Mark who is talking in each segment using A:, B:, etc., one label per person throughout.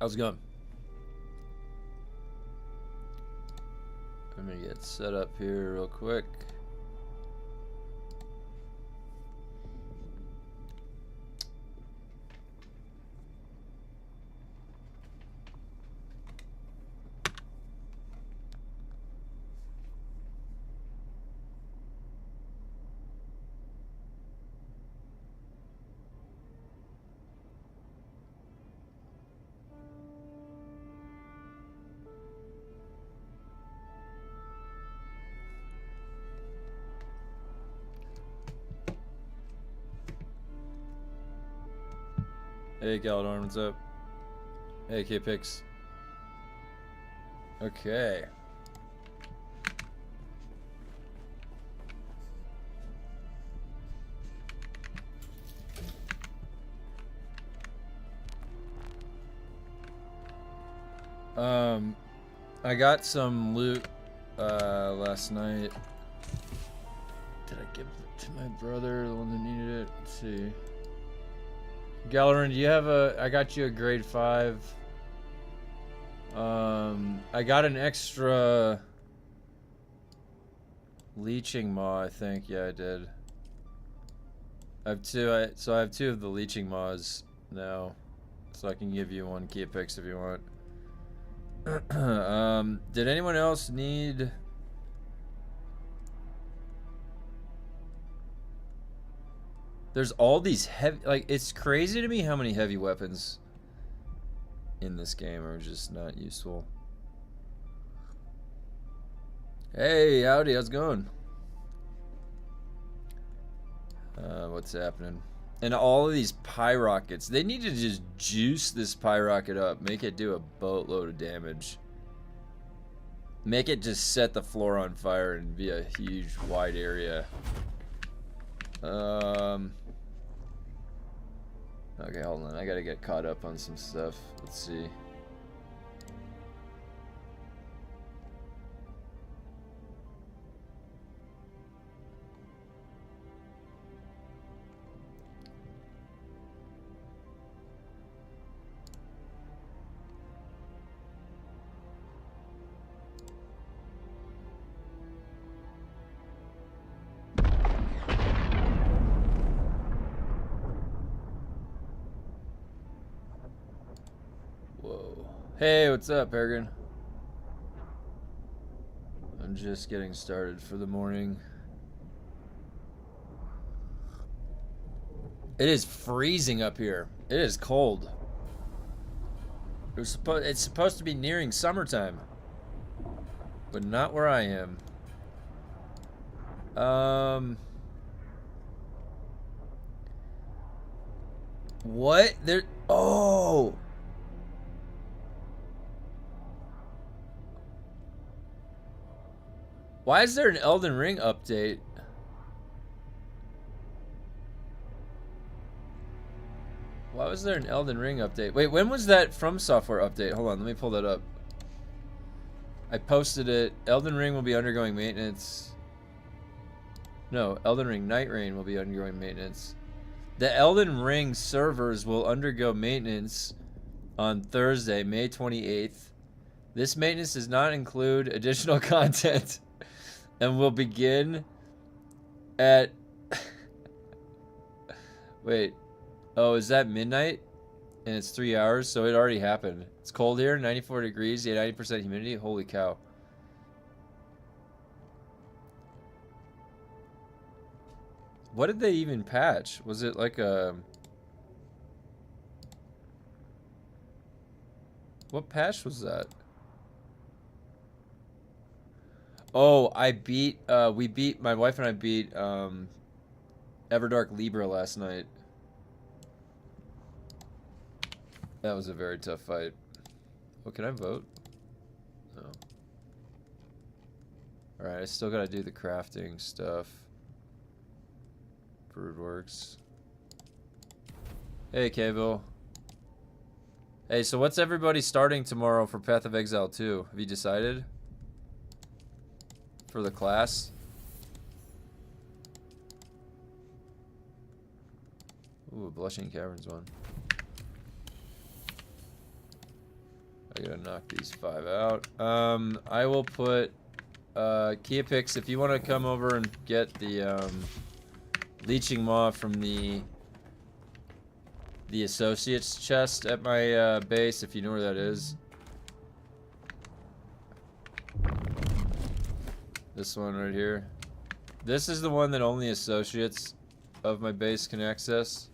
A: How's it going? I'm gonna get set up here real quick. Hey, Galadorn, what's up? Hey, K-Pix. Okay. I got some loot last night. Did I give it to my brother, the one that needed it? Let's see. Galerin, do you have a... I got you a grade 5. I got an extra leeching maw, I think. Yeah, I did. I have two. So I have 2 of the leeching maws now. So I can give you one key picks if you want. Did anyone else need... There's all these heavy... Like, it's crazy to me how many heavy weapons in this game are just not useful. Hey, howdy, how's it going? What's happening? And all of these pyrockets, they need to just juice this pyrocket up, make it do a boatload of damage. Make it just set the floor on fire and be a huge, wide area. Okay, hold on. I gotta get caught up on some stuff. Let's see. Hey, what's up, Peregrine? I'm just getting started for the morning. It is freezing up here. It is cold. It's supposed to be nearing summertime, but not where I am. What? There? Oh. Why is there an Elden Ring update? Why was there an Elden Ring update? Wait, when was that From Software update? Hold on, let me pull that up. I posted it. Elden Ring will be undergoing maintenance. No, Elden Ring Night Rain will be undergoing maintenance. The Elden Ring servers will undergo maintenance on Thursday, May 28th. This maintenance does not include additional content. And we'll begin at... Wait. Oh, is that midnight? And it's 3 hours, so it already happened. It's cold here, 94 degrees, 90% humidity. Holy cow. What did they even patch? Was it like a... What patch was that? Oh, my wife and I beat, Everdark Libra last night. That was a very tough fight. Oh, can I vote? No. Alright, I still gotta do the crafting stuff. Broodworks. Hey, Cable. Hey, so what's everybody starting tomorrow for Path of Exile 2? Have you decided? For the class? Ooh, Blushing Caverns one. I gotta knock these 5 out. I will put Kia Pix, if you want to come over and get the leeching maw from the associates chest at my base, if you know where that is. This one right here. This is the one that only associates of my base can access.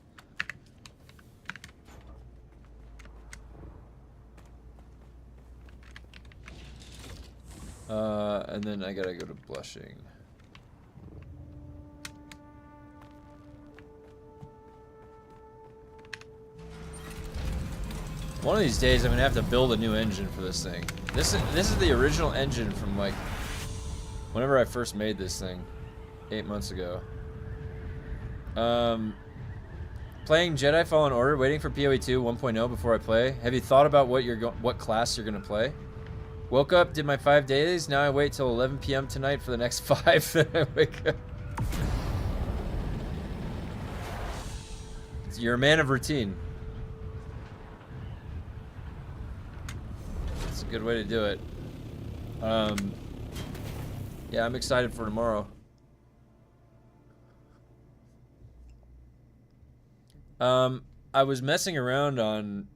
A: And then I gotta go to blushing. One of these days I'm gonna have to build a new engine for this thing. This is the original engine from like whenever I first made this thing 8 months ago. Playing Jedi Fallen Order, waiting for PoE 2 1.0 before I play. Have you thought about what class you're gonna play? Woke up, did my 5 days. Now I wait till 11 p.m. tonight for the next 5. Then I wake up. You're a man of routine. That's a good way to do it. Yeah, I'm excited for tomorrow. I was messing around on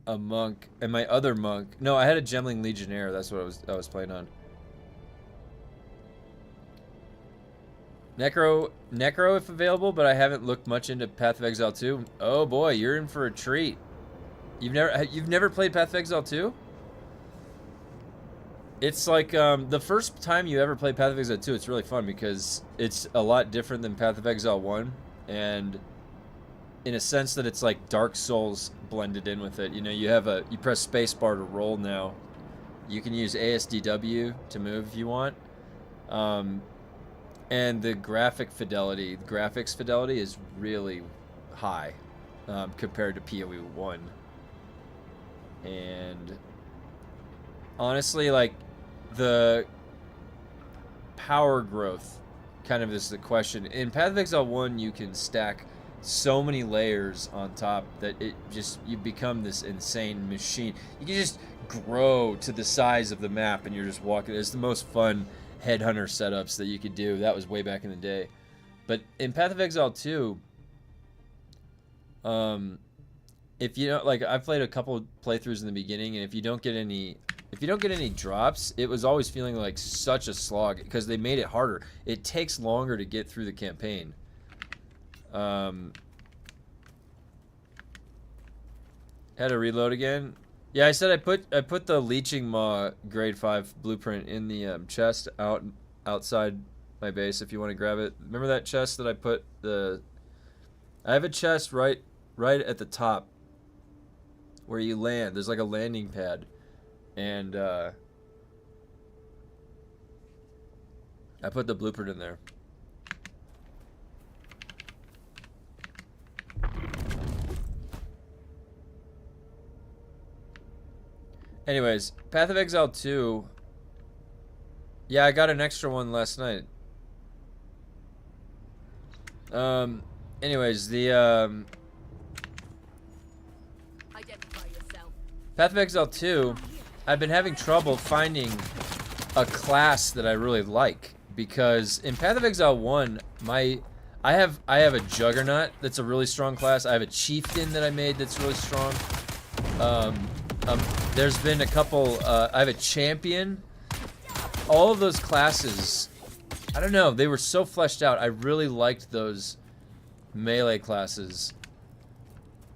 A: a monk and my other monk. No, I had a Gemling Legionnaire. That's what I was playing on. Necro if available, but I haven't looked much into Path of Exile 2. Oh boy, you're in for a treat. You've never played Path of Exile 2? It's like the first time you ever play Path of Exile 2, it's really fun because it's a lot different than Path of Exile 1, and in a sense that it's like Dark Souls blended in with it. You know, you press spacebar to roll now. You can use ASDW to move if you want. And the graphics fidelity is really high compared to PoE 1. And honestly, like, the power growth kind of is the question. In Path of Exile 1, you can stack so many layers on top that you become this insane machine. You can just grow to the size of the map and you're just walking. It's the most fun headhunter setups that you could do. That was way back in the day. But in Path of Exile 2, if you know, like, I've played a couple playthroughs in the beginning, and if you don't get any drops, it was always feeling like such a slog because they made it harder. It takes longer to get through the campaign. Had to reload again. Yeah, I said I put the leeching maw grade 5 blueprint in the chest outside my base. If you want to grab it, remember that chest that I put the. I have a chest right at the top where you land. There's like a landing pad, and I put the blueprint in there. Anyways, Path of Exile 2. Yeah, I got an extra one last night. Anyways, the
B: Identify yourself.
A: Path of Exile 2, I've been having trouble finding a class that I really like, because in Path of Exile 1, I have a Juggernaut that's a really strong class. I have a Chieftain that I made that's really strong. There's been a couple, I have a Champion. All of those classes, I don't know, they were so fleshed out. I really liked those melee classes.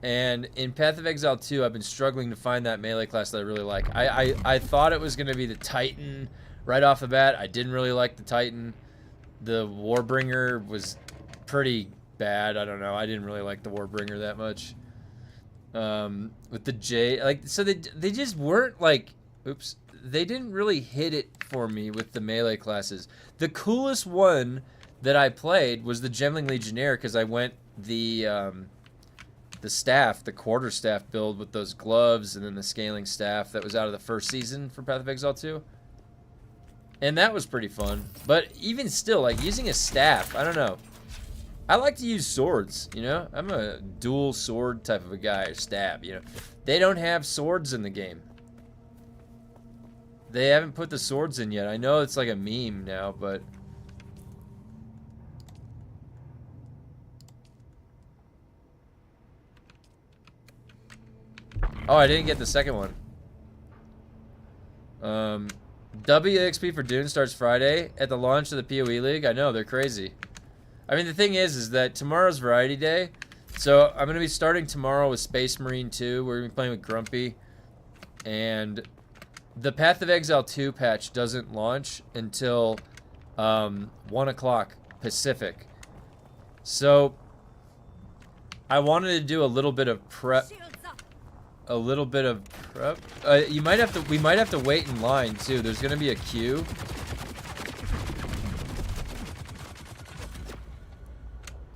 A: And in Path of Exile 2, I've been struggling to find that melee class that I really like. I thought it was going to be the Titan right off the bat. I didn't really like the Titan. The Warbringer was pretty bad. I don't know. I didn't really like the Warbringer that much. With the J, like, so they just weren't like, oops, they didn't really hit it for me with the melee classes. The coolest one that I played was the Gemling Legionnaire, because I went the staff, the quarterstaff build with those gloves and then the scaling staff that was out of the first season for Path of Exile 2. And that was pretty fun. But even still, like, using a staff, I don't know. I like to use swords, you know? I'm a dual sword type of a guy, or stab, you know? They don't have swords in the game. They haven't put the swords in yet. I know it's like a meme now, but... Oh, I didn't get the second one. WXP for DUNE starts Friday at the launch of the PoE League. I know, they're crazy. I mean, the thing is that tomorrow's Variety Day. So I'm going to be starting tomorrow with Space Marine 2. We're going to be playing with Grumpy. And the Path of Exile 2 patch doesn't launch until 1 o'clock Pacific. So I wanted to do a little bit of prep. A little bit of prep. We might have to wait in line too. There's gonna be a queue.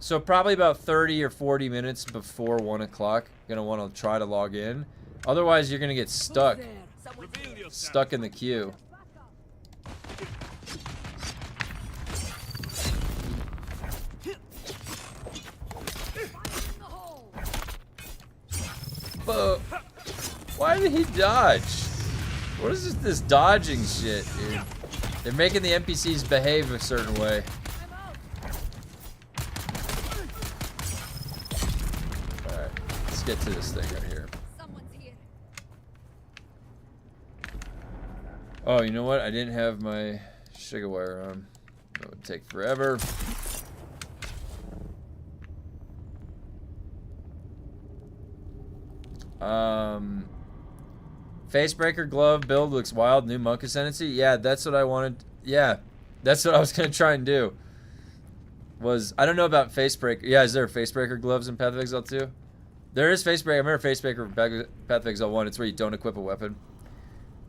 A: So probably about 30 or 40 minutes before 1 o'clock. Gonna want to try to log in. Otherwise, you're gonna get stuck in the queue. But why did he dodge? What is this dodging shit, dude? They're making the NPCs behave a certain way. Alright, let's get to this thing right here. Oh, you know what? I didn't have my Shigawire on. That would take forever. Facebreaker glove build looks wild. New monk ascendancy. Yeah, that's what I wanted. Yeah, that's what I was gonna try and do. I don't know about Facebreaker. Yeah, is there Facebreaker gloves in Path of Exile 2? There is Facebreaker. I remember Facebreaker from Path of Exile 1. It's where you don't equip a weapon.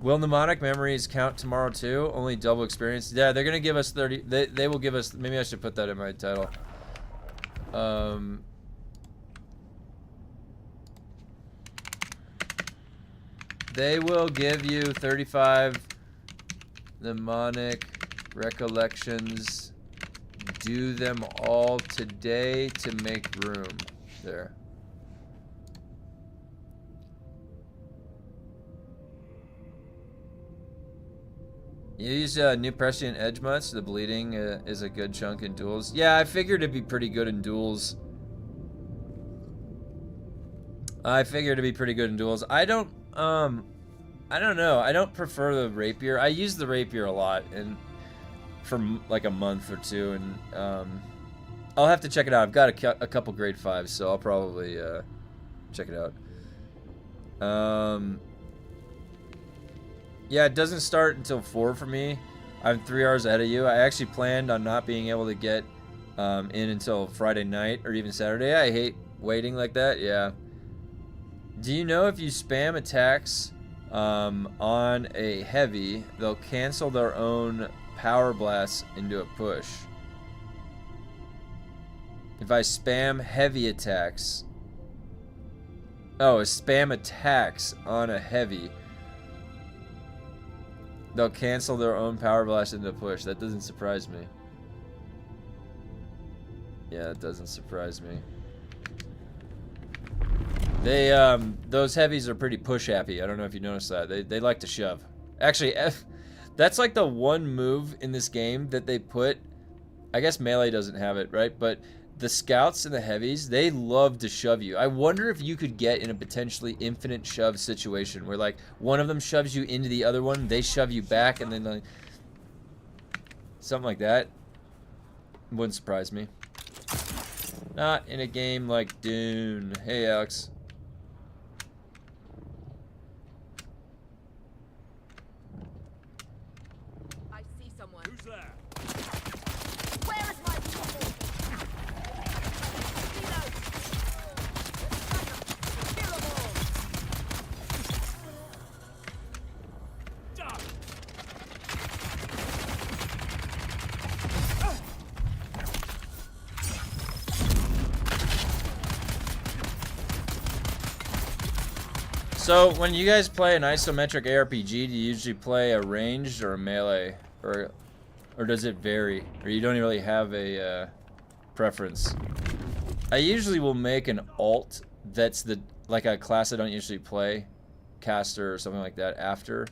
A: Will mnemonic memories count tomorrow too? Only double experience. Yeah, they're gonna give us 30. They will give us. Maybe I should put that in my title. They will give you 35 mnemonic recollections. Do them all today to make room. There. You use new prescient edge mutts. The bleeding is a good chunk in duels. Yeah, I figured it'd be pretty good in duels. I don't know. I don't prefer the rapier. I use the rapier a lot and for like a month or two, and I'll have to check it out. I've got a couple grade 5s, so I'll probably check it out. Yeah, it doesn't start until 4 for me. I'm 3 hours ahead of you. I actually planned on not being able to get in until Friday night or even Saturday. I hate waiting like that. Yeah. Do you know if you spam attacks on a heavy, they'll cancel their own power blast into a push? If I spam heavy attacks... Oh, spam attacks on a heavy, they'll cancel their own power blast into a push. That doesn't surprise me. Yeah, it doesn't surprise me. They, those heavies are pretty push happy. I don't know if you noticed that. They like to shove. Actually, that's like the one move in this game that they put. I guess melee doesn't have it, right? But the scouts and the heavies, they love to shove you. I wonder if you could get in a potentially infinite shove situation where like one of them shoves you into the other one, they shove you back, and then like something like that. Wouldn't surprise me. Not in a game like DUNE. Hey, Alex.
B: I see someone.
C: Who's there?
B: Where is my people?
C: Done.
A: So, when you guys play an isometric ARPG, do you usually play a ranged or a melee? Or does it vary? Or you don't really have a preference? I usually will make an alt that's like a class I don't usually play, caster or something like that, after.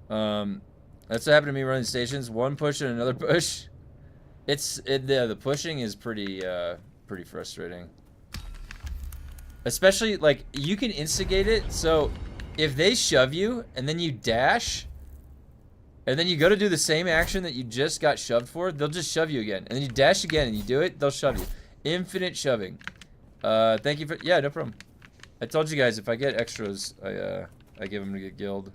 A: That's what happened to me running stations. One push and another push. The pushing is pretty frustrating. Especially, like, you can instigate it, so if they shove you and then you dash and then you go to do the same action that you just got shoved for, they'll just shove you again. And then you dash again and you do it, they'll shove you. Infinite shoving. Thank you for, yeah, no problem. I told you guys, if I get extras, I give them to get guild.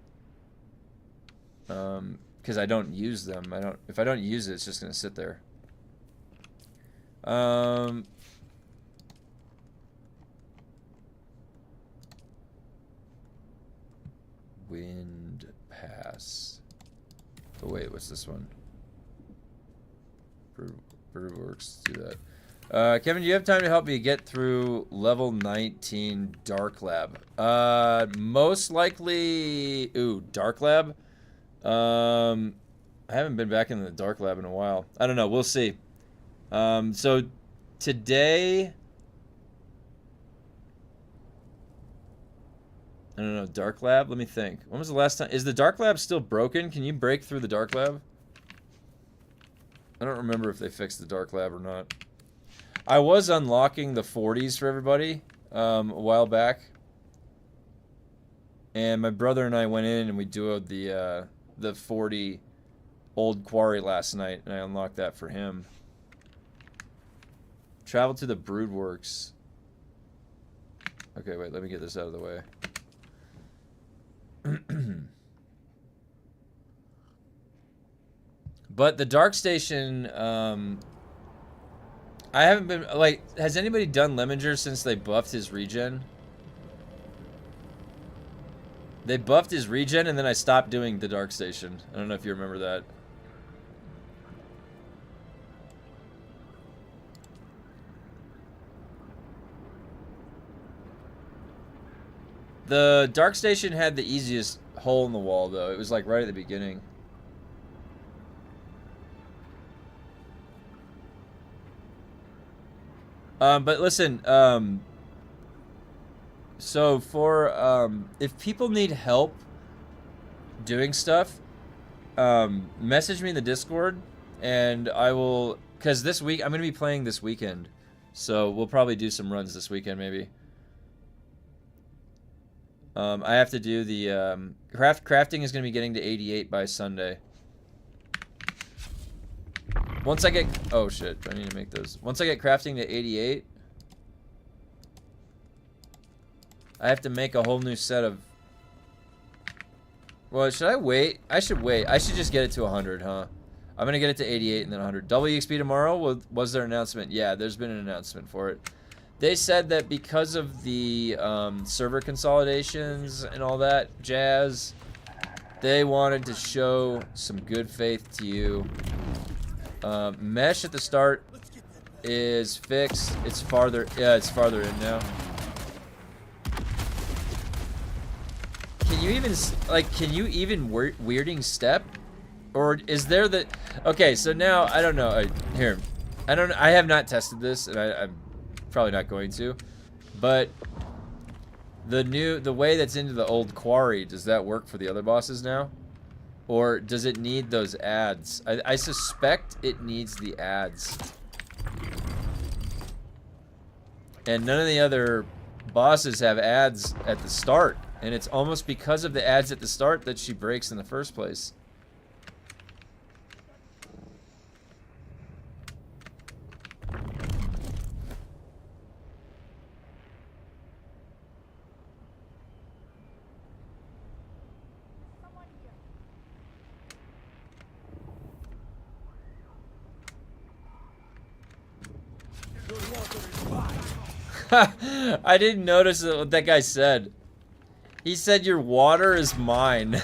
A: Because I don't use them. If I don't use it, it's just gonna sit there. Wind pass. Oh wait, what's this one? Bird works. Do that. Kevin, do you have time to help me get through level 19 Dark Lab? Most likely. Ooh, Dark Lab. I haven't been back in the Dark Lab in a while. I don't know. We'll see. So today. I don't know, Dark Lab? Let me think. When was the last time? Is the Dark Lab still broken? Can you break through the Dark Lab? I don't remember if they fixed the Dark Lab or not. I was unlocking the 40s for everybody a while back. And my brother and I went in and we duoed the 40 Old Quarry last night, and I unlocked that for him. Travel to the Broodworks. Okay, wait, let me get this out of the way. But the Dark Station, I haven't been, like, has anybody done Lemminger since they buffed his regen? They buffed his regen and then I stopped doing the Dark Station. I don't know if you remember that. The Dark Station had the easiest hole in the wall, though. It was like right at the beginning. But listen, so for, if people need help doing stuff, message me in the Discord, and I will, because this week, I'm going to be playing this weekend, so we'll probably do some runs this weekend, maybe. I have to do the, crafting is going to be getting to 88 by Sunday. Once I get, oh shit, I need to make those. Once I get crafting to 88, I have to make a whole new set of, well, should I wait? I should wait. I should just get it to 100, huh? I'm going to get it to 88 and then 100. Double EXP tomorrow? Was there an announcement? Yeah, there's been an announcement for it. They said that because of the server consolidations and all that jazz, they wanted to show some good faith to you. Mesh at the start is fixed. It's farther, yeah, it's farther in now. Can you even, like, can you even weirding step? Or is there the, okay, so now, I don't know, here, I have not tested this, and I'm probably not going to, but the way that's into the old quarry, does that work for the other bosses now? Or does it need those ads? I suspect it needs the ads. And none of the other bosses have ads at the start, and it's almost because of the ads at the start that she breaks in the first place. I didn't notice what that guy said. He said, "Your water is mine."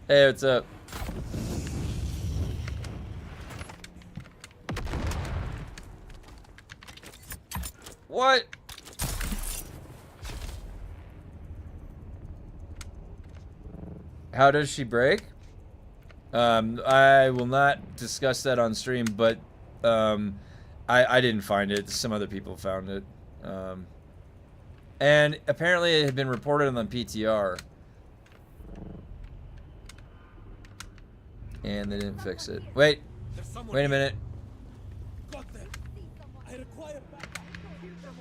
A: Hey, what's up? What? How does she break? I will not discuss that on stream, but I didn't find it. Some other people found it. And apparently it had been reported on the PTR. And they didn't fix it. Wait.
C: There's someone
A: Wait a
C: here.
A: minute.
C: Got them. I require backup. Kill them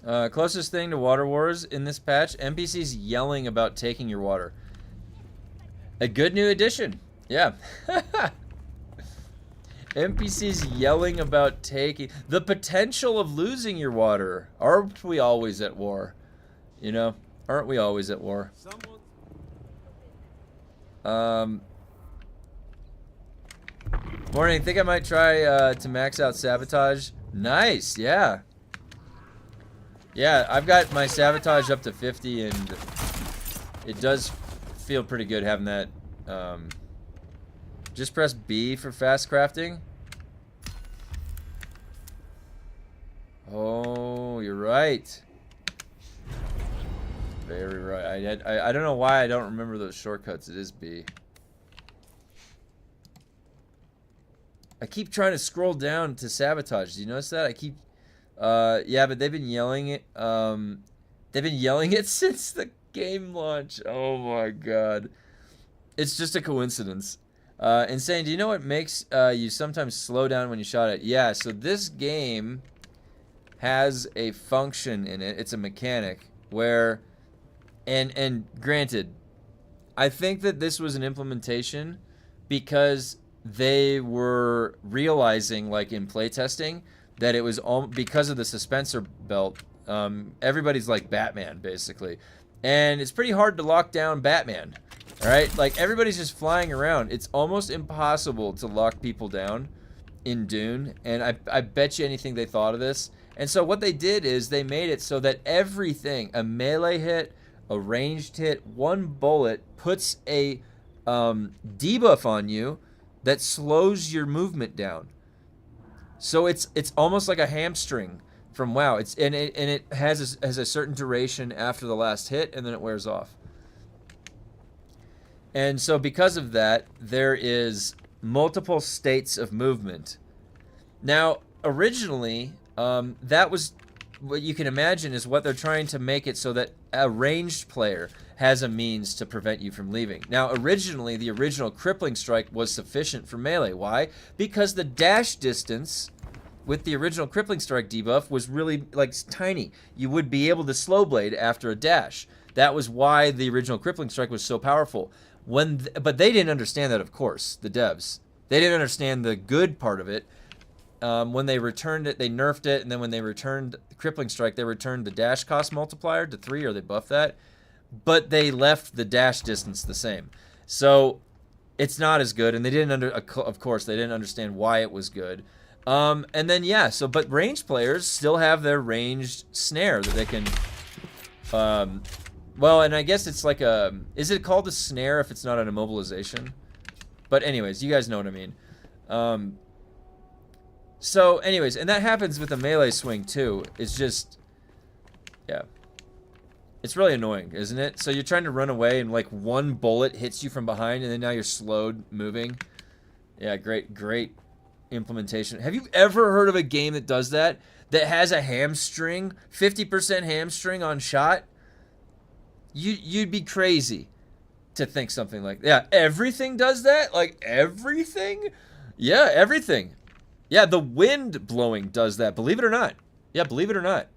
C: all.
A: Closest thing to water wars in this patch, NPCs yelling about taking your water. A good new addition. Yeah. NPCs yelling about taking... The potential of losing your water. Aren't we always at war? You know? Aren't we always at war? Morning, think I might try to max out sabotage. Nice, yeah. Yeah, I've got my sabotage up to 50, and it does feel pretty good having that. Just press B for fast crafting. Oh, you're right. Very right. I don't know why I don't remember those shortcuts. It is B. I keep trying to scroll down to sabotage. Do you notice that? I keep... yeah, but they've been yelling it. They've been yelling it since the game launch. Oh my god. It's just a coincidence. Insane, do you know what makes you sometimes slow down when you shot it? Yeah, so this game has a function in it. It's a mechanic where, and granted, I think that this was an implementation because they were realizing, like in playtesting, that it was all because of the suspensor belt. Everybody's like Batman, basically. And it's pretty hard to lock down Batman. Alright? Like, everybody's just flying around. It's almost impossible to lock people down in DUNE. And I bet you anything they thought of this. And so what they did is they made it so that everything, a melee hit, a ranged hit, one bullet, puts a debuff on you that slows your movement down. So it's almost like a hamstring from WoW. It has a certain duration after the last hit, and then it wears off. And so because of that, there is multiple states of movement. Now, originally, that was what you can imagine is what they're trying to make it so that a ranged player has a means to prevent you from leaving. Now, originally, the original crippling strike was sufficient for melee. Why? Because the dash distance with the original crippling strike debuff was really, like, tiny. You would be able to slow blade after a dash. That was why the original crippling strike was so powerful. But they didn't understand that, of course, the devs. They didn't understand the good part of it. When they returned it, they nerfed it, and then when they returned the crippling strike, they returned the dash cost multiplier to 3, or they buffed that. But they left the dash distance the same. So it's not as good, and they didn't of course, they didn't understand why it was good. And then, yeah, but ranged players still have their ranged snare that they can, well, and I guess it's like is it called a snare if it's not an immobilization? But anyways, you guys know what I mean. So anyways, and that happens with a melee swing too. It's just, yeah. It's really annoying, isn't it? So you're trying to run away and like one bullet hits you from behind and then now you're slowed moving. Yeah, great implementation. Have you ever heard of a game that does that? That has a hamstring, 50% hamstring on shot? You'd be crazy to think something like that. Yeah, everything does that? Like everything? Yeah, everything. Yeah, the wind blowing does that. Believe it or not. Yeah, believe it or not.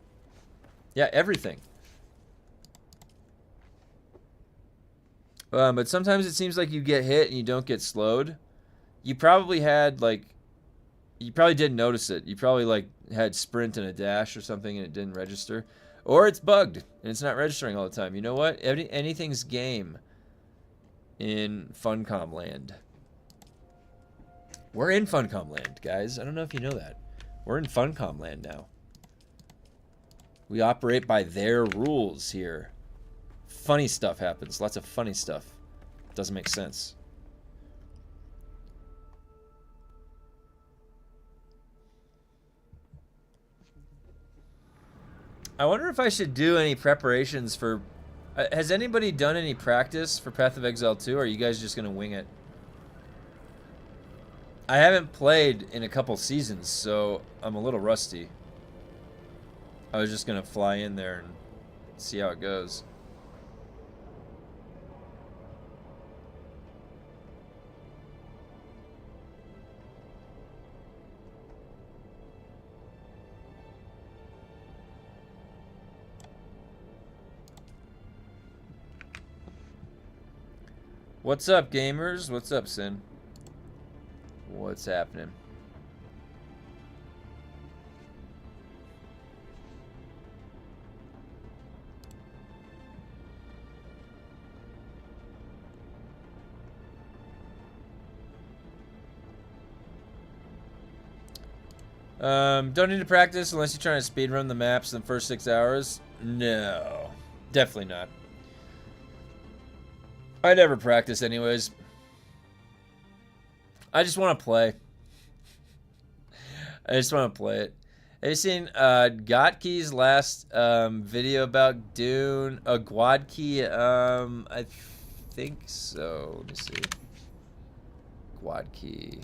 A: Yeah, everything. But sometimes it seems like you get hit and you don't get slowed. You probably had, like... You probably didn't notice it. You probably, like, had sprint and a dash or something and it didn't register. Or it's bugged and it's not registering all the time. You know what? Anything's game in Funcom land. We're in Funcom land, guys. I don't know if you know that. We're in Funcom land now. We operate by their rules here. Funny stuff happens. Lots of funny stuff. Doesn't make sense. I wonder if I should do any preparations for... has anybody done any practice for Path of Exile 2, or are you guys just going to wing it? I haven't played in a couple seasons, so I'm a little rusty. I was just gonna fly in there and see how it goes. What's up, gamers? What's up, Sin? What's happening? Don't need to practice unless you're trying to speedrun the maps in the first 6 hours. No, definitely not. I never practice anyways. I just want to play. I just want to play it. Have you seen Gotkey's last video about DUNE? Gwadkey? I think so. Let me see. Gwadkey.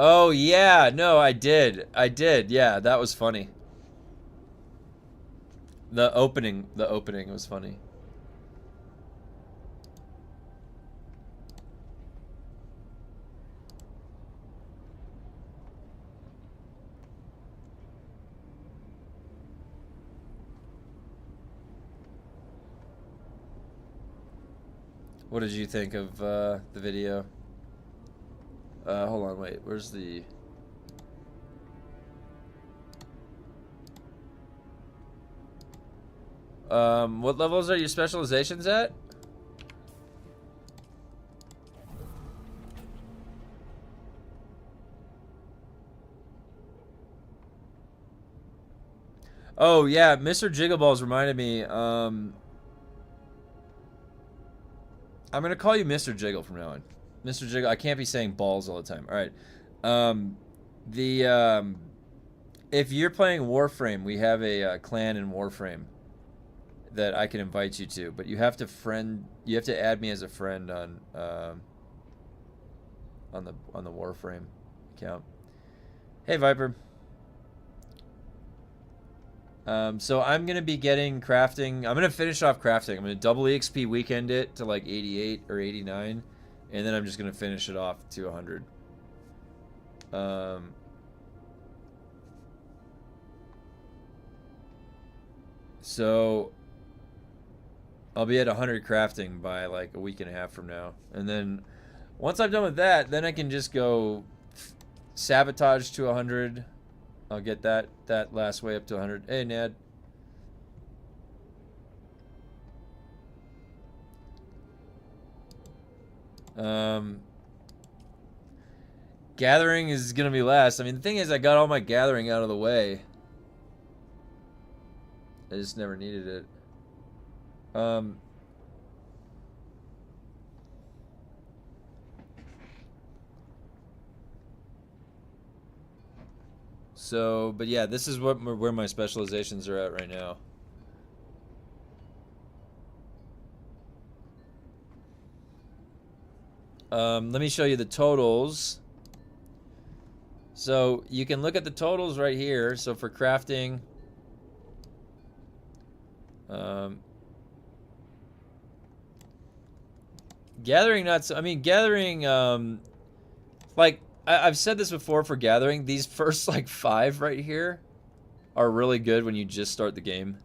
A: Oh yeah, no, I did. Yeah, that was funny. The opening was funny. What did you think of the video? Hold on, wait. Where's the... what levels are your specializations at? Oh, yeah, Mr. Jiggleballs reminded me, I'm gonna call you Mr. Jiggle from now on. Mr. Jiggle, I can't be saying balls all the time. Alright. If you're playing Warframe, we have a clan in Warframe that I can invite you to, but you have to add me as a friend on the Warframe account. Hey Viper. So I'm gonna be getting crafting. I'm gonna finish off crafting. I'm gonna double EXP weekend it to like 88 or 89, and then I'm just gonna finish it off to 100. So I'll be at 100 crafting by like a week and a half from now, and then once I'm done with that, then I can just go sabotage to 100. I'll get that last way up to 100. Hey, Nad. Gathering is gonna be last. I mean, the thing is, I got all my gathering out of the way. I just never needed it. So, but yeah, this is where my specializations are at right now. Let me show you the totals. So you can look at the totals right here. So for crafting, gathering nuts. I mean, gathering, like I've said this before for gathering. These first like 5 right here are really good when you just start the game.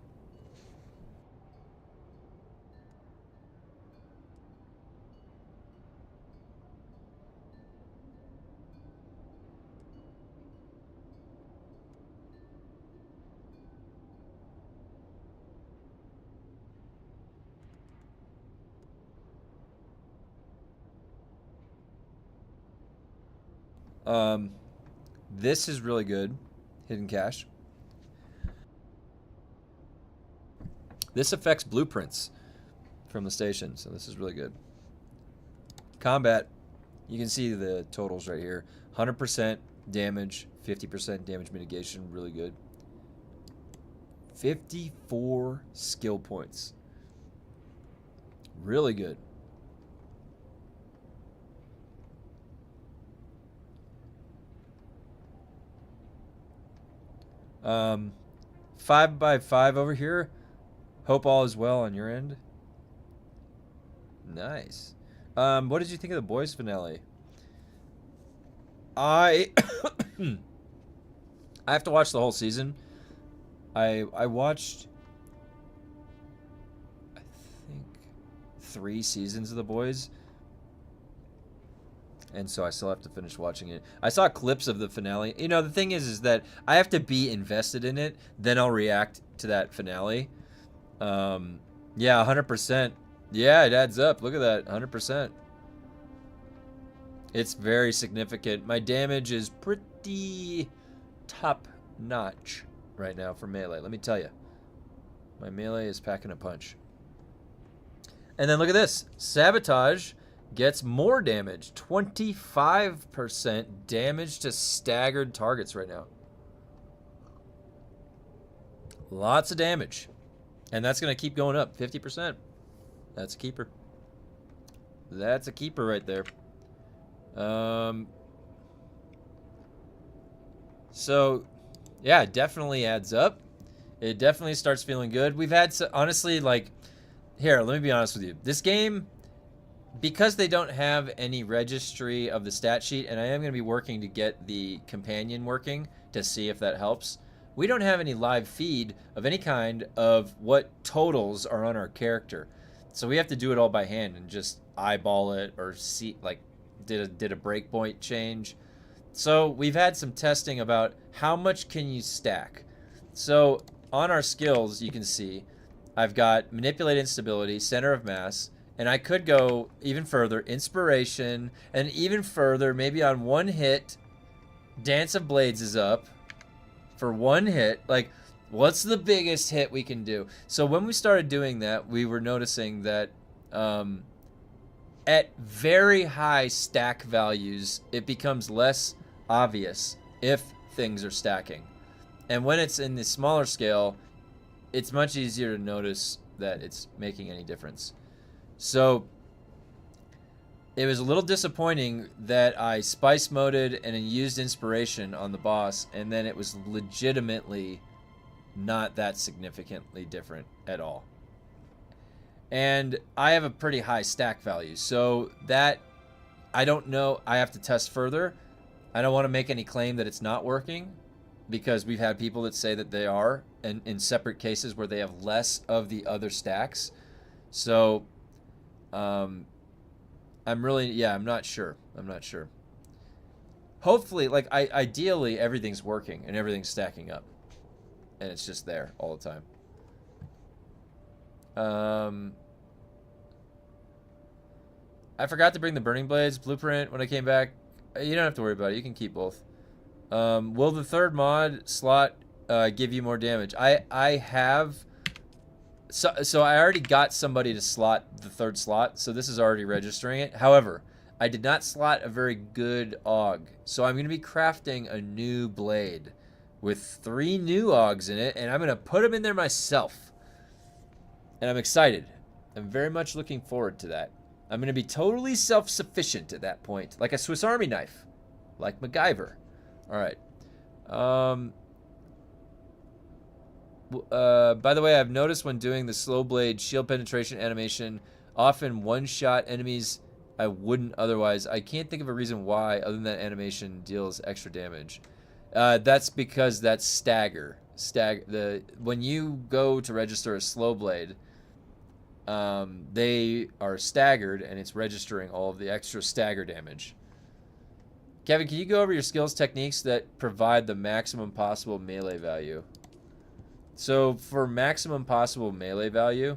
A: This is really good. Hidden cache. This affects blueprints from the station, so this is really good. Combat. You can see the totals right here. 100% damage, 50% damage mitigation, really good. 54 skill points. Really good. 5x5 over here. Hope all is well on your end. Nice. What did you think of the boys finale? I I have to watch the whole season. I watched, I think, 3 seasons of the boys, and so I still have to finish watching it. I saw clips of the finale. You know, the thing is that I have to be invested in it, then I'll react to that finale. Yeah, 100%. Yeah, it adds up. Look at that, 100%. It's very significant. My damage is pretty top notch right now for melee. Let me tell you, my melee is packing a punch. And then look at this. Sabotage gets more damage. 25% damage to staggered targets right now. Lots of damage. And that's going to keep going up. 50%. That's a keeper. That's a keeper right there. So, yeah, it definitely adds up. It definitely starts feeling good. We've had, honestly, like, here, let me be honest with you. This game, because they don't have any registry of the stat sheet, and I am going to be working to get the companion working to see if that helps, we don't have any live feed of any kind of what totals are on our character. So we have to do it all by hand and just eyeball it or see, like, did a breakpoint change. So we've had some testing about how much can you stack. So on our skills, you can see I've got manipulate instability, center of mass, and I could go even further, inspiration, and even further, maybe on one hit, dance of blades is up for one hit. Like, what's the biggest hit we can do? So when we started doing that, we were noticing that at very high stack values, it becomes less obvious if things are stacking. And when it's in the smaller scale, it's much easier to notice that it's making any difference. So it was a little disappointing that I spice moded and used inspiration on the boss, and then it was legitimately not that significantly different at all. And I have a pretty high stack value, so that, I don't know, I have to test further. I don't want to make any claim that it's not working, because we've had people that say that they are, and in separate cases where they have less of the other stacks. So I'm really, yeah, I'm not sure. Hopefully, like, ideally everything's working and everything's stacking up, and it's just there all the time. I forgot to bring the Burning Blades blueprint when I came back. You don't have to worry about it. You can keep both. Will the third mod slot give you more damage? I have... So I already got somebody to slot the third slot, so this is already registering it. However, I did not slot a very good AUG, so I'm going to be crafting a new blade with 3 new AUGs in it, and I'm going to put them in there myself. And I'm excited. I'm very much looking forward to that. I'm going to be totally self-sufficient at that point, like a Swiss Army knife, like MacGyver. All right. By the way, I've noticed when doing the slow blade shield penetration animation, often one-shot enemies I wouldn't otherwise. I can't think of a reason why, other than that animation deals extra damage. That's because that's stagger. When you go to register a slow blade, they are staggered, and it's registering all of the extra stagger damage. Kevin, can you go over your skills techniques that provide the maximum possible melee value? So for maximum possible melee value,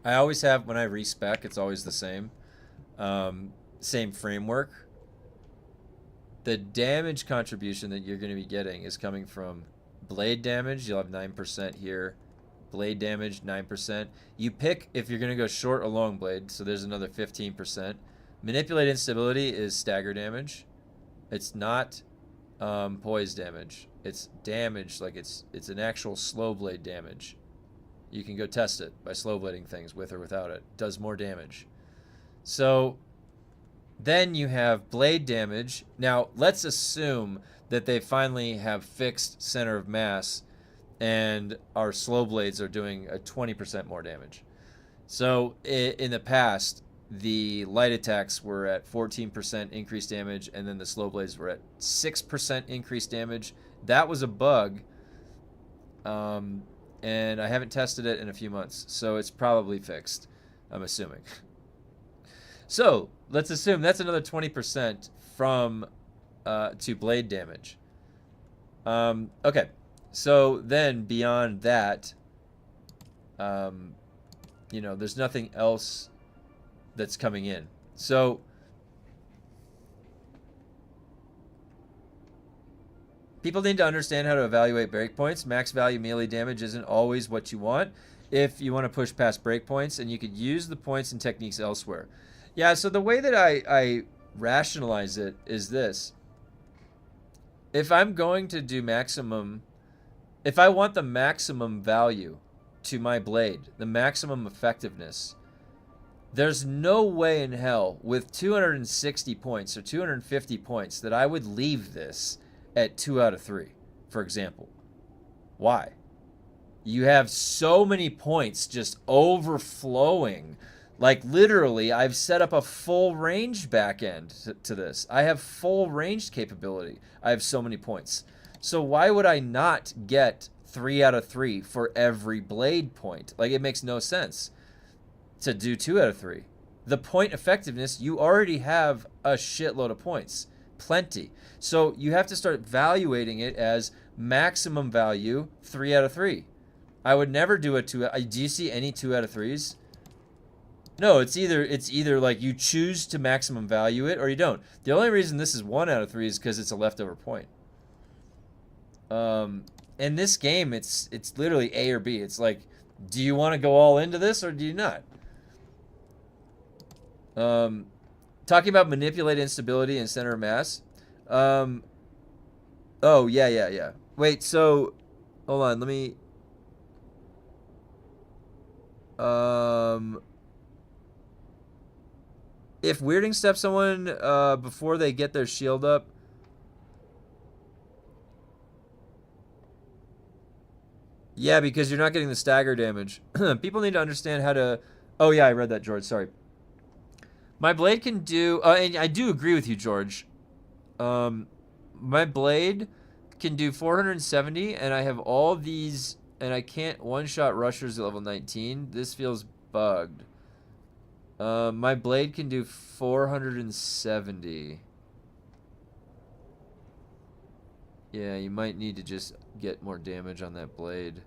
A: I always have, when I respec, it's always the same. Same framework. The damage contribution that you're going to be getting is coming from blade damage. You'll have 9% here. Blade damage, 9%. You pick if you're going to go short or long blade, so there's another 15%. Manipulate instability is stagger damage. It's not poise damage. It's damage, like it's an actual slow blade damage. You can go test it by slow blading things with or without it. It does more damage. So Then you have blade damage. Now, let's assume that they finally have fixed center of mass and our slow blades are doing a 20% more damage. So in the past, the light attacks were at 14% increased damage, and then the slow blades were at 6% increased damage. That was a bug, and I haven't tested it in a few months, so it's probably fixed, I'm assuming. So let's assume that's another 20% from to blade damage. Okay, so then beyond that, you know, there's nothing else that's coming in. So people need to understand how to evaluate breakpoints. Max value melee damage isn't always what you want if you want to push past breakpoints, and you could use the points and techniques elsewhere. Yeah, so the way that I rationalize it is this. If I'm going to do maximum, if I want the maximum value to my blade, the maximum effectiveness, there's no way in hell with 260 points or 250 points that I would leave this at 2 out of 3, for example. Why? You have so many points just overflowing. Like literally, I've set up a full range backend to this. I have full range capability. I have so many points. So why would I not get 3 out of 3 for every blade point? Like, it makes no sense to do 2 out of 3. The point effectiveness, you already have a shitload of points. Plenty. So you have to start evaluating it as maximum value 3 out of 3. I would never do a 2. Do you see any 2 out of 3s? No, it's either like you choose to maximum value it or you don't. The only reason this is 1 out of 3 is because it's a leftover point. In this game, it's literally A or B. It's like, do you want to go all into this or do you not? Talking about manipulate instability and center of mass. Oh, yeah. Wait, so, hold on, let me... If weirding steps someone before they get their shield up... Yeah, because you're not getting the stagger damage. People need to understand how to... Oh, yeah, I read that, George. Sorry. My blade can do... and I do agree with you, George. My blade can do 470, and I have all these... And I can't one-shot rushers at level 19. This feels bugged. My blade can do 470. Yeah, you might need to just get more damage on that blade.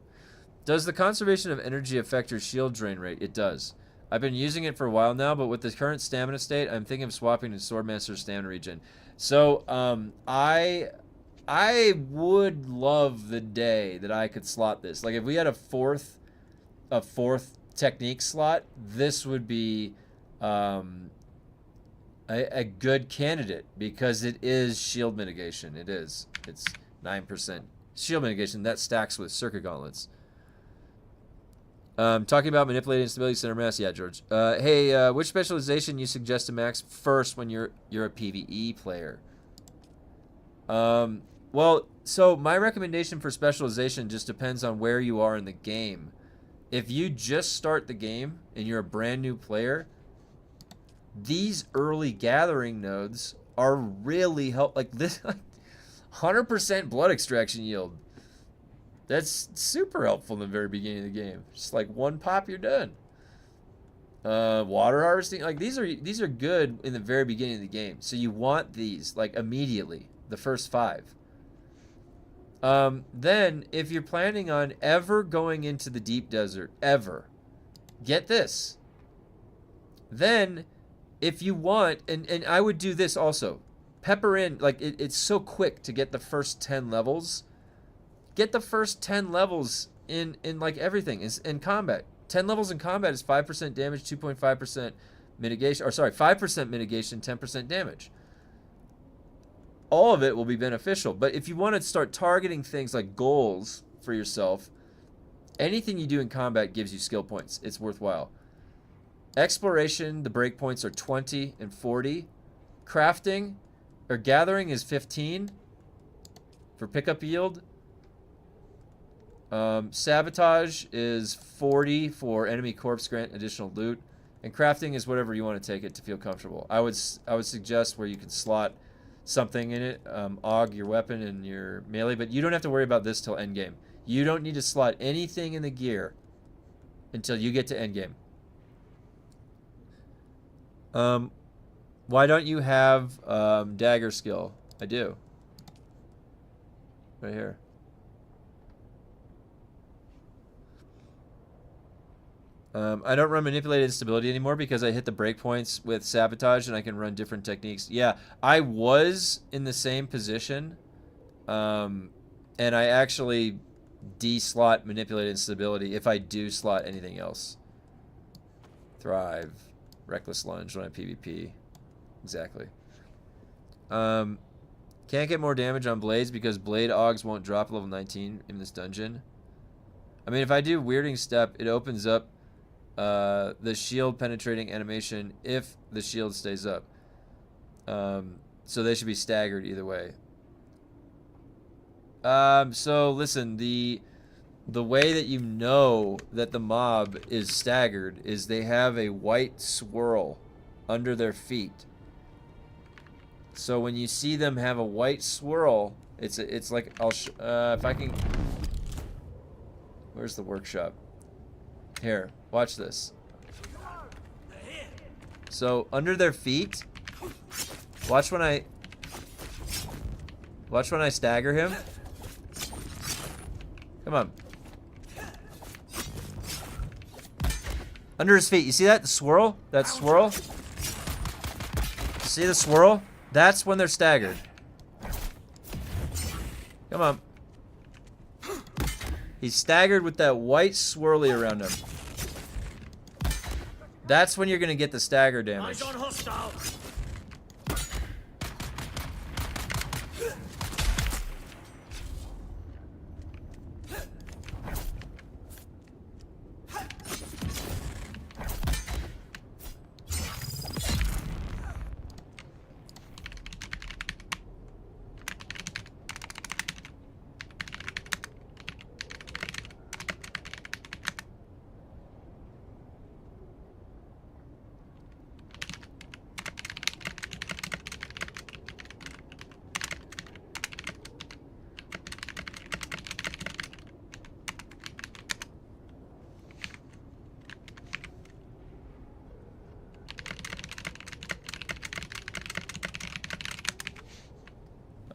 A: Does the conservation of energy affect your shield drain rate? It does. I've been using it for a while now, but with the current stamina state, I'm thinking of swapping to Swordmaster's stamina regen. So, I would love the day that I could slot this. Like, if we had a fourth technique slot, this would be a good candidate because it is shield mitigation. It is. It's 9% shield mitigation. That stacks with circuit gauntlets. Talking about manipulating stability center mass. Yeah, George. Hey, which specialization you suggest to max first when you're a PvE player? Well, so my recommendation for specialization just depends on where you are in the game. If you just start the game and you're a brand new player, these early gathering nodes are really like this 100% blood extraction yield. That's super helpful in the very beginning of the game. Just like one pop, you're done. Water harvesting, like these are good in the very beginning of the game. So you want these like immediately, the first 5. Then if you're planning on ever going into the deep desert, ever, get this. Then if you want, and I would do this also, pepper in, like it's so quick to get the first 10 levels. Get the first 10 levels in like everything is in combat. 10 levels in combat is 5% damage, 2.5% mitigation, or sorry, 5% mitigation, 10% damage. All of it will be beneficial. But if you want to start targeting things like goals for yourself, anything you do in combat gives you skill points. It's worthwhile. Exploration, the breakpoints are 20 and 40. crafting or gathering is 15 for pickup yield. Sabotage is 40 for enemy corpse grant additional loot, and crafting is whatever you want to take it to feel comfortable. I would suggest where you can slot something in it, AUG your weapon and your melee, but you don't have to worry about this till endgame. You don't need to slot anything in the gear until you get to endgame. Why don't you have dagger skill? I do. Right here. I don't run manipulated instability anymore because I hit the breakpoints with sabotage and I can run different techniques. Yeah, I was in the same position, and I actually de-slot manipulated instability if I do slot anything else. Thrive, reckless lunge when I PvP. Exactly. Can't get more damage on blades because blade augs won't drop level 19 in this dungeon. I mean, if I do weirding step, it opens up the shield penetrating animation if the shield stays up. So they should be staggered either way. So listen, the way that you know that the mob is staggered is they have a white swirl under their feet. So when you see them have a white swirl, it's like if I can. Where's the workshop? Here, watch this. So under their feet, watch when I stagger him. Come on. Under his feet, you see that? The swirl? That swirl? See the swirl? That's when they're staggered. Come on. He's staggered with that white swirly around him. That's when you're gonna get the stagger damage.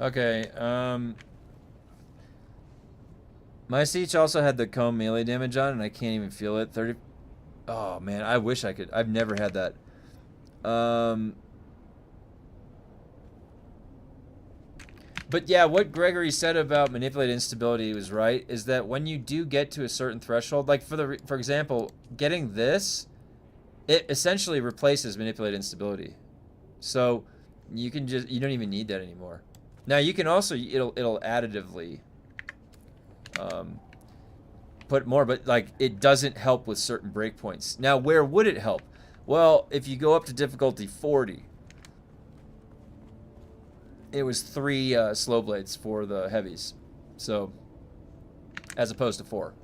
A: Okay, my sietch also had the comb melee damage on, and I can't even feel it. 30. Oh man, I wish I could. I've never had that. But yeah, what Gregory said about manipulated instability was right. Is that when you do get to a certain threshold, like for example, getting this, it essentially replaces manipulated instability. So you don't even need that anymore. Now you can also it'll additively put more, but like it doesn't help with certain breakpoints. Now where would it help? Well, if you go up to difficulty 40, it was 3 slow blades for the heavies, so as opposed to 4.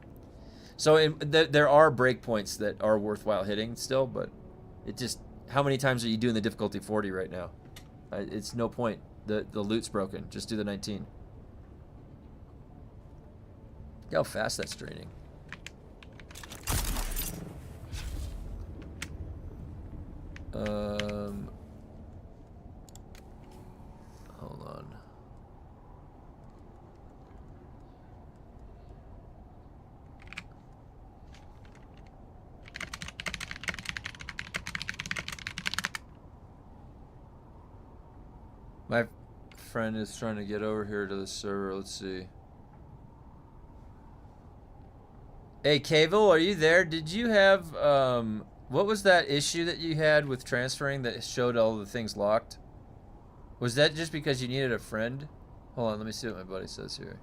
A: So there are breakpoints that are worthwhile hitting still, but it just, how many times are you doing the difficulty 40 right now? It's no point. The loot's broken. Just do the 19. Look how fast that's draining. Hold on. My friend is trying to get over here to the server. Let's see. Hey, Cable, are you there? Did you have, what was that issue that you had with transferring that showed all the things locked? Was that just because you needed a friend? Hold on, let me see what my buddy says here.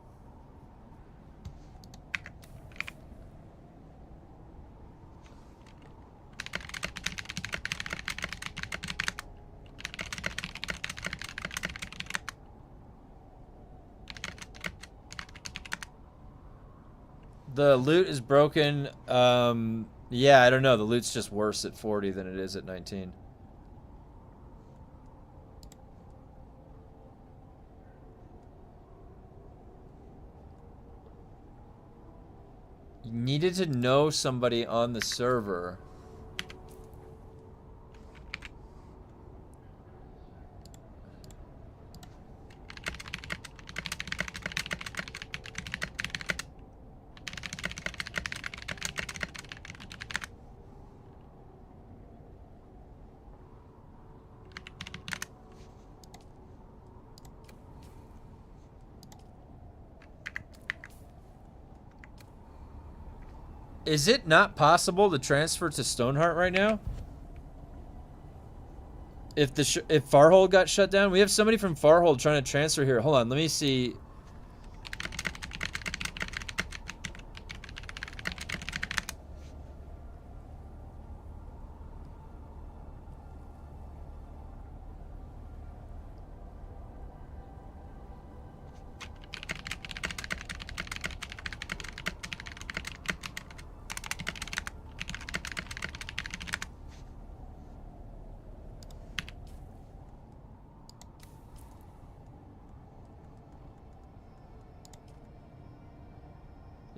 A: The loot is broken. Yeah, I don't know. The loot's just worse at 40 than it is at 19. You needed to know somebody on the server. Is it not possible to transfer to Stoneheart right now? If if Farhold got shut down, we have somebody from Farhold trying to transfer here. Hold on, let me see.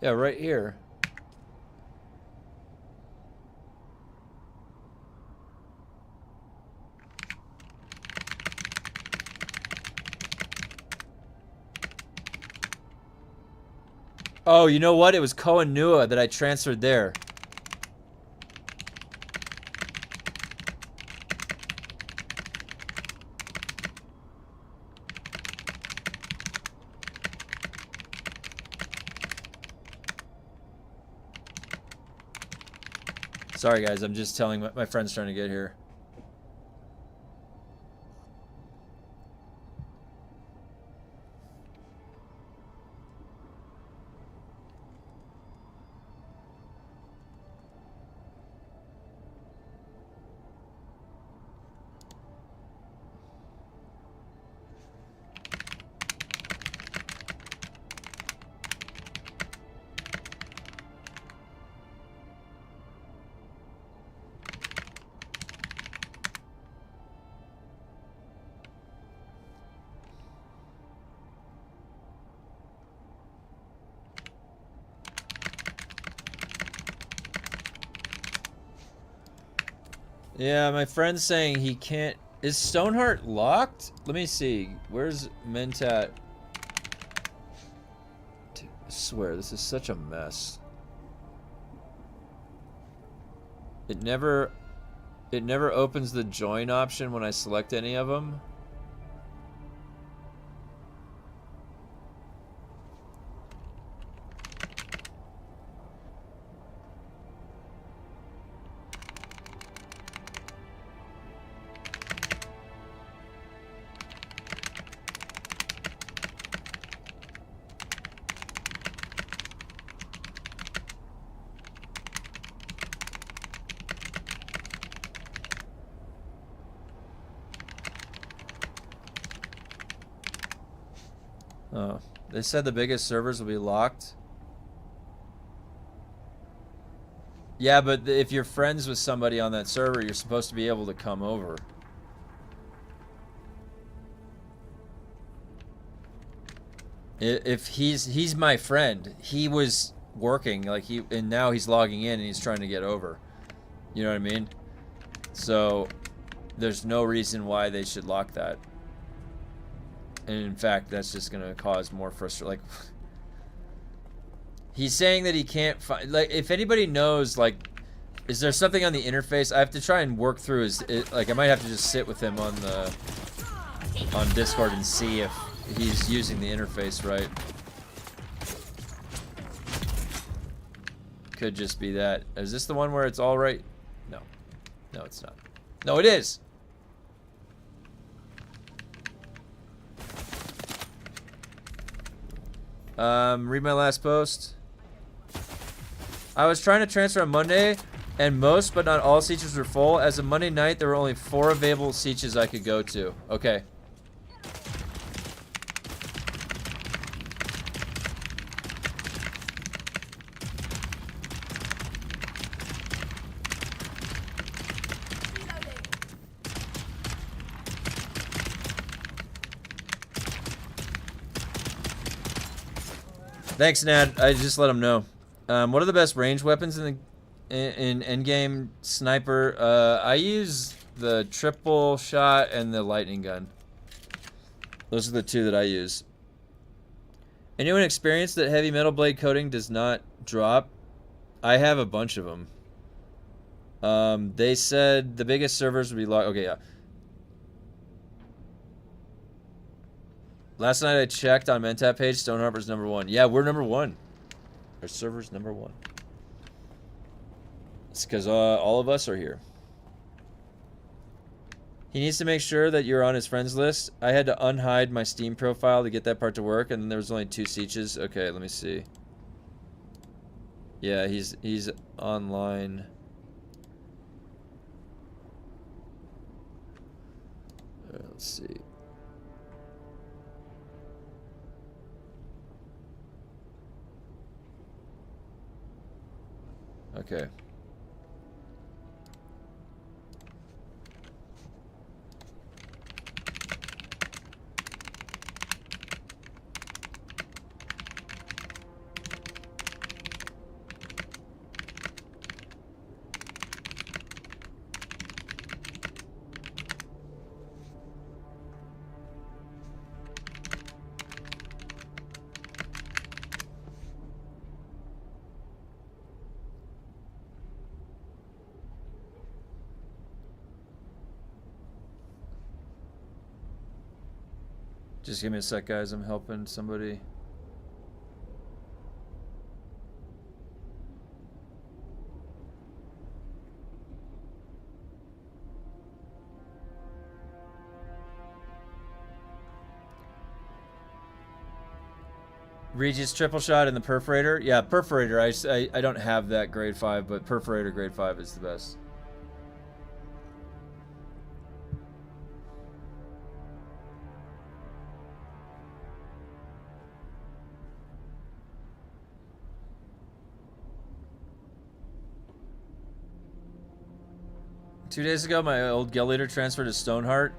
A: Yeah, right here. Oh, you know what? It was Koanua that I transferred there. Sorry guys, I'm just telling my friend's trying to get here. Yeah, my friend's saying he can't... Is Stoneheart locked? Let me see. Where's Mentat? Dude, I swear, this is such a mess. It never opens the join option when I select any of them. Oh, they said the biggest servers will be locked. Yeah, but if you're friends with somebody on that server, you're supposed to be able to come over. If he's my friend, he was working like and now he's logging in and he's trying to get over. You know what I mean? So there's no reason why they should lock that. And in fact, that's just gonna cause more frustration. Like, he's saying that he can't find. Like, if anybody knows, like, is there something on the interface? I have to try and work through his. Like, I might have to just sit with him on Discord and see if he's using the interface right. Could just be that. Is this the one where it's all right? No, no, it's not. No, it is. Read my last post. I was trying to transfer on Monday, and most but not all sietches were full. As of Monday night, there were only 4 available sietches I could go to. Okay. Thanks, Nad. I just let him know. What are the best range weapons in endgame sniper? I use the triple shot and the lightning gun. Those are the two that I use. Anyone experienced that heavy metal blade coating does not drop? I have a bunch of them. They said the biggest servers would be locked. Okay, yeah. Last night I checked on Mentap page. Stoneheart's #1. Yeah, we're #1. Our server's #1. It's because all of us are here. He needs to make sure that you're on his friends list. I had to unhide my Steam profile to get that part to work, and then there was only 2 sietches. Okay, let me see. Yeah, he's online. Let's see. Okay. Just give me a sec, guys. I'm helping somebody. Regis triple shot in the perforator. Yeah, perforator. I don't have that grade 5, but perforator grade 5 is the best. Two days ago, my old guild leader transferred to Stoneheart.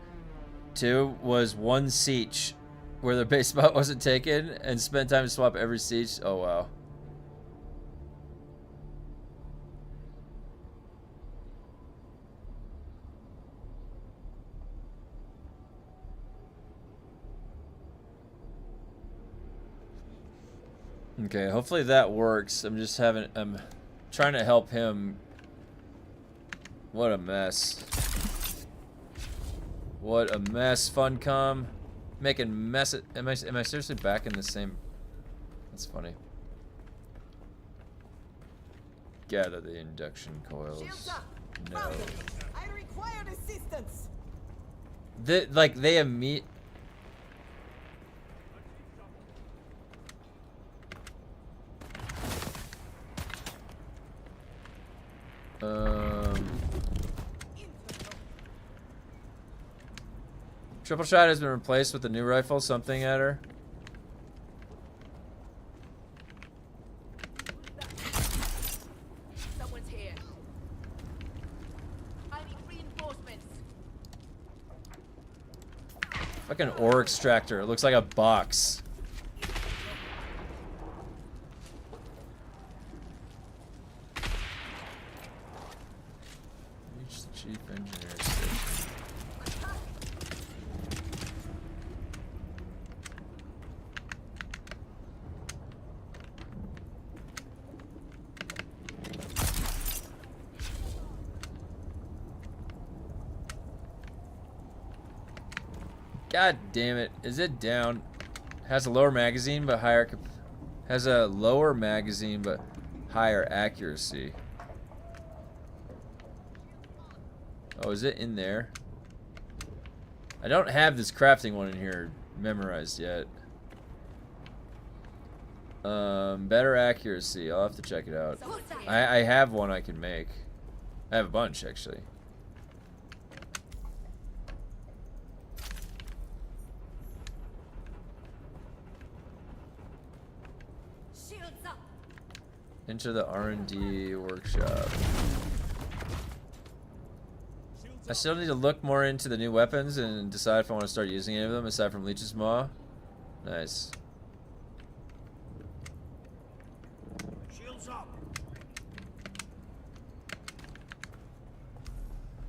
A: 2 was 1 siege, where their base spot wasn't taken, and spent time to swap every siege. Oh, wow. Okay, hopefully that works. I'm trying to help him. What a mess. What a mess, Funcom. Making mess. Am I seriously back in the same? That's funny. Gather the induction coils. No.
D: I require assistance.
A: They immediately. Triple shot has been replaced with the new rifle. Something at her.
B: Someone's here. I need reinforcements.
A: Fucking ore extractor. It looks like a box. Reach the chief engineer station. God damn it. Is it down? Has a lower magazine but higher accuracy. Oh, is it in there? I don't have this crafting one in here memorized yet. Better accuracy. I'll have to check it out. I have one I can make. I have a bunch actually. Enter the R&D workshop. I still need to look more into the new weapons and decide if I want to start using any of them aside from Leech's Maw. Nice.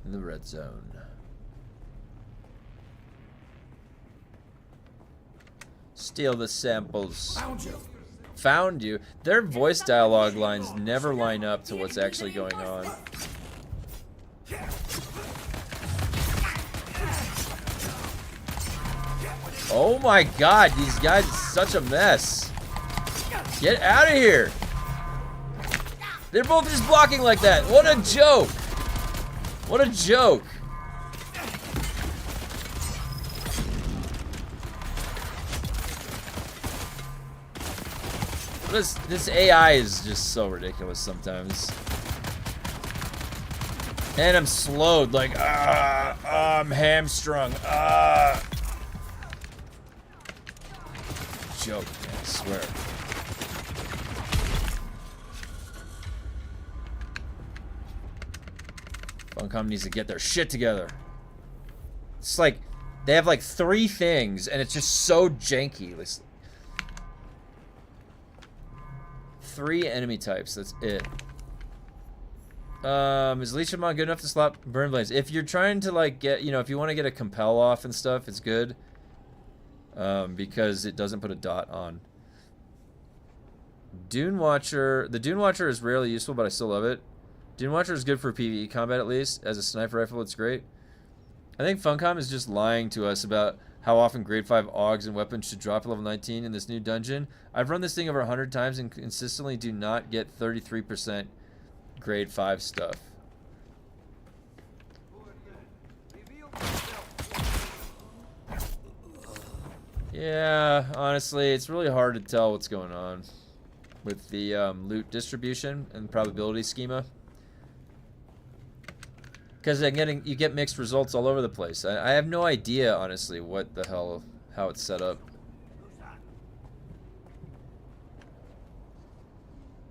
A: In the red zone. Steal the samples.
C: Found you.
A: Found you. Their voice dialogue lines never line up to what's actually going on. Oh my god, these guys are such a mess. Get out of here. They're both just blocking like that. What a joke. What a joke. This AI is just so ridiculous sometimes. And I'm slowed, like, I'm hamstrung. Joke, man, I swear. Funcom needs to get their shit together. It's like, they have like 3 things, and it's just so janky. It's 3 enemy types, that's it. Is Leechamon good enough to slap Burn Blaze? If you're trying to like get, you know, if you want to get a compel off and stuff, it's good. Because it doesn't put a dot on. Dune Watcher, the Dune Watcher is rarely useful, but I still love it. Dune Watcher is good for PvE combat at least. As a sniper rifle, it's great. I think Funcom is just lying to us about how often grade 5 AUGs and weapons should drop to level 19 in this new dungeon. I've run this thing over 100 times and consistently do not get 33% grade 5 stuff. Yeah, honestly, it's really hard to tell what's going on with the loot distribution and probability schema. Because you get mixed results all over the place. I have no idea, honestly, what the hell, how it's set up.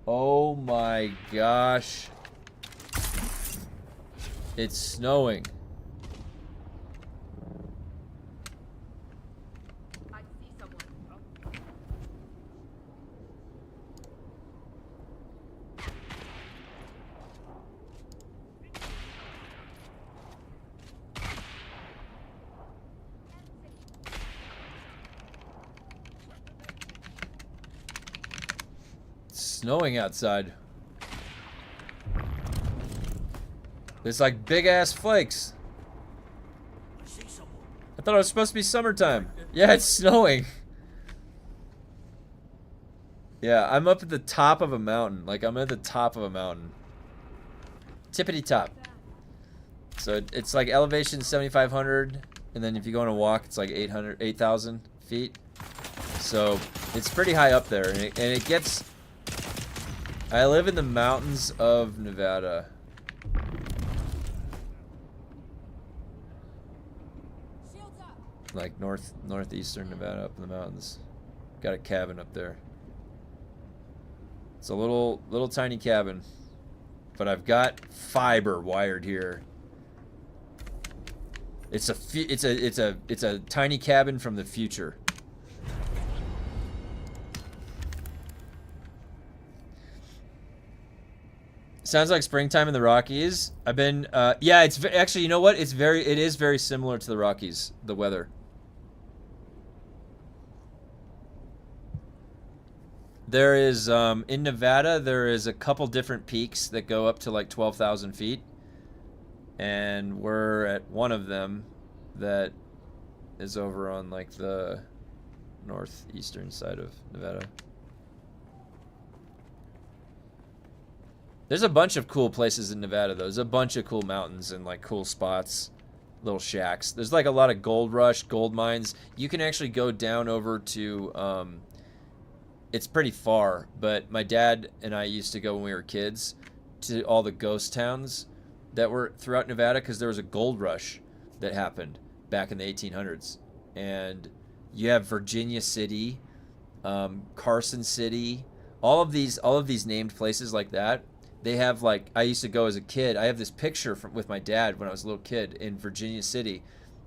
A: Oh my gosh. It's snowing.
B: I see someone.
A: It's snowing outside. There's like big ass flakes. I thought it was supposed to be summertime. Yeah, it's snowing. Yeah, I'm up at the top of a mountain. Like, I'm at the top of a mountain. Tippity top. So it's like elevation 7,500, and then if you go on a walk, it's like 8,000 feet. So it's pretty high up there, and it gets. I live in the mountains of Nevada. Like northeastern Nevada, up in the mountains. Got a cabin up there. It's a little tiny cabin, but I've got fiber wired here. It's a tiny cabin from the future. Sounds like springtime in the Rockies. I've been yeah, it's actually, you know what? It is very similar to the Rockies, the weather. There is, in Nevada, there is a couple different peaks that go up to like 12,000 feet. And we're at one of them that is over on like the northeastern side of Nevada. There's a bunch of cool places in Nevada, though. There's a bunch of cool mountains and like cool spots, little shacks. There's like a lot of gold rush, gold mines. You can actually go down over to, it's pretty far, but my dad and I used to go when we were kids to all the ghost towns that were throughout Nevada, because there was a gold rush that happened back in the 1800s. And you have Virginia City, Carson City, all of these named places like that. They have, like, I used to go as a kid. I have this picture with my dad when I was a little kid in Virginia City,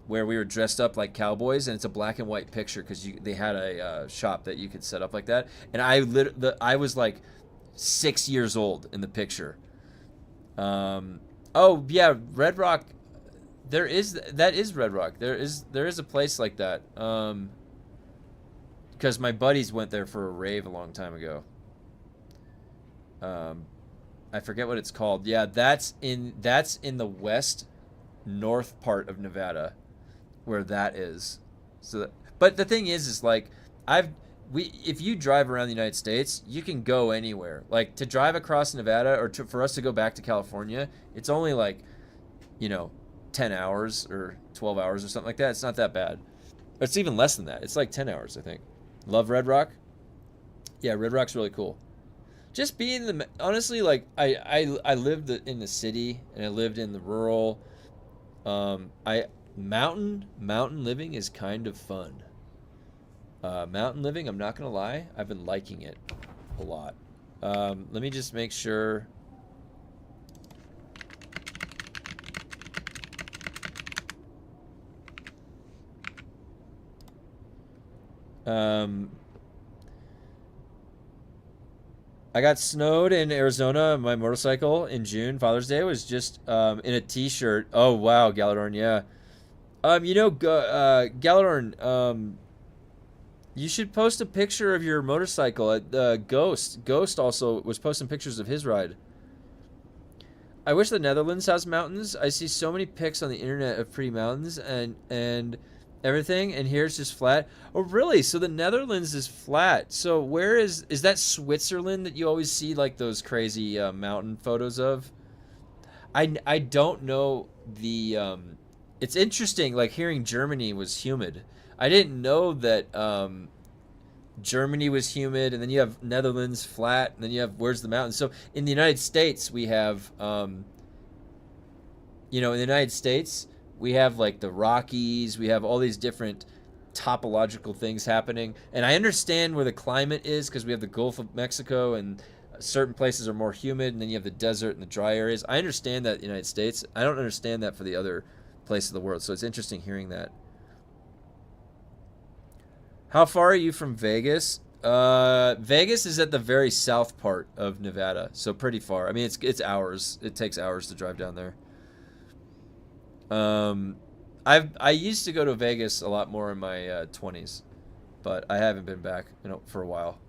A: where we were dressed up like cowboys, and it's a black and white picture because they had a shop that you could set up like that. And I was like 6 years old in the picture. Oh yeah, Red Rock. that is Red Rock. There is a place like that. Because my buddies went there for a rave a long time ago. I forget what it's called. Yeah, that's in the west north part of Nevada, where that is. So, but the thing is like if you drive around the United States, you can go anywhere. Like to drive across Nevada or for us to go back to California, it's only like, 10 hours or 12 hours or something like that. It's not that bad. It's even less than that. It's like 10 hours, I think. Love Red Rock. Yeah, Red Rock's really cool. Just being honestly, like I lived in the city and I lived in the rural. Mountain living is kind of fun. Mountain living, I'm not gonna lie, I've been liking it a lot. Let me just make sure. I got snowed in Arizona on my motorcycle in June. Father's Day was just in a t-shirt. Oh wow, Galadorn, yeah. Galadorn, you should post a picture of your motorcycle at Ghost. Ghost also was posting pictures of his ride. I wish the Netherlands has mountains. I see so many pics on the internet of pretty mountains and everything, and here it's just flat. Oh really? So the Netherlands is flat. So where is that Switzerland that you always see like those crazy mountain photos of? I don't know the it's interesting like hearing Germany was humid. I didn't know that Germany was humid, and then you have Netherlands flat, and then you have where's the mountains. So in the United States we have in the United States we have like the Rockies, we have all these different topological things happening. And I understand where the climate is because we have the Gulf of Mexico and certain places are more humid, and then you have the desert and the dry areas. I understand that in the United States. I don't understand that for the other places of the world. So it's interesting hearing that. How far are you from Vegas? Vegas is at the very south part of Nevada, so pretty far. I mean, it's hours. It takes hours to drive down there. I used to go to Vegas a lot more in my 20s, but I haven't been back, for a while.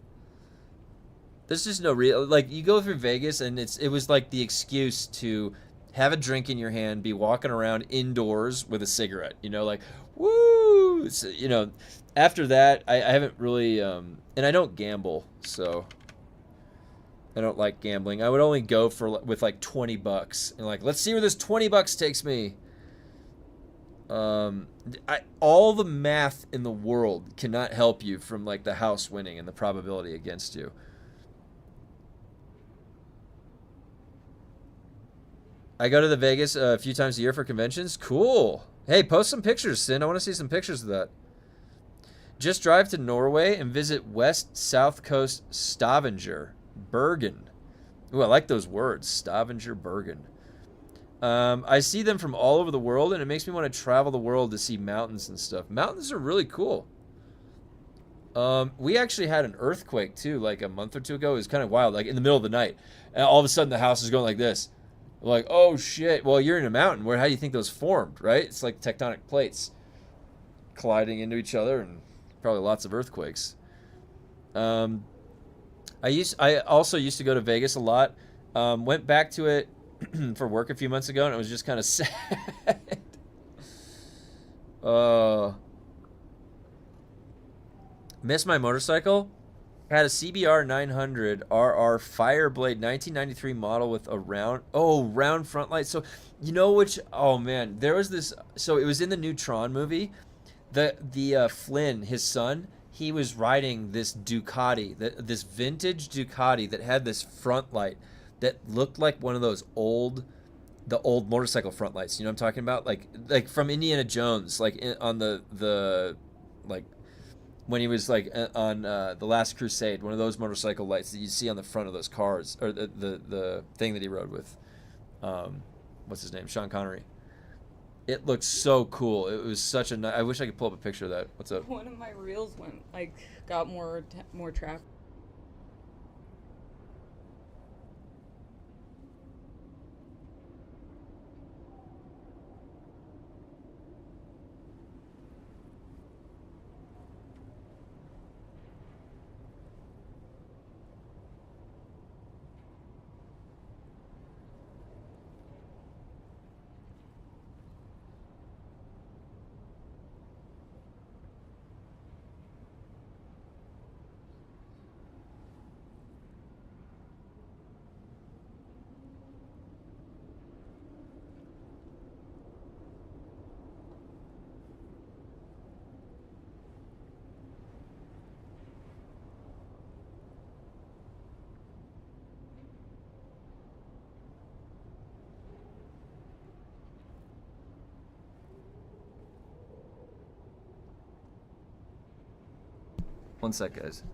A: There's just no real like you go through Vegas and it was like the excuse to have a drink in your hand, be walking around indoors with a cigarette, like woo. So, after that, I haven't really and I don't gamble, so I don't like gambling. I would only go with like $20 and like let's see where this $20 takes me. All the math in the world cannot help you from like the house winning and the probability against you. I go to the Vegas a few times a year for conventions. Cool. Hey, post some pictures, Sin. I want to see some pictures of that. Just drive to Norway and visit West South Coast Stavanger, Bergen. Ooh, I like those words, Stavanger, Bergen. I see them from all over the world, and it makes me want to travel the world to see mountains and stuff. Mountains are really cool. We actually had an earthquake, too, like a month or two ago. It was kind of wild, like in the middle of the night. And all of a sudden, the house is going like this. Like, oh, shit. Well, you're in a mountain. How do you think those formed, right? It's like tectonic plates colliding into each other, and probably lots of earthquakes. I also used to go to Vegas a lot. Went back to it for work a few months ago, and it was just kind of sad. Missed my motorcycle. Had a CBR 900 RR Fireblade 1993 model with a round front light. So oh man, there was this. So it was in the new Tron movie. The Flynn, his son, he was riding this Ducati, this vintage Ducati that had this front light that looked like one of those old motorcycle front lights. You know what I'm talking about? Like from Indiana Jones, like on the like when he was like on the Last Crusade, one of those motorcycle lights that you see on the front of those cars, or the thing that he rode with, what's his name, Sean Connery. It looked so cool. It was such a. I wish I could pull up a picture of that. What's up?
E: One of my reels got more traffic.
A: One sec, guys.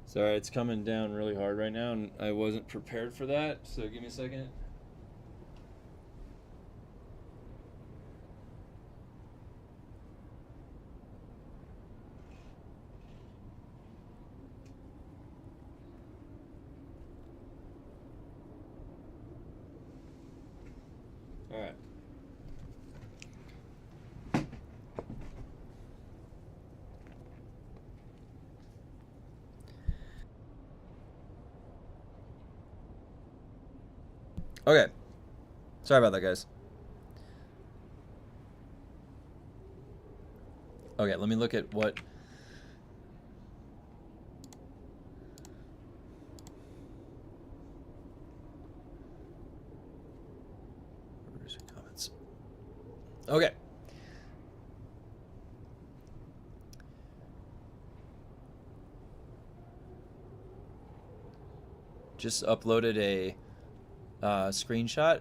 A: Sorry, it's coming down really hard right now, and I wasn't prepared for that, so give me a second. All right. Okay. Sorry about that, guys. Okay, let me look at what... Where's your comments? Okay. Just uploaded a screenshot.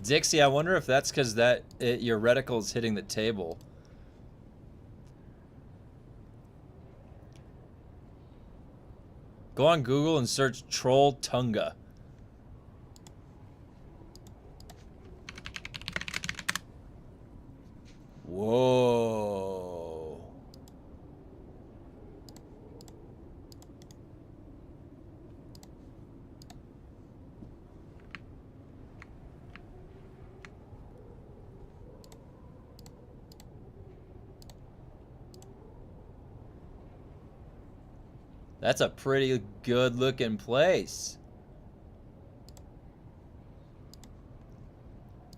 A: Dixie, I wonder if that's because your reticle's hitting the table. Go on Google and search Troll Tunga. Whoa. That's a pretty good looking place.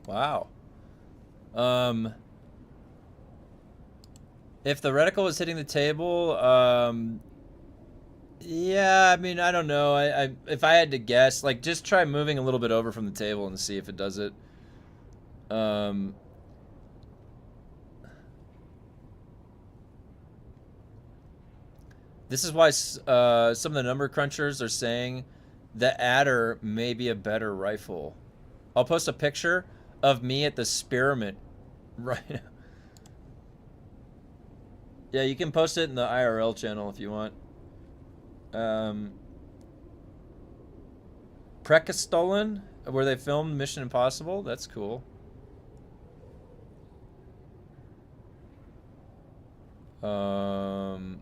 A: Wow. If the reticle was hitting the table, yeah, I mean, I don't know. If I had to guess, like, just try moving a little bit over from the table and see if it does it. This is why some of the number crunchers are saying the adder may be a better rifle. I'll post a picture of me at the experiment right now. Yeah, you can post it in the IRL channel if you want. PREPERATIONS, where they filmed Mission Impossible. That's cool.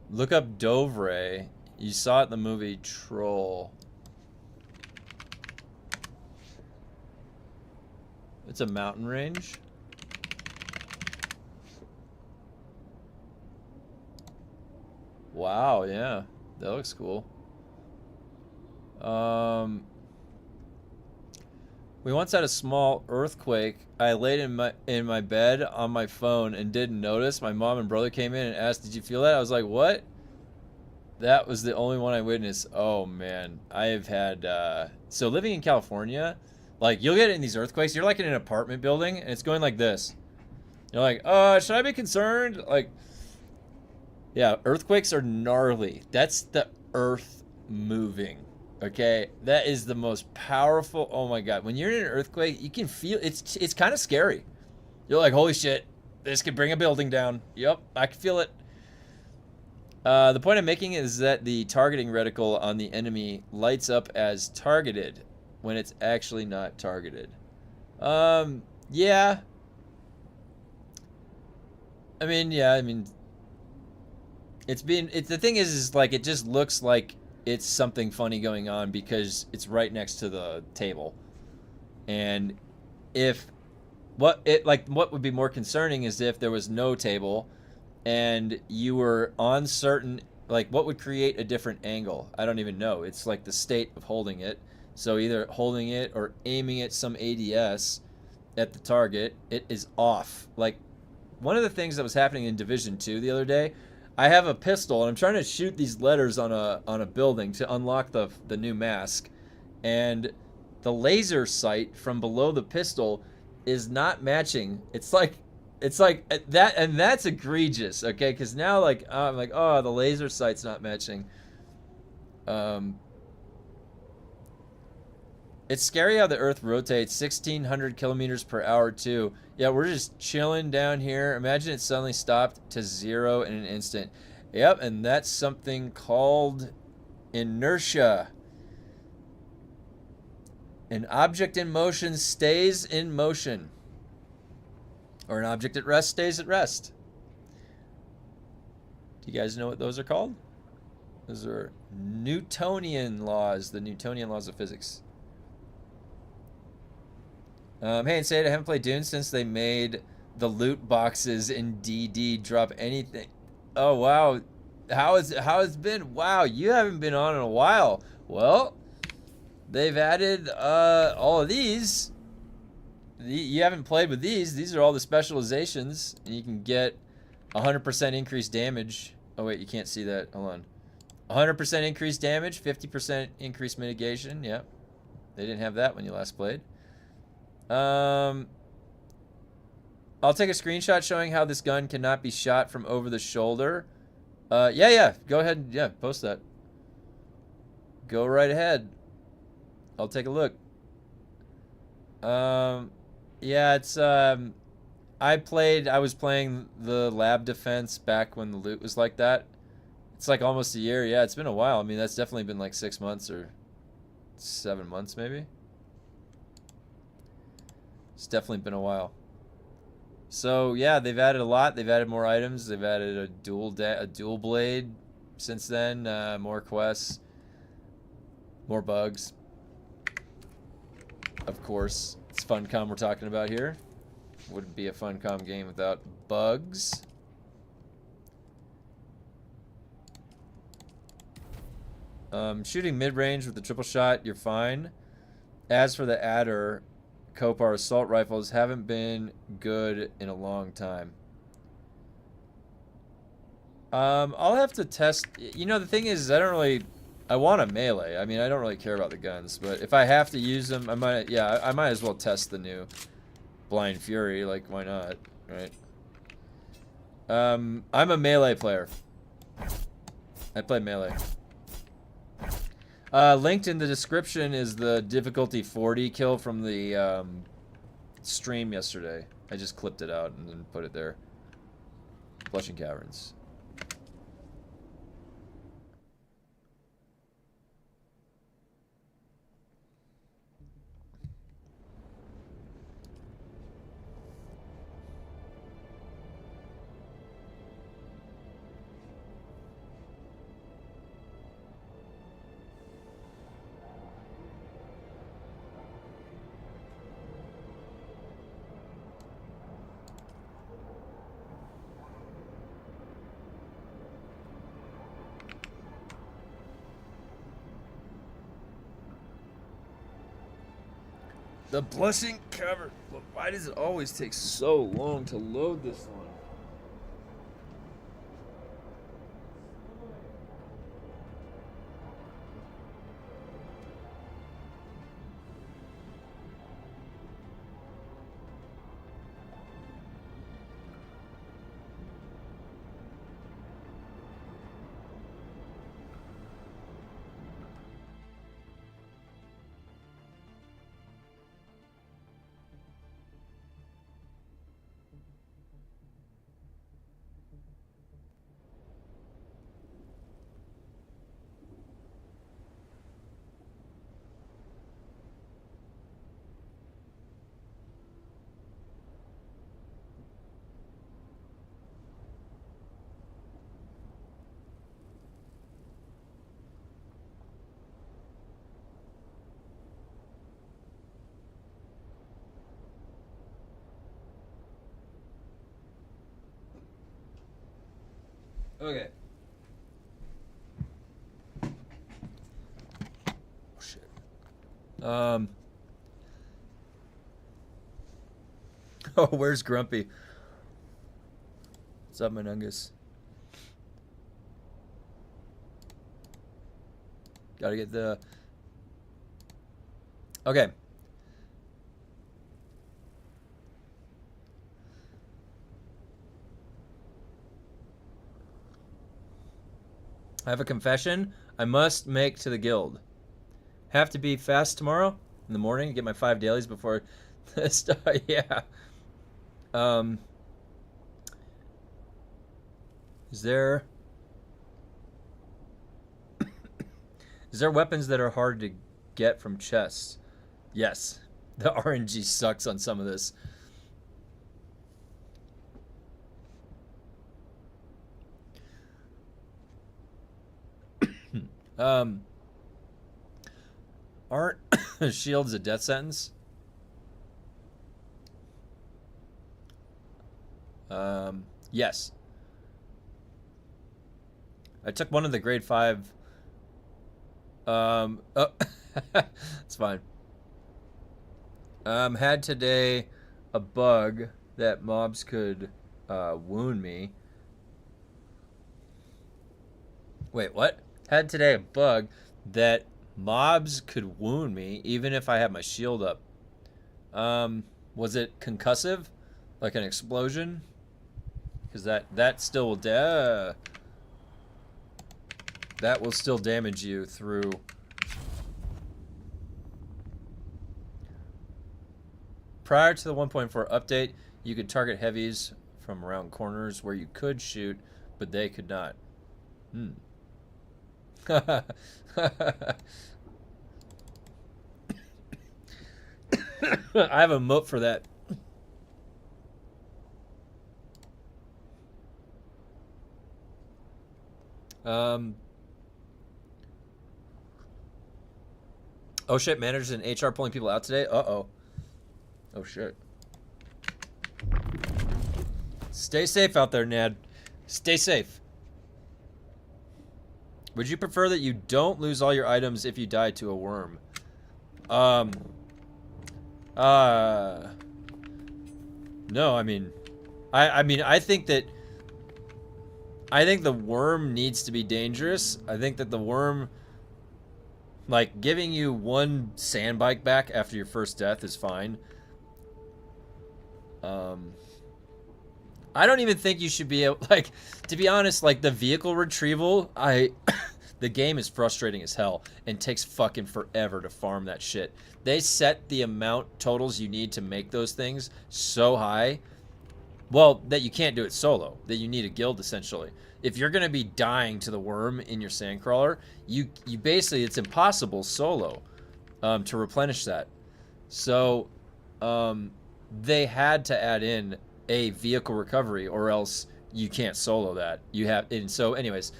A: Look up Dovre. You saw it in the movie Troll. It's a mountain range. Wow, yeah. That looks cool. We once had a small earthquake. I laid in my bed on my phone and didn't notice. My mom and brother came in and asked, "Did you feel that?" I was like, "What?" That was the only one I witnessed. Oh man, I have had so living in California, like you'll get in these earthquakes. You're like in an apartment building and it's going like this. You're like, should I be concerned? Like, yeah, earthquakes are gnarly. That's the earth moving. Okay, that is the most powerful. Oh my god, when you're in an earthquake, you can feel it's kind of scary. You're like, holy shit, this could bring a building down. Yep, I can feel it. The point I'm making is that the targeting reticle on the enemy lights up as targeted when it's actually not targeted. Yeah. I mean, yeah, I mean, the thing is like it just looks like it's something funny going on because it's right next to the table. And if what would be more concerning is if there was no table and you were on certain, like, what would create a different angle? I don't even know. It's like the state of holding it. So either holding it or aiming at some ADS at the target, it is off. Like, one of the things that was happening in Division 2 the other day, I have a pistol and I'm trying to shoot these letters on a building to unlock the new mask, and the laser sight from below the pistol is not matching. It's like that, and that's egregious. Okay, because now like I'm like, oh, the laser sight's not matching. It's scary how the Earth rotates 1,600 kilometers per hour too. Yeah, we're just chilling down here. Imagine it suddenly stopped to 0 in an instant. Yep, and that's something called inertia. An object in motion stays in motion. Or an object at rest stays at rest. Do you guys know what those are called? Those are Newtonian laws, the Newtonian laws of physics. Hey, and Sayed, I haven't played DUNE since they made the loot boxes in DD drop anything. Oh wow, how it's been? Wow, you haven't been on in a while. Well, they've added all of these. You haven't played with these. These are all the specializations, and you can get 100% increased damage. Oh wait, you can't see that. Hold on. 100% increased damage, 50% increased mitigation. Yep, they didn't have that when you last played. I'll take a screenshot showing how this gun cannot be shot from over the shoulder. Yeah, go ahead and, yeah, post that. Go right ahead. I'll take a look. Yeah, it's, I was playing the lab defense back when the loot was like that. It's like almost a year. Yeah, it's been a while. I mean, that's definitely been like 6 months or 7 months maybe. It's definitely been a while. So yeah, they've added a lot. They've added more items. They've added a dual blade since then. More quests, more bugs. Of course, it's Funcom we're talking about here. Wouldn't be a Funcom game without bugs. Shooting mid-range with the triple shot, you're fine. As for the adder, Kopar assault rifles haven't been good in a long time. I'll have to test. You know, the thing is I don't really. I want a melee. I mean, I don't really care about the guns, but if I have to use them, I might. Yeah, I might as well test the new Blind Fury. Like, why not? Right. I'm a melee player. I play melee. Linked in the description is the difficulty 40 kill from the stream yesterday. I just clipped it out and then put it there. Blushing Caverns. The Blushing Cavern. Why does it always take so long to load this one? Okay. Oh, shit. Oh, where's Grumpy? What's up, Manungus? Gotta get the... Okay. I have a confession I must make to the guild. Have to be fast tomorrow in the morning to get my 5 dailies before this. Yeah. Is there weapons that are hard to get from chests? Yes. The RNG sucks on some of this. Aren't shields a death sentence? Yes. I took one of the grade 5. Oh, it's fine. Had today a bug that mobs could wound me. Wait, what? Had today a bug that mobs could wound me even if I had my shield up. Was it concussive? Like an explosion? Because that still will that will still damage you through. Prior to the 1.4 update, you could target heavies from around corners where you could shoot, but they could not. I have a moat for that. Oh shit, managers and HR pulling people out today? Uh-oh. Oh shit. Stay safe out there, Ned. Stay safe. Would you prefer that you don't lose all your items if you die to a worm? No, I mean, I think that, I think the worm needs to be dangerous. I think that the worm, like, giving you one sand bike back after your first death is fine. I don't even think you should be able, like, to be honest, like, the vehicle retrieval, the game is frustrating as hell and takes fucking forever to farm that shit. They set the amount totals you need to make those things so high, well, that you can't do it solo, that you need a guild essentially. If you're gonna be dying to the worm in your sandcrawler, you basically, it's impossible solo to replenish that. So they had to add in a vehicle recovery, or else you can't solo that. You have, and so anyways,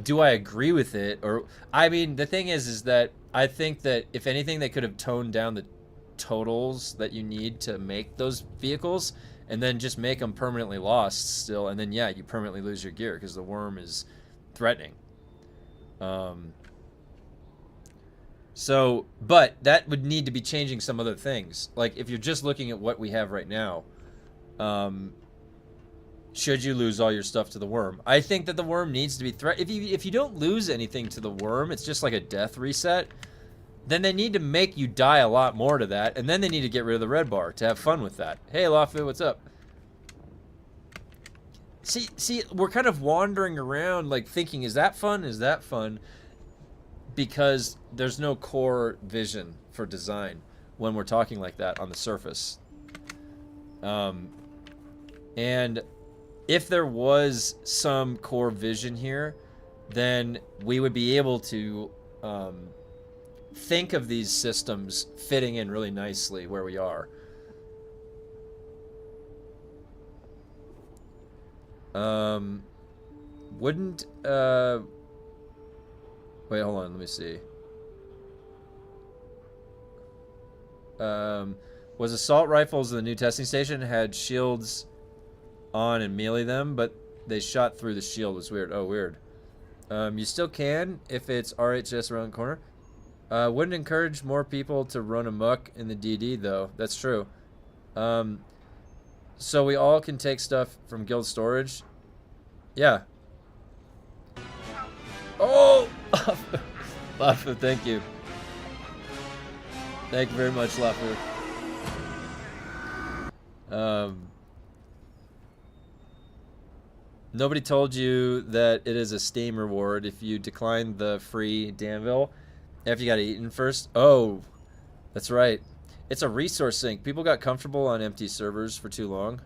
A: do I agree with it? Or, I mean, the thing is that I think that if anything, they could have toned down the totals that you need to make those vehicles, and then just make them permanently lost still, and then yeah, you permanently lose your gear because the worm is threatening. So, but that would need to be changing some other things. Like, if you're just looking at what we have right now, should you lose all your stuff to the worm? I think that the worm needs to be if you don't lose anything to the worm, it's just like a death reset, then they need to make you die a lot more to that, and then they need to get rid of the red bar to have fun with that. Hey, Lafu, what's up? See, we're kind of wandering around, like, thinking, is that fun? Is that fun? Because there's no core vision for design when we're talking like that on the surface. And if there was some core vision here, then we would be able to think of these systems fitting in really nicely where we are. Wouldn't wait, hold on, let me see. Was assault rifles in the new testing station had shields on and melee them, but they shot through the shield. It was weird. Oh, weird. You still can if it's RHS around the corner. Wouldn't encourage more people to run amok in the DD though. That's true. So we all can take stuff from guild storage. Yeah. Oh! Lafu, thank you. Thank you very much, Lafu. Nobody told you that it is a Steam reward if you decline the free Danville after you got eaten first. Oh, that's right. It's a resource sink. People got comfortable on empty servers for too long.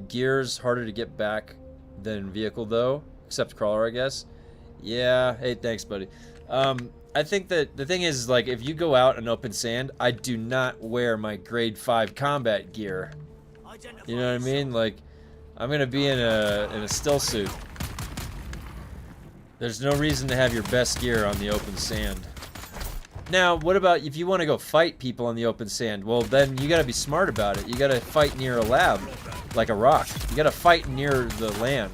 A: Gear's harder to get back than vehicle though, except crawler, I guess. Yeah. Hey, thanks, buddy. I think that the thing is, like, if you go out in open sand, I do not wear my grade 5 combat gear. You know what I mean? Like, I'm gonna be in a still suit. There's no reason to have your best gear on the open sand. Now, what about if you want to go fight people on the open sand? Well, then you gotta be smart about it. You gotta fight near a lab, like a rock. You gotta fight near the land.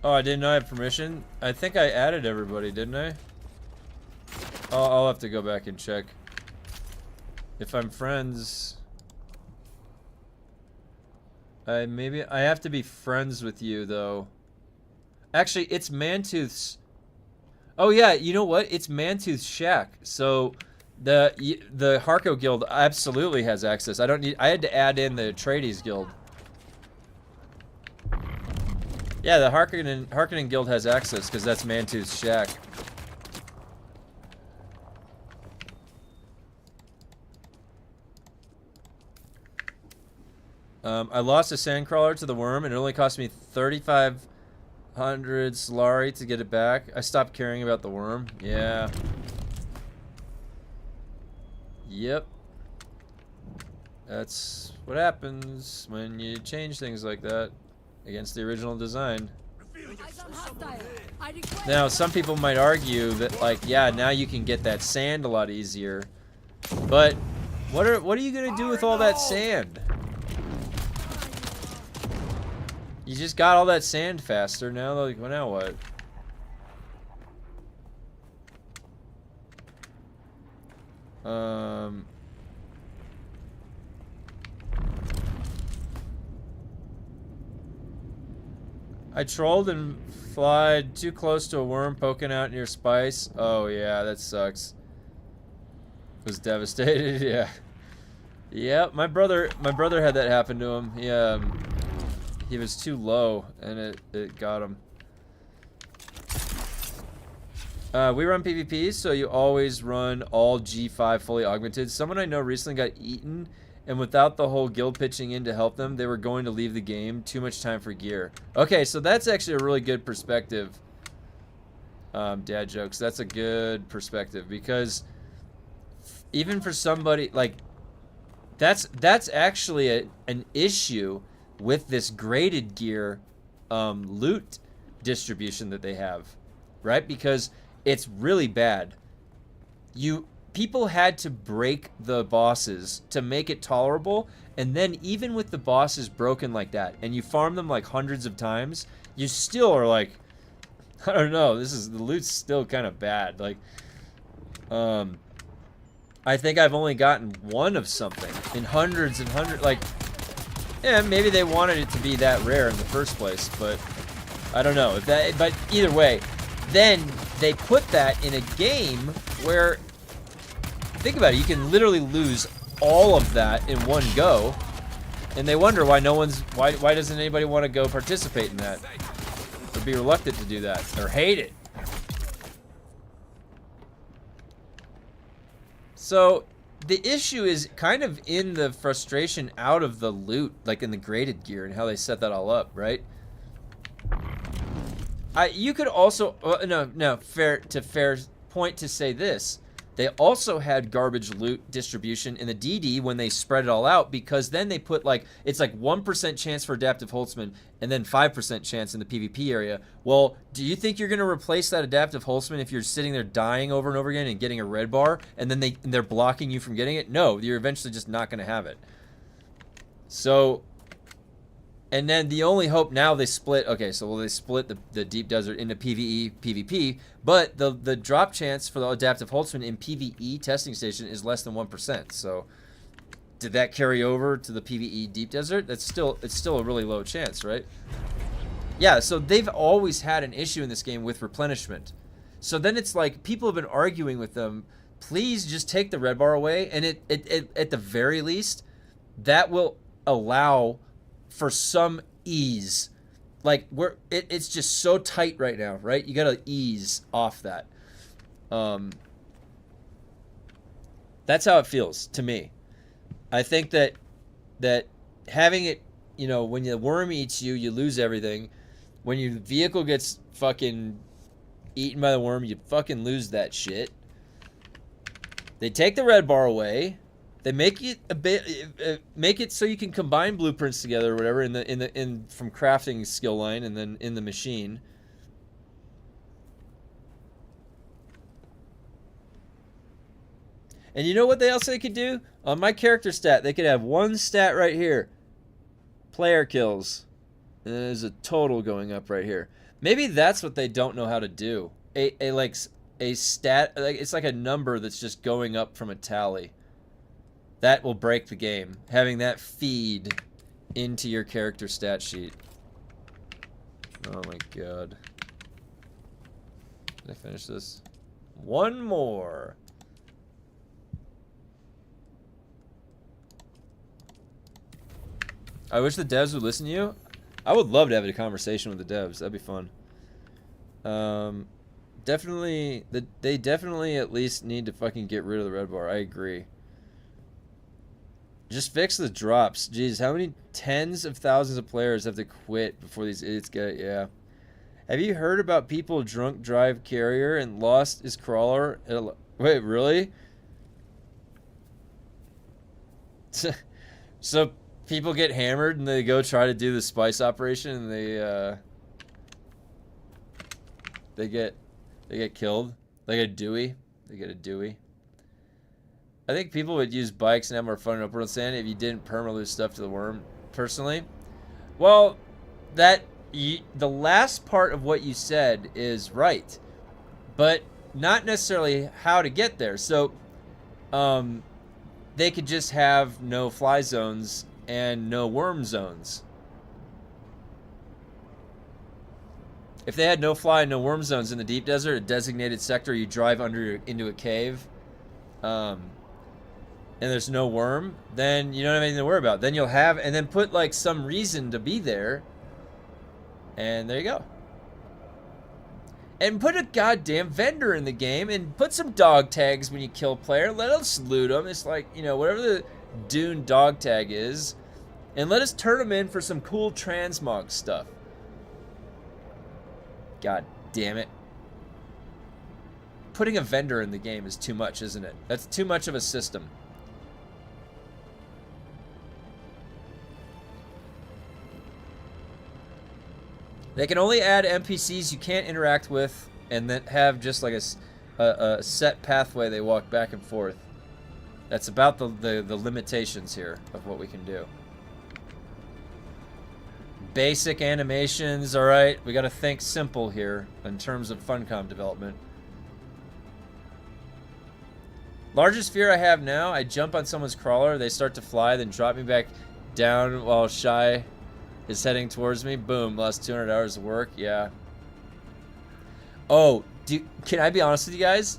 A: Oh, I didn't know I had permission? I think I added everybody, didn't I? I'll have to go back and check. If I'm friends... maybe I have to be friends with you, though. Actually, it's Mantooth's... Oh, yeah, you know what? It's Mantooth's shack. So, the Harko Guild absolutely has access. I had to add in the Atreides Guild. Yeah, the Harkonnen Guild has access because that's Mantooth's shack. I lost a sandcrawler to the worm and it only cost me 3,500 Solari to get it back. I stopped caring about the worm. Yeah. Yep. That's what happens when you change things like that against the original design. Now, some people might argue that, like, yeah, now you can get that sand a lot easier. But what are you gonna do with all that sand? You just got all that sand faster. Now, like, well, now what? I trolled and flied too close to a worm poking out near Spice. Oh yeah, that sucks. Was devastated. Yeah. Yep. My brother had that happen to him. He was too low and it got him. We run PvPs, so you always run all G5 fully augmented. Someone I know recently got eaten, and without the whole guild pitching in to help them, they were going to leave the game. Too much time for gear. Okay, so that's actually a really good perspective. Dad jokes. That's a good perspective, because even for somebody like that's actually an issue with this graded gear loot distribution that they have, right? Because it's really bad. People had to break the bosses to make it tolerable, and then even with the bosses broken like that, and you farm them like hundreds of times, you still are like, I don't know, the loot's still kind of bad. Like, I think I've only gotten one of something in hundreds and hundreds. Like, yeah, maybe they wanted it to be that rare in the first place, but I don't know. But either way, then they put that in a game where, think about it, you can literally lose all of that in one go, and they wonder why why doesn't anybody want to go participate in that, or be reluctant to do that, or hate it. So the issue is kind of in the frustration out of the loot, like in the graded gear and how they set that all up, right? You could also fair point to say this. They also had garbage loot distribution in the DD when they spread it all out, because then they put like, it's like 1% chance for adaptive Holtzman and then 5% chance in the PvP area. Well, do you think you're going to replace that adaptive Holtzman if you're sitting there dying over and over again and getting a red bar, and then they're blocking you from getting it? No, you're eventually just not going to have it. So, and then the only hope now they split, okay, so they split the Deep Desert into PvE, PvP, but the drop chance for the adaptive Holtzman in PvE testing station is less than 1%. So did that carry over to the PvE Deep Desert? It's still a really low chance, right? Yeah, so they've always had an issue in this game with replenishment. So then it's like people have been arguing with them, please just take the red bar away, and it at the very least that will allow for some ease. Like, it's just so tight right now, right? You gotta ease off that. That's how it feels to me. I think that having it, you know, when the worm eats you, you lose everything. When your vehicle gets fucking eaten by the worm, you fucking lose that shit. They take the red bar away. They make it a bit, make it so you can combine blueprints together or whatever from crafting skill line and then in the machine. And you know what else they could do? On my character stat, they could have one stat right here. Player kills. And there's a total going up right here. Maybe that's what they don't know how to do. A stat, like, it's like a number that's just going up from a tally. That will break the game. Having that feed into your character stat sheet. Oh my god. Did I finish this? One more. I wish the devs would listen to you. I would love to have a conversation with the devs. That'd be fun. They definitely at least need to fucking get rid of the red bar. I agree. Just fix the drops. Jeez, how many tens of thousands of players have to quit before these idiots get it? Yeah. Have you heard about people drunk drive carrier and lost his crawler? Wait, really? So people get hammered and they go try to do the spice operation and they get killed. They get a Dewey. They get a Dewey. I think people would use bikes and have more fun in open world sand if you didn't perma-lose stuff to the worm, personally. Well, the last part of what you said is right, but not necessarily how to get there. So they could just have no fly zones and no worm zones. If they had no fly and no worm zones in the deep desert, a designated sector you drive into a cave, and there's no worm, then you don't have anything to worry about. Then you'll have, and then put like some reason to be there, and there you go. And put a goddamn vendor in the game, and put some dog tags when you kill a player. Let us loot them. It's like, you know, whatever the DUNE dog tag is, and let us turn them in for some cool transmog stuff. God damn it. Putting a vendor in the game is too much, isn't it? That's too much of a system. They can only add NPCs you can't interact with, and then have just like a set pathway they walk back and forth. That's about the limitations here of what we can do. Basic animations, alright. We gotta think simple here in terms of Funcom development. Largest fear I have now, I jump on someone's crawler, they start to fly, then drop me back down while Shy is heading towards me. Boom, lost 200 hours of work. Yeah. Oh, can I be honest with you guys?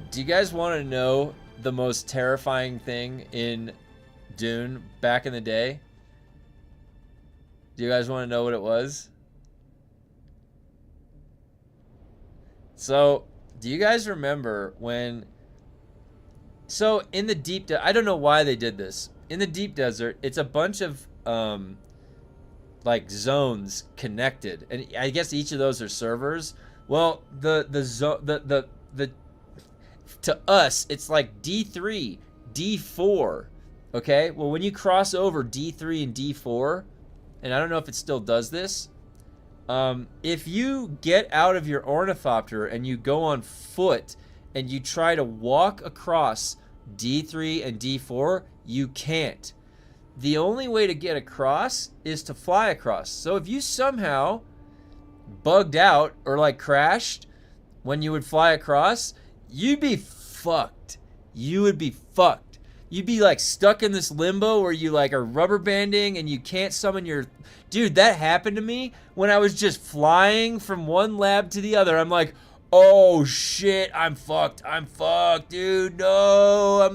A: Do you guys want to know the most terrifying thing in DUNE back in the day? Do you guys want to know what it was? So, do you guys remember when... So, in the deep... I don't know why they did this. In the deep desert, it's a bunch of, like, zones connected. And I guess each of those are servers. Well, to us, it's like D3, D4. Okay? Well, when you cross over D3 and D4... and I don't know if it still does this, if you get out of your ornithopter and you go on foot and you try to walk across D3 and D4, you can't. The only way to get across is to fly across. So if you somehow bugged out or like crashed when you would fly across, you'd be fucked. You would be fucked. You'd be like stuck in this limbo where you like are rubber banding and you can't summon your... Dude, that happened to me when I was just flying from one lab to the other. I'm like, oh shit, I'm fucked, dude, no. I'm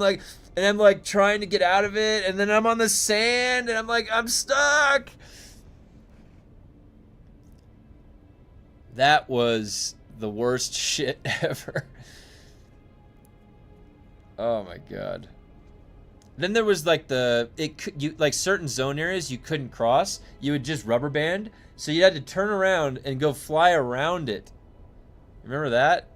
A: like trying to get out of it, and then I'm on the sand and I'm like, I'm stuck. That was the worst shit ever. Oh my god. Then there was like like certain zone areas you couldn't cross. You would just rubber band, so you had to turn around and go fly around it. Remember that?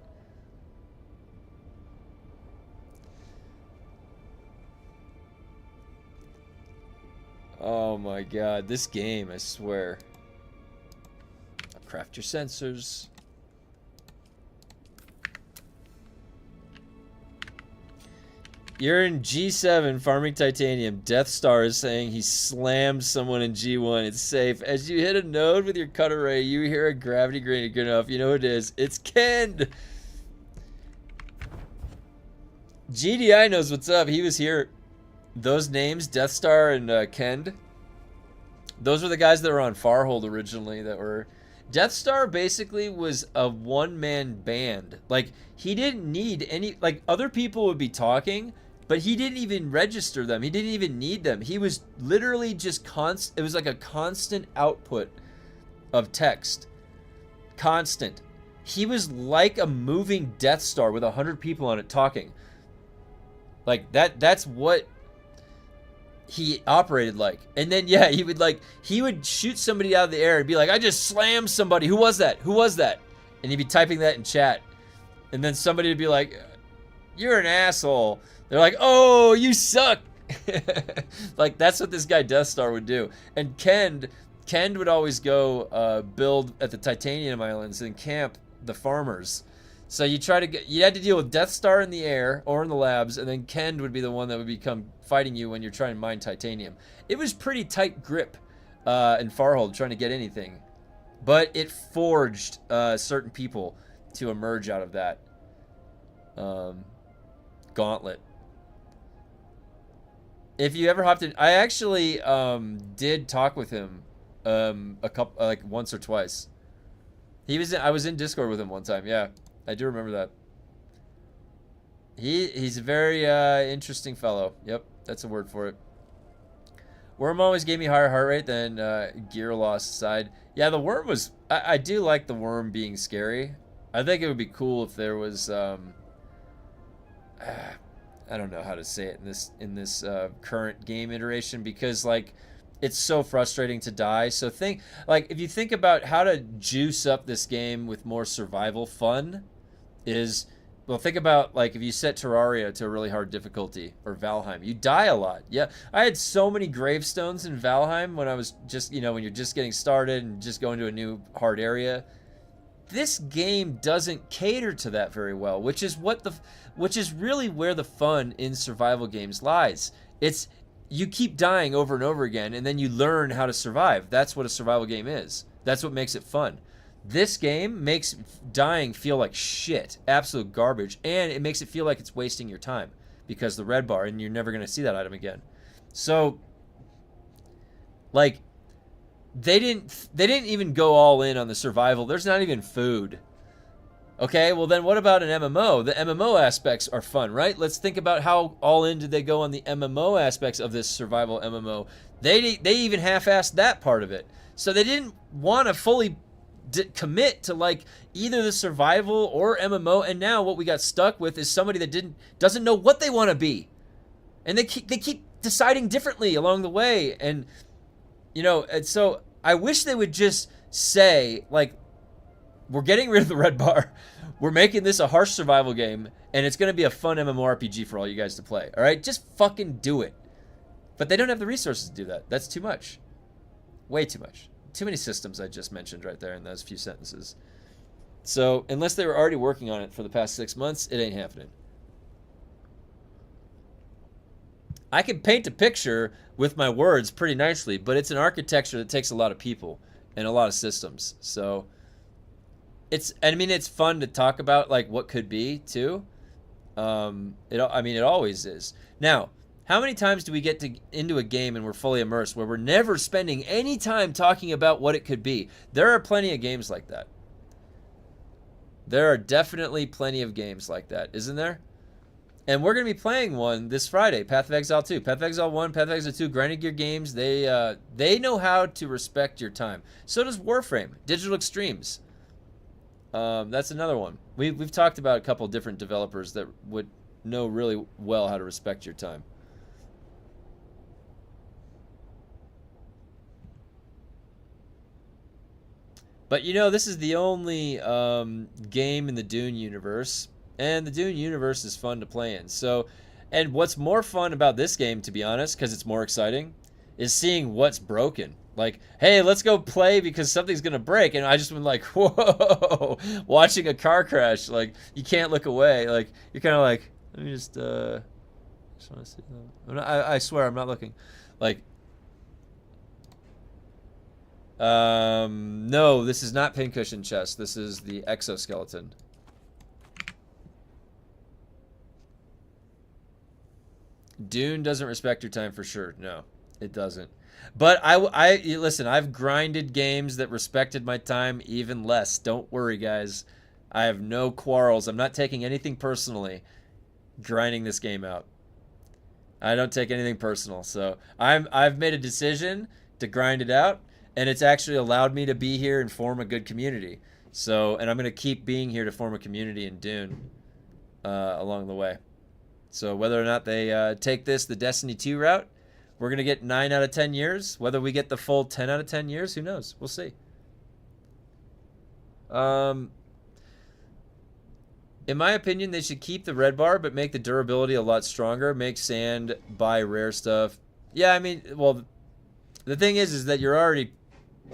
A: Oh my god, this game, I swear. Craft your sensors. You're in G7 farming titanium. Death Star is saying he slammed someone in G1. It's safe. As you hit a node with your cutter ray, you hear a gravity grenade good enough. You know who it is. It's Ken. GDI knows what's up. He was here. Those names, Death Star and Ken, those were the guys that were on Farhold originally that were... Death Star basically was a one-man band. Like, he didn't need any... Like, other people would be talking... But he didn't even register them. He didn't even need them. He was literally just constant. It was like a constant output of text. Constant. He was like a moving Death Star with 100 people on it talking. Like that's what he operated like. And then yeah, he would shoot somebody out of the air and be like, I just slammed somebody. Who was that? Who was that? And he'd be typing that in chat. And then somebody would be like, you're an asshole. They're like, oh, you suck. Like, that's what this guy Death Star would do. And Ken would always go build at the Titanium Islands and camp the farmers. So you had to deal with Death Star in the air or in the labs, and then Ken would be the one that would become fighting you when you're trying to mine titanium. It was pretty tight grip. in Farhold trying to get anything. But it forged certain people to emerge out of that gauntlet. If you ever hopped in, I actually did talk with him a couple, like once or twice. I was in Discord with him one time. Yeah, I do remember that. He's a very interesting fellow. Yep, that's a word for it. Worm always gave me higher heart rate than Gear Lost side. Yeah, the worm was. I do like the worm being scary. I think it would be cool if there was. I don't know how to say it in this current game iteration, because like it's so frustrating to die. So if you think about how to juice up this game with more survival fun, is, well, think about like if you set Terraria to a really hard difficulty, or Valheim, you die a lot. Yeah, I had so many gravestones in Valheim when I was just, when you're just getting started and just going to a new hard area. This game doesn't cater to that very well, which is really where the fun in survival games lies. It's you keep dying over and over again, and then you learn how to survive. That's what a survival game is. That's what makes it fun. This game makes dying feel like shit, absolute garbage, and it makes it feel like it's wasting your time because the red bar, and you're never going to see that item again. So, like, they didn't even go all in on the survival. There's not even food. Okay, well then what about an MMO? The MMO aspects are fun, right? Let's think about how all in did they go on the MMO aspects of this survival MMO. They even half-assed that part of it. So they didn't want to fully commit to like either the survival or MMO, and now what we got stuck with is somebody that doesn't know what they want to be. And they keep deciding differently along the way, and and so I wish they would just say, like, we're getting rid of the red bar. We're making this a harsh survival game, and it's going to be a fun MMORPG for all you guys to play. All right? Just fucking do it. But they don't have the resources to do that. That's too much. Way too much. Too many systems I just mentioned right there in those few sentences. So, unless they were already working on it for the past 6 months, it ain't happening. I can paint a picture with my words pretty nicely, but it's an architecture that takes a lot of people and a lot of systems. So it's fun to talk about like what could be too. It always is. Now, how many times do we get into a game and we're fully immersed where we're never spending any time talking about what it could be? There are plenty of games like that. There are definitely plenty of games like that, isn't there? And we're going to be playing one this Friday, Path of Exile 2. Path of Exile 1, Path of Exile 2, Grinding Gear games, they know how to respect your time. So does Warframe, Digital Extremes. That's another one. We've talked about a couple different developers that would know really well how to respect your time. But this is the only game in the DUNE universe. And the DUNE universe is fun to play in. So, and what's more fun about this game, to be honest, because it's more exciting, is seeing what's broken. Like, hey, let's go play because something's going to break. And I just been like, whoa, watching a car crash. Like, you can't look away. Like, you're kind of like, let me just want to see that. I swear, I'm not looking. Like, no, this is not pincushion chest. This is the exoskeleton. DUNE doesn't respect your time for sure. No, it doesn't. But I listen, I've grinded games that respected my time even less. Don't worry, guys. I have no quarrels. I'm not taking anything personally grinding this game out. I don't take anything personal. So I've made a decision to grind it out, and it's actually allowed me to be here and form a good community. So, and I'm going to keep being here to form a community in DUNE along the way. So whether or not they take this the Destiny 2 route, we're going to get 9 out of 10 years. Whether we get the full 10 out of 10 years, who knows? We'll see. In my opinion, they should keep the red bar, but make the durability a lot stronger. Make sand, buy rare stuff. Yeah, I mean, well, the thing is that you're already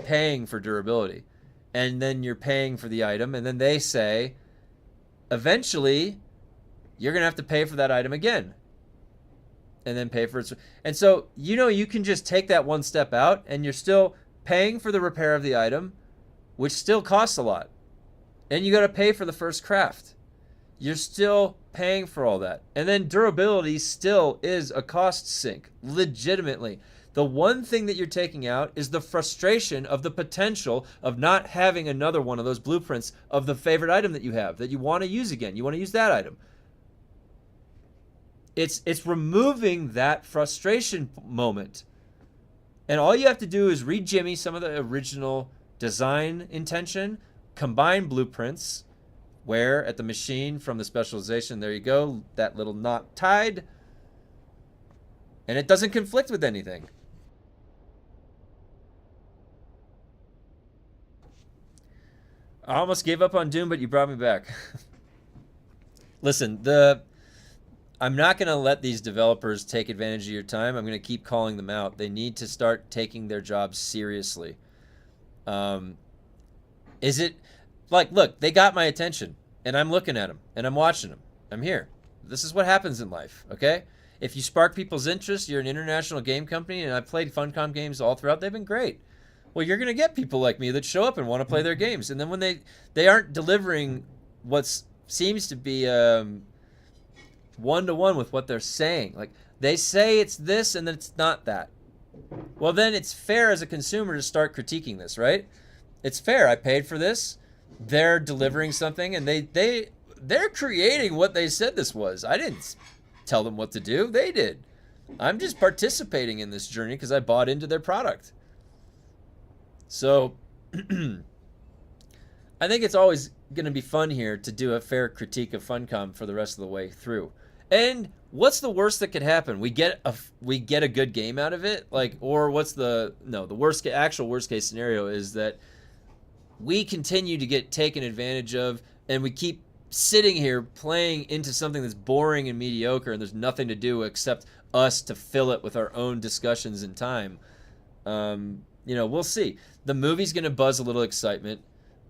A: paying for durability. And then you're paying for the item. And then they say, eventually, you're going to have to pay for that item again. and then pay for it. And so, you know, you can just take that one step out and you're still paying for the repair of the item, which still costs a lot. And you got to pay for the first craft. You're still paying for all that. And then durability still is a cost sink, legitimately. The one thing that you're taking out is the frustration of the potential of not having another one of those blueprints of the favorite item that you have, that you want to use again. You want to use that item. It's removing that frustration moment. And all you have to do is rejimmy some of the original design intention, combine blueprints, where at the machine from the specialization, there you go, that little knot tied, and it doesn't conflict with anything. I almost gave up on DUNE, but you brought me back. Listen, I'm not going to let these developers take advantage of your time. I'm going to keep calling them out. They need to start taking their jobs seriously. Is it like, look, they got my attention and I'm looking at them and I'm watching them. I'm here. This is what happens in life, okay? If you spark people's interest, you're an international game company, and I've played Funcom games all throughout. They've been great. Well, you're going to get people like me that show up and want to play their games. And then when they aren't delivering what seems to be one-to-one with what they're saying. Like, they say it's this and then it's not that. Well, then it's fair as a consumer to start critiquing this, right? It's fair. I paid for this. They're delivering something, and they're creating what they said this was. I didn't tell them what to do. They did. I'm just participating in this journey because I bought into their product. So I think it's always going to be fun here to do a fair critique of Funcom for the rest of the way through. And what's the worst that could happen? We get a good game out of it, like, or what's the actual worst case scenario is that we continue to get taken advantage of, and we keep sitting here playing into something that's boring and mediocre, and there's nothing to do except us to fill it with our own discussions and time. You know, we'll see. The movie's going to buzz a little excitement.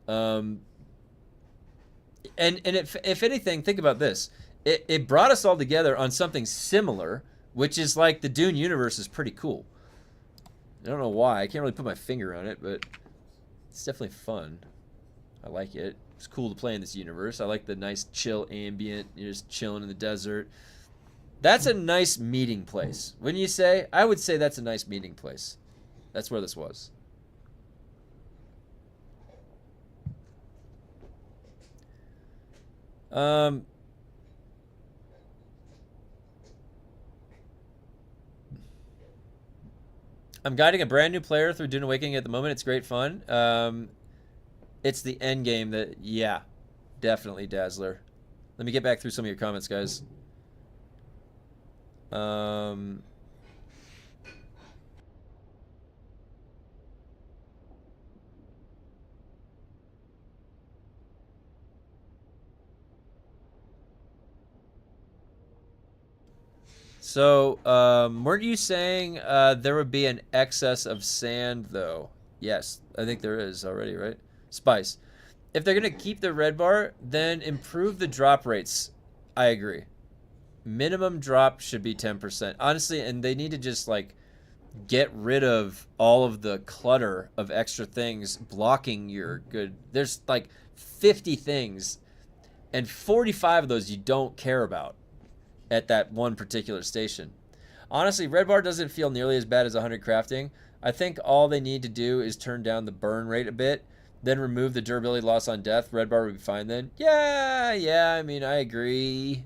A: And if anything, think about this. It brought us all together on something similar, which is like the DUNE universe is pretty cool. I don't know why. I can't really put my finger on it, but it's definitely fun. I like it. It's cool to play in this universe. I like the nice chill ambient. You're just chilling in the desert. That's a nice meeting place. Wouldn't you say? I would say that's a nice meeting place. That's where this was. I'm guiding a brand new player through DUNE Awakening at the moment. It's great fun. It's the end game that, yeah, definitely Dazzler. Let me get back through some of your comments, guys. So, weren't you saying there would be an excess of sand, though? Yes, I think there is already, right? Spice. If they're going to keep the red bar, then improve the drop rates. I agree. Minimum drop should be 10%. Honestly, and they need to just, like, get rid of all of the clutter of extra things blocking your good. There's, like, 50 things, and 45 of those you don't care about at that one particular station. Honestly, red bar doesn't feel nearly as bad as 100 crafting. I think all they need to do is turn down the burn rate a bit, then remove the durability loss on death. Red bar would be fine then. Yeah, I mean, I agree.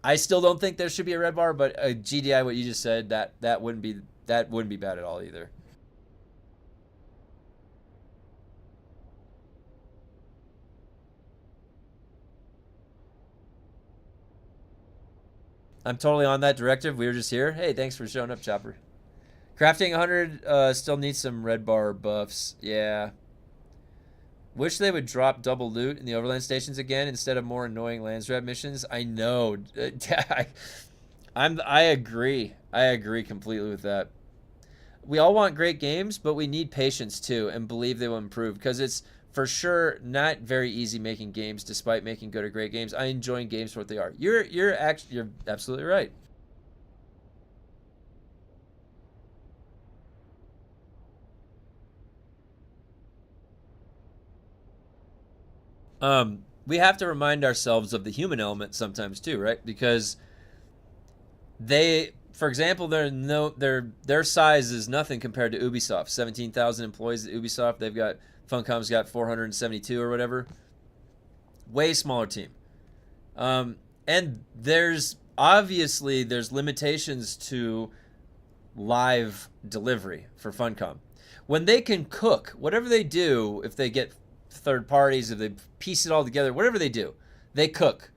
A: I still don't think there should be a red bar, but GDI, what you just said, that wouldn't be bad at all either. I'm totally on that directive. We were just here. Hey, thanks for showing up, Chopper. Crafting 100 still needs some red bar buffs. Yeah. Wish they would drop double loot in the overland stations again instead of more annoying Landsrat missions. I know. I agree. I agree completely with that. We all want great games, but we need patience too and believe they will improve, because it's for sure not very easy making games despite making good or great games. I enjoy games for what they are. You're absolutely right. we have to remind ourselves of the human element sometimes too, right? Because they, for example, their size is nothing compared to Ubisoft. 17,000 employees at Ubisoft. They've got, Funcom's got 472 or whatever. Way smaller team. And there's limitations to live delivery for Funcom. When they can cook, whatever they do, if they get third parties, if they piece it all together, whatever they do, they cook.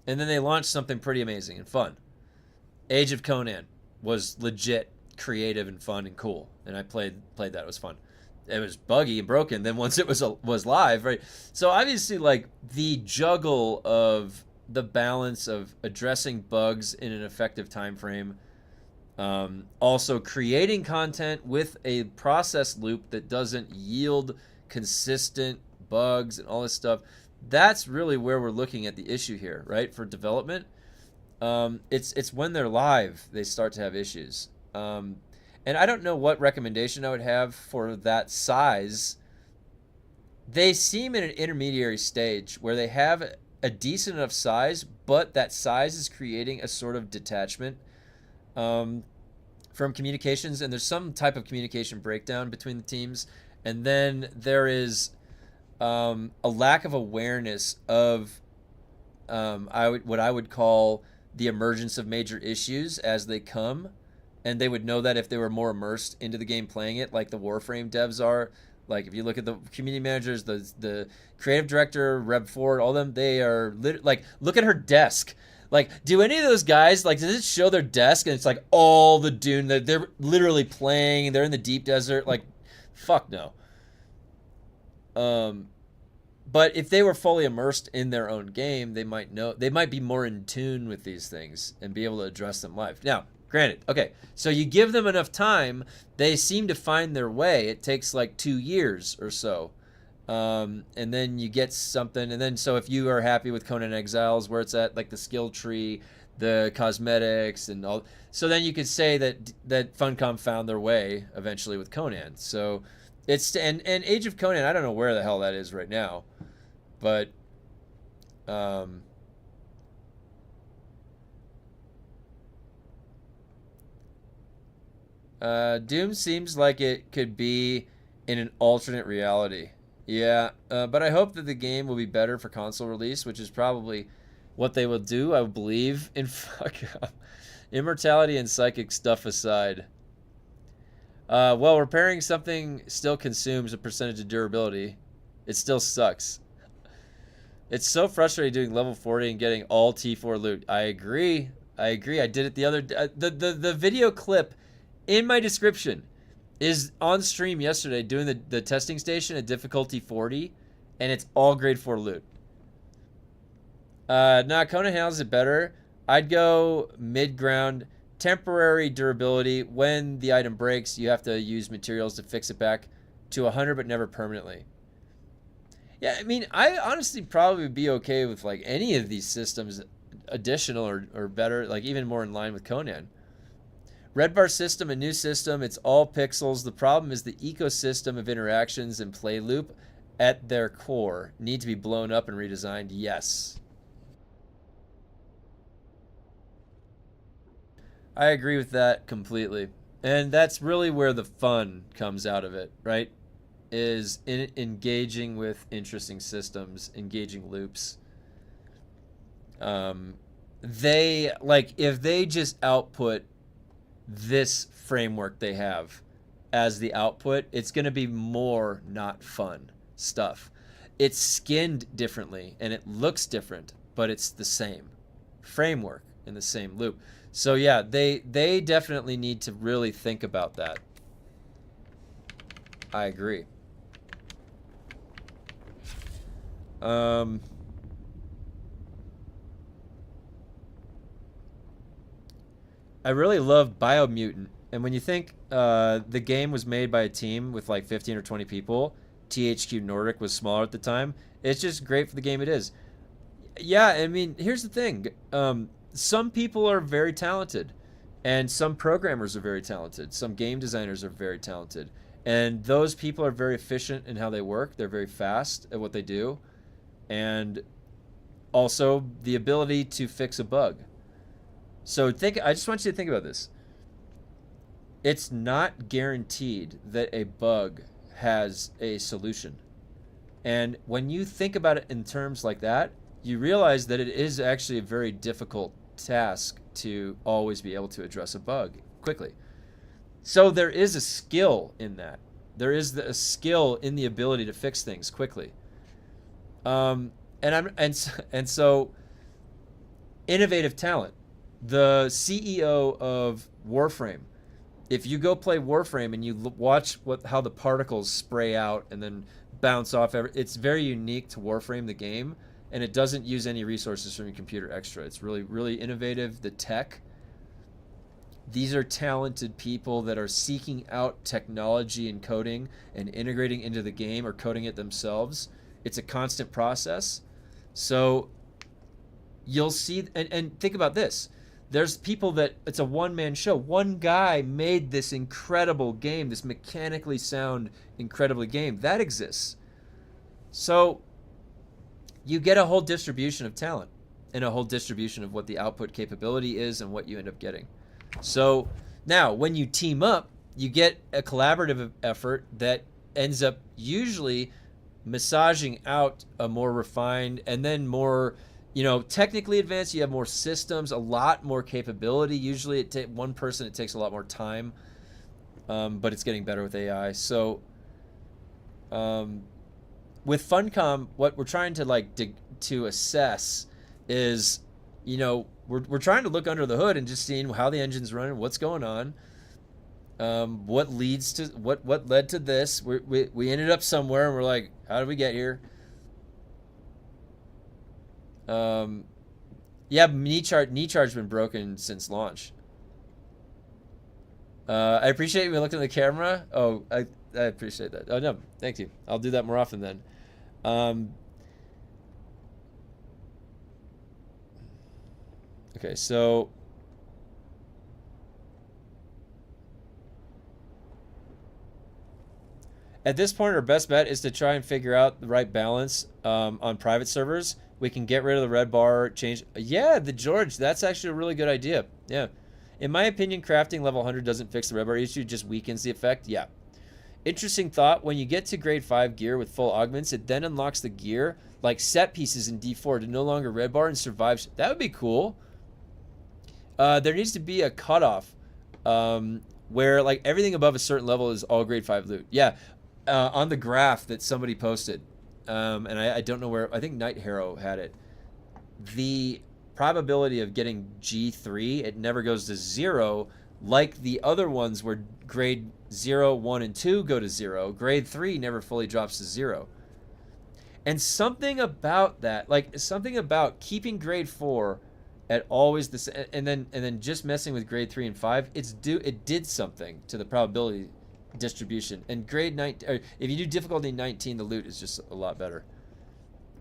A: And then they launch something pretty amazing and fun. Age of Conan was legit creative and fun and cool. And I played that. It was fun. It was buggy and broken. Then once it was live, right? So obviously, like, the juggle of the balance of addressing bugs in an effective time frame, also creating content with a process loop that doesn't yield consistent bugs and all this stuff. That's really where we're looking at the issue here, right? For development, it's when they're live they start to have issues. And I don't know what recommendation I would have for that size. They seem in an intermediary stage where they have a decent enough size, but that size is creating a sort of detachment from communications, and there's some type of communication breakdown between the teams. And then there is a lack of awareness of what I would call the emergence of major issues as they come. And they would know that if they were more immersed into the game playing it, like the Warframe devs are. Like, if you look at the community managers, the creative director, Reb Ford, all of them, they are like, look at her desk. Like, do any of those guys, like, does it show their desk and it's like all the Dune that they're literally playing, they're in the deep desert? Like, fuck no. But if they were fully immersed in their own game, they might know, they might be more in tune with these things and be able to address them live. Now, granted, okay, so you give them enough time, they seem to find their way. It takes like 2 years or so. And then you get something, and then so if you are happy with Conan Exiles, where it's at, like the skill tree, the cosmetics, and all, so then you could say that Funcom found their way eventually with Conan. So it's, and Age of Conan, I don't know where the hell that is right now, but Doom seems like it could be in an alternate reality. Yeah, but I hope that the game will be better for console release, which is probably what they will do, I believe. In immortality and psychic stuff aside. Well, repairing something still consumes a percentage of durability. It still sucks. It's so frustrating doing level 40 and getting all T4 loot. I agree. I did it the other day. The video clip in my description is on stream yesterday doing the testing station at difficulty 40, and it's all grade 4 loot. Nah, Conan handles it better. I'd go mid-ground, temporary durability. When the item breaks, you have to use materials to fix it back to 100, but never permanently. Yeah, I mean, I honestly probably would be okay with like any of these systems, additional or better, like even more in line with Conan. Red bar system, a new system, it's all pixels. The problem is the ecosystem of interactions and play loop at their core need to be blown up and redesigned. Yes. I agree with that completely. And that's really where the fun comes out of it, right? Is in engaging with interesting systems, engaging loops. They, like, if they just output this framework they have as the output, it's going to be more not fun stuff. It's skinned differently and it looks different, but it's the same framework in the same loop. So yeah, they definitely need to really think about that. I agree. I really love Biomutant, and when you think the game was made by a team with like 15 or 20 people, THQ Nordic was smaller at the time, it's just great for the game it is. Yeah, I mean, here's the thing. Some people are very talented, and some programmers are very talented. Some game designers are very talented, and those people are very efficient in how they work. They're very fast at what they do. and also the ability to fix a bug. So I just want you to think about this. It's not guaranteed that a bug has a solution. And when you think about it in terms like that, you realize that it is actually a very difficult task to always be able to address a bug quickly. So there is a skill in that. There is a skill in the ability to fix things quickly. And so innovative talent. The CEO of Warframe. If you go play Warframe and you watch how the particles spray out and then bounce off, it's very unique to Warframe the game, and it doesn't use any resources from your computer extra. It's really, really innovative. The tech. These are talented people that are seeking out technology and coding and integrating into the game or coding it themselves. It's a constant process. So you'll see, and think about this. There's people that it's a one-man show. One guy made this incredible game, this mechanically sound, incredible game. That exists. So you get a whole distribution of talent and a whole distribution of what the output capability is and what you end up getting. So now when you team up, you get a collaborative effort that ends up usually massaging out a more refined and then more, technically advanced. You have more systems, a lot more capability. Usually one person, it takes a lot more time, but it's getting better with AI. So with Funcom, what we're trying to assess is, we're trying to look under the hood and just seeing how the engine's running, what's going on, what led to this. We ended up somewhere and we're like, how did we get here? Yeah, knee charge's been broken since launch. I appreciate you looking at the camera. Oh, I appreciate that. Oh no, thank you. I'll do that more often then. Okay, so at this point, our best bet is to try and figure out the right balance on private servers. We can get rid of the red bar, change. Yeah, the George, that's actually a really good idea. Yeah. In my opinion, crafting level 100 doesn't fix the red bar issue, just weakens the effect. Yeah. Interesting thought. When you get to grade 5 gear with full augments, it then unlocks the gear like set pieces in D4 to no longer red bar and survives. That would be cool. There needs to be a cutoff where like everything above a certain level is all grade 5 loot. Yeah. On the graph that somebody posted, and I don't know where, I think Night Hero had it. The probability of getting G3, it never goes to 0, like the other ones where grade 0, 1, and 2 go to 0. Grade 3 never fully drops to 0. And something about that, like something about keeping grade 4 at always this, and then just messing with grade 3 and 5, it did something to the probability distribution. And grade 19, or if you do difficulty 19, the loot is just a lot better.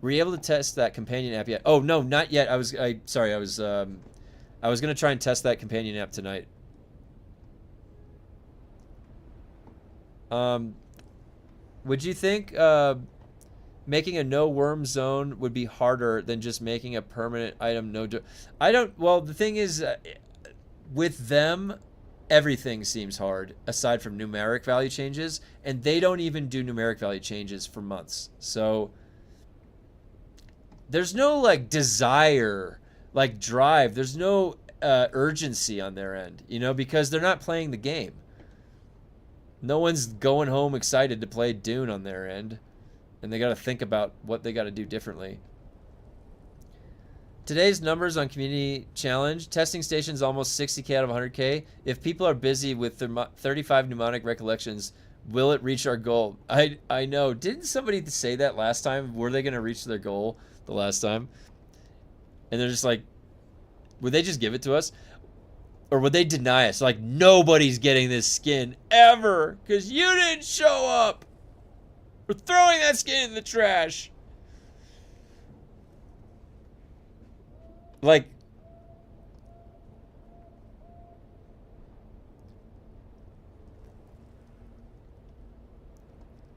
A: Were you able to test that companion app yet? Oh no, not yet. I was gonna try and test that companion app tonight. Would you think making a no worm zone would be harder than just making a permanent item well, the thing is, with them, everything seems hard aside from numeric value changes, and they don't even do numeric value changes for months. So there's no like desire, like drive. There's no urgency on their end, because they're not playing the game. No one's going home excited to play DUNE on their end, and they got to think about what they got to do differently. Today's numbers on community challenge, testing stations almost 60k out of 100k. If people are busy with 35 mnemonic recollections, will it reach our goal? I know. Didn't somebody say that last time? Were they going to reach their goal the last time? And they're just like, would they just give it to us? Or would they deny us? Like, nobody's getting this skin ever because you didn't show up. We're throwing that skin in the trash. Like,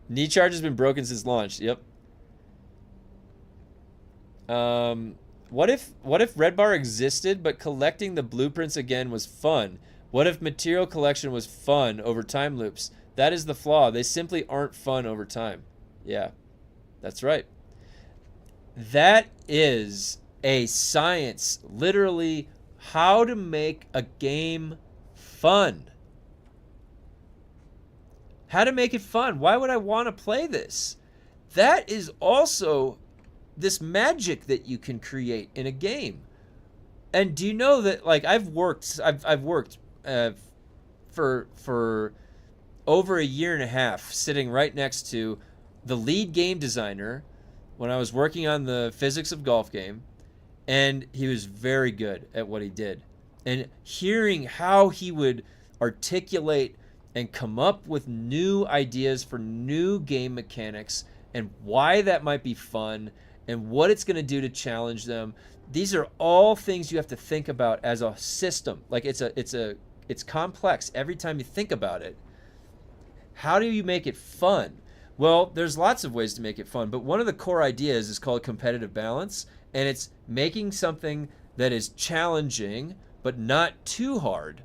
A: knee charge has been broken since launch. Yep. What if Red Bar existed, but collecting the blueprints again was fun? What if material collection was fun over time loops? That is the flaw. They simply aren't fun over time. Yeah, that's right. That is a science, literally, how to make a game fun. How to make it fun. Why would I want to play this? That is also this magic that you can create in a game. And do you know that, like, I've worked for over a year and a half sitting right next to the lead game designer when I was working on the physics of golf game, and he was very good at what he did. And hearing how he would articulate and come up with new ideas for new game mechanics and why that might be fun and what it's going to do to challenge them. These are all things you have to think about as a system. Like it's complex every time you think about it. How do you make it fun? Well, there's lots of ways to make it fun, but one of the core ideas is called competitive balance, and it's making something that is challenging but not too hard.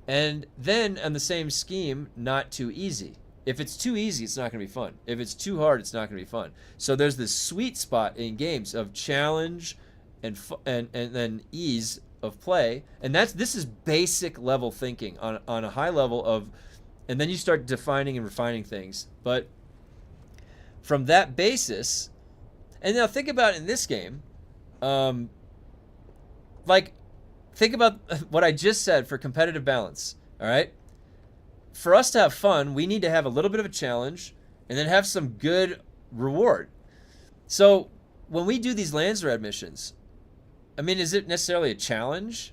A: And then on the same scheme, not too easy. If it's too easy, it's not going to be fun. If it's too hard, it's not going to be fun. So there's this sweet spot in games of challenge and then ease of play, and this is basic level thinking on a high level of, and then you start defining and refining things. But from that basis, and now think about in this game, like think about what I just said for competitive balance. All right. For us to have fun, we need to have a little bit of a challenge and then have some good reward. So when we do these Landsrad missions, I mean, is it necessarily a challenge?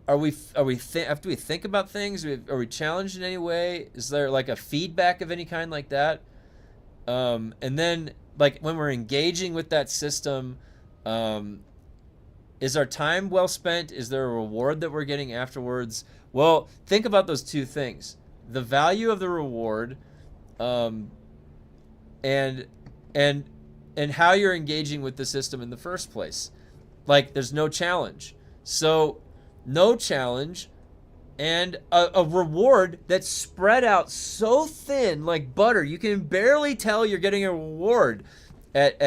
A: Have we think about things? Are we challenged in any way? Is there like a feedback of any kind like that? And then like when we're engaging with that system, is our time well spent? Is there a reward that we're getting afterwards? Well, think about those two things. The value of the reward, and how you're engaging with the system in the first place. Like, there's no challenge. So, no challenge, and a reward that's spread out so thin, like butter, you can barely tell you're getting a reward at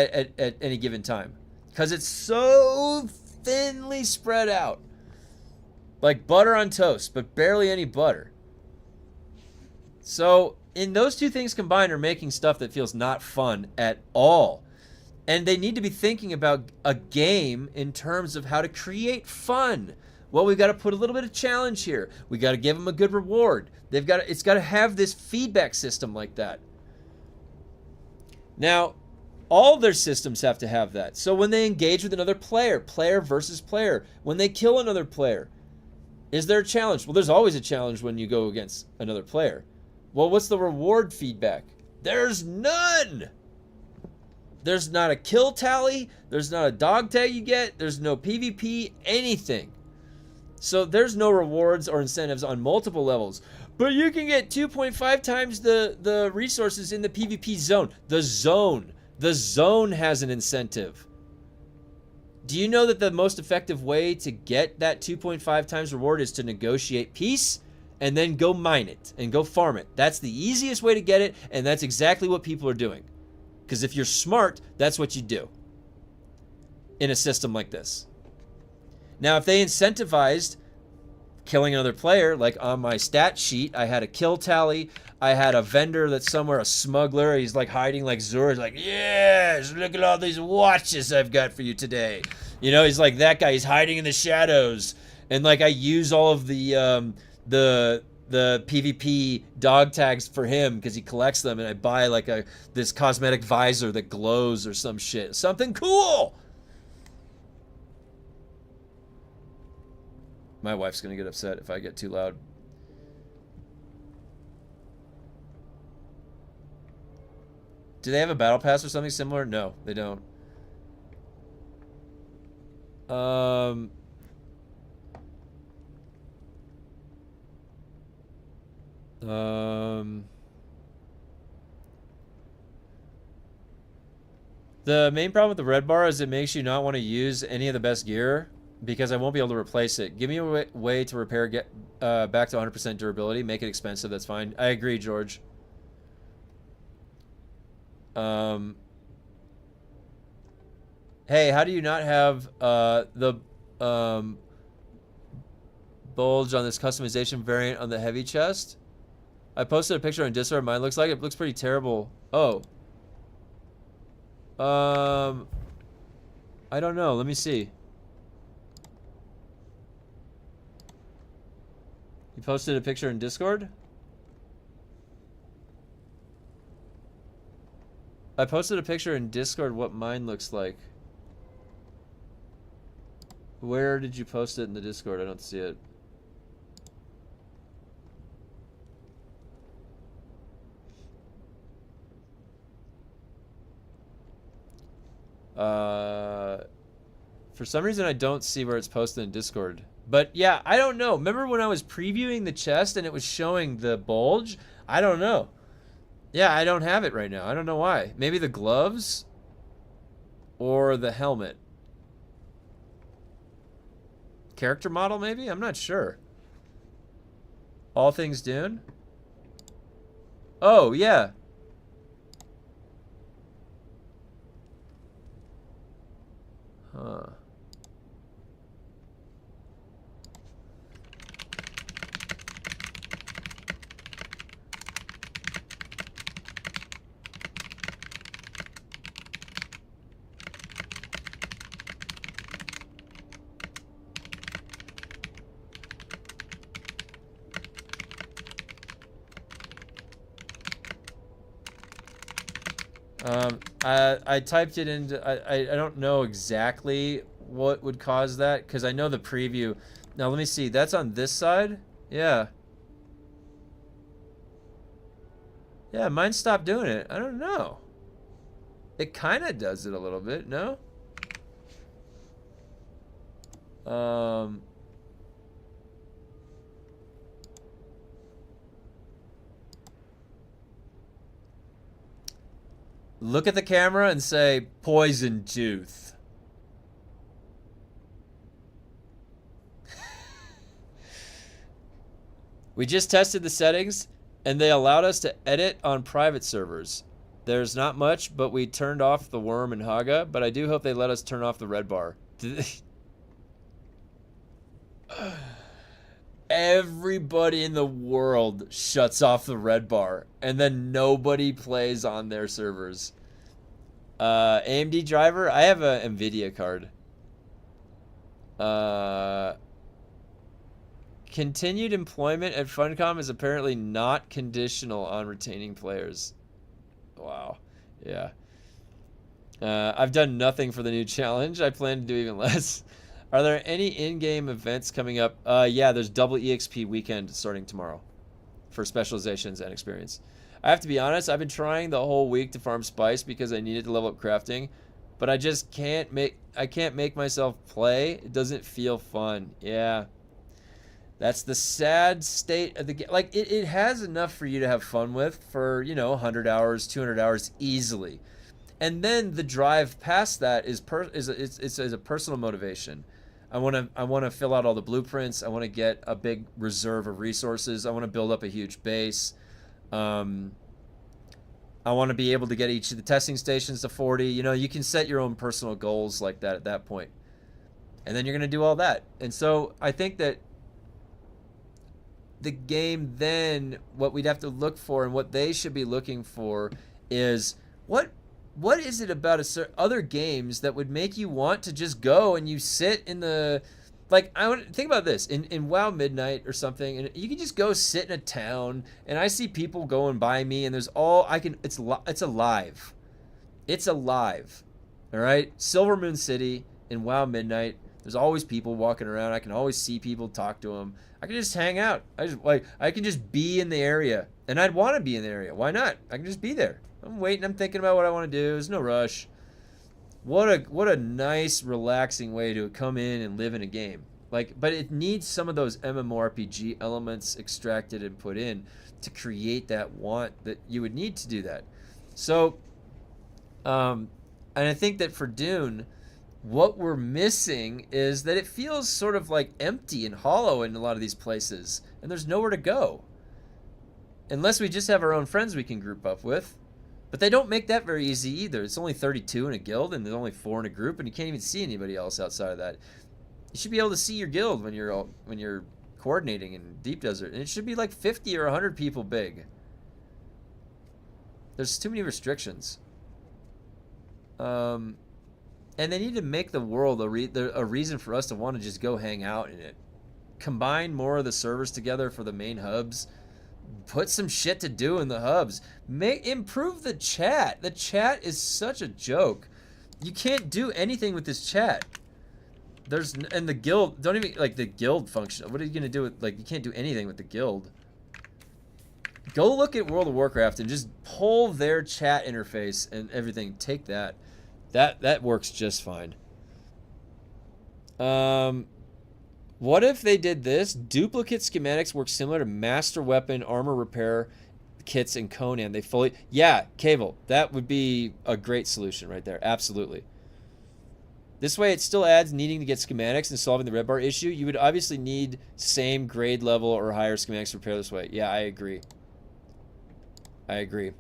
A: any given time. Because it's so thinly spread out. Like butter on toast, but barely any butter. So, in those two things combined are making stuff that feels not fun at all. And they need to be thinking about a game in terms of how to create fun. Well, we've got to put a little bit of challenge here. We got to give them a good reward. It's got to have this feedback system like that. Now, all their systems have to have that. So when they engage with another player, player versus player, when they kill another player, is there a challenge? Well, there's always a challenge when you go against another player. Well, what's the reward feedback? There's none. There's not a kill tally. There's not a dog tag you get. There's no PvP, anything. So there's no rewards or incentives on multiple levels. But you can get 2.5 times the resources in the PvP zone. The zone has an incentive. Do you know that the most effective way to get that 2.5 times reward is to negotiate peace and then go mine it and go farm it? That's the easiest way to get it, and that's exactly what people are doing. Because if you're smart, that's what you do in a system like this. Now, if they incentivized killing another player, like on my stat sheet, I had a kill tally, I had a vendor that's somewhere, a smuggler, he's like hiding like Zur, he's like, yes, look at all these watches I've got for you today. You know, he's like that guy, he's hiding in the shadows. And like I use all of the PvP dog tags for him because he collects them, and I buy like this cosmetic visor that glows or some shit. Something cool! My wife's gonna get upset if I get too loud. Do they have a battle pass or something similar? No, they don't. The main problem with the red bar is it makes you not want to use any of the best gear because I won't be able to replace it. Give me a way to repair, get back to 100% durability, make it expensive, that's fine. I agree, George. Hey, how do you not have the bulge on this customization variant on the heavy chest? I posted a picture on Discord. Mine looks like it looks pretty terrible. Oh. I don't know. Let me see. You posted a picture in Discord? I posted a picture in Discord what mine looks like. Where did you post it in the Discord? I don't see it. For some reason I don't see where it's posted in Discord. But yeah, I don't know. Remember when I was previewing the chest and it was showing the bulge? I don't know. Yeah, I don't have it right now. I don't know why. Maybe the gloves or the helmet. Character model maybe? I'm not sure. All things DUNE? Oh, yeah. Huh. I typed it into, I don't know exactly what would cause that, because I know the preview. Now let me see, that's on this side? Yeah. Yeah, mine stopped doing it. I don't know. It kind of does it a little bit, no? Look at the camera and say, poison tooth. We just tested the settings, and they allowed us to edit on private servers. There's not much, but we turned off the worm and Haga, but I do hope they let us turn off the red bar. Everybody in the world shuts off the red bar, and then nobody plays on their servers. AMD driver, I have a NVIDIA card. Continued employment at Funcom is apparently not conditional on retaining players. Wow. Yeah. I've done nothing for the new challenge. I plan to do even less. Are there any in-game events coming up? Yeah, there's double EXP weekend starting tomorrow for specializations and experience. I have to be honest, I've been trying the whole week to farm spice because I needed to level up crafting, but I just can't make myself play. It doesn't feel fun. Yeah. That's the sad state of the game. Like, it has enough for you to have fun with for, you know, 100 hours, 200 hours easily. And then the drive past that is a personal motivation. I want to fill out all the blueprints. I want to get a big reserve of resources. I want to build up a huge base. I want to be able to get each of the testing stations to 40. You know, you can set your own personal goals like that at that point. And then you're going to do all that. And so I think that the game then, what we'd have to look for and what they should be looking for is what is it about other games that would make you want to just go and you sit in the, like, I want to think about this in WoW Midnight or something, and you can just go sit in a town, and I see people going by me, and there's all I can. It's alive. It's alive. All right, Silver Moon City in WoW Midnight. There's always people walking around. I can always see people, talk to them. I can just hang out. I can just be in the area, and I'd want to be in the area. Why not? I can just be there. I'm waiting. I'm thinking about what I want to do. There's no rush. What a nice, relaxing way to come in and live in a game. Like, but it needs some of those MMORPG elements extracted and put in to create that want that you would need to do that. So, And I think that for Dune, what we're missing is that it feels sort of like empty and hollow in a lot of these places, and there's nowhere to go. Unless we just have our own friends we can group up with. But they don't make that very easy either. It's only 32 in a guild, and there's only 4 in a group, and you can't even see anybody else outside of that. You should be able to see your guild when you're coordinating in Deep Desert, and it should be like 50 or 100 people big. There's too many restrictions. And they need to make the world a reason for us to want to just go hang out in it. Combine more of the servers together for the main hubs. Put some shit to do in the hubs. Improve the chat. The chat is such a joke. You can't do anything with this chat. And the guild, don't even, like, the guild function. What are you going to do with, like, you can't do anything with the guild. Go look at World of Warcraft and just pull their chat interface and everything. Take that. That works just fine. What if they did this? Duplicate schematics work similar to master weapon, armor repair kits, and Conan. They fully... Yeah, Cable. That would be a great solution right there. Absolutely. This way it still adds needing to get schematics and solving the red bar issue. You would obviously need same grade level or higher schematics to repair this way. Yeah, I agree. I agree.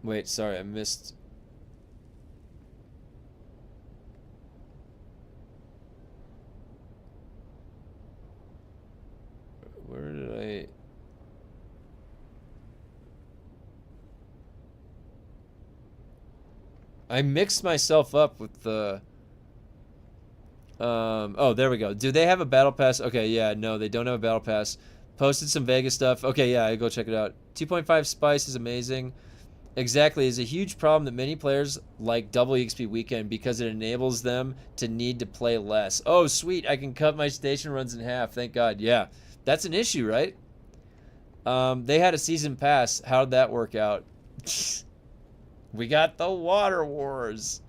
A: Wait, sorry, I missed... Where did I mixed myself up with the... oh, there we go. Do they have a battle pass? Okay, yeah, no, they don't have a battle pass. Posted some Vegas stuff. Okay, yeah, I go check it out. 2.5 spice is amazing. Exactly, is a huge problem that many players like double EXP weekend because it enables them to need to play less. Oh, sweet, I can cut my station runs in half. Thank God. Yeah, that's an issue, right? They had a season pass. How'd that work out? We got the Water Wars.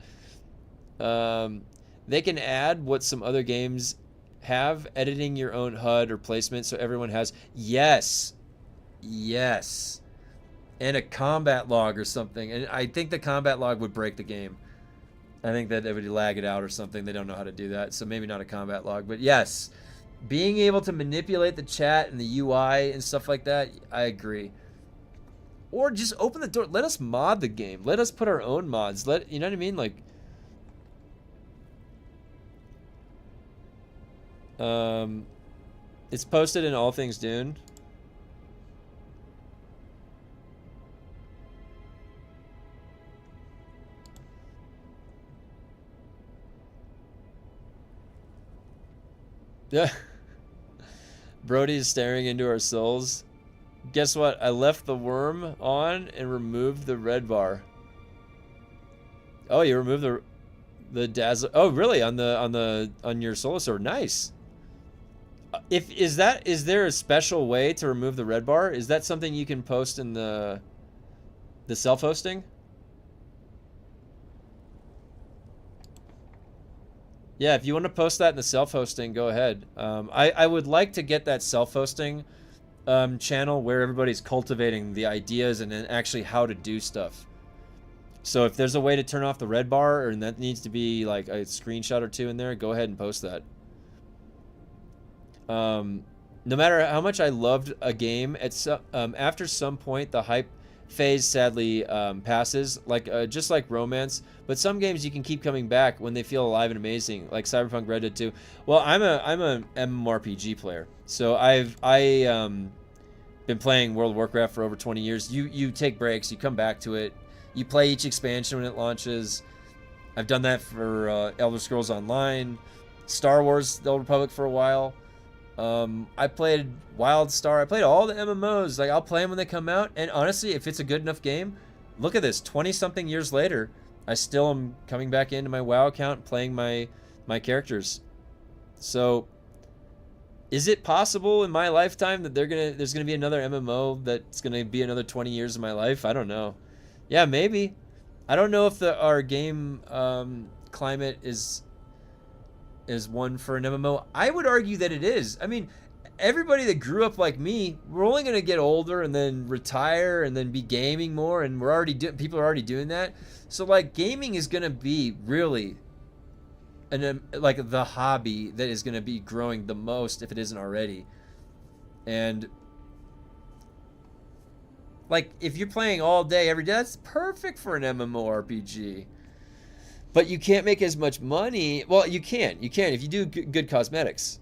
A: They can add what some other games have, editing your own HUD or placement so everyone has... Yes. Yes. And a combat log or something. And I think the combat log would break the game. I think that it would lag it out or something. They don't know how to do that. So maybe not a combat log. But yes, being able to manipulate the chat and the UI and stuff like that, I agree. Or just open the door. Let us mod the game. Let us put our own mods. You know what I mean? Like... it's posted in All Things Dune. Yeah. Brody's staring into our souls. Guess what? I left the worm on and removed the red bar. Oh, you removed the dazzle. Oh, really? On your solo server? Nice. Is there a special way to remove the red bar? Is that something you can post in the self-hosting? Yeah, if you want to post that in the self-hosting, go ahead. I would like to get that self-hosting channel where everybody's cultivating the ideas and then actually how to do stuff. So if there's a way to turn off the red bar, and that needs to be like a screenshot or two in there, go ahead and post that. No matter how much I loved a game, after some point the hype phase sadly passes, like just like romance. But some games you can keep coming back when they feel alive and amazing, like Cyberpunk Red Dead 2. Well, I'm a MMORPG player, so I've been playing World of Warcraft for over 20 years. You take breaks, you come back to it, you play each expansion when it launches. I've done that for Elder Scrolls Online, Star Wars: The Old Republic for a while. I played WildStar. I played all the MMOs. Like, I'll play them when they come out. And honestly, if it's a good enough game, look at this. 20-something years later, I still am coming back into my WoW account, playing my characters. So, is it possible in my lifetime that there's gonna be another MMO that's gonna be another 20 years of my life? I don't know. Yeah, maybe. I don't know if our game climate is one for an MMO. I would argue that it is. I mean, everybody that grew up like me, we're only going to get older and then retire and then be gaming more, and we're already people are already doing that. So like gaming is going to be really like the hobby that is going to be growing the most if it isn't already. And like if you're playing all day every day, that's perfect for an MMORPG. But you can't make as much money. Well, you can if you do good cosmetics.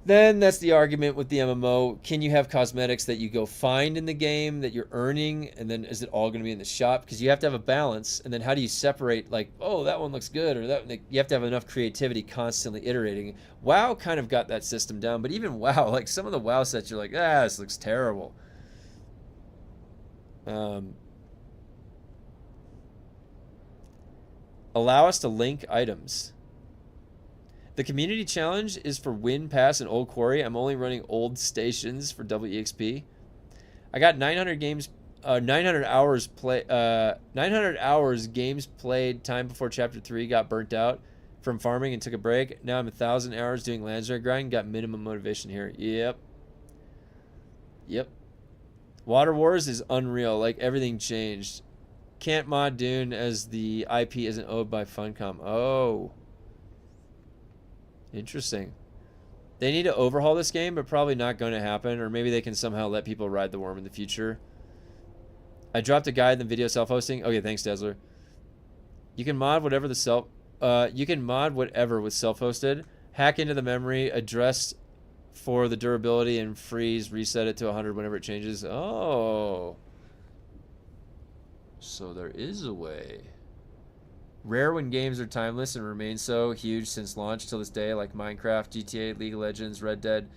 A: Then that's the argument with the MMO. Can you have cosmetics that you go find in the game that you're earning, and then is it all going to be in the shop? Because you have to have a balance. And then how do you separate, like, oh, that one looks good, or that, like, you have to have enough creativity constantly iterating. WoW kind of got that system down, but even WoW, like some of the WoW sets, you're like, this looks terrible. Allow us to link items. The community challenge is for Win Pass and Old Quarry. I'm only running old stations for WEXP. I got 900 hours games played time before chapter 3, got burnt out from farming and took a break. Now I'm 1,000 hours doing Landsrar grind, got minimum motivation here. Yep. Water Wars is unreal, like everything changed. Can't mod DUNE as the IP isn't owned by Funcom. Oh. Interesting. They need to overhaul this game, but probably not going to happen. Or maybe they can somehow let people ride the worm in the future. I dropped a guide in the video self-hosting. Okay, thanks, Dazzler. You can mod whatever with self-hosted. Hack into the memory, address for the durability, and freeze, reset it to 100 whenever it changes. Oh. So there is a way. Rare when games are timeless and remain so huge since launch till this day, like Minecraft, GTA, League of Legends, Red Dead.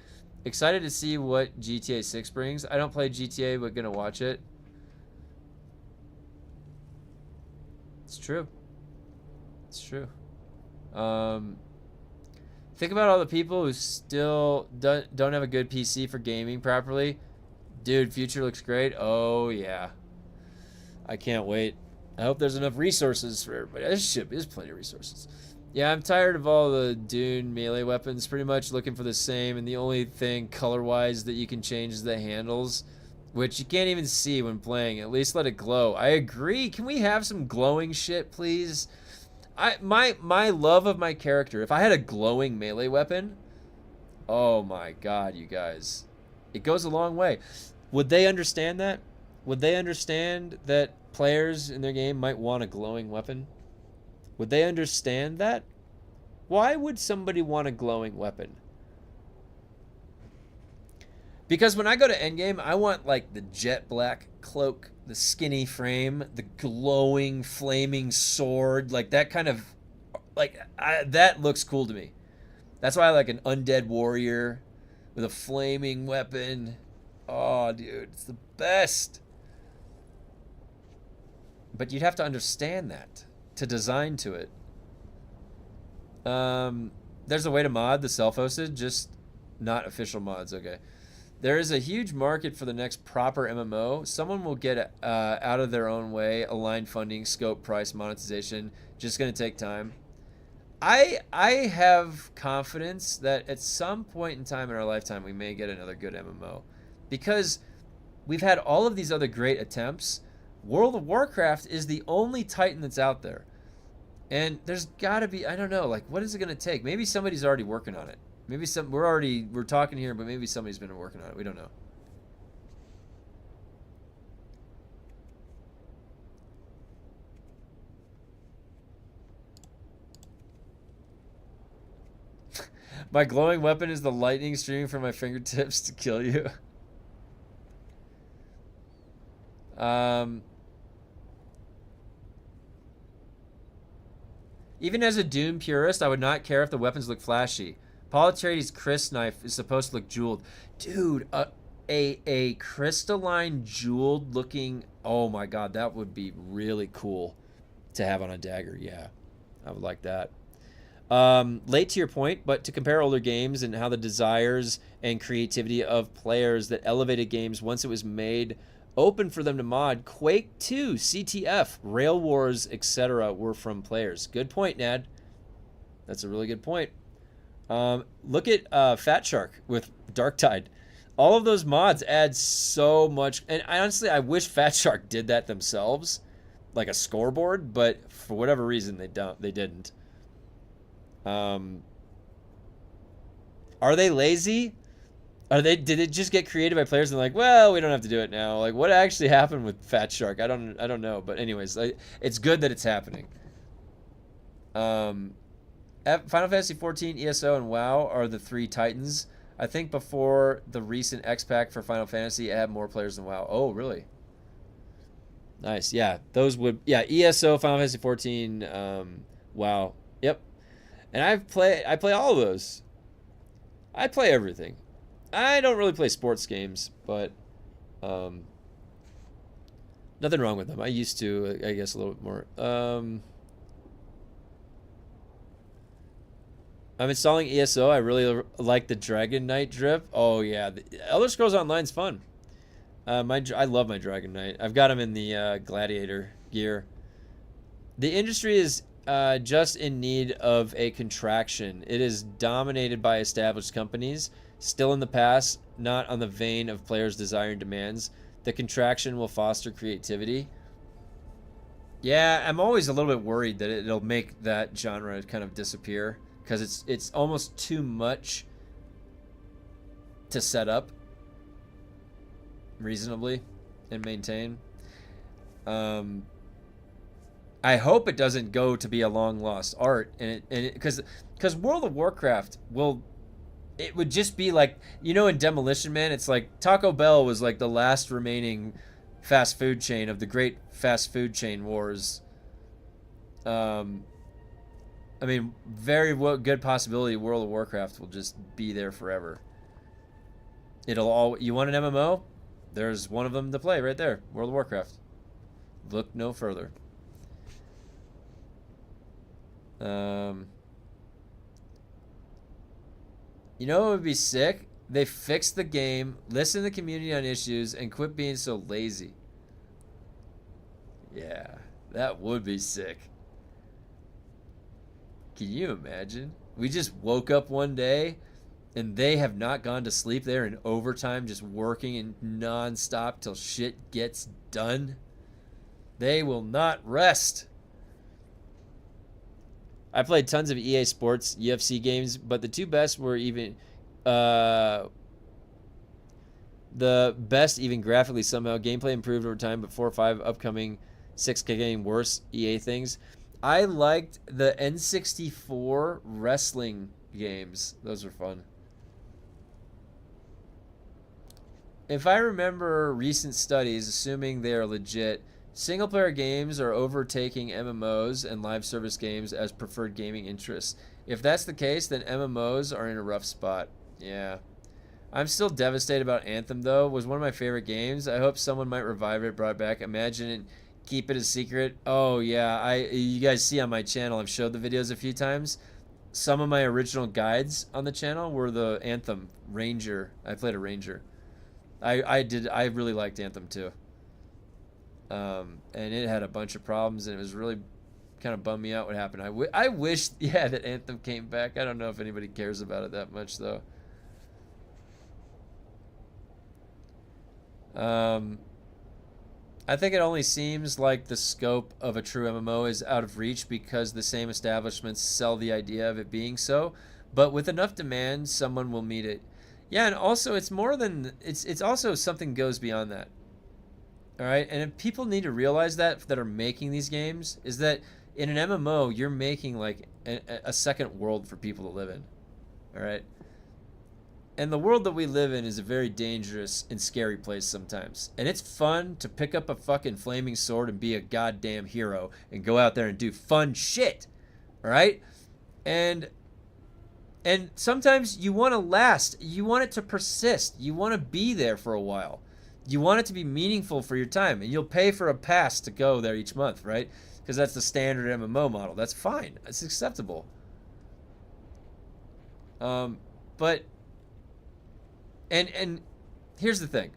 A: Excited to see what GTA 6 brings. I don't play GTA, but gonna watch it. It's true. It's true. Think about all the people who still don't have a good PC for gaming properly. Dude, future looks great. Oh, yeah. I can't wait. I hope there's enough resources for everybody. There's plenty of resources. Yeah, I'm tired of all the DUNE melee weapons. Pretty much looking for the same, and the only thing color-wise that you can change is the handles, which you can't even see when playing. At least let it glow. I agree. Can we have some glowing shit, please? My love of my character. If I had a glowing melee weapon, oh my god, you guys, it goes a long way. Would they understand that? Would they understand that players in their game might want a glowing weapon? Would they understand that? Why would somebody want a glowing weapon? Because when I go to endgame, I want like the jet black cloak, the skinny frame, the glowing, flaming sword, like that kind of, like, that looks cool to me. That's why I like an undead warrior with a flaming weapon. Oh, dude, it's the best. But you'd have to understand that to design to it. There's a way to mod the self-hosted, just not official mods. Okay. There is a huge market for the next proper MMO. Someone will get out of their own way, aligned funding, scope, price, monetization. Just going to take time. I have confidence that at some point in time in our lifetime, we may get another good MMO. Because we've had all of these other great attempts. World of Warcraft is the only Titan that's out there. And there's got to be, I don't know, like, what is it going to take? Maybe somebody's already working on it. Maybe we're talking here, but maybe somebody's been working on it. We don't know. My glowing weapon is the lightning streaming from my fingertips to kill you. Even as a DUNE purist, I would not care if the weapons look flashy. Paul Atreides' Chris knife is supposed to look jeweled. Dude, a crystalline jeweled looking, oh my god, that would be really cool to have on a dagger. Yeah, I would like that. Late to your point, but to compare older games and how the desires and creativity of players that elevated games once it was made open for them to mod. Quake 2, CTF, Rail Wars, etc. were from players. Good point, Nad. That's a really good point. Look at Fat Shark with Dark Tide. All of those mods add so much, and honestly, I wish Fat Shark did that themselves, like a scoreboard. But for whatever reason, they didn't. Are they lazy? Did it just get created by players and like, well, we don't have to do it now? Like, what actually happened with Fat Shark? I don't know. But anyways, it's good that it's happening. Final Fantasy 14, ESO, and WoW are the three titans. I think before the recent X-Pack for Final Fantasy, it had more players than WoW. Oh, really? Nice. Yeah, those would... Yeah, ESO, Final Fantasy 14, WoW. Yep. And I play all of those. I play everything. I don't really play sports games, but nothing wrong with them. I used to, I guess, a little bit more. I'm installing ESO. I really like the Dragon Knight drip. Oh yeah, the Elder Scrolls Online's fun. I love my Dragon Knight. I've got him in the Gladiator gear. The industry is just in need of a contraction. It is dominated by established companies, still in the past, not on the vein of players' desire and demands. The contraction will foster creativity. Yeah, I'm always a little bit worried that it'll make that genre kind of disappear, because it's almost too much to set up reasonably and maintain. I hope it doesn't go to be a long lost art, and because World of Warcraft it would just be like, you know, in Demolition Man, it's like Taco Bell was like the last remaining fast food chain of the great fast food chain wars. I mean, very good possibility World of Warcraft will just be there forever. You want an MMO? There's one of them to play right there. World of Warcraft. Look no further. You know what would be sick? They fix the game, listen to the community on issues, and quit being so lazy. Yeah, that would be sick. Can you imagine? We just woke up one day and they have not gone to sleep. They're in overtime, just working and non-stop till shit gets done. They will not rest. I played tons of EA Sports UFC games, but the two best were even the best even graphically somehow. Gameplay improved over time, but 4 or 5 upcoming 6 getting worse EA things. I liked the N64 wrestling games. Those were fun. If I remember recent studies, assuming they are legit, single-player games are overtaking MMOs and live service games as preferred gaming interests. If that's the case, then MMOs are in a rough spot. Yeah. I'm still devastated about Anthem, though. It was one of my favorite games. I hope someone might revive it, brought it back. Imagine it, keep it a secret. Oh, yeah. You guys see on my channel, I've showed the videos a few times. Some of my original guides on the channel were the Anthem Ranger. I played a Ranger. I really liked Anthem, too. And it had a bunch of problems, and it was really kind of bummed me out what happened. I wish, yeah, that Anthem came back. I don't know if anybody cares about it that much, though. I think it only seems like the scope of a true MMO is out of reach because the same establishments sell the idea of it being so. But with enough demand, someone will meet it. Yeah, and also it's more than it's also something goes beyond that. All right, and if people need to realize that are making these games is that in an MMO you're making like a second world for people to live in. All right. And the world that we live in is a very dangerous and scary place sometimes. And it's fun to pick up a fucking flaming sword and be a goddamn hero and go out there and do fun shit. All right? And sometimes you want to last. You want it to persist. You want to be there for a while. You want it to be meaningful for your time. And you'll pay for a pass to go there each month, right? Because that's the standard MMO model. That's fine. That's acceptable. But... And here's the thing.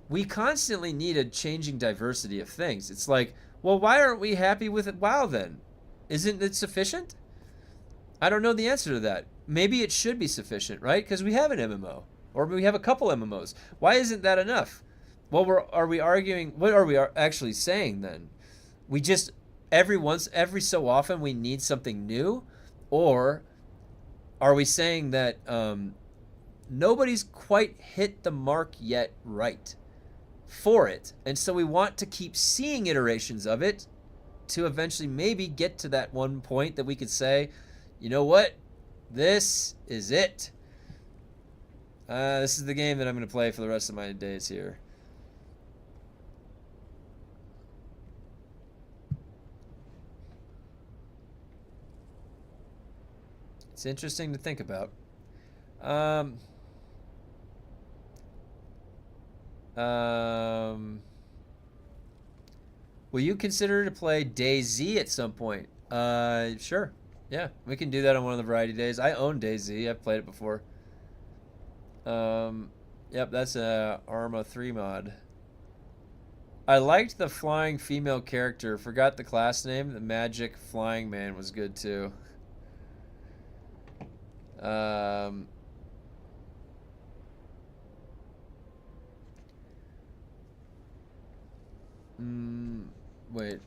A: We constantly need a changing diversity of things. It's like, well, why aren't we happy with it? WoW then? Isn't it sufficient? I don't know the answer to that. Maybe it should be sufficient, right? Because we have an MMO, or we have a couple MMOs. Why isn't that enough? Well, are we arguing? What are we actually saying then? We just every so often we need something new, or are we saying that nobody's quite hit the mark yet right for it, and so we want to keep seeing iterations of it to eventually maybe get to that one point that we could say, you know what, this is it. This is the game that I'm going to play for the rest of my days here. It's interesting to think about. Will you consider to play DayZ at some point? Sure. Yeah, we can do that on one of the variety days. I own DayZ. I've played it before. Yep, that's a Arma 3 mod. I liked the flying female character. Forgot the class name. The Magic Flying Man was good too. Wait.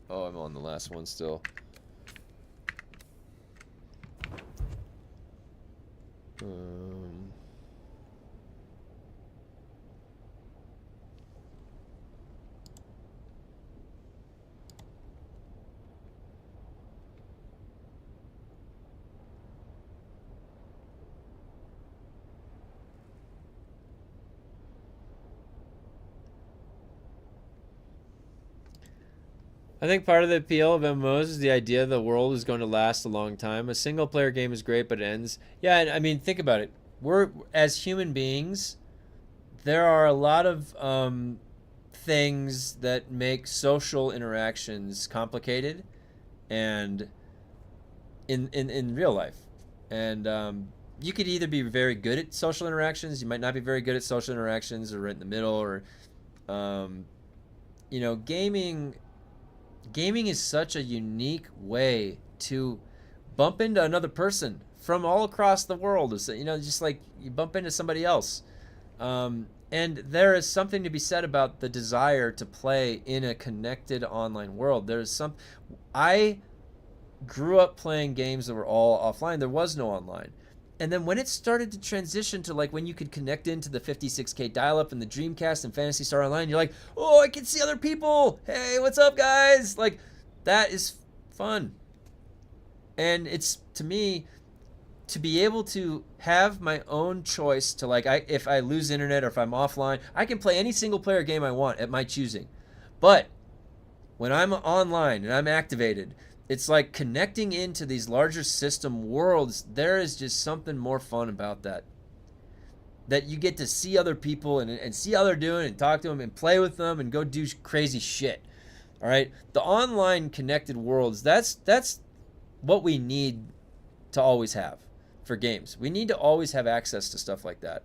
A: Oh, I'm on the last one still. I think part of the appeal of MMOs is the idea the world is going to last a long time. A single player game is great, but it ends. Yeah, and I mean, think about it. We're, as human beings, there are a lot of things that make social interactions complicated and in real life. And you could either be very good at social interactions, you might not be very good at social interactions, or right in the middle, or you know, gaming is such a unique way to bump into another person from all across the world. You know, just like you bump into somebody else. And there is something to be said about the desire to play in a connected online world. I grew up playing games that were all offline. There was no online. And then when it started to transition to like when you could connect into the 56K dial-up and the Dreamcast and Phantasy Star Online, you're like, oh, I can see other people. Hey, what's up, guys? Like, that is fun. And it's, to me, to be able to have my own choice to like, if I lose internet or if I'm offline, I can play any single player game I want at my choosing. But when I'm online and I'm activated, it's like connecting into these larger system worlds. There is just something more fun about that. That you get to see other people and see how they're doing and talk to them and play with them and go do crazy shit. All right? The online connected worlds, that's what we need to always have for games. We need to always have access to stuff like that.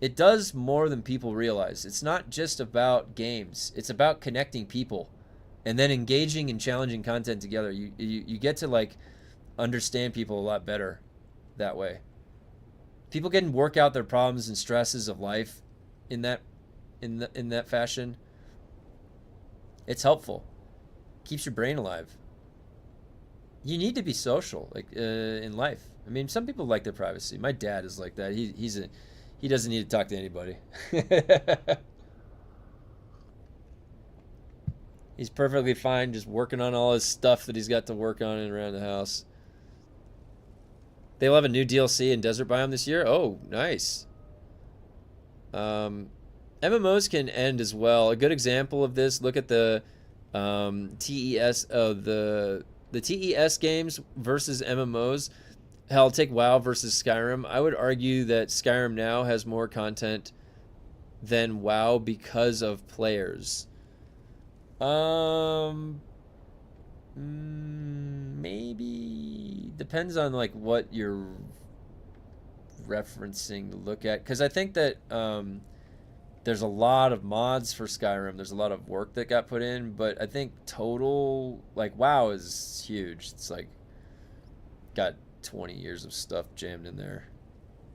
A: It does more than people realize. It's not just about games. It's about connecting people. And then engaging and challenging content together, you get to like understand people a lot better that way. People can work out their problems and stresses of life in that fashion. It's helpful. Keeps your brain alive. You need to be social, like in life. I mean, some people like their privacy. My dad is like that. He doesn't need to talk to anybody. He's perfectly fine just working on all his stuff that he's got to work on and around the house. They'll have a new DLC in Desert Biome this year. Oh, nice. MMOs can end as well. A good example of this, look at the the TES games versus MMOs. Hell, take WoW versus Skyrim. I would argue that Skyrim now has more content than WoW because of players. Maybe depends on like what you're referencing to look at, because I think that there's a lot of mods for Skyrim. There's a lot of work that got put in, but I think total, like, WoW is huge. It's like got 20 years of stuff jammed in there.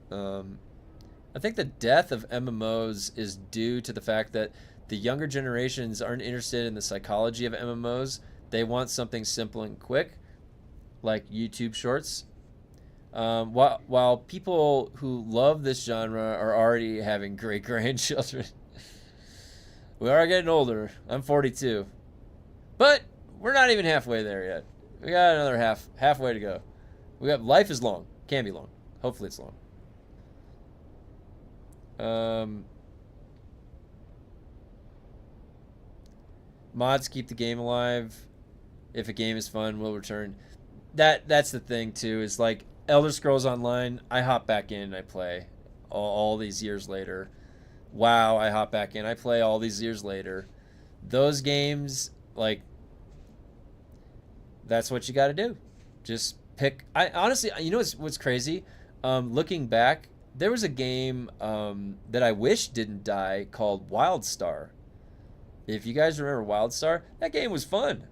A: I think the death of MMOs is due to the fact that the younger generations aren't interested in the psychology of MMOs. They want something simple and quick, like YouTube Shorts. While people who love this genre are already having great grandchildren. We are getting older. I'm 42. But we're not even halfway there yet. We got another halfway to go. Life is long. Can be long. Hopefully it's long. Mods keep the game alive. If a game is fun, we'll return. That's the thing too, is like Elder Scrolls Online, I hop back in and I play all these years later. WoW, I hop back in, I play all these years later. Those games, like, that's what you got to do. Just pick. I honestly, you know what's crazy? Looking back, there was a game that I wish didn't die called WildStar. If you guys remember WildStar, that game was fun.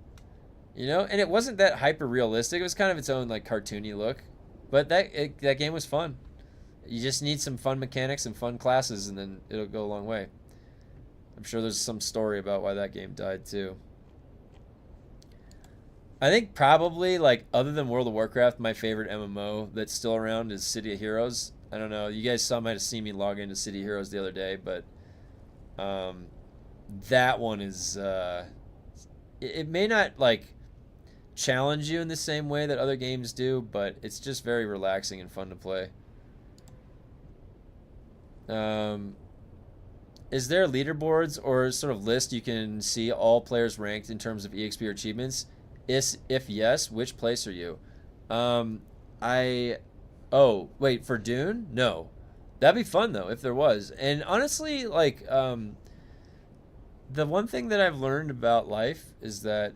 A: You know, and it wasn't that hyper realistic. It was kind of its own like cartoony look, but that game was fun. You just need some fun mechanics and fun classes, and then it'll go a long way. I'm sure there's some story about why that game died too. I think probably, like, other than World of Warcraft, my favorite MMO that's still around is City of Heroes. I don't know. You guys might have seen me log into City of Heroes the other day, but that one is it may not like challenge you in the same way that other games do, but it's just very relaxing and fun to play. Is there leaderboards or sort of list you can see all players ranked in terms of EXP or achievements? If yes, which place are you? Oh, wait, for DUNE? No. That'd be fun, though, if there was. And honestly, like, the one thing that I've learned about life is that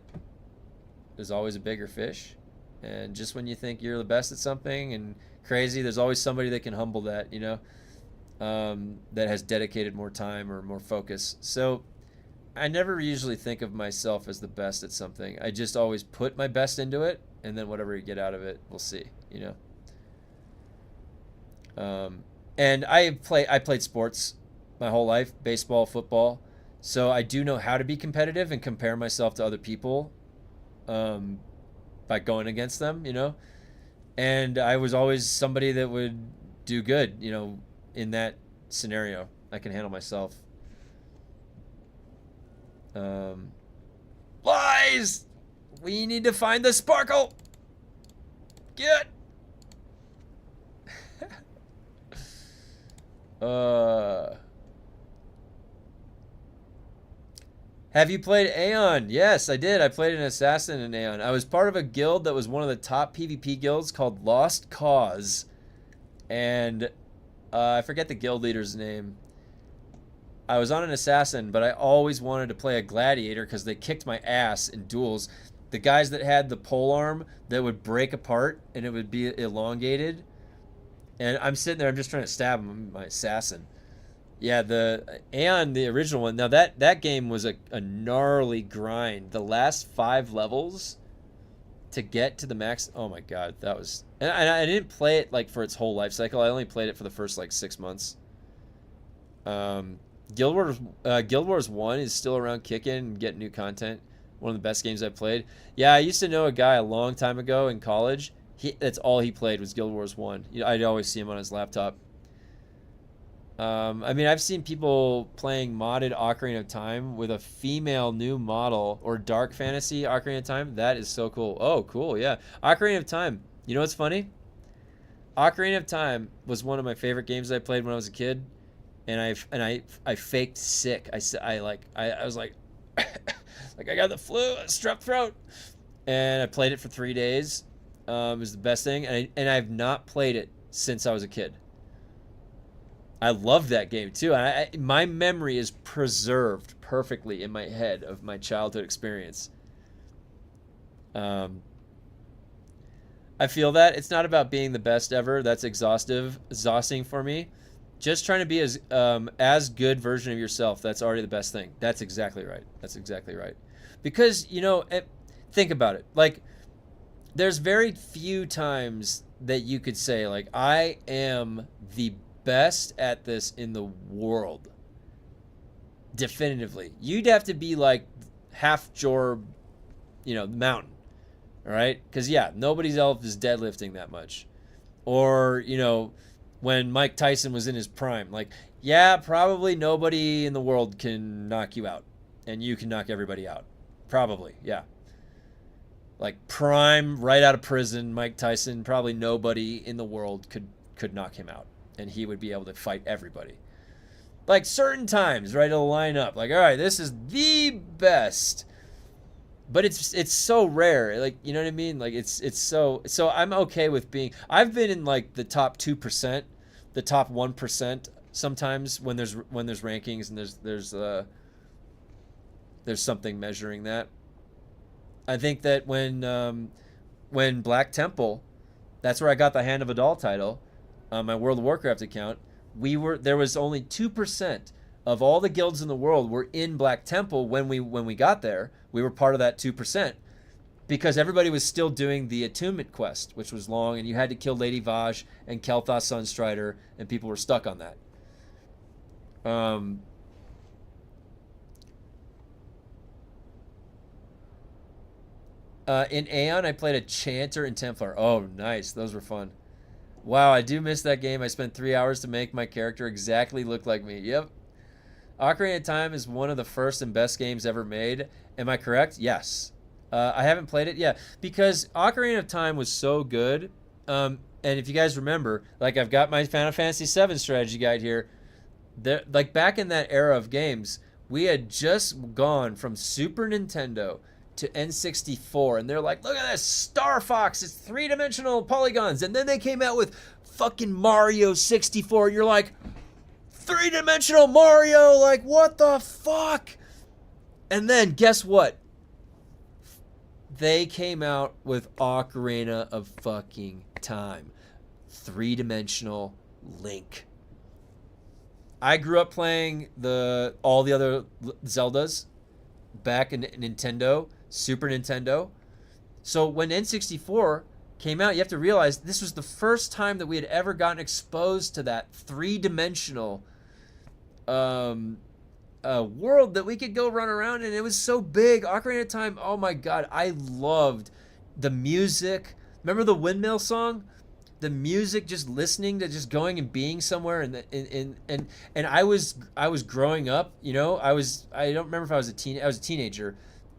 A: there's always a bigger fish. And just when you think you're the best at something and crazy, there's always somebody that can humble that, you know, that has dedicated more time or more focus. So I never usually think of myself as the best at something. I just always put my best into it, and then whatever you get out of it, we'll see, you know. And I played sports my whole life, baseball, football. So I do know how to be competitive and compare myself to other people by going against them, you know. And I was always somebody that would do good, you know, in that scenario. I can handle myself. Lies! We need to find the sparkle! Get! Have you played Aeon? Yes, I did. I played an assassin in Aeon. I was part of a guild that was one of the top PvP guilds called Lost Cause. And I forget the guild leader's name. I was on an assassin, but I always wanted to play a gladiator because they kicked my ass in duels. The guys that had the polearm that would break apart and it would be elongated. And I'm sitting there, I'm just trying to stab him. I'm my assassin. Yeah, the Aeon, the original one. Now that game was a gnarly grind. The last 5 levels to get to the max. Oh my god, that was. And I didn't play it like for its whole life cycle. I only played it for the first like 6 months. Guild Wars 1 is still around kicking and getting new content. One of the best games I've played. Yeah, I used to know a guy a long time ago in college. That's all he played was Guild Wars 1. You know, I'd always see him on his laptop. I mean, I've seen people playing modded Ocarina of Time with a female new model or dark fantasy Ocarina of Time. That is so cool. Oh, cool, yeah. Ocarina of Time. You know what's funny? Ocarina of Time was one of my favorite games I played when I was a kid, and I faked sick. I was like, like I got the flu, strep throat, and I played it for 3 days. It was the best thing, and I've not played it since I was a kid. I love that game too. My memory is preserved perfectly in my head of my childhood experience. I feel that it's not about being the best ever. That's exhausting for me. Just trying to be as good version of yourself. That's already the best thing. That's exactly right. That's exactly right. Because, you know, think about it. Like, there's very few times that you could say, like, I am the best at this in the world. Definitively. You'd have to be like half Jor, you know, mountain. All right? Because, yeah, nobody's else is deadlifting that much. Or, you know, when Mike Tyson was in his prime. Like, yeah, probably nobody in the world can knock you out. And you can knock everybody out. Probably, yeah. Like, prime, right out of prison, Mike Tyson, probably nobody in the world could knock him out. And he would be able to fight everybody. Like, certain times, right, it'll line up. Like, all right, this is the best. But it's so rare. Like, you know what I mean? Like, it's so I'm okay with being... I've been in, like, the top 2%, the top 1% sometimes when there's rankings and there's something measuring that. I think that when Black Temple, that's where I got the Hand of Adal title, my World of Warcraft account, there was only 2% of all the guilds in the world were in Black Temple when we got there. We were part of that 2% because everybody was still doing the attunement quest, which was long, and you had to kill Lady Vaj and Kel'Thas Sunstrider, and people were stuck on that. In Aeon, I played a Chanter and Templar. Oh, nice. Those were fun. Wow, I do miss that game. I spent 3 hours to make my character exactly look like me. Yep. Ocarina of Time is one of the first and best games ever made. Am I correct? Yes. I haven't played it yet because Ocarina of Time was so good. And if you guys remember, like, I've got my Final Fantasy VII strategy guide here. Like, back in that era of games, we had just gone from Super Nintendo to N64, and they're like, look at this, Star Fox, it's 3-dimensional polygons. And then they came out with fucking Mario 64. You're like, 3-dimensional Mario, like, what the fuck? And then guess what? They came out with Ocarina of fucking Time. 3-dimensional Link. I grew up playing all the other Zeldas back in Nintendo, Super Nintendo. So when N64 came out, you have to realize this was the first time that we had ever gotten exposed to that 3-dimensional world that we could go run around in. It was so big. Ocarina of Time, oh my god, I loved the music. Remember the windmill song? The music, just listening to just going and being somewhere, and I was growing up, you know. I don't remember if I was a teenager,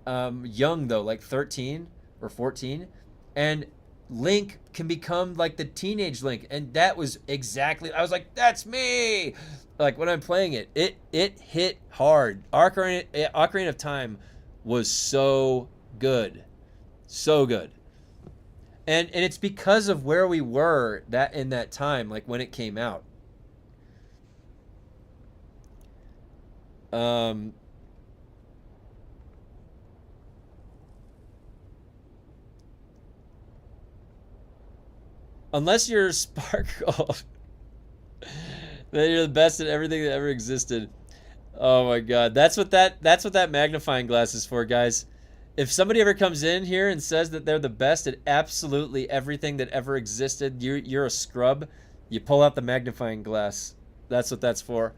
A: young though, like 13 or 14, and Link can become like the teenage Link, and that was exactly, I was like, that's me. Like, when I'm playing it hit hard. Ocarina of Time was so good, so good. And it's because of where we were in that time, like when it came out. Unless you're Sparkle, then you're the best at everything that ever existed. Oh my god, that's what that magnifying glass is for, guys. If somebody ever comes in here and says that they're the best at absolutely everything that ever existed, you're a scrub. You pull out the magnifying glass. That's what that's for.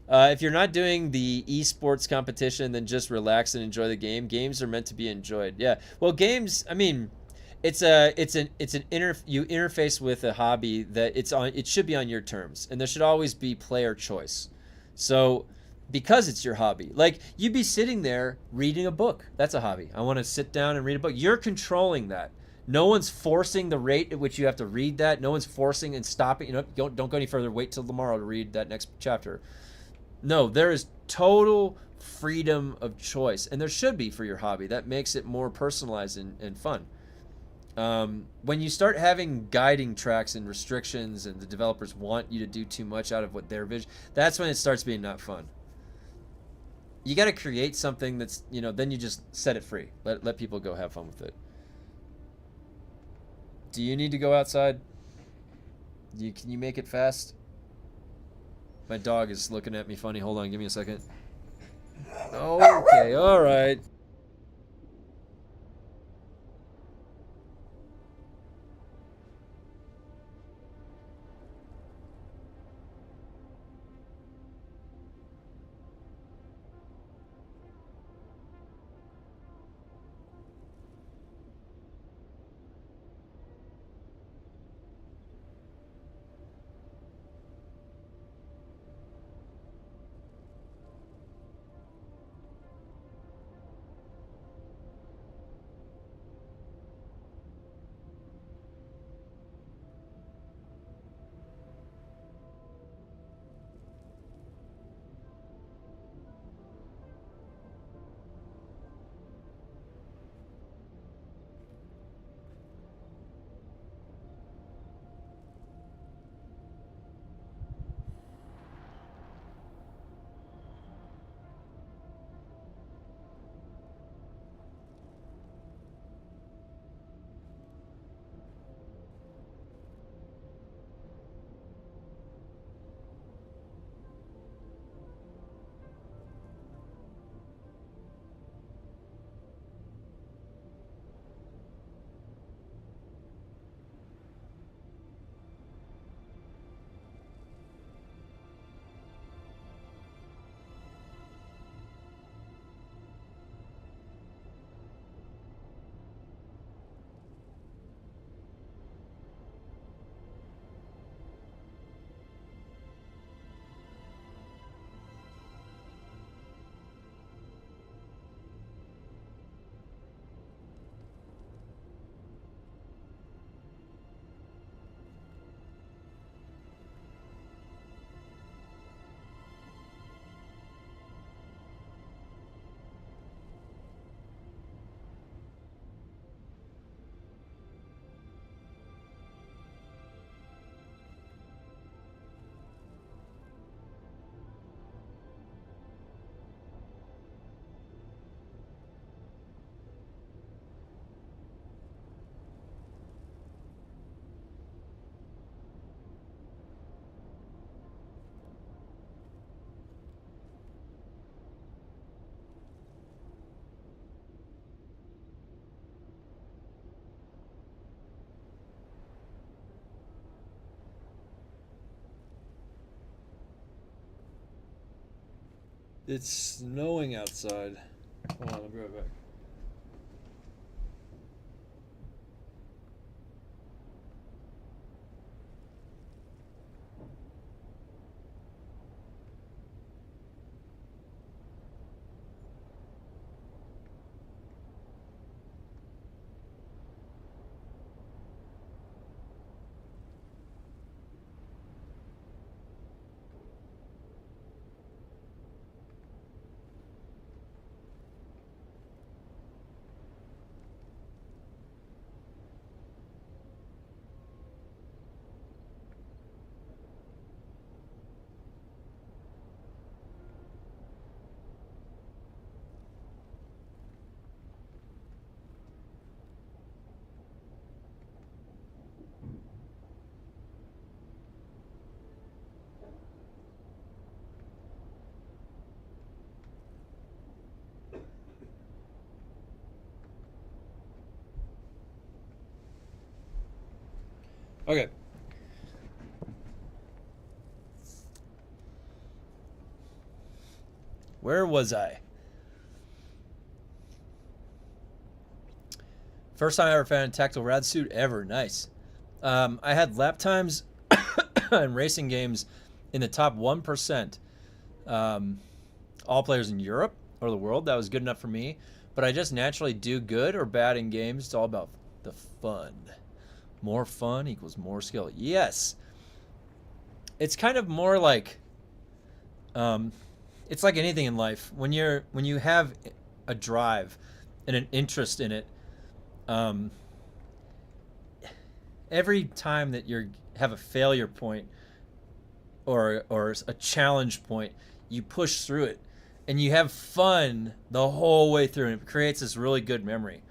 A: If you're not doing the esports competition, then just relax and enjoy the game. Games are meant to be enjoyed. Yeah. Well, games, I mean, you interface with a hobby that it should be on your terms, and there should always be player choice. So, because it's your hobby. Like, you'd be sitting there reading a book. That's a hobby. I want to sit down and read a book. You're controlling that. No one's forcing the rate at which you have to read that. No one's forcing and stopping. You know, don't go any further. Wait till tomorrow to read that next chapter. No, there is total freedom of choice. And there should be for your hobby. That makes it more personalized and fun. When you start having guiding tracks and restrictions and the developers want you to do too much out of what their vision, that's when it starts being not fun. You got to create something that's, you know, then you just set it free. Let people go have fun with it. Do you need to go outside? Can you make it fast? My dog is looking at me funny. Hold on, give me a second. Okay, alright. It's snowing outside. Hold on, I'll be right back. Okay. Where was I? First time I ever found a tactical rad suit ever. Nice. I had lap times and racing games in the top 1%. All players in Europe or the world. That was good enough for me. But I just naturally do good or bad in games. It's all about the fun. More fun equals more skill. Yes. It's kind of more like, it's like anything in life. When you have a drive and an interest in it, every time that you have a failure point or a challenge point, you push through it and you have fun the whole way through, and it creates this really good memory.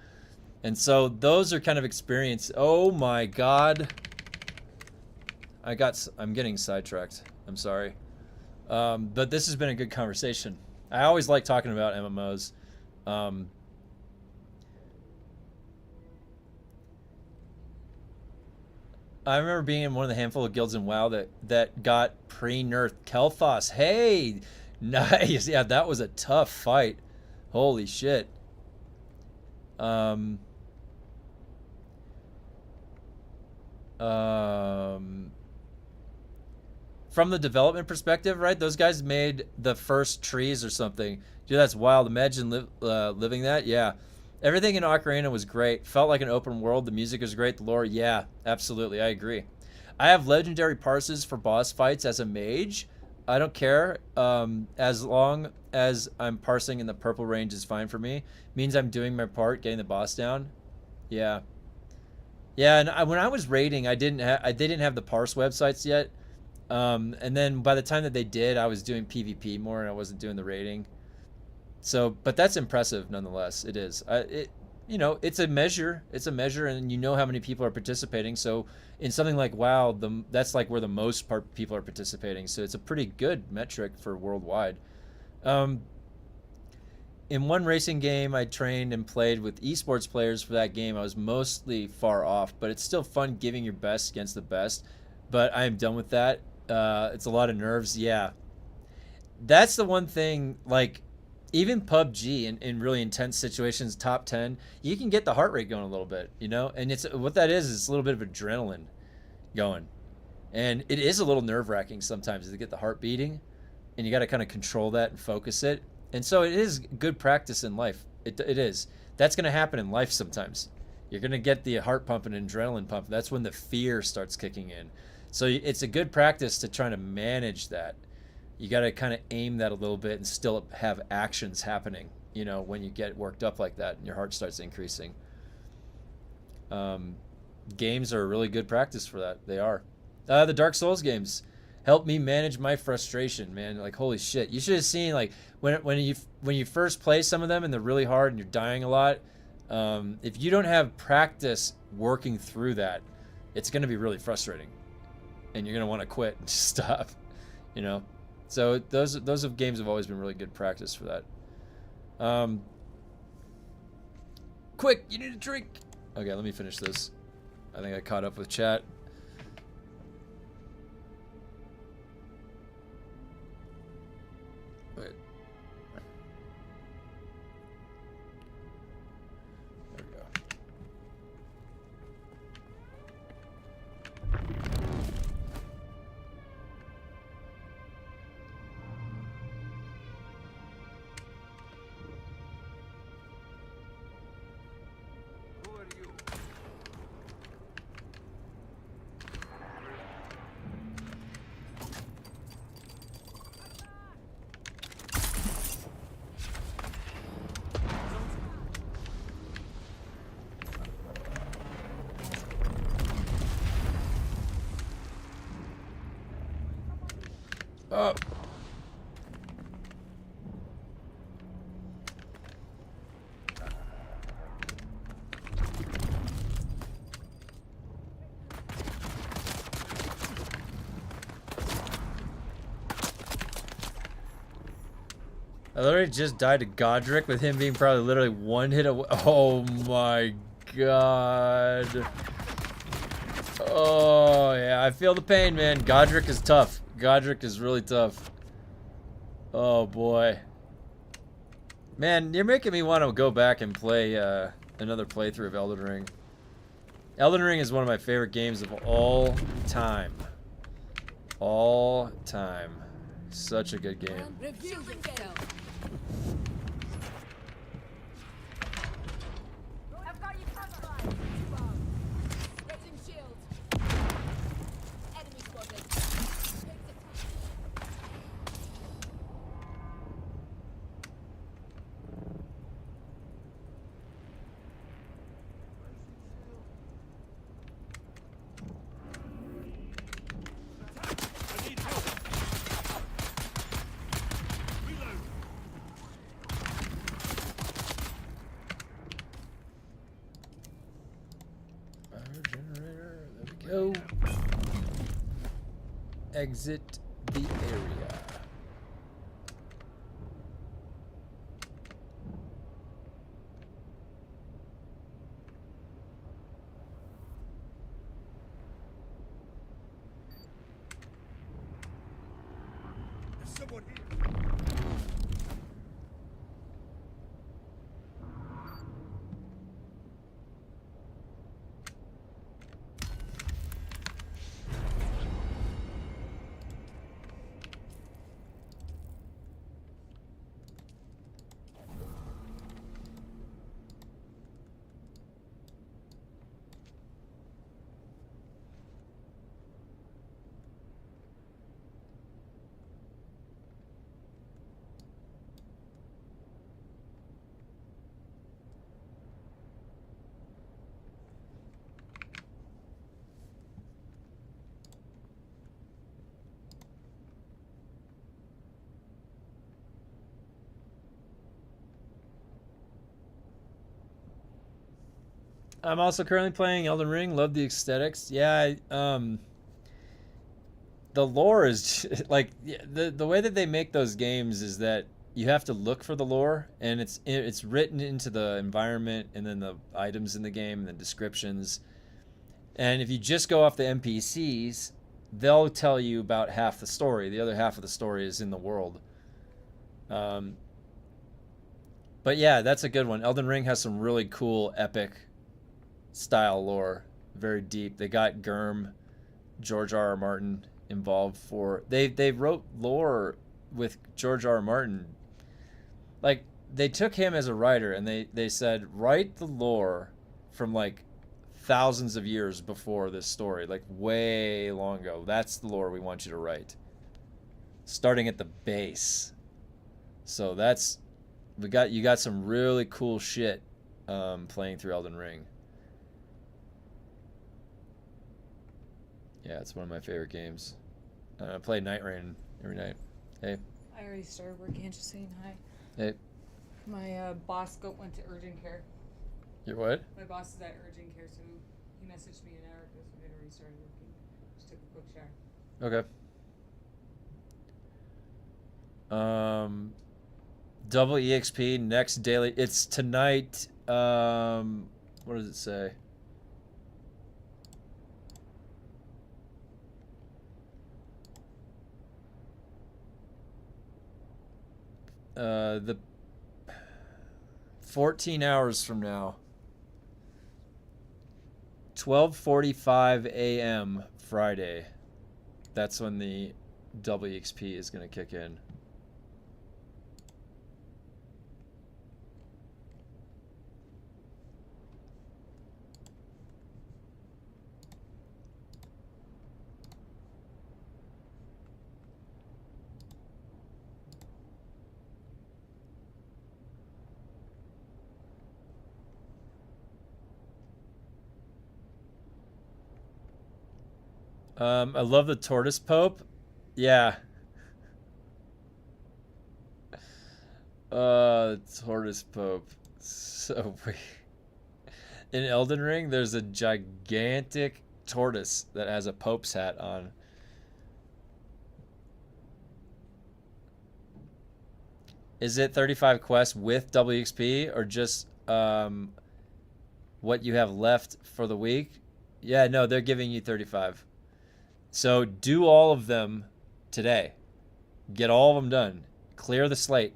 A: And so those are kind of experience. Oh my God. I'm getting sidetracked. I'm sorry. But this has been a good conversation. I always like talking about MMOs. I remember being in one of the handful of guilds in WoW that got pre-nerfed Kel'Thas. Hey, nice. Yeah, that was a tough fight. Holy shit. From the development perspective, right? Those guys made the first trees or something. Dude, that's wild. Imagine living that. Yeah. Everything in Ocarina was great. Felt like an open world. The music was great. The lore, yeah, absolutely. I agree. I have legendary parses for boss fights as a mage. I don't care. As long as I'm parsing in the purple range is fine for me. Means I'm doing my part, getting the boss down. Yeah. Yeah, and when I was raiding, they didn't have the parse websites yet. And then by the time that they did, I was doing PvP more and I wasn't doing the raiding. So, but that's impressive nonetheless. It is. You know, it's a measure. It's a measure, and you know how many people are participating. So, in something like WoW, that's like where the most people are participating. So, it's a pretty good metric for worldwide. In one racing game, I trained and played with esports players for that game. I was mostly far off, but it's still fun giving your best against the best. But I am done with that. It's a lot of nerves. Yeah, that's the one thing. Like, even PUBG in really intense situations, top 10, you can get the heart rate going a little bit, you know? And it's what that is a little bit of adrenaline going. And it is a little nerve-wracking sometimes to get the heart beating, and you got to kind of control that and focus it. And so it is good practice in life. It is. That's going to happen in life sometimes. You're going to get the heart pump and adrenaline pump. That's when the fear starts kicking in. So it's a good practice to try to manage that. You got to kind of aim that a little bit and still have actions happening, you know, when you get worked up like that and your heart starts increasing. Games are a really good practice for that. They are. The Dark Souls games help me manage my frustration, man. Like, holy shit. You should have seen, like, when you first play some of them and they're really hard and you're dying a lot, if you don't have practice working through that, it's going to be really frustrating. And you're going to want to quit and just stop, you know. So those games have always been really good practice for that. Quick, you need a drink. Okay, let me finish this. I think I caught up with chat. Wait. There we go. Oh. I literally just died to Godric with him being probably literally one hit away. Oh my god. Oh yeah, I feel the pain, man. Godric is tough. Godric is really tough. Oh boy. Man, you're making me want to go back and play another playthrough of Elden Ring. Elden Ring is one of my favorite games of all time. All time. Such a good game.
B: Reveal yourself. I've got you covered. Getting shield. Enemy spotted.
C: I need help. Reload.
A: Power generator. There we go. Exit the area.
C: someone here.
A: I'm also currently playing Elden Ring. Love the aesthetics. Yeah, the lore is like the way that they make those games is that you have to look for the lore, and it's written into the environment and then the items in the game and the descriptions. And if you just go off the NPCs, they'll tell you about half the story. The other half of the story is in the world. But yeah, that's a good one. Elden Ring has some really cool, epic style lore, very deep. They got George R.R. Martin involved for they wrote lore with George R.R. Martin. Like, they took him as a writer and they said, write the lore from like thousands of years before this story, like way long ago. That's the lore we want you to write, starting at the base. So that's you got some really cool shit playing through Elden Ring. Yeah, it's one of my favorite games. I play Night Rain every night. Hey.
E: I already started work. Can't just saying hi.
A: Hey.
E: My boss went to urgent care.
A: Your what?
E: My boss is at urgent care, so he messaged me an hour ago, so we had already started working. Just took a quick shower.
A: Okay. Double EXP next daily. It's tonight. What does it say? The 14 hours from now, 12:45 a.m. Friday. That's when the double EXP is going to kick in. I love the Tortoise Pope. Yeah. Tortoise Pope. So weird. In Elden Ring, there's a gigantic tortoise that has a Pope's hat on. Is it 35 quests with WXP or just what you have left for the week? Yeah, no, they're giving you 35. So do all of them today. Get all of them done. Clear the slate,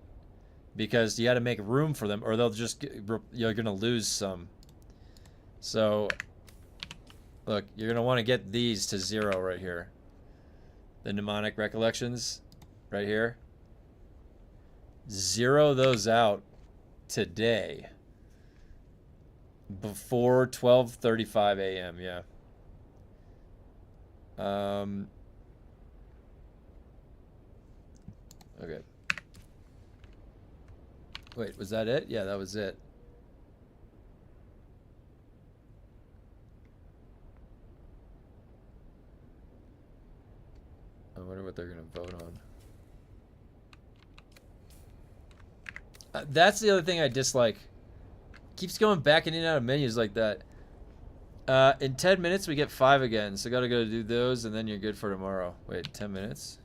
A: because you got to make room for them, or they'll just you're gonna lose some. So look, you're gonna want to get these to 0 right here. The mnemonic recollections, right here. 0 those out today before 12:35 a.m. Yeah. Okay. Wait, was that it? Yeah, that was it. I wonder what they're gonna vote on. That's the other thing I dislike. Keeps going back in and out of menus like that. In 10 minutes, we get 5 again, so gotta go do those, and then you're good for tomorrow. Wait, 10 minutes?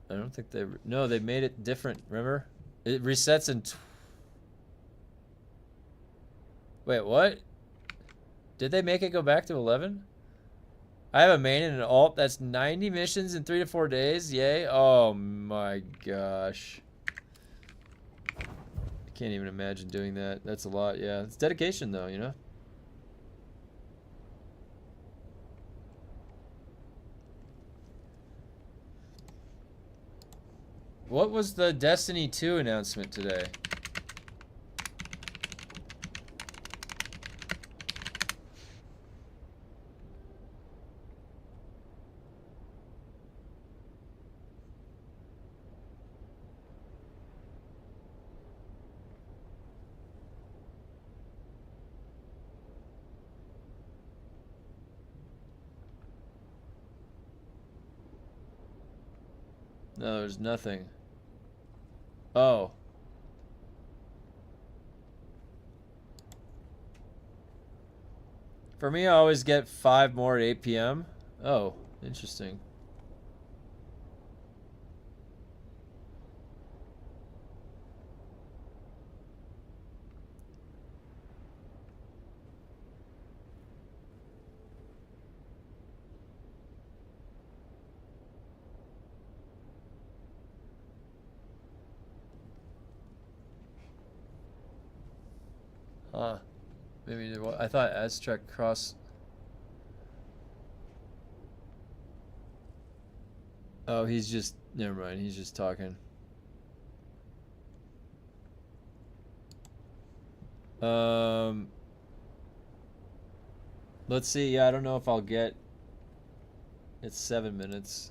A: I don't think they... No, they made it different, remember? It resets in... Wait, what? Did they make it go back to 11? I have a main and an alt. That's 90 missions in 3 to 4 days. Yay. Oh my gosh. I can't even imagine doing that. That's a lot. Yeah. It's dedication though, you know? What was the Destiny 2 announcement today? No, there's nothing. Oh. For me, I always get 5 more at 8 p.m. Oh, interesting. Huh. Maybe I thought Aztec Cross. Oh, he's just. Never mind. He's just talking. Let's see. Yeah, I don't know if I'll get. It's 7 minutes.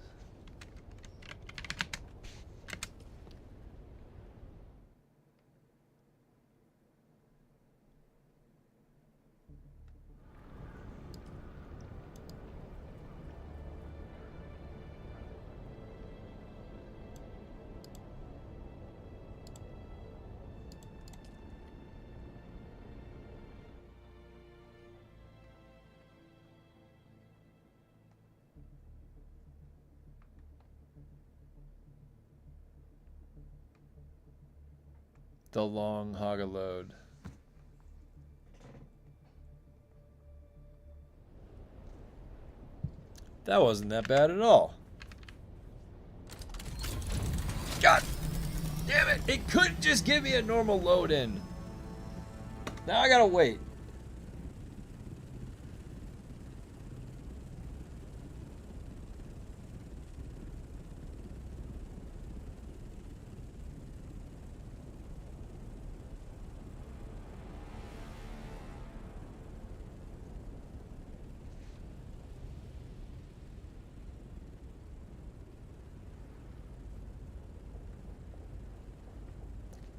A: The long Haga load. That wasn't that bad at all. God damn it! It couldn't just give me a normal load in. Now I gotta wait.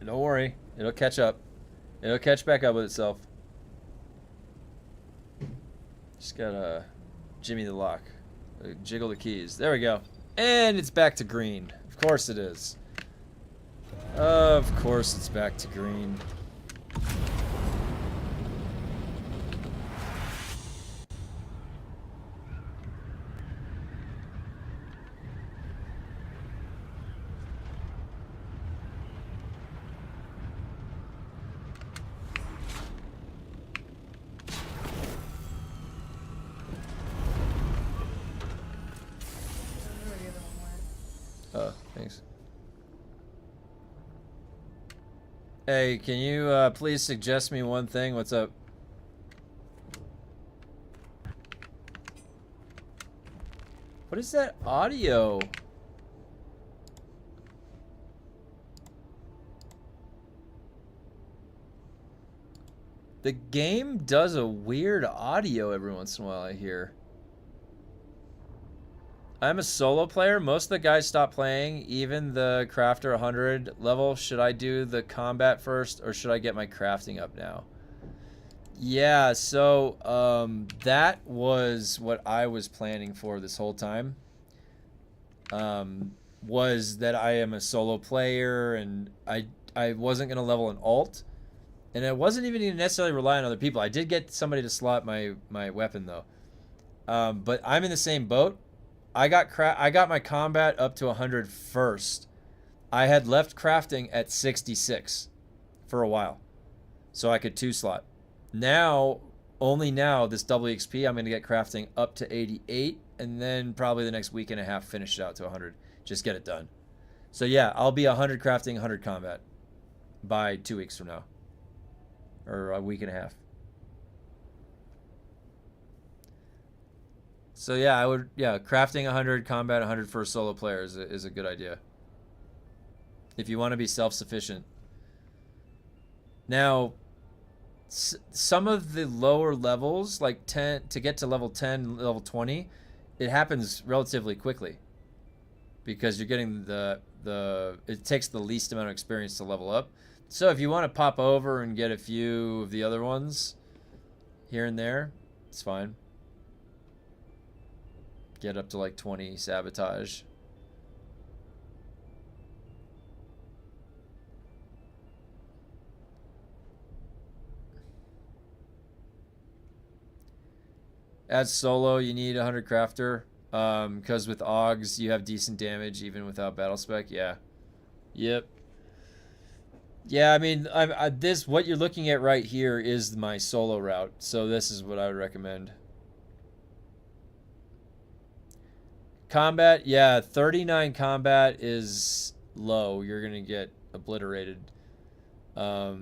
A: Don't worry, it'll catch up. It'll catch back up with itself. Just gotta jimmy the lock. Jiggle the keys. There we go. And it's back to green. Of course it is. Of course it's back to green. Oh, thanks. Hey, can you please suggest me one thing? What's up? What is that audio? The game does a weird audio every once in a while, I hear. I'm a solo player. Most of the guys stop playing, even the crafter 100 level. Should I do the combat first, or should I get my crafting up now? Yeah, so that was what I was planning for this whole time. Was that I am a solo player, and I wasn't going to level an alt. And I wasn't even going to necessarily rely on other people. I did get somebody to slot my weapon, though. But I'm in the same boat. I got my combat up to 100 first. I had left crafting at 66 for a while, so I could 2-slot. Now, only now, this double XP, I'm going to get crafting up to 88, and then probably the next week and a half finish it out to 100. Just get it done. So yeah, I'll be 100 crafting, 100 combat by 2 weeks from now. Or a week and a half. So yeah, crafting 100, combat 100 for a solo player is a good idea. If you want to be self-sufficient. Now, some of the lower levels, like 10, to get to level 10, level 20, it happens relatively quickly. Because you're getting it takes the least amount of experience to level up. So if you want to pop over and get a few of the other ones here and there, it's fine. Get up to like 20 sabotage. As solo, you need 100 crafter. Because with Augs, you have decent damage even without battle spec. Yeah. Yep. Yeah, I mean, what you're looking at right here is my solo route. So this is what I would recommend. Combat, yeah, 39 combat is low. You're going to get obliterated. I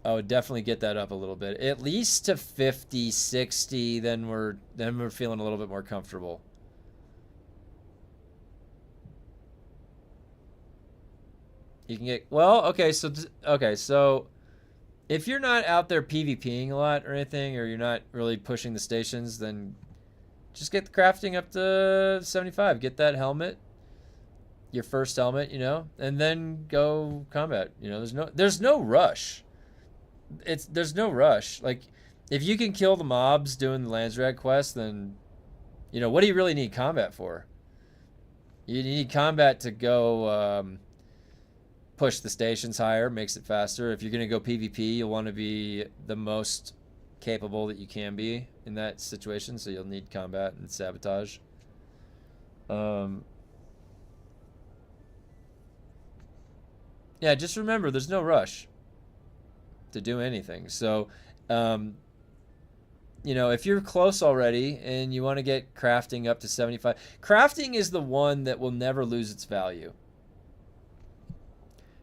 A: would definitely get that up a little bit. At least to 50, 60, then we're feeling a little bit more comfortable. You can get, well, okay, so if you're not out there PvPing a lot or anything, or you're not really pushing the stations, then just get the crafting up to 75. Get that helmet, your first helmet, you know, and then go combat. You know, there's no rush. There's no rush. Like, if you can kill the mobs doing the Landsrad quest, then, you know, what do you really need combat for? You need combat to go push the stations higher, makes it faster. If you're going to go PvP, you'll want to be the most capable that you can be in that situation, so you'll need combat and sabotage. Yeah, just remember, there's no rush to do anything. So, you know, if you're close already and you want to get crafting up to 75, crafting is the one that will never lose its value.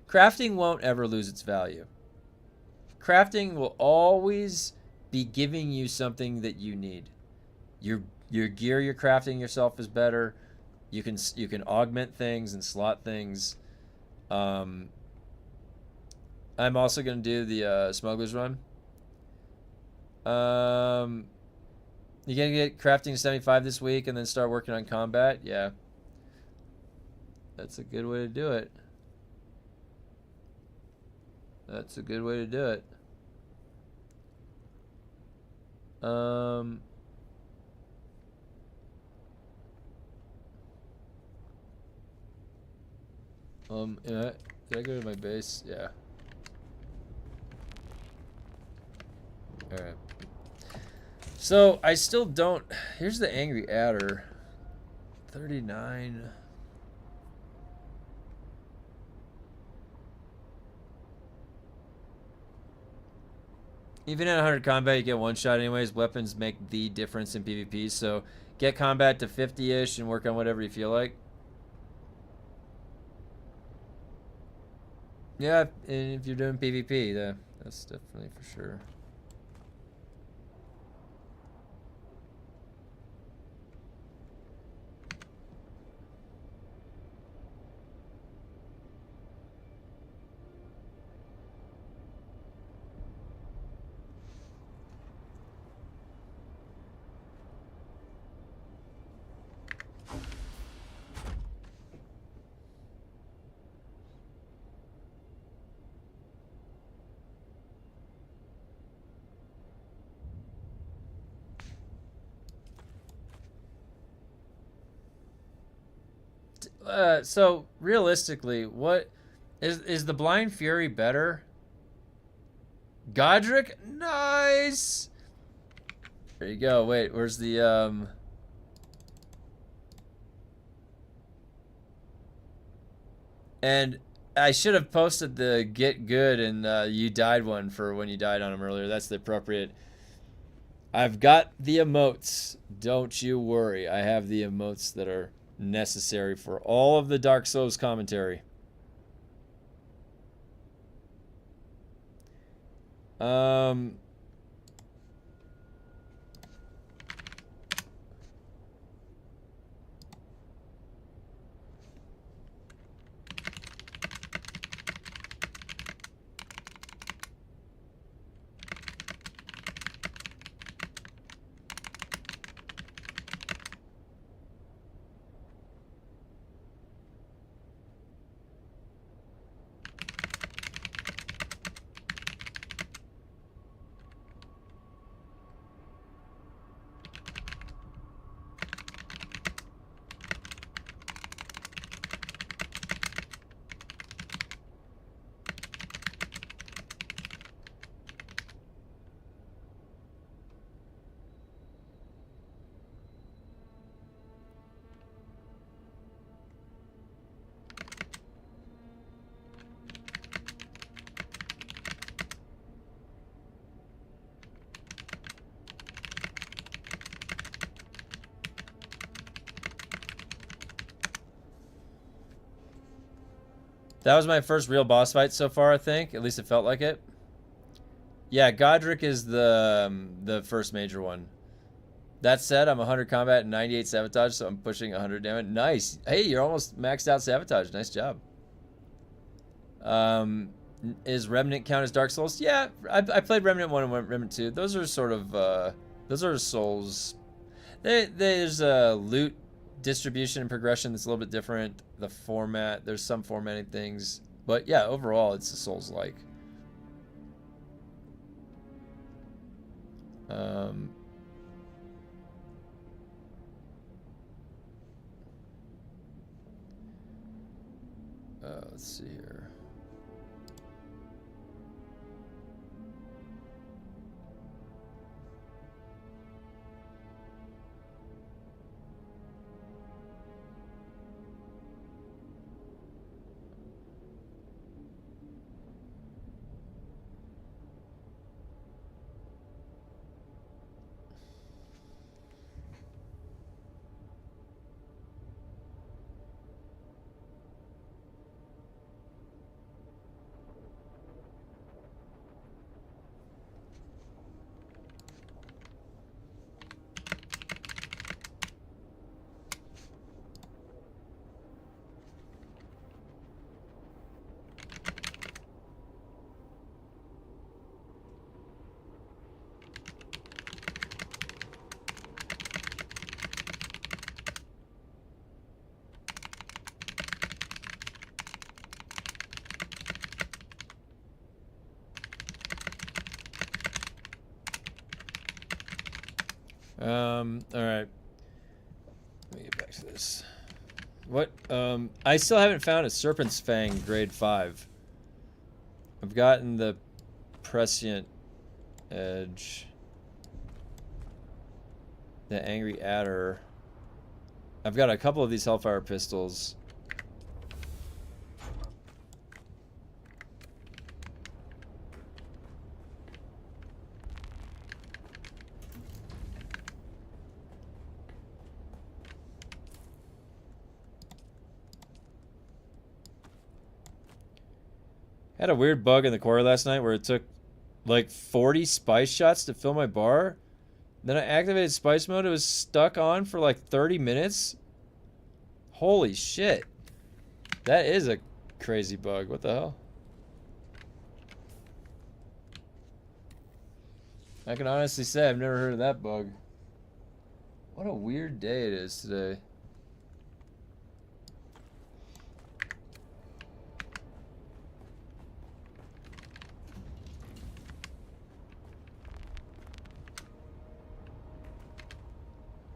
A: Crafting won't ever lose its value. Crafting will always be giving you something that you need. Your gear you're crafting yourself is better. You can augment things and slot things. I'm also going to do the Smuggler's Run. You going to get crafting 75 this week and then start working on combat? Yeah. That's a good way to do it. That's a good way to do it. Yeah, did I go to my base? Yeah. Alright. So, I still don't... Here's the Angry Adder. 39... Even at 100 combat, you get one shot anyways. Weapons make the difference in PvP, so get combat to 50-ish and work on whatever you feel like. Yeah, and if you're doing PvP, that's definitely for sure. So realistically, what is the Blind Fury better? Godric, nice. There you go. Wait, where's the And I should have posted the get good and you died one for when you died on him earlier. That's the appropriate I've got the emotes. Don't you worry. I have the emotes that are necessary for all of the Dark Souls commentary. That was my first real boss fight so far, I think. At least it felt like it. Yeah, Godric is the first major one. That said, I'm 100 combat and 98 sabotage, so I'm pushing 100 damage. Nice. Hey, you're almost maxed out sabotage. Nice job. Is Remnant count as Dark Souls? Yeah, I played Remnant 1 and Remnant 2. Those are sort of, those are Souls. There's a loot distribution and progression that's a little bit different. The format, there's some formatting things. But yeah, overall, it's a Souls-like. Let's see here. All right. Let me get back to this. What? I still haven't found a Serpent's Fang grade 5. I've gotten the Prescient Edge. The Angry Adder. I've got a couple of these Hellfire pistols. I had a weird bug in the core last night where it took like 40 spice shots to fill my bar. Then I activated spice mode. It was stuck on for like 30 minutes. Holy shit. That is a crazy bug. What the hell? I can honestly say I've never heard of that bug. What a weird day it is today.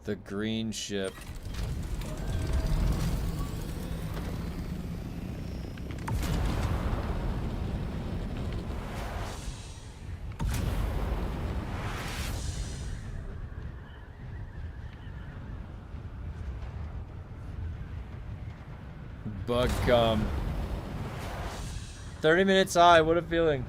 A: The green ship. Bug come. 30 minutes high, what a feeling.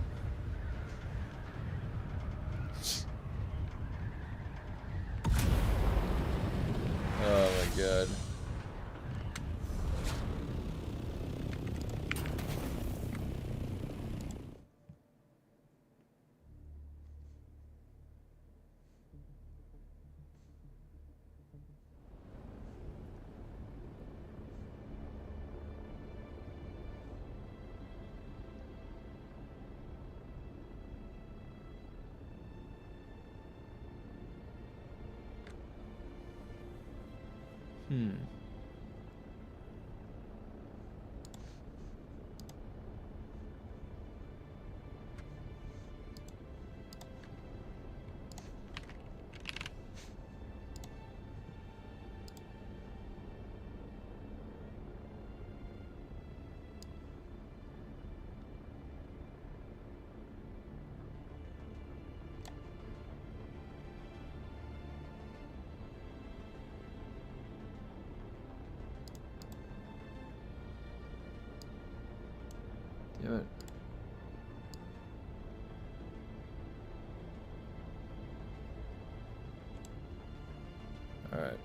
A: Damn it. All right.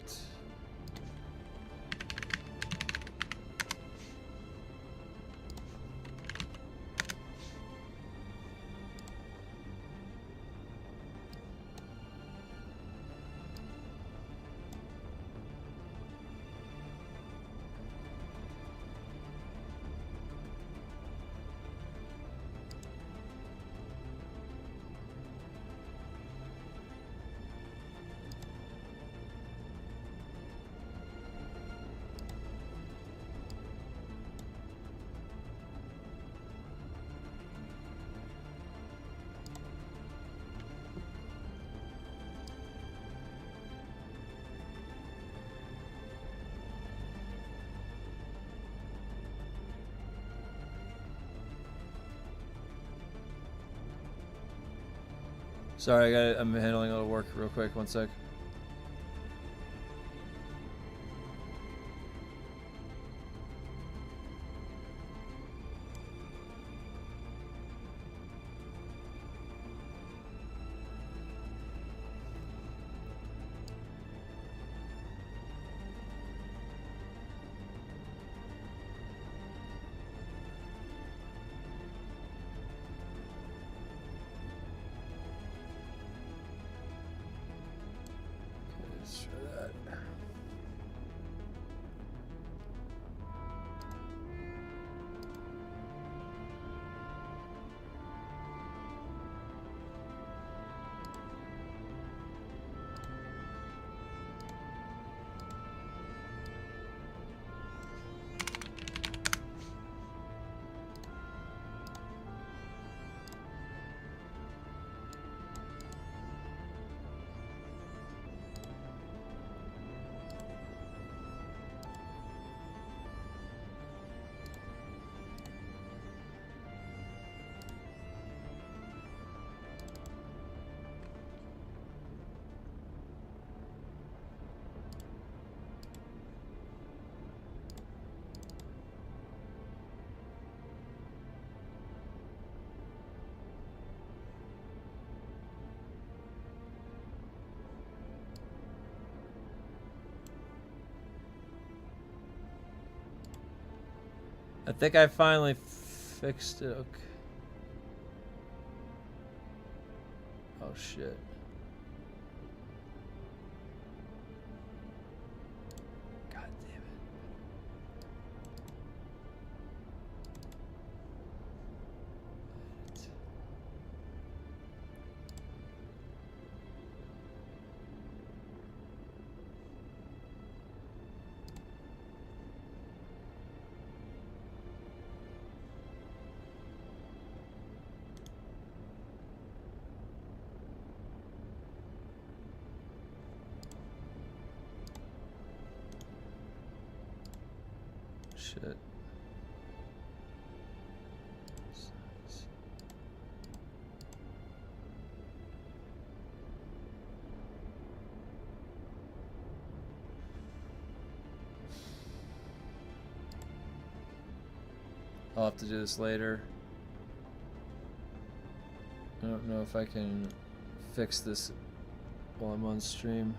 A: Sorry, I'm handling a little work real quick. One sec. Let's try that. I think I finally fixed it. Okay. Oh shit. God damn it. Shit. I'll have to do this later. I don't know if I can fix this while I'm on stream.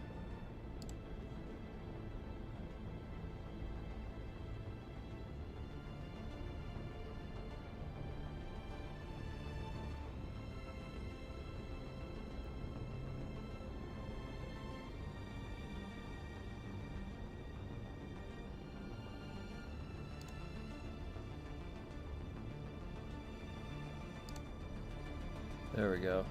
A: There we go.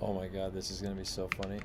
A: Oh my god, this is gonna be so funny.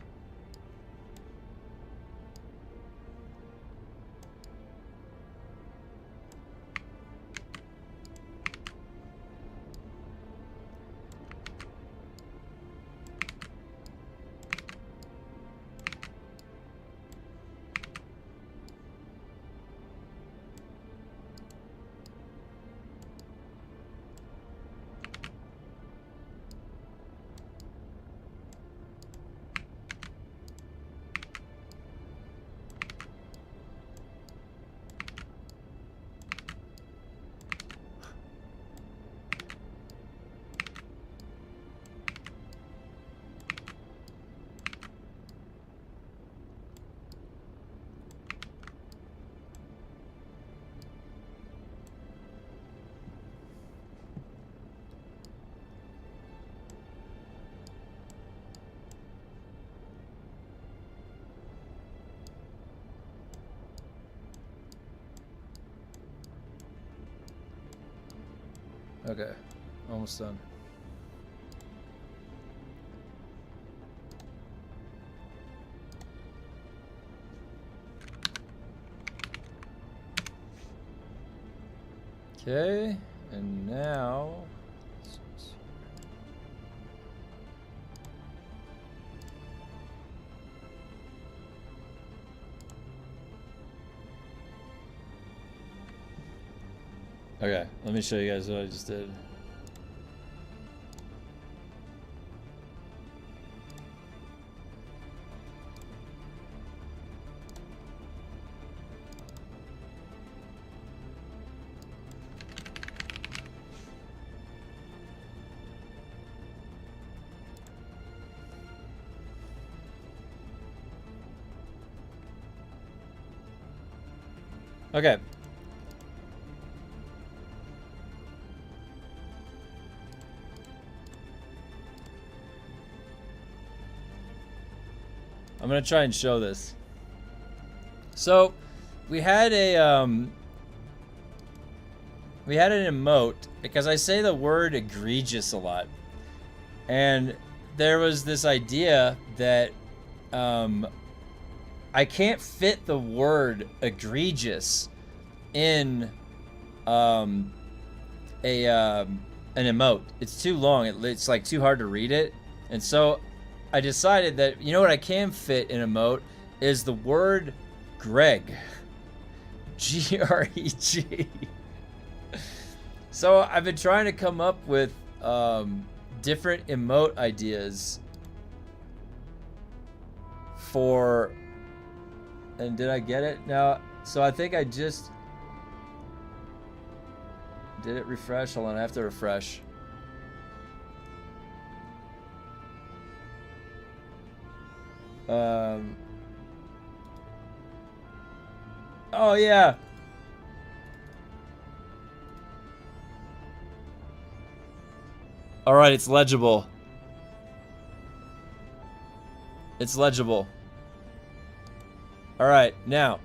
A: Okay, almost done. Okay, and now okay, let me show you guys what I just did. Okay. I'm gonna try and show this. So, we had an emote because I say the word egregious a lot, and there was this idea that I can't fit the word egregious in an emote. It's too long. It's like too hard to read it, and so I decided that, you know what I can fit in emote is the word Greg. G-R-E-G. So I've been trying to come up with different emote ideas for, and did I get it? Now, so I think I just did it refresh. Hold on, I have to refresh. Oh yeah. All right, it's legible. It's legible. All right, now.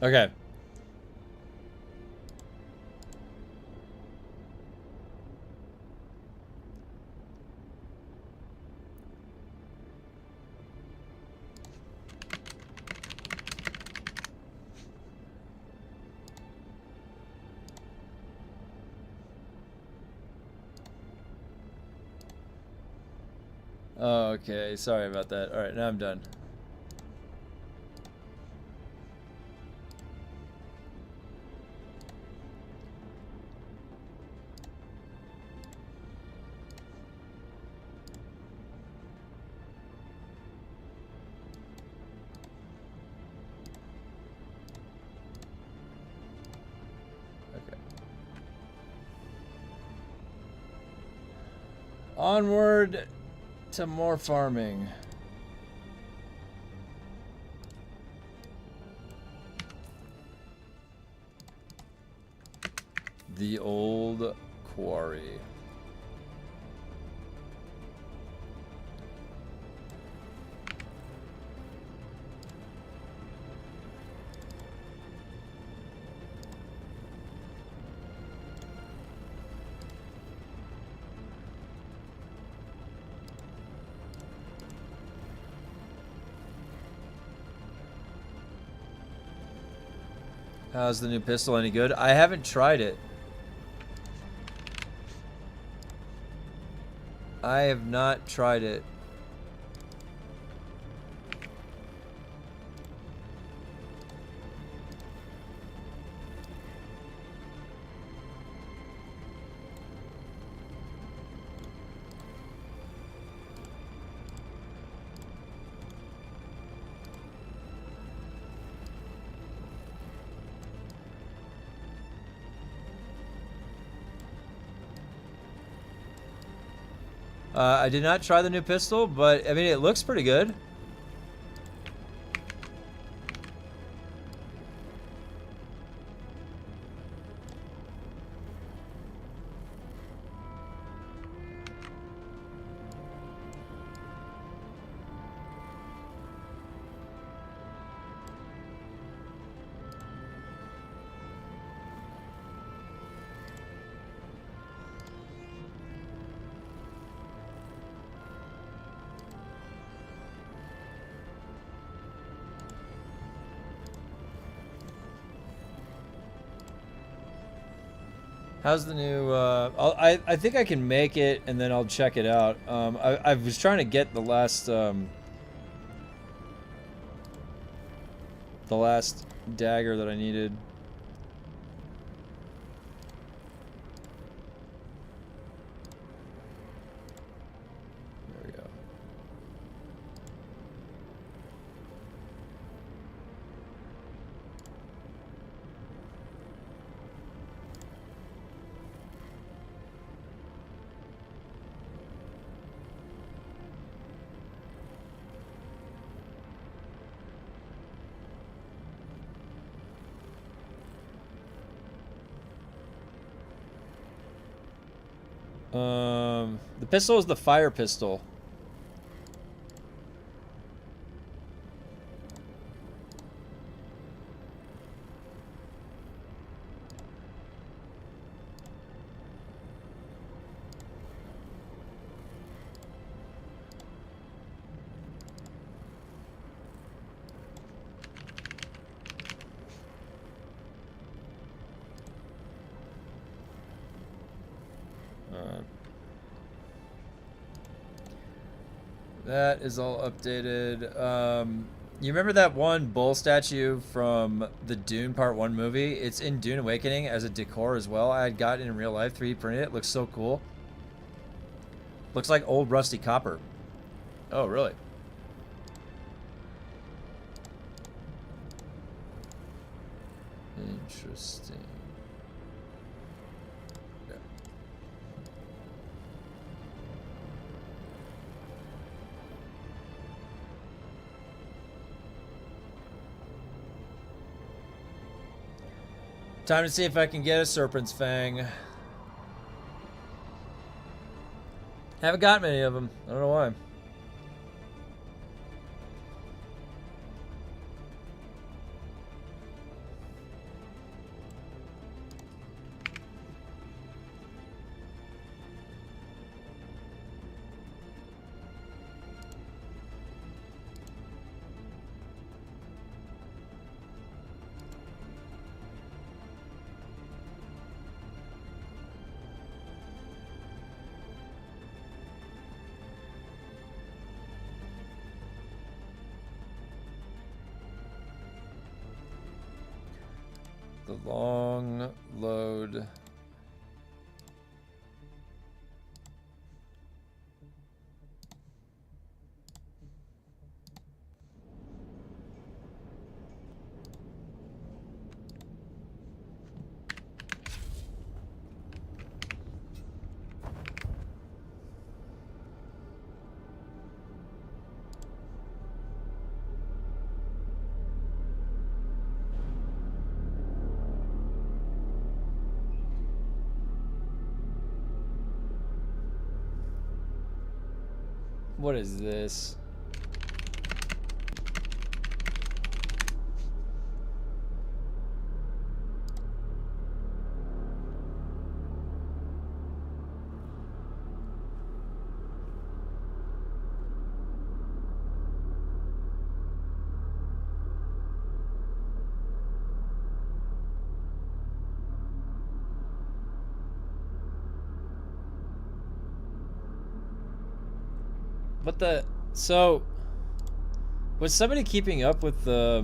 A: Okay. Oh, okay, sorry about that. All right, now I'm done. Onward to more farming. The old quarry. How's the new pistol any good? I haven't tried it. I have not tried it. I did not try the new pistol, but I mean, it looks pretty good. How's the new, I think I can make it and then I'll check it out. I was trying to get the last dagger that I needed. There we go. The pistol is the fire pistol. That is all updated. You remember that one bull statue from the Dune Part 1 movie? It's in Dune Awakening as a decor as well. I had got it in real life, 3D printed it. Looks so cool. Looks like old rusty copper. Oh, really? Interesting. Time to see if I can get a Serpent's Fang. Haven't got many of them. I don't know why. The long load. What is this? What the? So, was somebody keeping up with there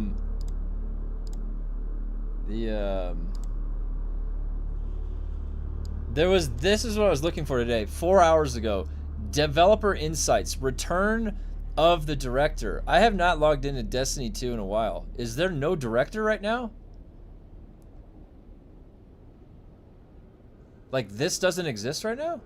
A: was, this is what I was looking for today, 4 hours ago. Developer Insights, return of the director. I have not logged into Destiny 2 in a while. Is there no director right now? Like, this doesn't exist right now?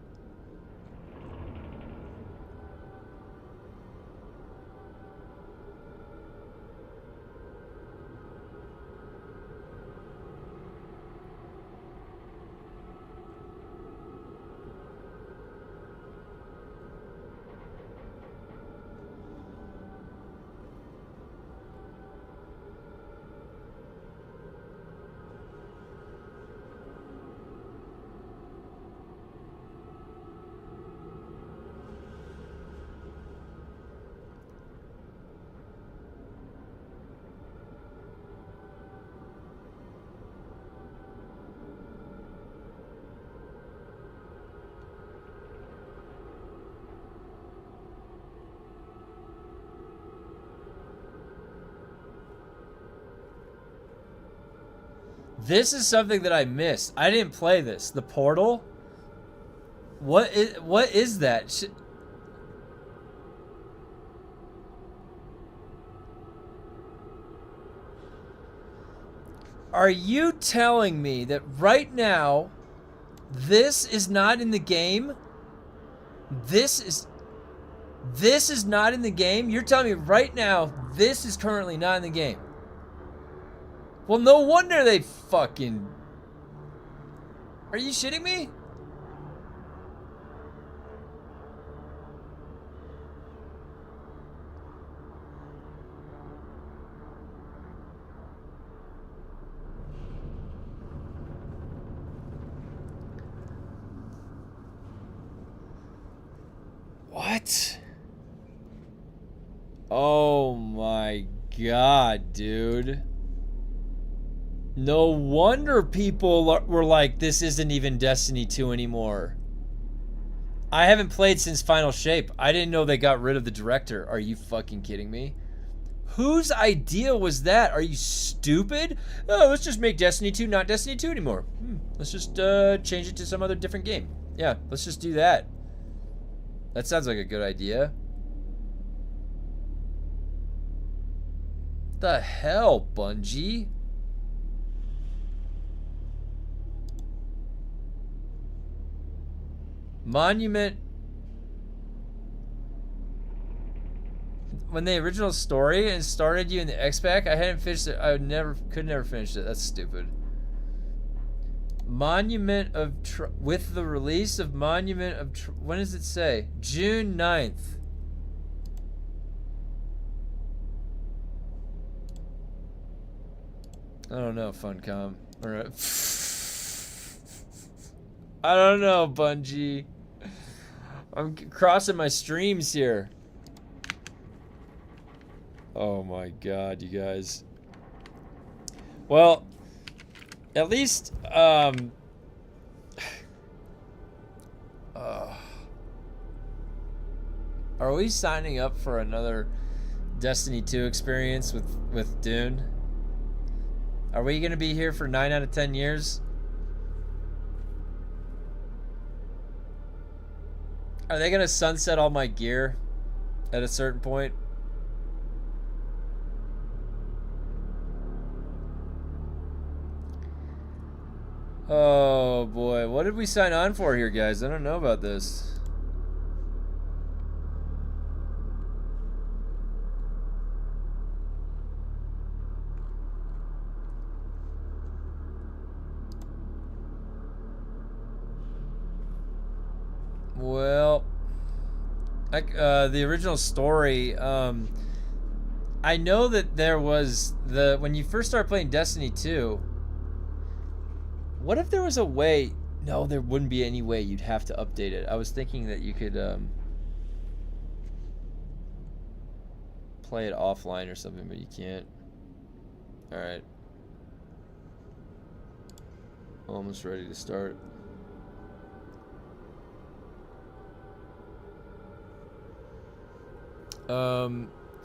A: This is something that I missed. I didn't play this. The Portal? What is that? Are you telling me that right now this is not in the game? This is not in the game? You're telling me right now this is currently not in the game? Well, no wonder they fucking... Are you shitting me? What? Oh my god, dude. No wonder people were like, this isn't even Destiny 2 anymore. I haven't played since Final Shape. I didn't know they got rid of the director. Are you fucking kidding me? Whose idea was that? Are you stupid? Oh, let's just make Destiny 2 not Destiny 2 anymore. Let's just change it to some other different game. Yeah, let's just do that. That sounds like a good idea. The hell, Bungie? Monument. When the original story and started you in the X-Pack, I hadn't finished it. I could never finish it. That's stupid. Monument of with the release of Monument of when does it say? June 9th. I don't know, Funcom. All right. I don't know, Bungie. I'm crossing my streams here. Oh my god, you guys. Well, at least, are we signing up for another Destiny 2 experience with DUNE? Are we gonna be here for 9 out of 10 years? Are they gonna sunset all my gear at a certain point? Oh boy, what did we sign on for here, guys? I don't know about this. Well, Like the original story. I know that there was when you first start playing Destiny 2. What if there was a way? No, there wouldn't be any way. You'd have to update it. I was thinking that you could play it offline or something, but you can't. All right. Almost ready to start.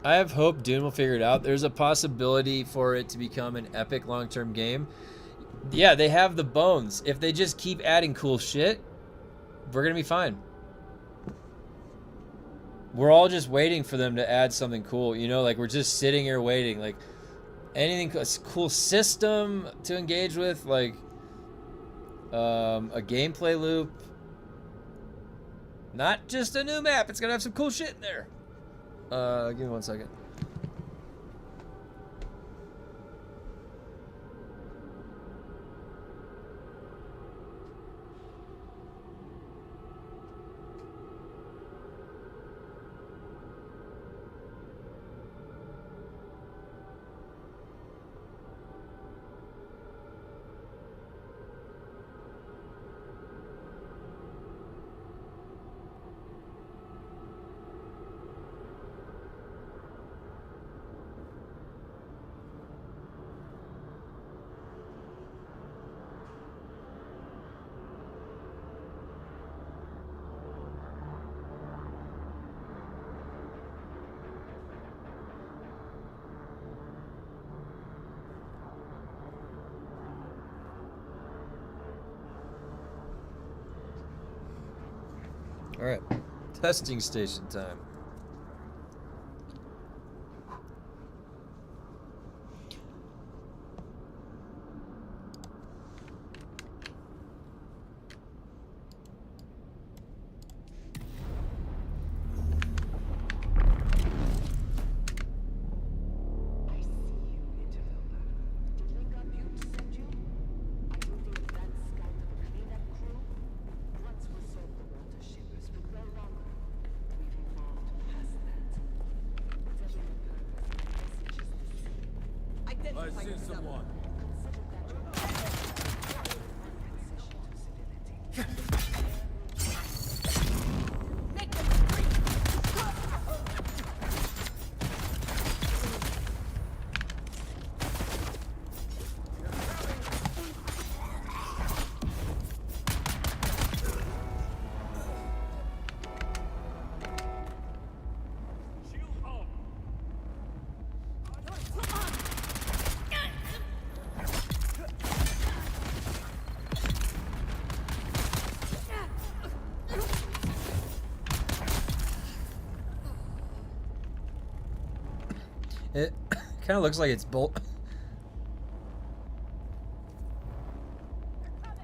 A: I have hope DUNE will figure it out. There's a possibility for it to become an epic long-term game. Yeah, they have the bones. If they just keep adding cool shit, we're gonna be fine. We're all just waiting for them to add something cool, you know, like we're just sitting here waiting, like anything, a cool system to engage with, like a gameplay loop. Not just a new map, it's gonna have some cool shit in there. Give me 1 second. All right, testing station time.
C: I see someone.
A: It kind of looks like it's It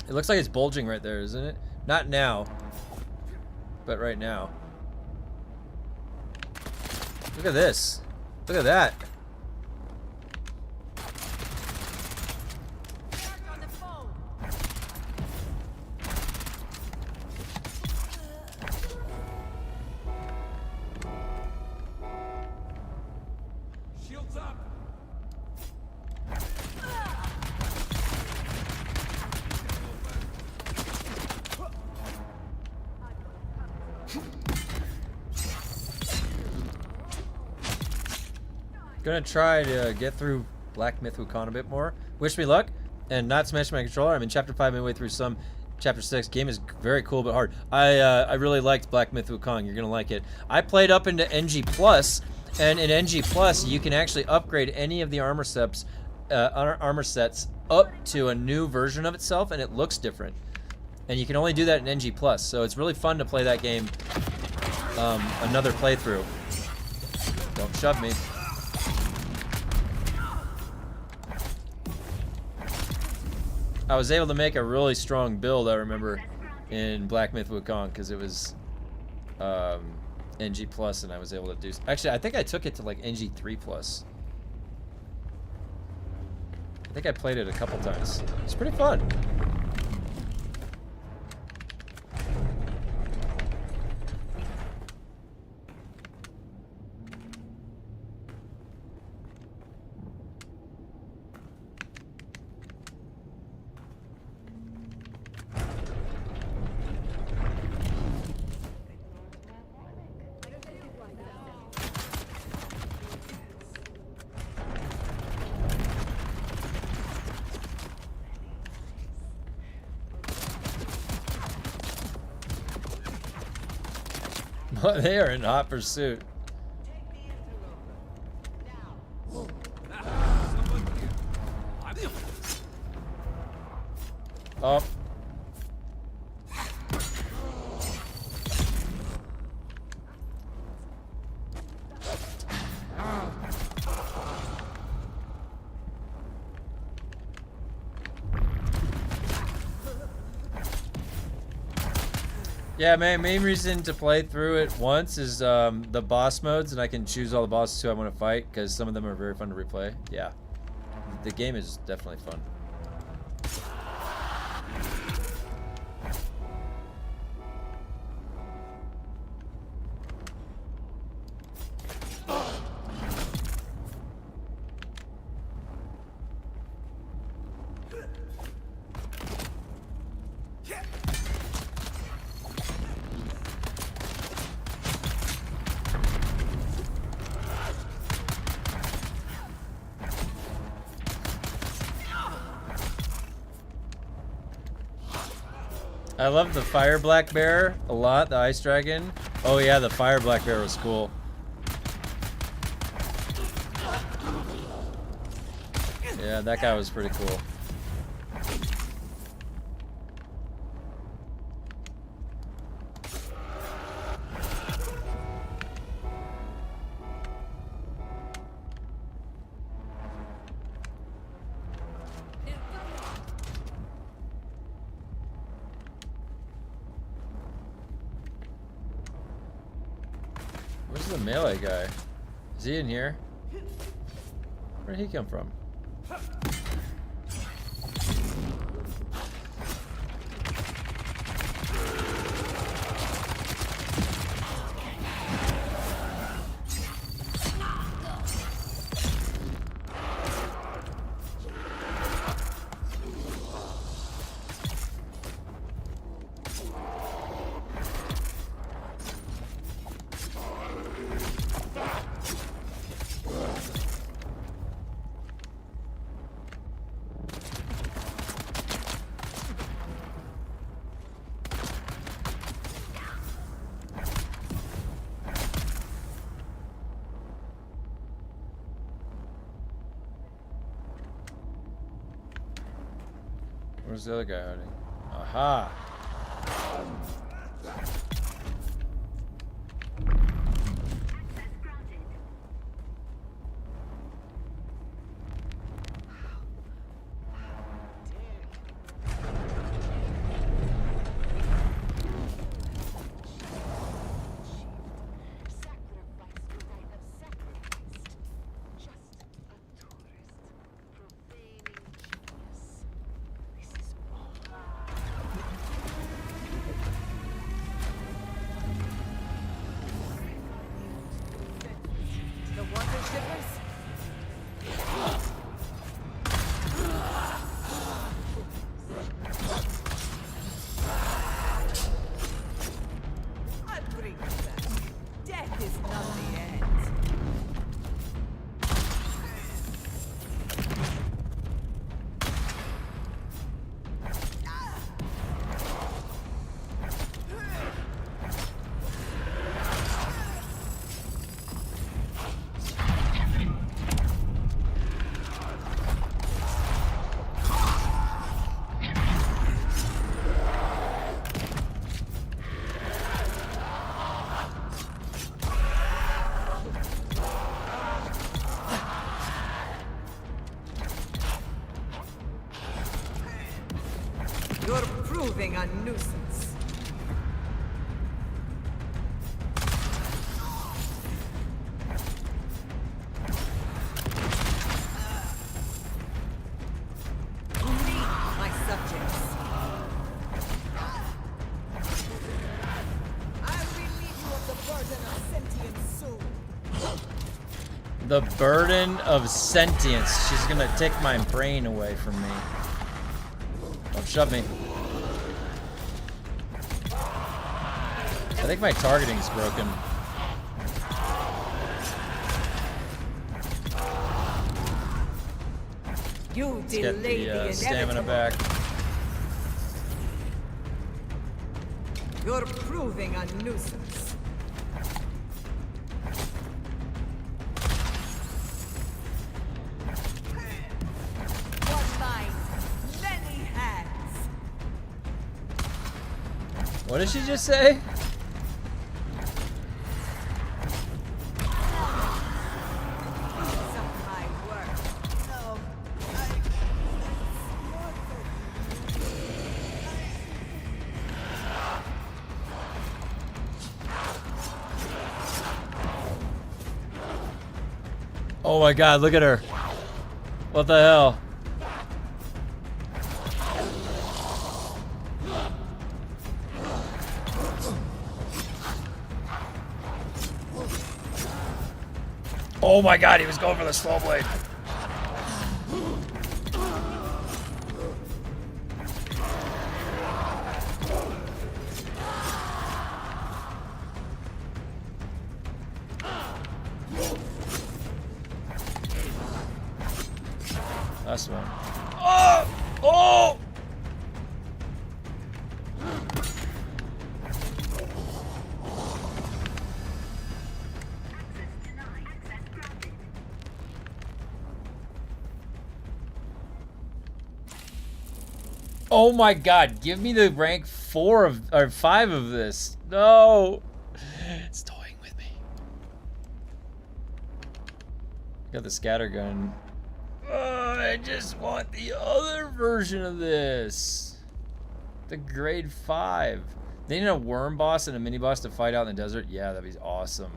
A: looks like it's bulging right there, isn't it? Not now, but right now. Look at this. Look at that.
C: Shields up.
A: Gonna try to get through Black Myth Wukong a bit more. Wish me luck, and not smash my controller. I'm in chapter 5, midway through some. Chapter 6. Game is very cool but hard. I really liked Black Myth Wukong. You're gonna like it. I played up into NG Plus, and in NG Plus you can actually upgrade any of the armor sets up to a new version of itself, and it looks different. And you can only do that in NG Plus, so it's really fun to play that game. Another playthrough. Don't shove me. I was able to make a really strong build, I remember, in Black Myth Wukong, because it was NG Plus, and I was able to do... Actually, I think I took it to, like, NG 3 Plus. I think I played it a couple times. It's pretty fun. They are in hot pursuit. Oh. Yeah, main reason to play through it once is the boss modes, and I can choose all the bosses who I want to fight, because some of them are very fun to replay. Yeah. The game is definitely fun. I love the fire black bear a lot, the ice dragon. Oh yeah, the fire black bear was cool. Yeah, that guy was pretty cool. Where's the melee guy? Is he in here? Where did he come from? Where's the other guy hiding? Aha!
D: You're proving a nuisance. Lead my subjects. I'll relieve you of the burden of sentience soon.
A: The burden of sentience. She's gonna take my brain away from me. Don't shove me. I think my targeting's broken.
D: You
A: Let's get the stamina back.
D: You're proving a nuisance.
A: What did she just say? Oh my god, look at her. What the hell? Oh my god, he was going for the slow blade. Last one. Oh! Oh! Oh my god, give me the rank 4 of, or 5 of this. No! It's toying with me. Got the scatter gun. I just want the other version of this. The grade 5. They need a worm boss and a mini boss to fight out in the desert? Yeah, that'd be awesome.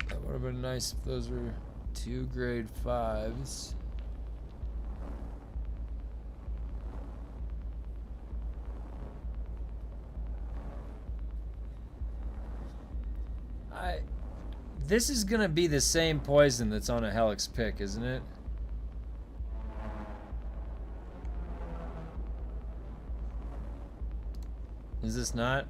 A: That would have been nice if those were 2 grade 5s. This is gonna be the same poison that's on a Helix pick, isn't it? Is this not?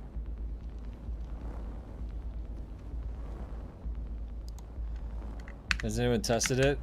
A: Has anyone tested it?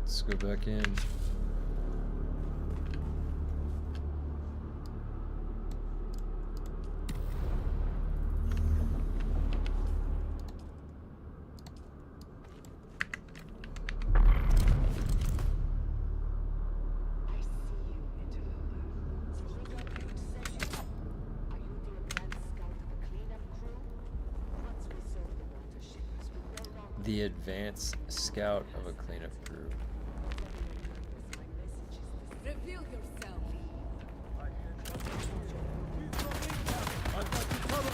A: Let's go back in. The advanced scout of a cleanup crew.
B: Reveal yourself.
C: I've got you covered.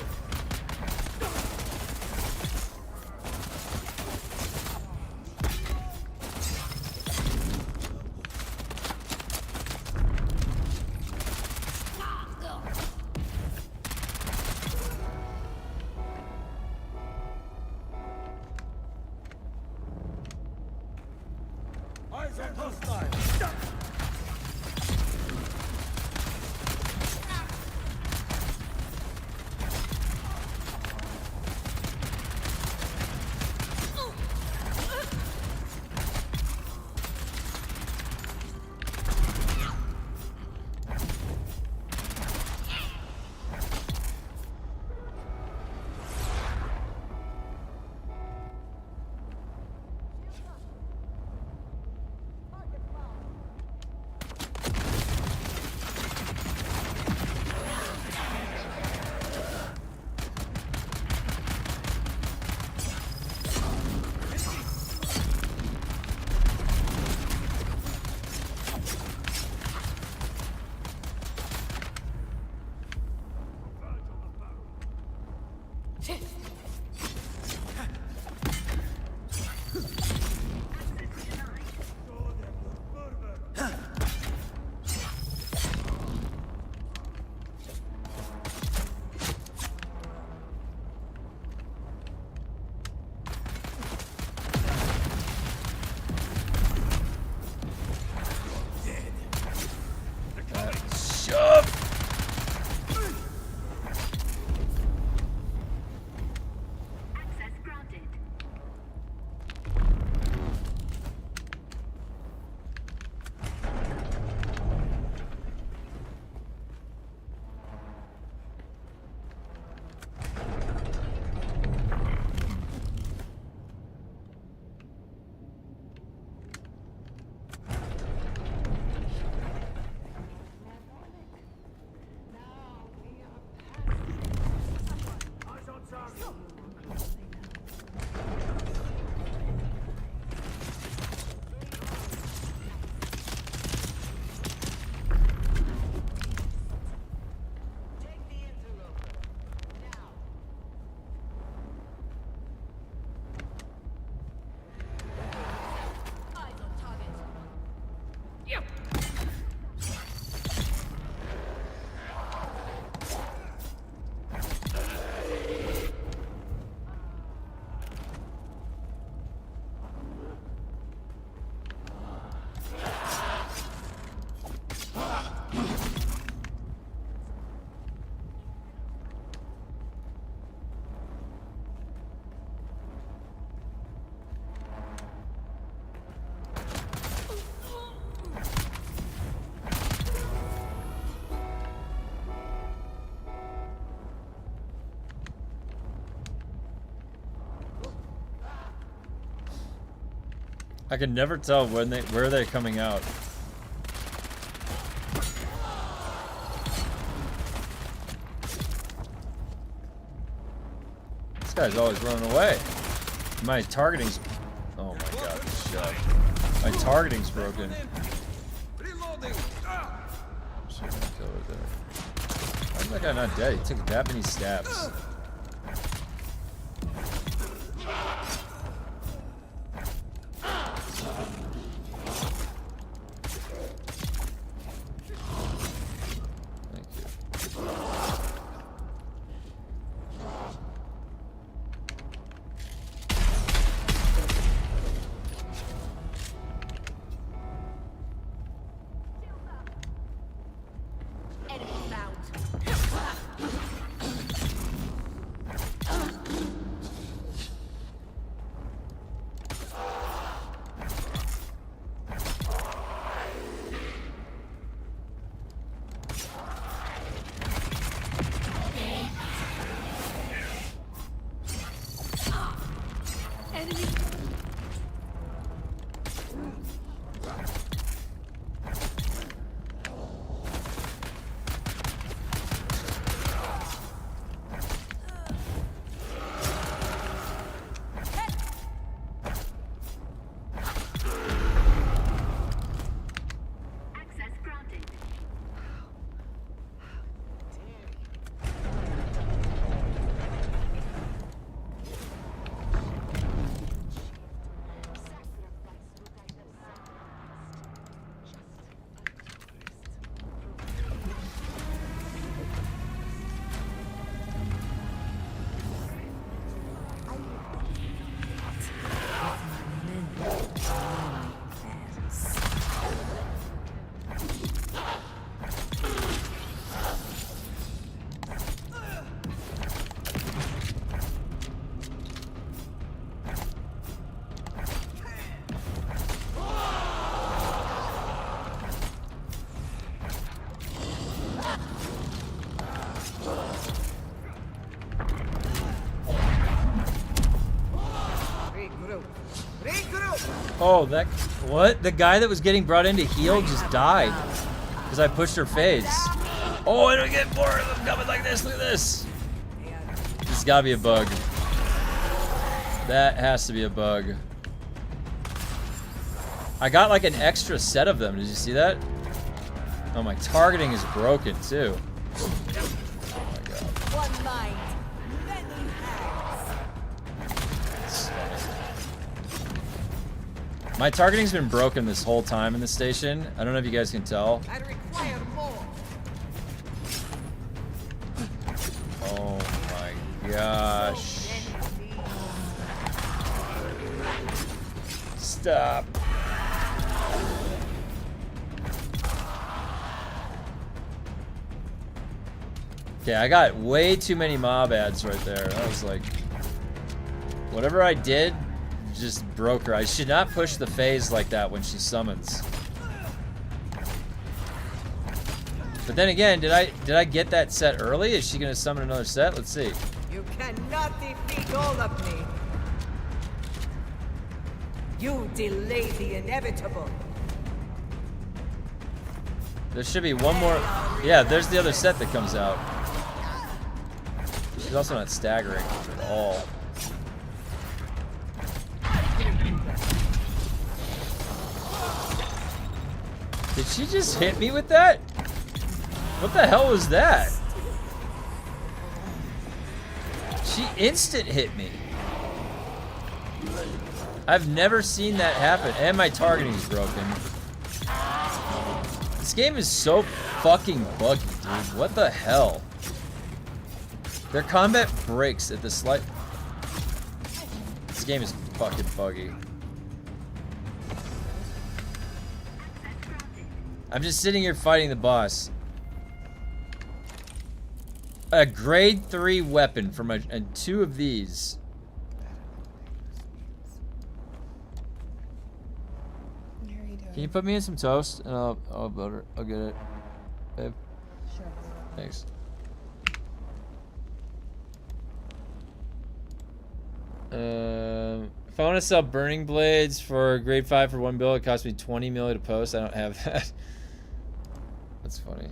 C: Eyes on hostile.
A: I can never tell where they're coming out. This guy's always running away. My targeting's... Oh my god, shut. My targeting's broken.
C: Reloading.
A: I'm just gonna kill it there. Why is that guy not dead? He took that many stabs. Oh, that... What? The guy that was getting brought in to heal just died. Because I pushed her face. Oh, I don't get more of them coming like this. Look at this. This has got to be a bug. That has to be a bug. I got like an extra set of them. Did you see that? Oh, my targeting is broken too. Oh my god.
D: One mind, many hands.
A: My targeting's been broken this whole time in the station. I don't know if you guys can tell.
D: I require more.
A: Oh my gosh. Stop. Okay, I got way too many mob ads right there. I was like, whatever I did just broke her. I should not push the phase like that when she summons. But then again, did I get that set early? Is she gonna summon another set? Let's see.
D: You cannot defeat all of me. You delay the inevitable.
A: There should be one more. Yeah, there's the other set that comes out. She's also not staggering at all. Did she just hit me with that? What the hell was that? She instant hit me. I've never seen that happen, and my targeting is broken. This game is so fucking buggy, dude. What the hell? Their combat breaks at the slight. This game is fucking buggy. I'm just sitting here fighting the boss. A grade 3 weapon from and 2 of these. Can you put me in some toast and I'll butter. I'll get it, babe.
F: Sure.
A: Thanks. If I want to sell burning blades for grade 5 for 1 bill, it costs me 20 million to post. I don't have that. That's funny.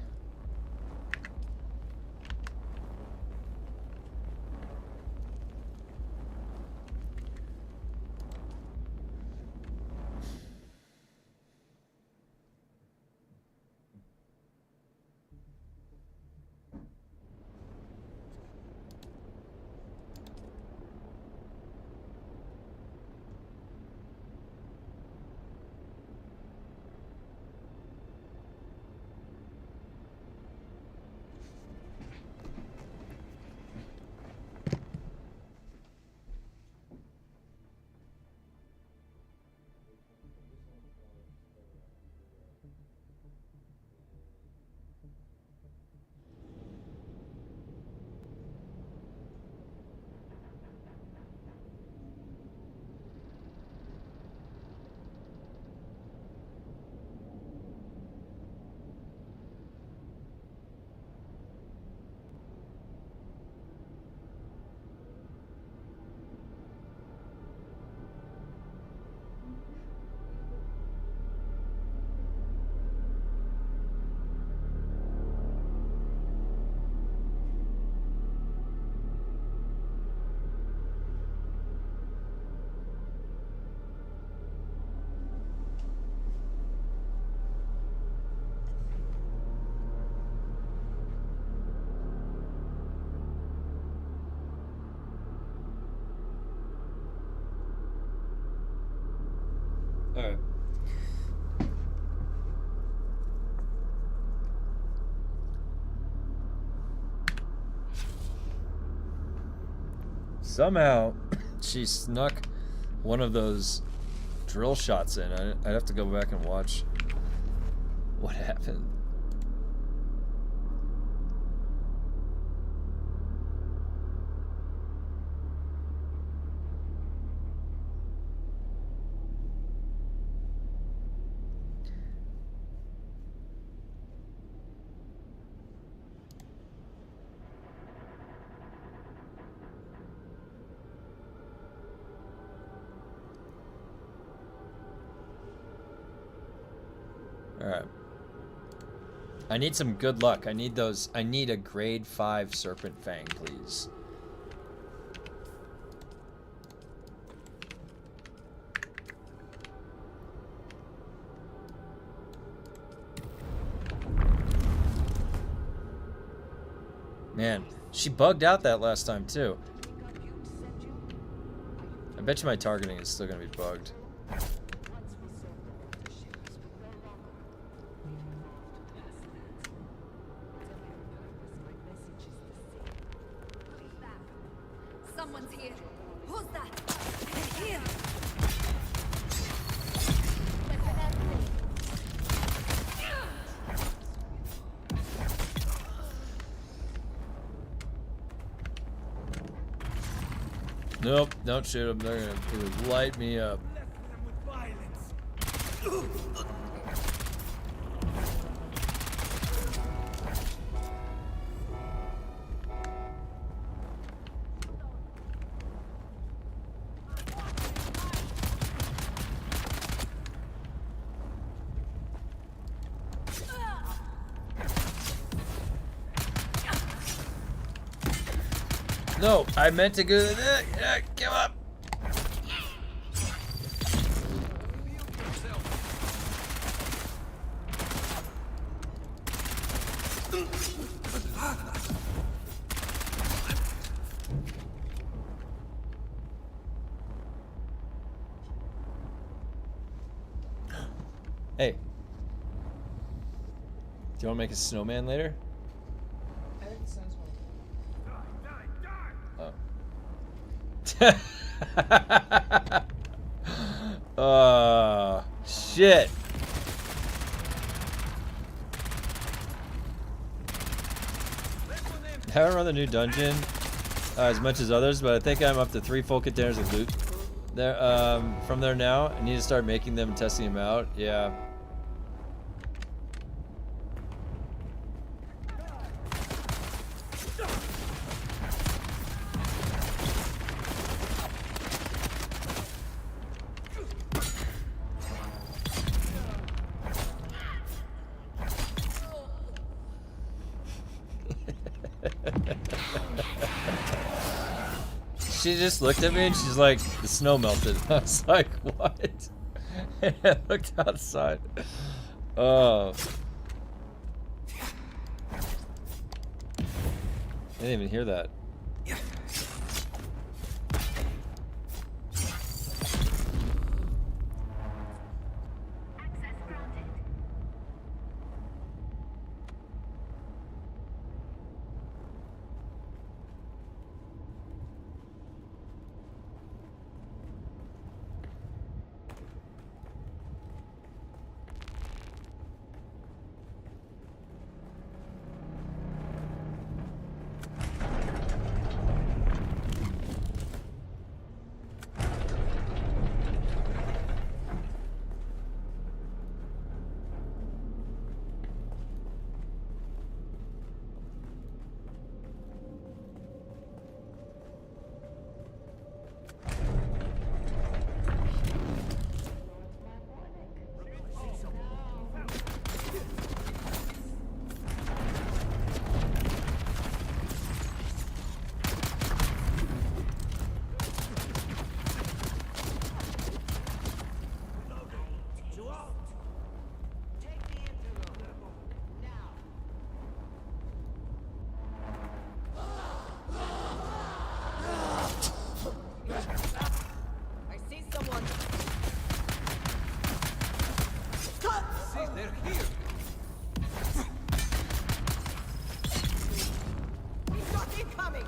A: Alright. Somehow, she snuck one of those drill shots in. I'd have to go back and watch what happened. Alright. I need some good luck. I need those. I need a grade 5 Serpent Fang, please. Man, she bugged out that last time too. I bet you my targeting is still gonna be bugged.
B: Someone's here. Who's that? Here.
A: Nope, don't shoot them. They're gonna light me up.
C: Left them with violence.
A: No, I meant to go. Come up. Hey, do you want to make a snowman later?
E: I think the sun's one.
A: Oh. Shit. I haven't run the new dungeon as much as others, but I think I'm up to 3 full containers of loot there from there now. I need to start making them and testing them out. Yeah. She just looked at me and she's like, the snow melted. I was like, what? And I looked outside. Oh. I didn't even hear that.
D: I see someone.
C: See, they're here.
D: He's not incoming.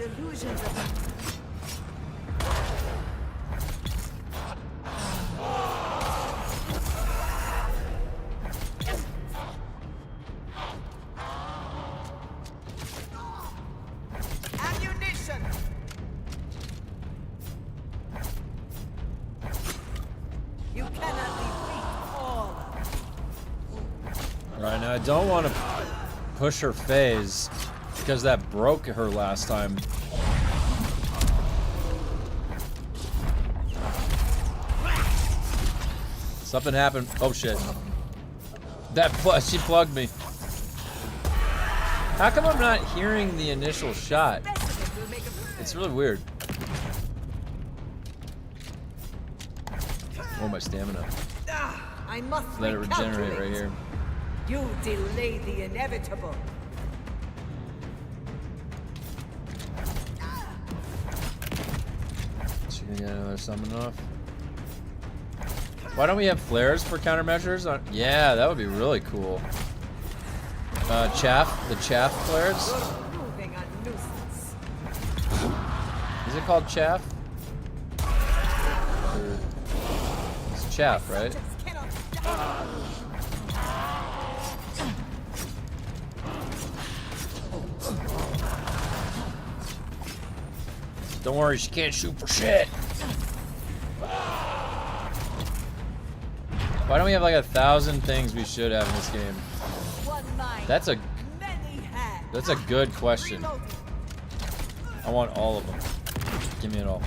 D: delusions of ammunition. You cannot defeat all.
A: All right, now I don't want to push her phase because that broke her last time. Something happened. Oh shit. She plugged me. How come I'm not hearing the initial shot? It's really weird. Oh, my stamina.
D: I must
A: Let it regenerate
D: recalculate.
A: right here.
D: You delay the inevitable.
A: She gonna get another summon off? Why don't we have flares for countermeasures? Yeah, that would be really cool. The chaff flares?
D: Proving a nuisance.
A: Is it called chaff? Or it's chaff, right?
D: Subjects cannot die.
A: Don't worry, she can't shoot for shit. Why don't we have like 1,000 things we should have in this game?
D: One mind,
A: That's a
D: many hands.
A: good question.
D: Reloading.
A: I want all of them. Give me it all.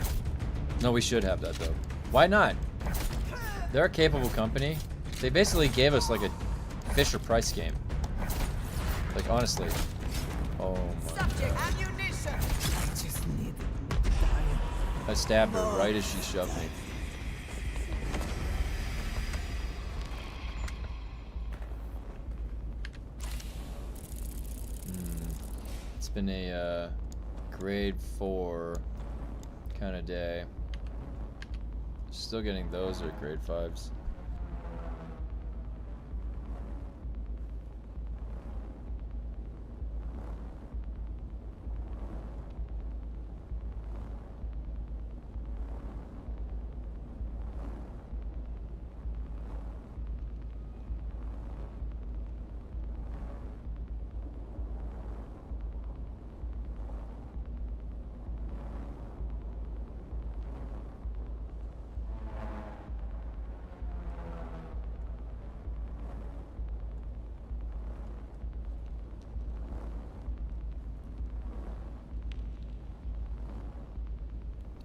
A: No, we should have that though. Why not? They're a capable company. They basically gave us like a Fisher Price game. Like honestly. Oh my.
D: Subject ammunition. I just need
A: I stabbed her right as she shoved me. It's been a grade 4 kind of day. Still getting those at grade 5s.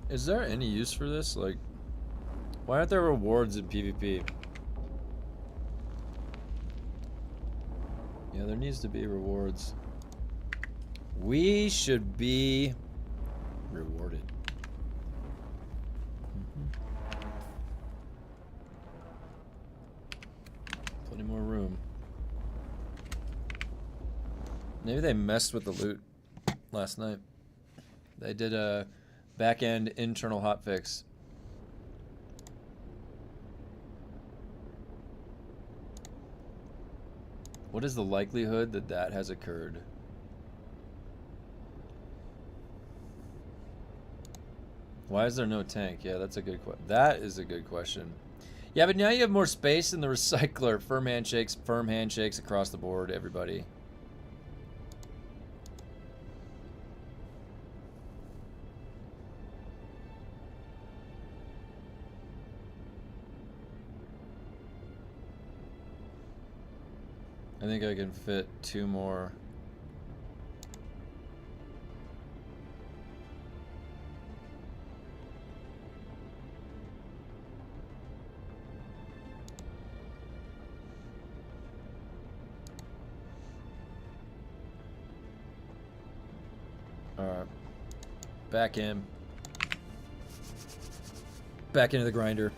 A: Is there any use for this? Like, why aren't there rewards in PvP? Yeah, there needs to be rewards. We should be rewarded. Plenty more room. Maybe they messed with the loot last night. They did a back-end internal hotfix. What is the likelihood that that has occurred? Why is there no tank? Yeah, that's a good question. That is a good question. Yeah, but now you have more space in the recycler. Firm handshakes across the board, everybody. I think I can fit 2 more. Alright. Back in. Back into the grinder.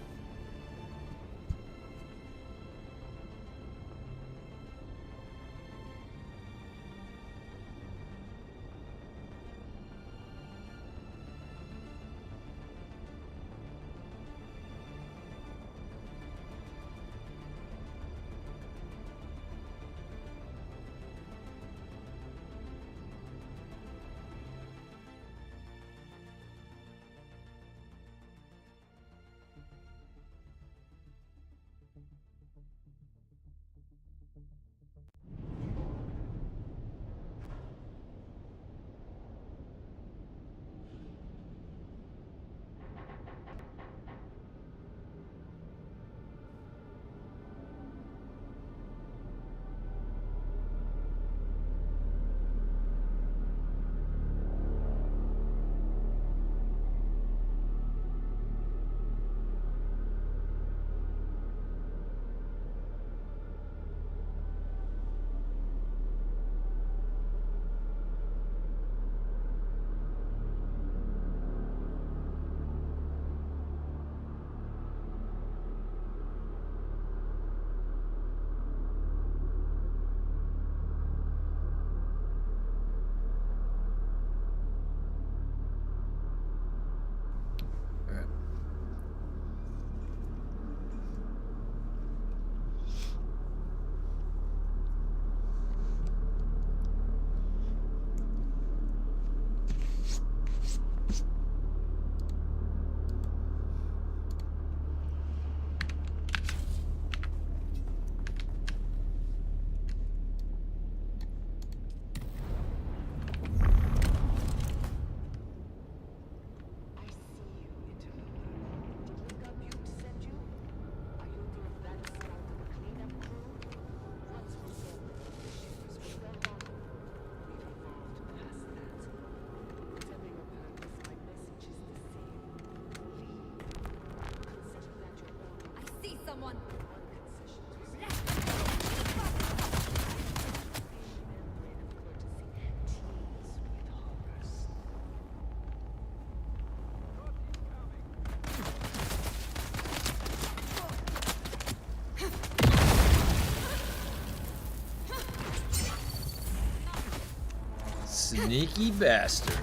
A: Sneaky bastard.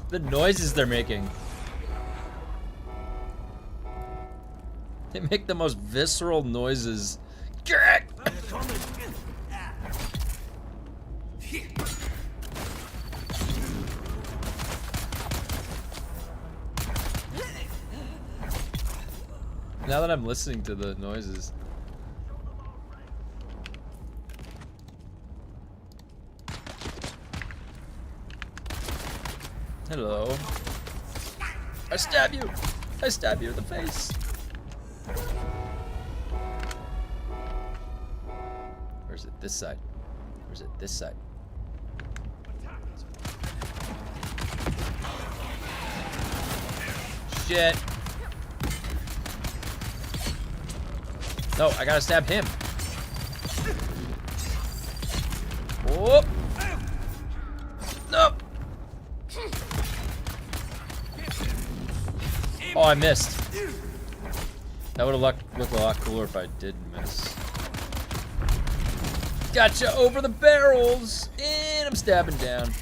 A: The noises they're making. They make the most visceral noises. Now that I'm listening to the noises. Hello. I stab you! I stab you in the face! Or is it this side? Or is it this side? Shit! No, I gotta stab him. Whoop! Nope! Oh, I missed. That would have looked a lot cooler if I did miss. Gotcha over the barrels! And I'm stabbing down.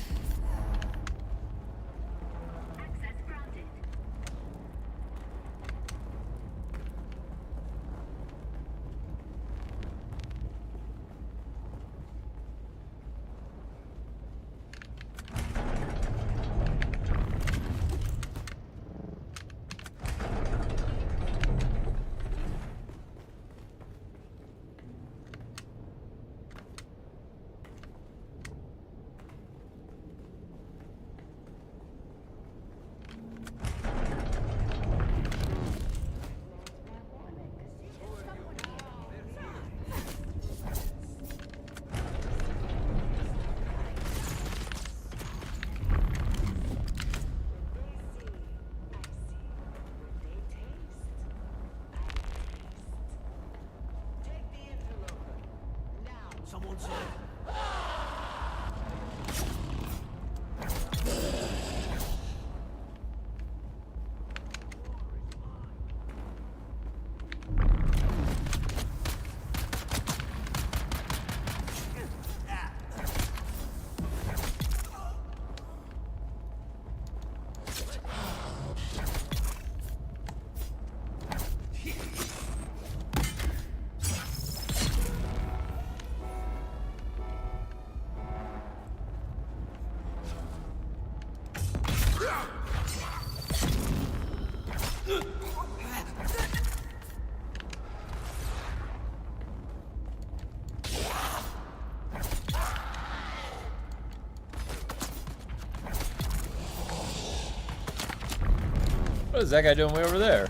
A: What is that guy doing way over there?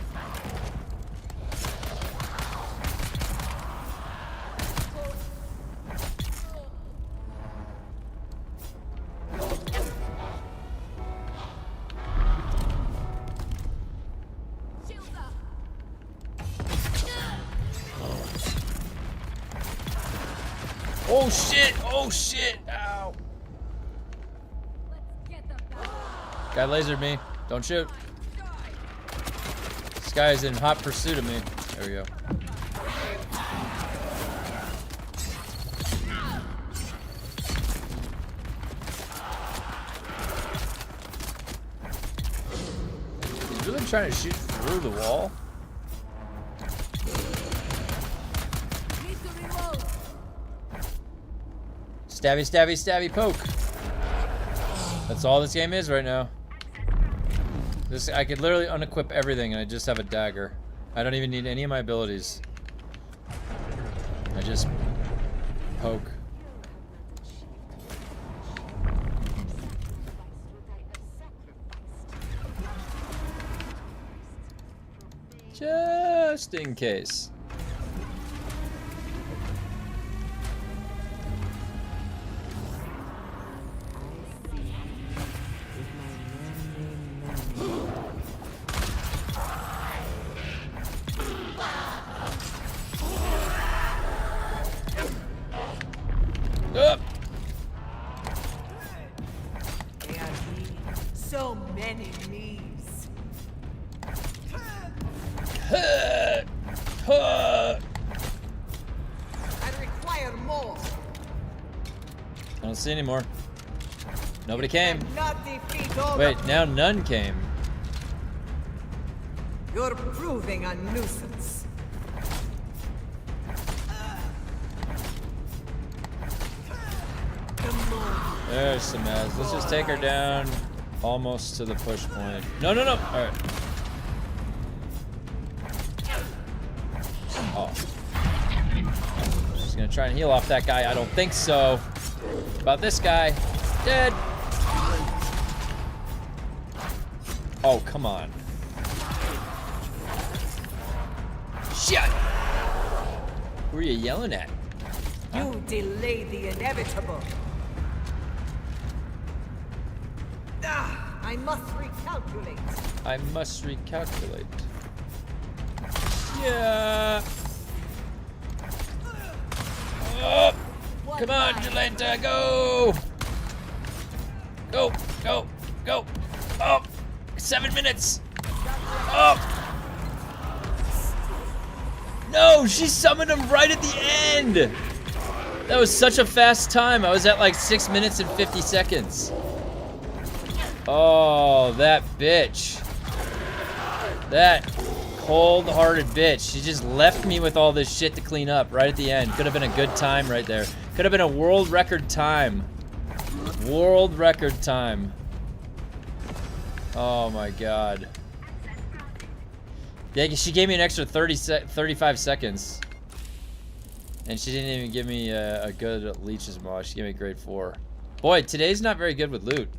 A: Oh shit! Oh shit! Ow! Guy lasered me. Don't shoot. This guy is in hot pursuit of me. There we go. He's really trying to shoot through the wall. Stabby, stabby, stabby, poke. That's all this game is right now. This, I could literally unequip everything and I just have a dagger. I don't even need any of my abilities. I just poke. Just in case.
D: So many. I require more.
A: I don't see any more. Nobody came.
D: Not defeat all
A: Wait,
D: the-
A: now none came.
D: You're proving a nuisance. Come on.
A: There's some ads. Let's just take her down almost to the push point. No, no, no. All right. Oh. She's gonna try and heal off that guy. I don't think so. About this guy. Dead. Oh, come on. Shit! Who are you yelling at?
D: You delay the inevitable. I must recalculate.
A: I must recalculate. Yeah. Oh, come on, Jalenta, go! Go, go, go. Oh, 7 minutes. Oh. No, she summoned him right at the end. That was such a fast time. I was at like 6 minutes and 50 seconds. Oh, that bitch. That cold-hearted bitch. She just left me with all this shit to clean up right at the end. Could have been a good time right there. Could have been a world record time. World record time. Oh my god. Yeah, she gave me an extra 35 seconds. And she didn't even give me a good leeches mod. She gave me grade 4. Boy, today's not very good with loot.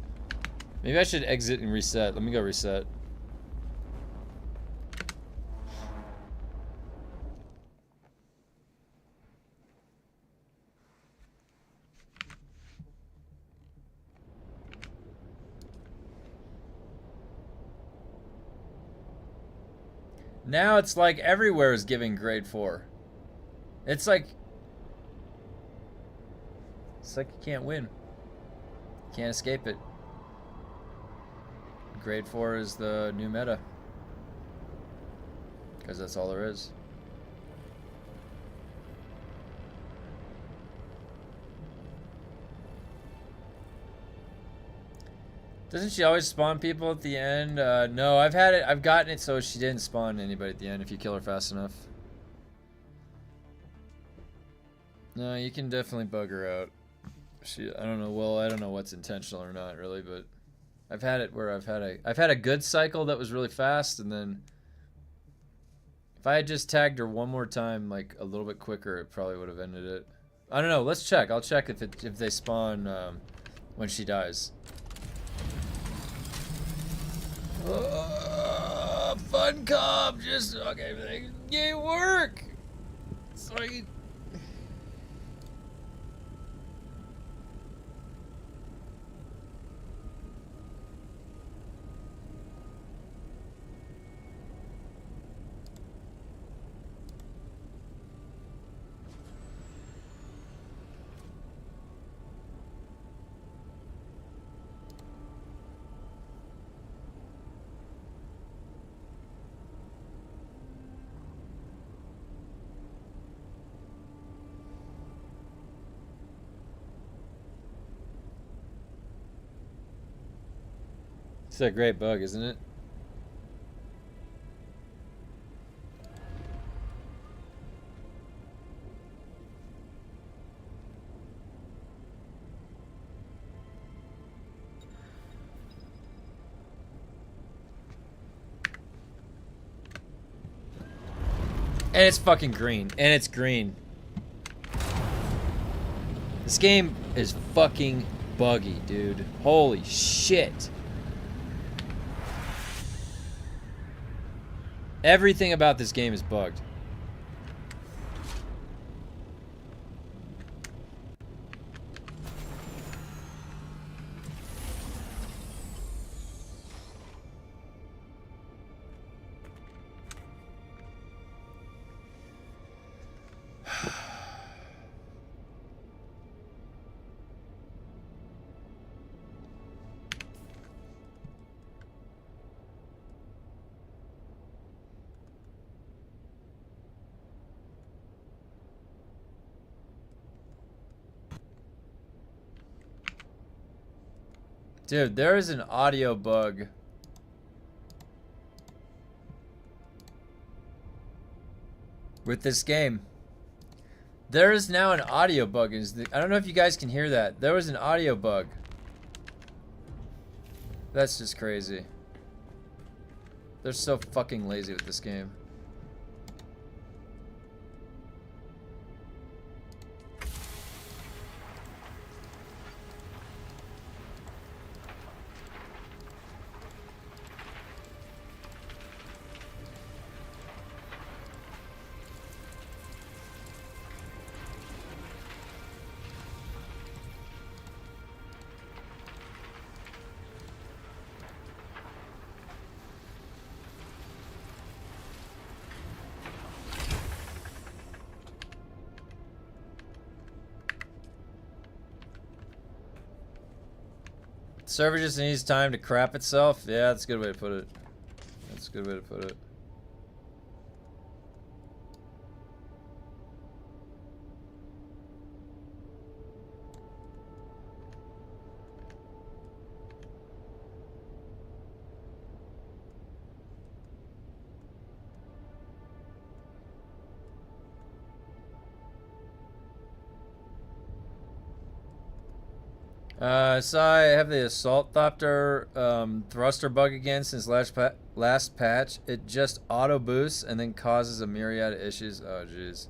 A: Maybe I should exit and reset. Let me go reset. Now it's like everywhere is giving grade 4. It's like you can't win. Can't escape it. Grade 4 is the new meta. Because that's all there is. Doesn't she always spawn people at the end? No, I've gotten it so she didn't spawn anybody at the end if you kill her fast enough. No, you can definitely bug her out. I don't know, well, I don't know what's intentional or not really, but I've had it where I've had a good cycle that was really fast, and then if I had just tagged her one more time, like a little bit quicker, it probably would have ended it. I don't know, let's check. I'll check if they spawn when she dies. Fun comp, just okay. Yay, work. Sorry. It's a great bug, isn't it? And it's fucking green. And it's green. This game is fucking buggy, dude. Holy shit. Everything about this game is bugged. Dude, there is an audio bug. With this game. There is now an audio bug. I don't know if you guys can hear that. There was an audio bug. That's just crazy. They're so fucking lazy with this game. Server just needs time to crap itself. Yeah, that's a good way to put it. That's a good way to put it. So I have the assault thopter thruster bug again since last patch. It just auto boosts and then causes a myriad of issues. Oh jeez.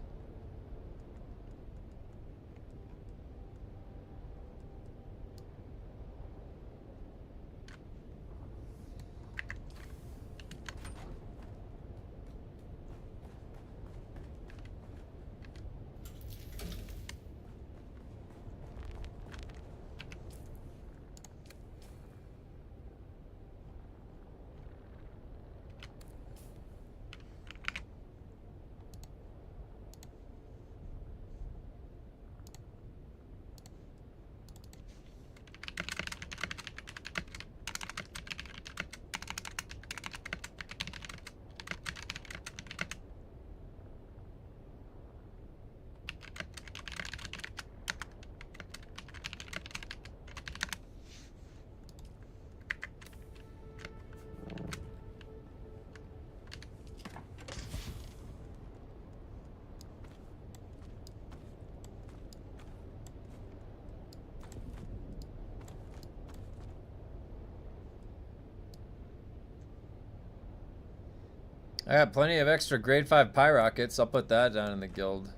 A: I got plenty of extra grade 5 pie rockets. I'll put that down in the guild.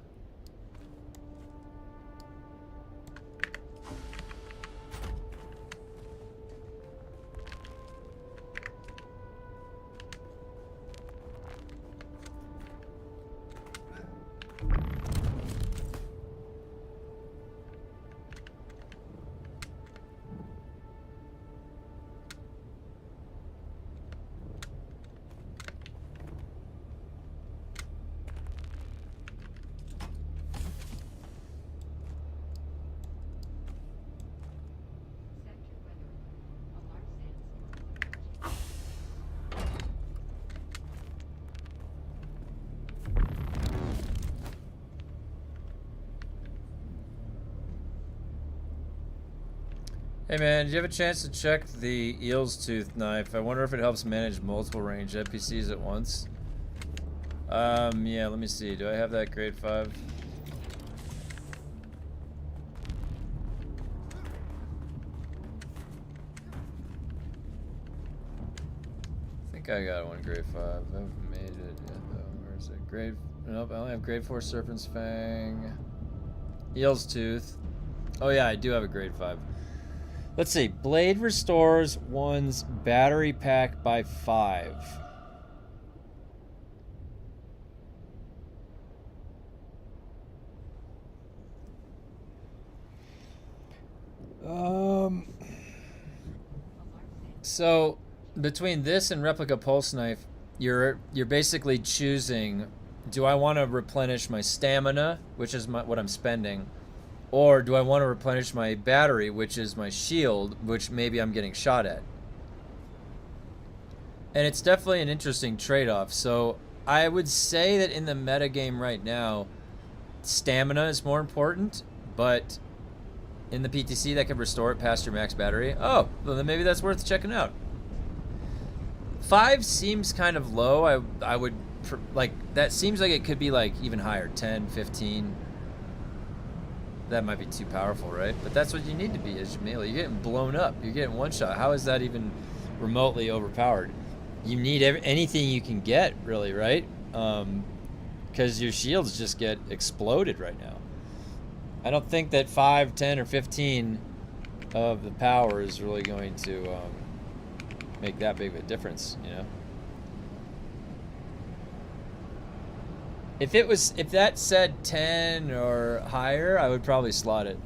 A: Hey man, do you have a chance to check the eel's tooth knife? I wonder if it helps manage multiple range NPCs at once. Yeah, let me see. Do I have that grade 5? I think I got one grade 5. I haven't made it yet though. Where is it? Grade... Nope, I only have grade 4 Serpent's Fang. Eel's Tooth. Oh yeah, I do have a grade 5. Let's see. Blade restores one's battery pack by 5. So between this and replica pulse knife, you're basically choosing: do I want to replenish my stamina, which is what I'm spending, or do I want to replenish my battery, which is my shield, which maybe I'm getting shot at? And it's definitely an interesting trade-off. So I would say that in the metagame right now, stamina is more important, but in the PTC that could restore it past your max battery. Oh, well then maybe that's worth checking out. 5 seems kind of low. I would, like, that seems like it could be like even higher, 10, 15. That might be too powerful, right? But that's what you need to be as your melee. You're getting blown up. You're getting one shot. How is that even remotely overpowered? You need anything you can get, really, right? Because your shields just get exploded right now. I don't think that 5, 10, or 15 of the power is really going to make that big of a difference, you know? If that said 10 or higher, I would probably slot it.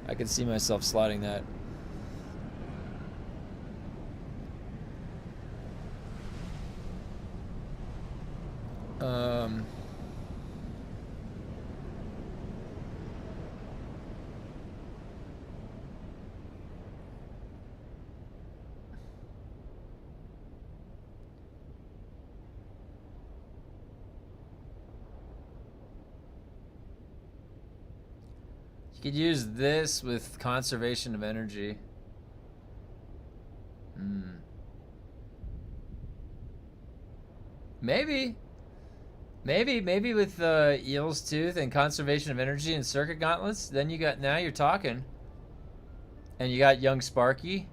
A: I could see myself slotting that. You could use this with conservation of energy. Maybe with Eel's Tooth and conservation of energy and circuit gauntlets, then now you're talking. And you got young Sparky.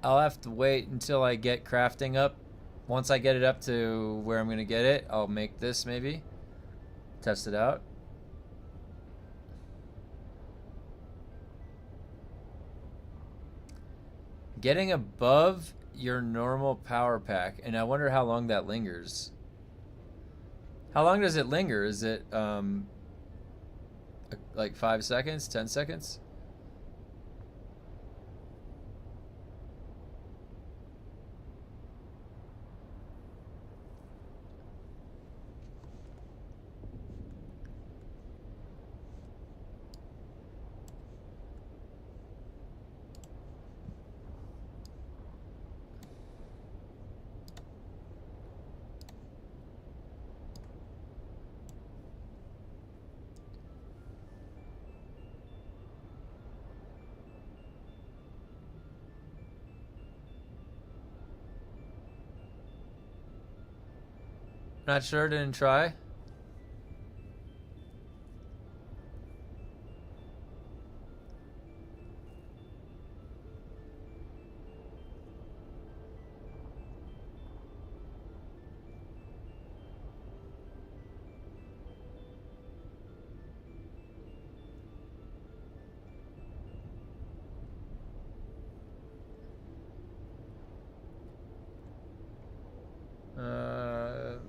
A: I'll have to wait until I get crafting up. Once I get it up to where I'm gonna get it, I'll make this maybe. Test it out. Getting above your normal power pack, and I wonder how long that lingers. How long does it linger? Is it like 5 seconds, 10 seconds? Not sure, didn't try.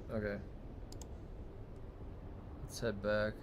A: Okay. Let's head back.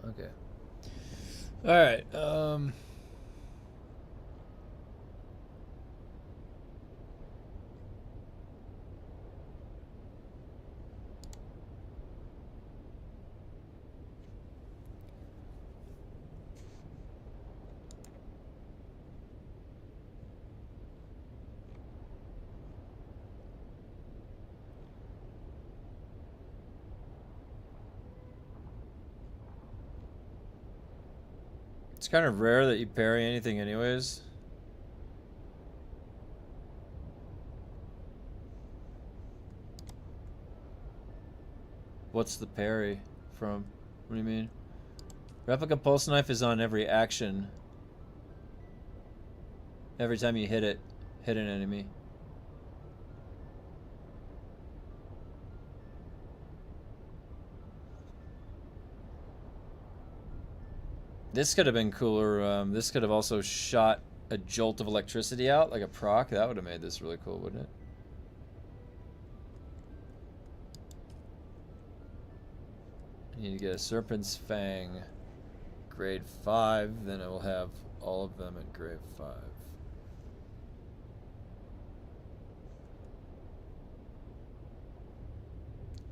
A: Okay. All right. It's kind of rare that you parry anything anyways. What's the parry from? What do you mean? Replica pulse knife is on every action. Every time you hit an enemy. This could have been cooler. This could have also shot a jolt of electricity out, like a proc. That would have made this really cool, wouldn't it? Need to get a Serpent's Fang grade 5, then I will have all of them at grade 5.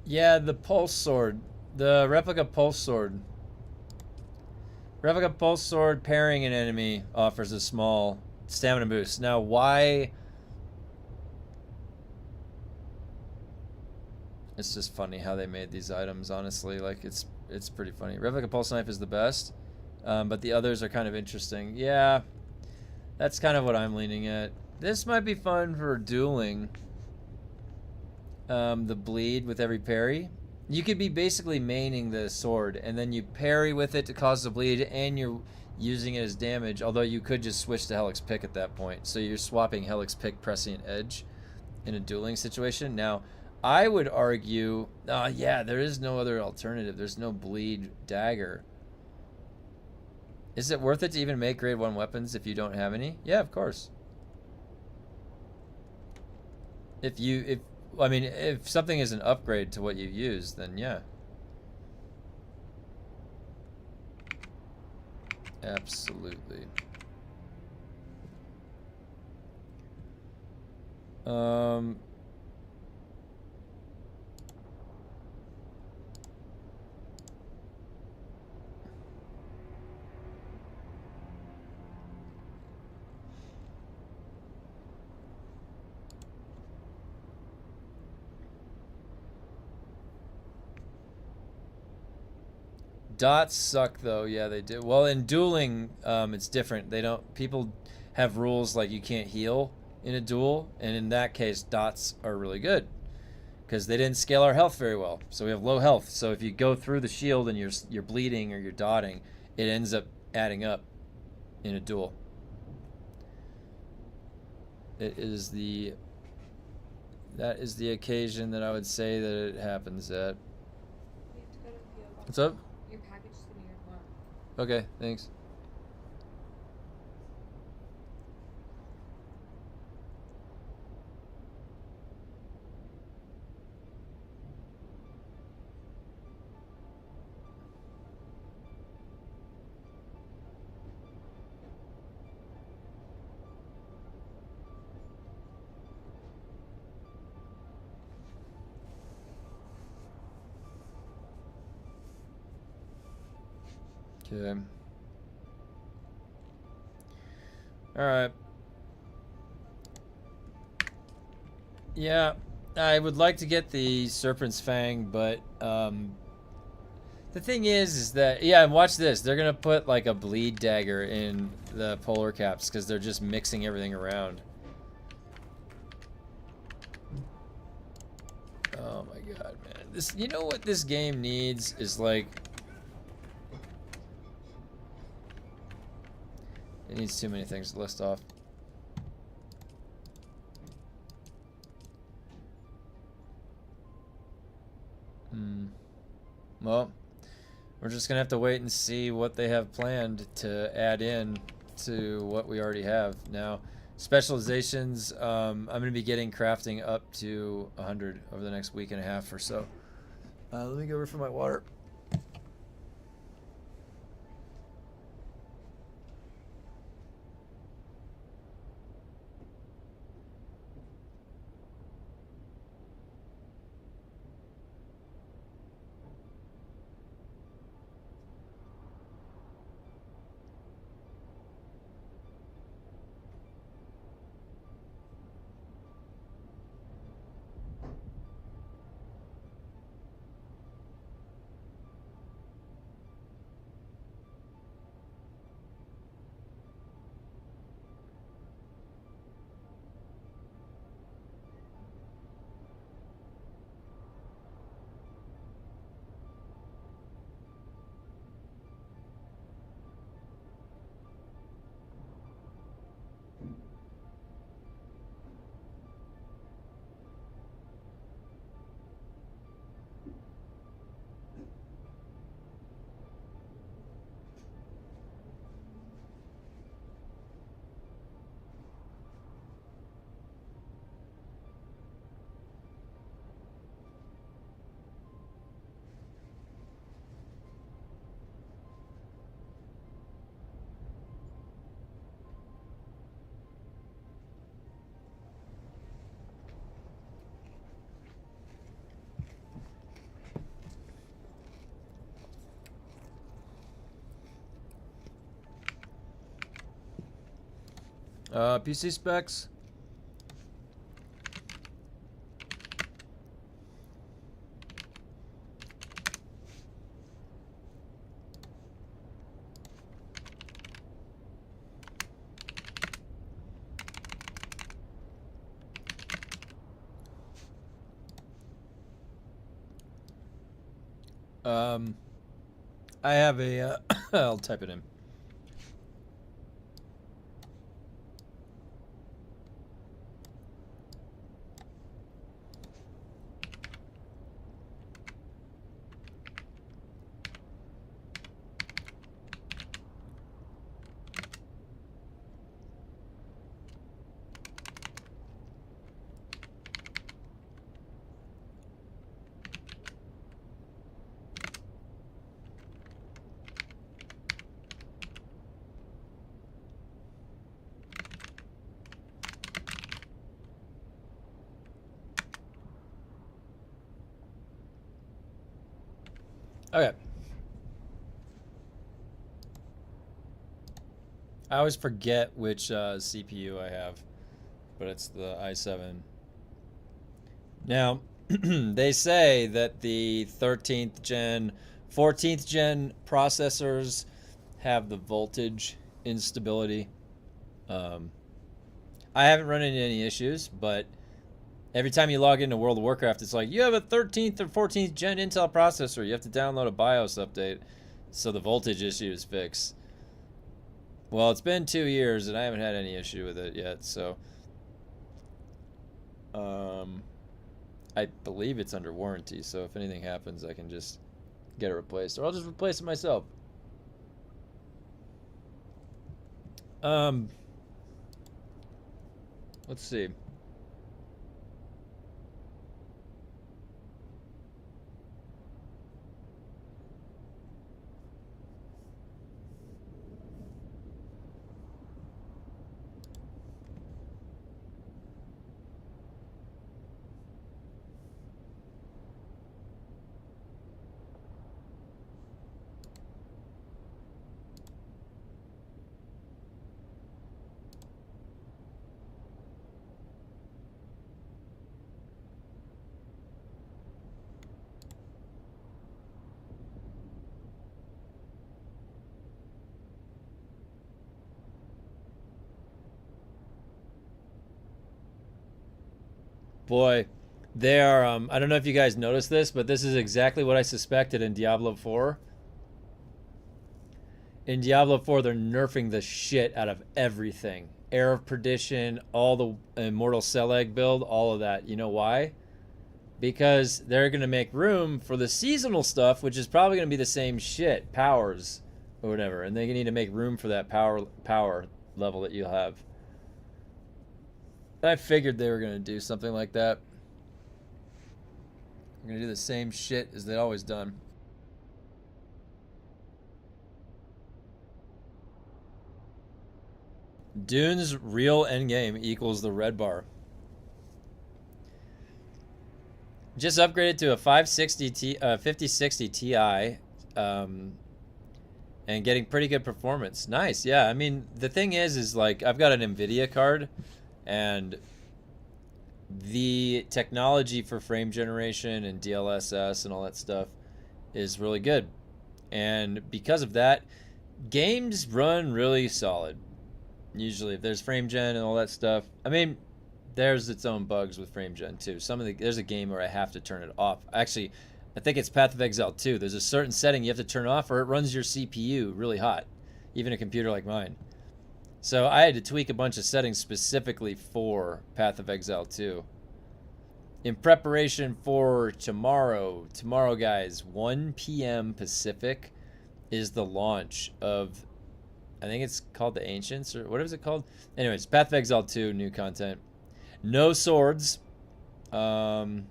A: Yeah, the Pulse Sword. The Replica Pulse Sword. Replica Pulse Sword parrying an enemy offers a small stamina boost. Now, why... It's just funny how they made these items, honestly. Like, it's pretty funny. Replica Pulse Knife is the best, but the others are kind of interesting. Yeah, that's kind of what I'm leaning at. This might be fun for dueling. The bleed with every parry. You could be basically maining the sword, and then you parry with it to cause the bleed, and you're using it as damage, although you could just switch to Helix Pick at that point. So you're swapping Helix Pick Prescient Edge in a dueling situation. Now, I would argue, yeah, there is no other alternative. There's no bleed dagger. Is it worth it to even make grade 1 weapons if you don't have any? Yeah, of course. I mean, if something is an upgrade to what you use, then yeah. Absolutely. Dots suck though, yeah they do. Well, in dueling, it's different. People have rules like you can't heal in a duel, and in that case, dots are really good because they didn't scale our health very well. So we have low health. So if you go through the shield and you're bleeding or you're dotting, it ends up adding up in a duel. That is the occasion that I would say that it happens at. What's up?
E: Your package is in your car.
A: Okay, thanks. Okay. Alright. Yeah, I would like to get the Serpent's Fang, but the thing is that, yeah, and watch this. They're going to put like a bleed dagger in the polar caps because they're just mixing everything around. Oh my god, man. This, you know what this game needs is like... It needs too many things to list off. Well, we're just gonna have to wait and see what they have planned to add in to what we already have. Now, specializations, I'm gonna be getting crafting up to 100 over the next week and a half or so. Let me go over for my water. PC specs. I have a, I'll type it in. Okay. I always forget which CPU I have, but it's the i7. Now, they say that the 13th gen, 14th gen processors have the voltage instability. I haven't run into any issues, but every time you log into World of Warcraft, it's like, you have a 13th or 14th gen Intel processor. You have to download a BIOS update so the voltage issue is fixed. Well, it's been 2 years and I haven't had any issue with it yet, so I believe it's under warranty, so if anything happens, I can just get it replaced, or I'll just replace it myself. Let's see. Boy, they are, I don't know if you guys noticed this, but this is exactly what I suspected in Diablo 4. In Diablo 4, they're nerfing the shit out of everything. Air of Perdition, all the Immortal Cell Egg build, all of that. You know why? Because they're going to make room for the seasonal stuff, which is probably going to be the same shit, powers or whatever. And they need to make room for that power level that you'll have. I figured they were going to do something like that. They're going to do the same shit as they'd always done. DUNE's real endgame equals the red bar. Just upgraded to a 5060 Ti, and getting pretty good performance. Nice, yeah. I mean, the thing is like, I've got an NVIDIA card, and the technology for frame generation and DLSS and all that stuff is really good. And because of that, games run really solid. Usually, if there's frame gen and all that stuff. I mean, there's its own bugs with frame gen too. There's a game where I have to turn it off. Actually, I think it's Path of Exile 2. There's a certain setting you have to turn off, or it runs your CPU really hot, even a computer like mine. So I had to tweak a bunch of settings specifically for Path of Exile 2. In preparation for tomorrow, guys, 1 p.m. Pacific is the launch of, I think it's called the Ancients, or what is it called? Anyways, Path of Exile 2, new content. No swords. Always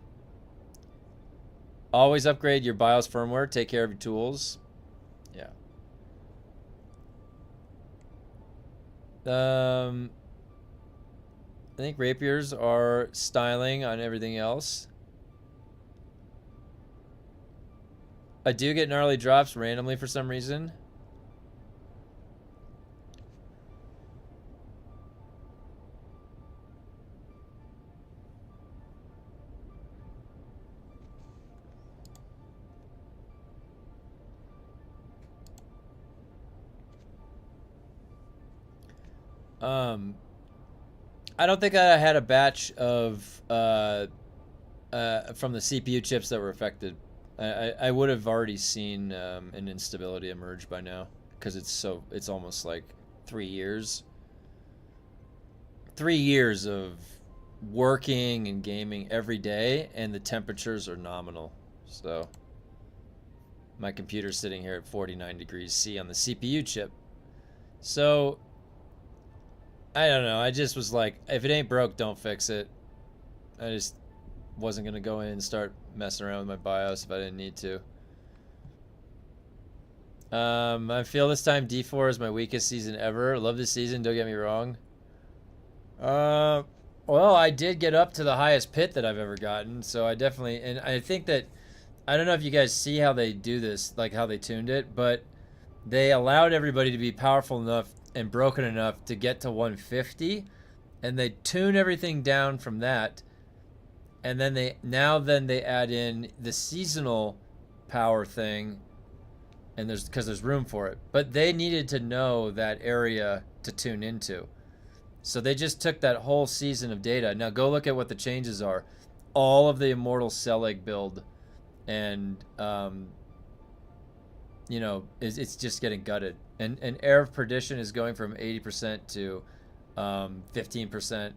A: upgrade your BIOS firmware. Take care of your tools. Yeah. I think rapiers are styling on everything else. I do get gnarly drops randomly for some reason. I don't think I had a batch of from the CPU chips that were affected. I would have already seen an instability emerge by now, because it's almost like 3 years. 3 years of working and gaming every day, and the temperatures are nominal. So my computer's sitting here at 49 degrees C on the CPU chip. So I don't know. I just was like, if it ain't broke, don't fix it. I just wasn't going to go in and start messing around with my BIOS if I didn't need to. I feel this time D4 is my weakest season ever. Love this season, don't get me wrong. Well, I did get up to the highest pit that I've ever gotten, so I definitely, and I think that, I don't know if you guys see how they do this, like how they tuned it, but they allowed everybody to be powerful enough and broken enough to get to 150, and they tune everything down from that, and then they add in the seasonal power thing, and because there's room for it, but they needed to know that area to tune into. So they just took that whole season of data. Now go look at what the changes are. All of the Immortal Cell Egg build, and you know, it's just getting gutted. And Air of Perdition is going from 80% to 15%.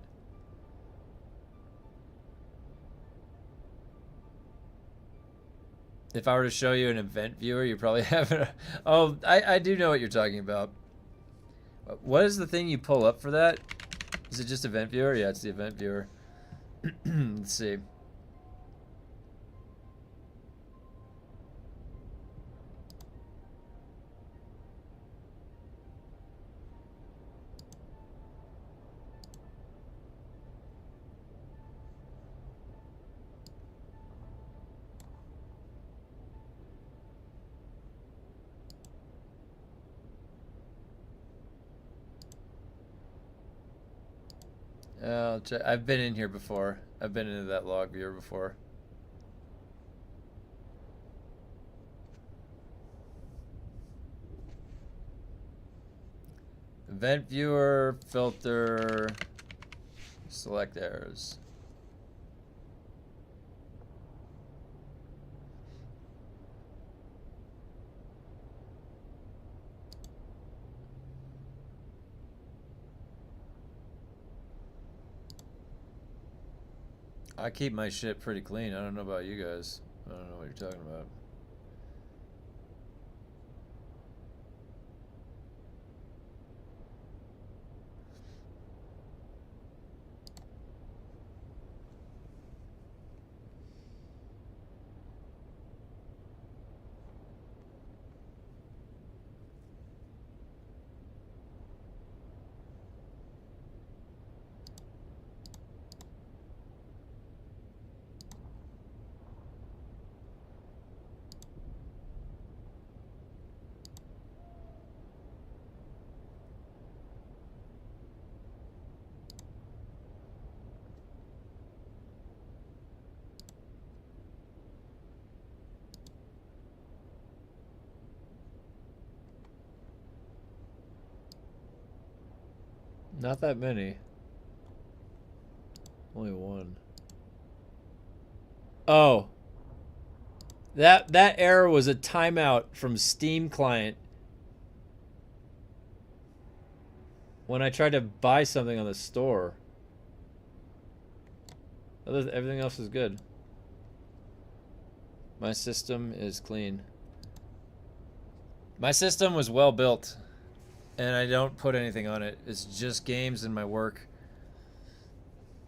A: If I were to show you an event viewer, you probably have it. Oh, I do know what you're talking about. What is the thing you pull up for that? Is it just event viewer? Yeah, it's the event viewer. Let's see. I've been in here before. I've been into that log viewer before. Event viewer, filter, select errors. I keep my shit pretty clean. I don't know about you guys. I don't know what you're talking about. Not that many. Only one. Oh. That error was a timeout from Steam client when I tried to buy something on the store. Everything else is good. My system is clean. My system was well built, and I don't put anything on it. It's just games and my work.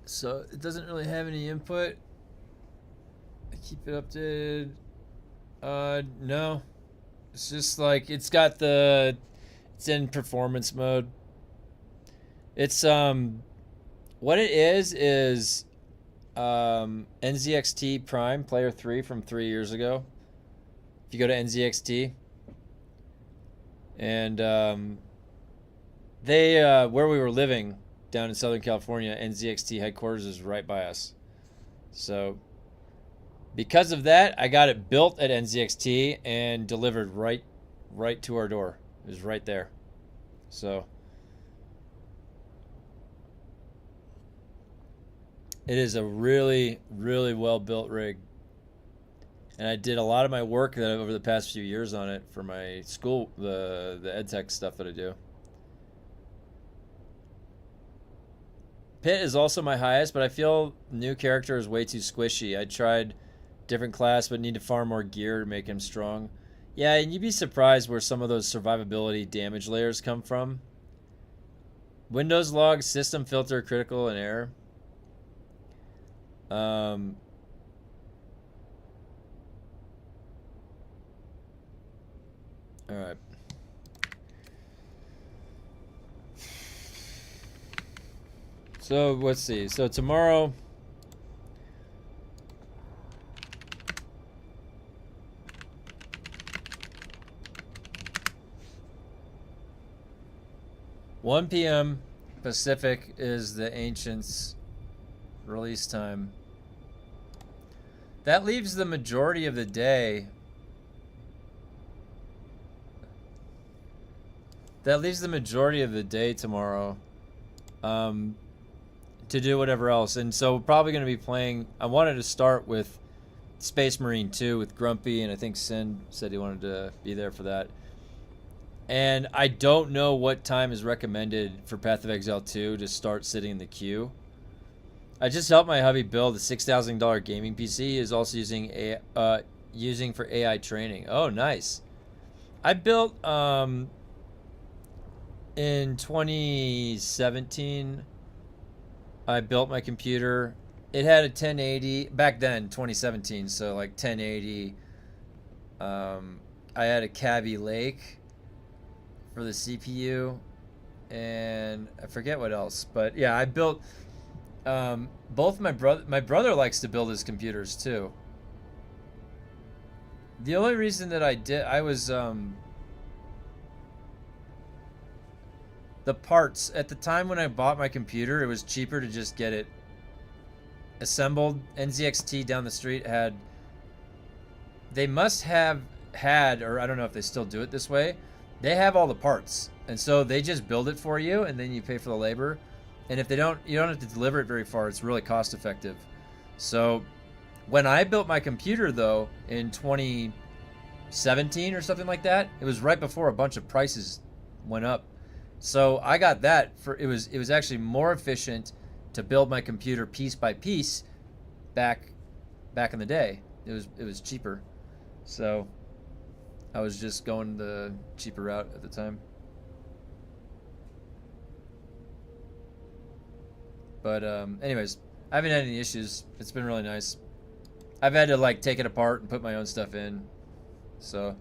A: So it doesn't really have any input. I keep it updated. No. It's just like, it's in performance mode. It's, what it is, NZXT Prime Player 3 from 3 years ago. If you go to NZXT, and, where we were living down in Southern California, NZXT headquarters is right by us. So because of that, I got it built at NZXT and delivered right to our door. It was right there. So It is a really, really well built rig. And I did a lot of my work over the past few years on it for my school, the ed tech stuff that I do. Pit is also my highest, but I feel new character is way too squishy. I tried different class, but need to farm more gear to make him strong. Yeah, and you'd be surprised where some of those survivability damage layers come from. Windows log, system filter, critical, and error. Alright. So, let's see. So, tomorrow... (1 p.m. Pacific is the Ancients release time. That leaves the majority of the day. That leaves the majority of the day tomorrow to do whatever else. And so we're probably going to be playing... I wanted to start with Space Marine 2 with Grumpy, and I think Sin said he wanted to be there for that. And I don't know what time is recommended for Path of Exile 2 to start sitting in the queue. I just helped my hubby build a $6,000 gaming PC. He is also using for AI training. Oh, nice. I built in 2017. I built my computer. It had a 1080 back then, 2017. So like 1080. I had a Kaby Lake for the CPU, and I forget what else, but yeah, I built both. My brother likes to build his computers too. The only reason that I was the parts at the time when I bought my computer, it was cheaper to just get it assembled. NZXT down the street they must have had, or I don't know if they still do it this way, they have all the parts, and so they just build it for you, and then you pay for the labor. And if they don't, you don't have to deliver it very far. It's really cost effective. So when I built my computer though in 2017 or something like that, it was right before a bunch of prices went up. So I got that for it was actually more efficient to build my computer piece by piece back in the day. It was cheaper. So I was just going the cheaper route at the time. But anyways, I haven't had any issues. It's been really nice. I've had to like take it apart and put my own stuff in. So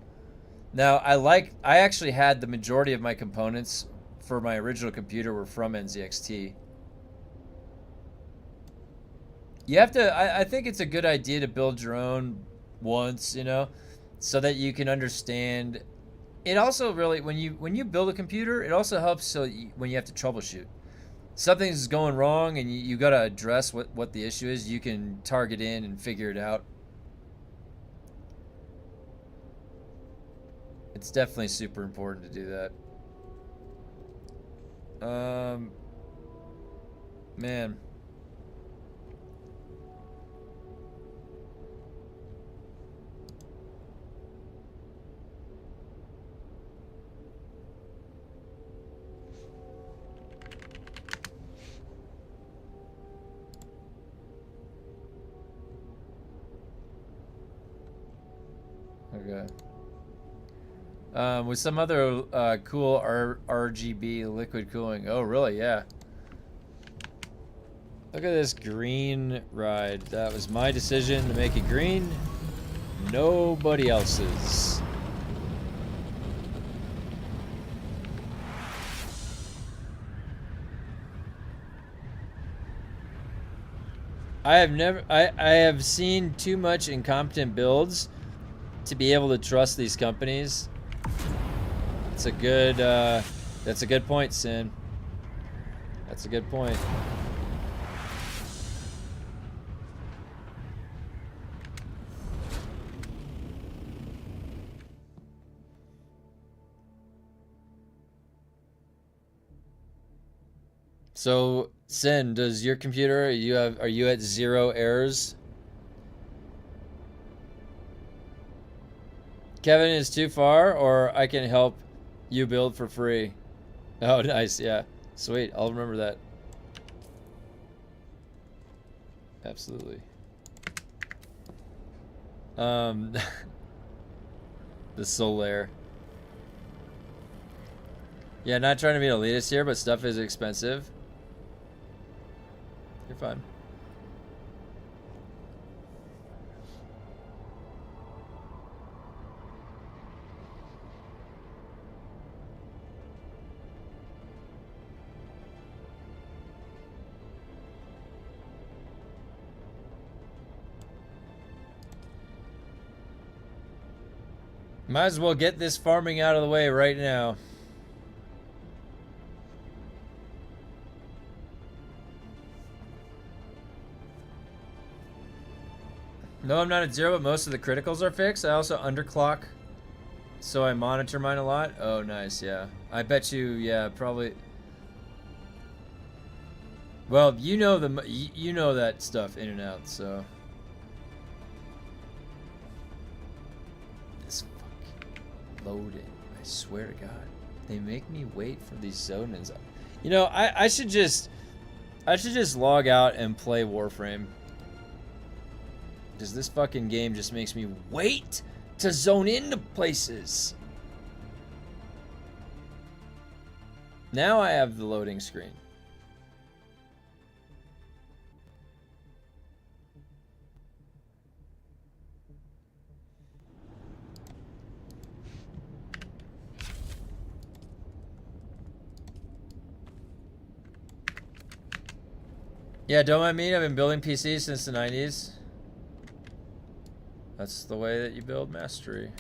A: now I actually had the majority of my components for my original computer were from NZXT. You have to I think it's a good idea to build your own once, you know, so that you can understand. It also really, when you build a computer, it also helps so when you have to troubleshoot. Something's going wrong and you got to address what the issue is, you can target in and figure it out. It's definitely super important to do that. Man. Okay. With some other cool RGB liquid cooling. Oh, really? Yeah. Look at this green ride. That was my decision to make it green. Nobody else's. I have seen too much incompetent builds to be able to trust these companies. That's a good point, Sin. That's a good point. So Sin, does your computer, are you at 0 errors? Kevin is too far, or I can help you build for free. Oh, nice, yeah. Sweet, I'll remember that. Absolutely. The Solaire. Yeah, not trying to be an elitist here, but stuff is expensive. You're fine. Might as well get this farming out of the way right now. No, I'm not at 0, but most of the criticals are fixed. I also underclock, so I monitor mine a lot. Oh, nice, yeah. I bet you, yeah, probably. Well, you know that stuff in and out, so. This fucking loading, I swear to God, they make me wait for these zonings. You know, I should just log out and play Warframe. Because this fucking game just makes me wait to zone into places. Now I have the loading screen. Yeah, don't mind me. I've been building PCs since the 90s. That's the way that you build mastery.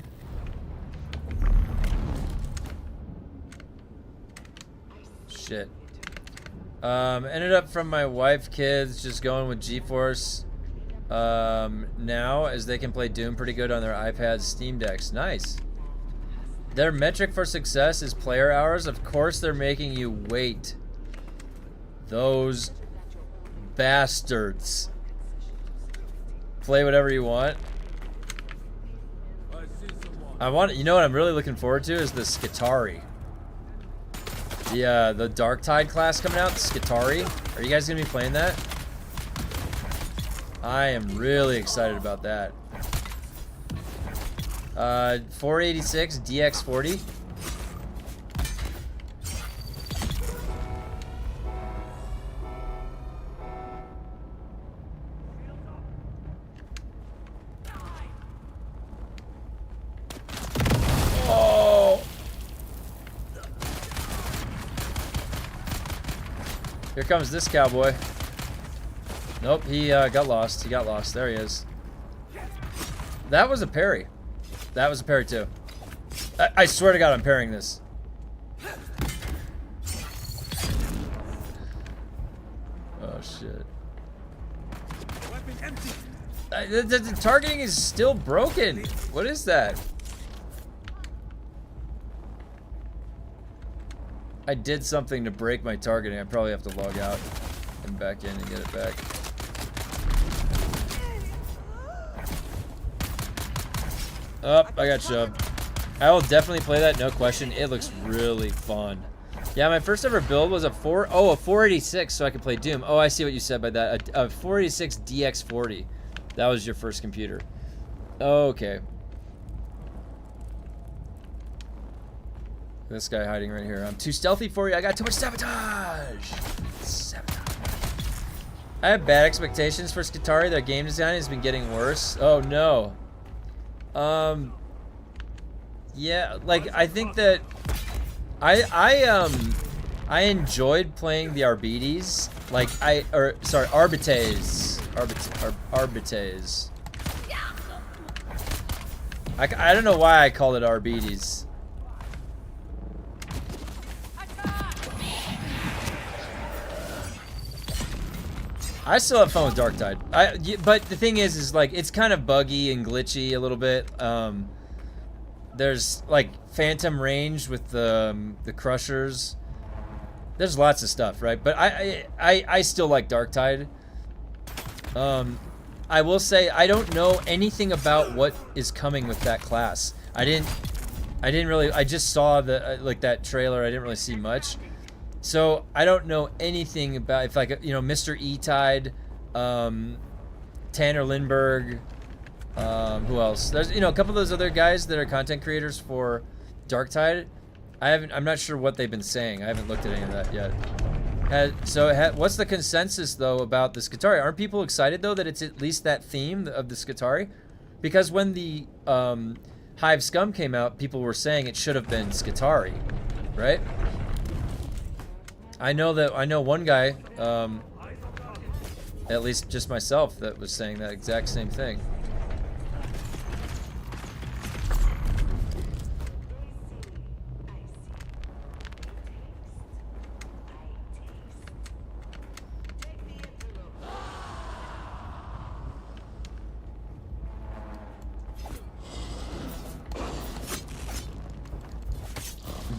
A: Shit. Ended up from my wife, kids, just going with GeForce now, as they can play Doom pretty good on their iPads, Steam Decks. Nice. Their metric for success is player hours. Of course they're making you wait. Those bastards. Play whatever you want. You know what I'm really looking forward to is the Skitarii. The Dark Tide class coming out, Skitarii. Are you guys gonna be playing that? I am really excited about that. 486 DX40. Here comes this cowboy. Nope, he got lost. He got lost. There he is. That was a parry. That was a parry too. I swear to God, I'm parrying this. Oh shit. The targeting is still broken. What is that? I did something to break my targeting. I probably have to log out and back in and get it back. Oh, I got shoved. I will definitely play that, no question. It looks really fun. Yeah, my first ever build was a 486, so I could play Doom. Oh, I see what you said by that. A 486 DX40. That was your first computer. Okay. This guy hiding right here. I'm too stealthy for you. I got too much sabotage. I have bad expectations for Skitarii. Their game design has been getting worse. Oh no. Yeah, like I think that I enjoyed playing the Arbites. Like Arbites. Arbites. I don't know why I called it Arbites. I still have fun with Dark Tide. But the thing is like it's kind of buggy and glitchy a little bit. There's like phantom range with the crushers. There's lots of stuff, right? But I still like Darktide. I will say I don't know anything about what is coming with that class. I didn't really. I just saw the like that trailer. I didn't really see much, so I don't know anything about if like Mr. E-Tide, Tanner Lindbergh, who else? There's a couple of those other guys that are content creators for Darktide. I'm not sure what they've been saying. I haven't looked at any of that yet. What's the consensus though about the Skitarii? Aren't people excited though that it's at least that theme of the Skitarii? Because when the Hive Scum came out, people were saying it should have been Skitarii, right? I know one guy, at least just myself, that was saying that exact same thing.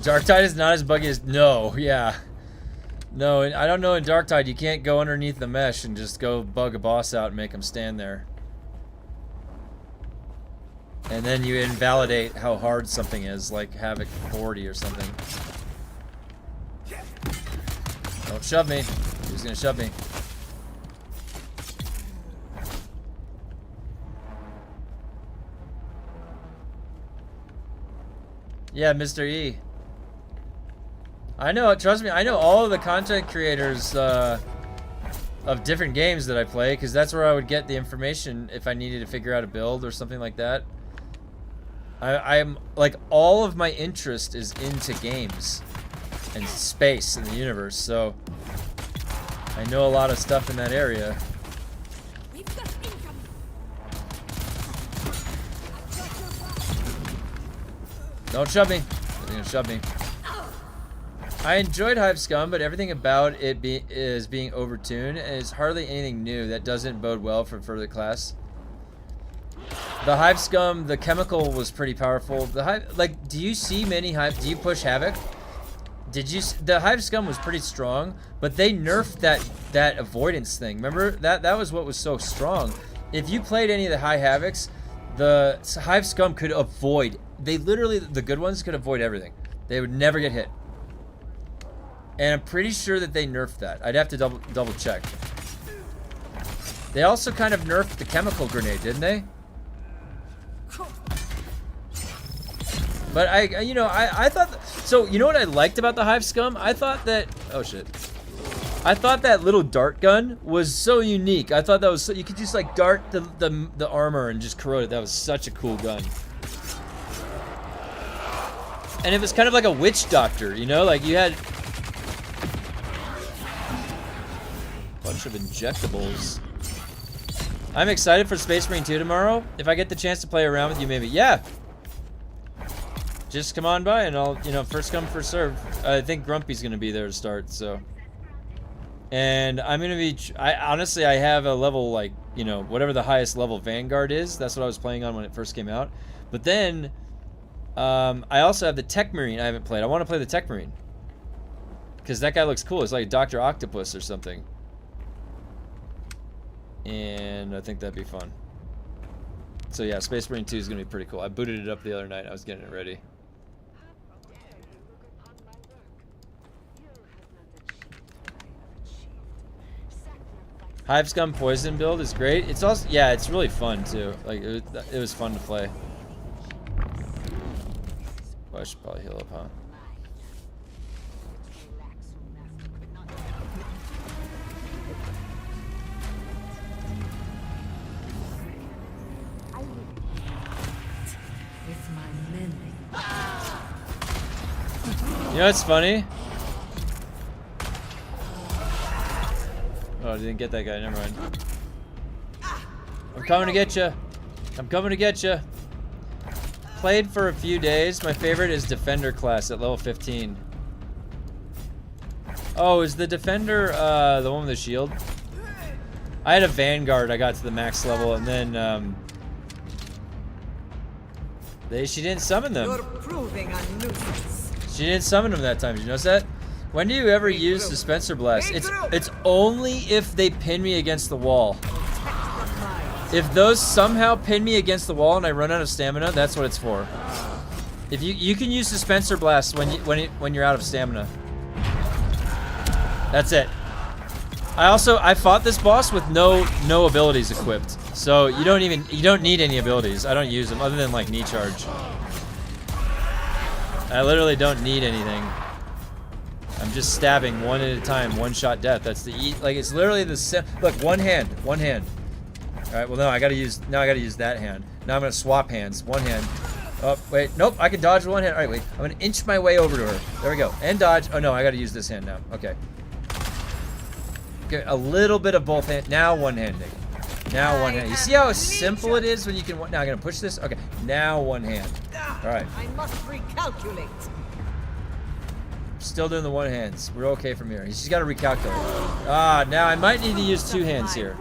A: Darktide is not as buggy as... No, yeah. No, I don't know in Darktide you can't go underneath the mesh and just go bug a boss out and make him stand there. And then you invalidate how hard something is, like Havoc 40 or something. Don't shove me. He was gonna shove me. Yeah, Mr. E. I know, trust me, I know all of the content creators of different games that I play, because that's where I would get the information if I needed to figure out a build or something like that. I'm like, all of my interest is into games and space and the universe, so I know a lot of stuff in that area.
B: We've got income.
A: Don't shove me. You're gonna shove me. I enjoyed Hive Scum, but everything about it is being overtuned, and it's hardly anything new. That doesn't bode well for further class. The Hive Scum, the chemical was pretty powerful. The Hive, like, do you see many Hive? Do you push Havoc? The Hive Scum was pretty strong, but they nerfed that avoidance thing. Remember that was what was so strong. If you played any of the high Havocs, the Hive Scum could avoid. They literally, the good ones could avoid everything. They would never get hit. And I'm pretty sure that they nerfed that. I'd have to double check. They also kind of nerfed the chemical grenade, didn't they? But I thought, so you know what I liked about the Hive Scum? I thought that, oh shit. I thought that little dart gun was so unique. I thought that was, so, you could just like dart the armor and just corrode it. That was such a cool gun. And it was kind of like a witch doctor, like you had a bunch of injectables. I'm excited for Space Marine 2 tomorrow. If I get the chance to play around with you, maybe. Yeah. Just come on by and I'll, first come, first serve. I think Grumpy's going to be there to start, so. And I'm going to be, honestly, I have a level, like, whatever the highest level Vanguard is. That's what I was playing on when it first came out. But then, I also have the Tech Marine I haven't played. I want to play the Tech Marine. Because that guy looks cool. It's like Dr. Octopus or something. And I think that'd be fun. So yeah, Space Marine 2 is going to be pretty cool. I booted it up the other night. I was getting it ready. Hive Scum Poison build is great. It's also, yeah, it's really fun too. Like, it was fun to play. Well, I should probably heal up, huh? You know what's funny? Oh, I didn't get that guy. Never mind. I'm coming to get you. I'm coming to get you. Played for a few days. My favorite is Defender class at level 15. Oh, is the Defender the one with the shield? I had a Vanguard. I got to the max level, and then she didn't summon them.
D: You're proving a nuisance.
A: She didn't summon them that time. Did you notice that? When do you ever use dispenser blast? It's only if they pin me against the wall. If those somehow pin me against the wall and I run out of stamina, that's what it's for. If you can use dispenser blast when you're out of stamina. That's it. I fought this boss with no abilities equipped. So you don't need any abilities. I don't use them other than like knee charge. I literally don't need anything. I'm just stabbing one at a time, one shot death. That's like it's literally the look, one hand. All right, well now I gotta use that hand. Now I'm gonna swap hands. One hand. Oh wait, nope, I can dodge with one hand. All right, wait, I'm gonna inch my way over to her. There we go, and dodge. Oh no, I gotta use this hand now. Okay. Okay, a little bit of both hands. Now one-handing. Now one hand. You see how simple it is when you can. Now I'm gonna push this. Okay, now one hand. All right.
D: I must recalculate.
A: Still doing the one hands. We're okay from here. He's just got to recalculate. Ah, now I might need to use two hands here.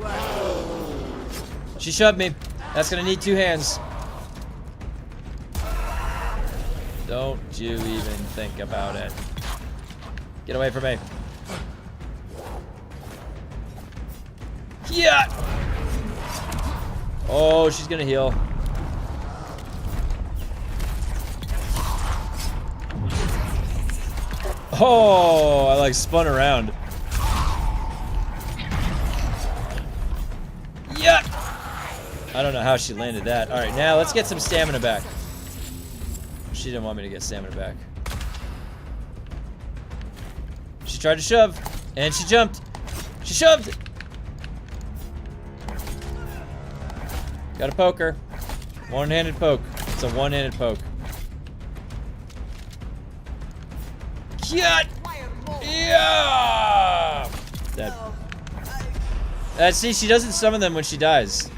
A: She shoved me. That's gonna need two hands. Don't you even think about it. Get away from me. Yeah. Oh, she's gonna heal. Oh, I like spun around. Yeah. I don't know how she landed that. All right, now let's get some stamina back. She didn't want me to get stamina back. She tried to shove, and she jumped. She shoved. Got a poker. One-handed poke. It's a one-handed poke. Yeah! Yeah! Dead. See, she doesn't summon them when she dies.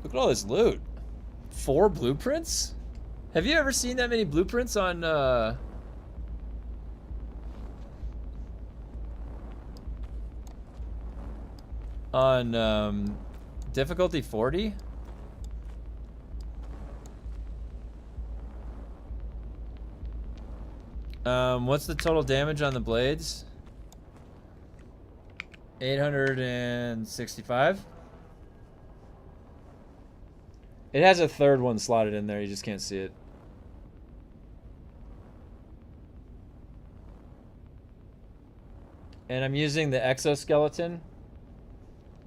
A: Look at all this loot. 4 blueprints? Have you ever seen that many blueprints on difficulty 40? What's the total damage on the blades? 865. It has a third one slotted in there, you just can't see it. And I'm using the exoskeleton.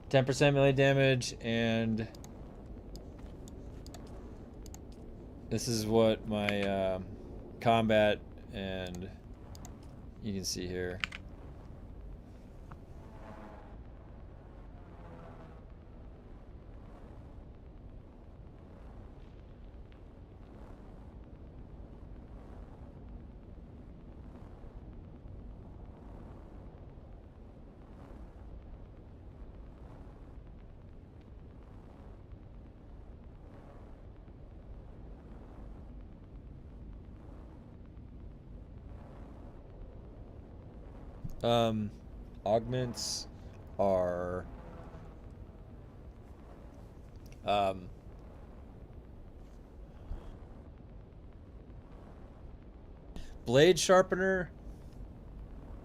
A: 10% melee damage, and this is what my combat, and you can see here. Augments are blade sharpener,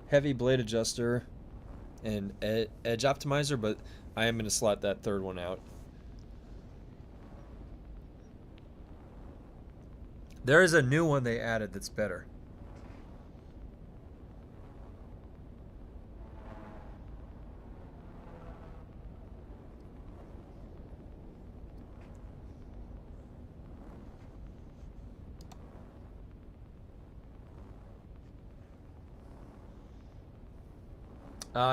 A: heavy blade adjuster, and edge optimizer, but I am going to slot that third one out. There is a new one they added that's better.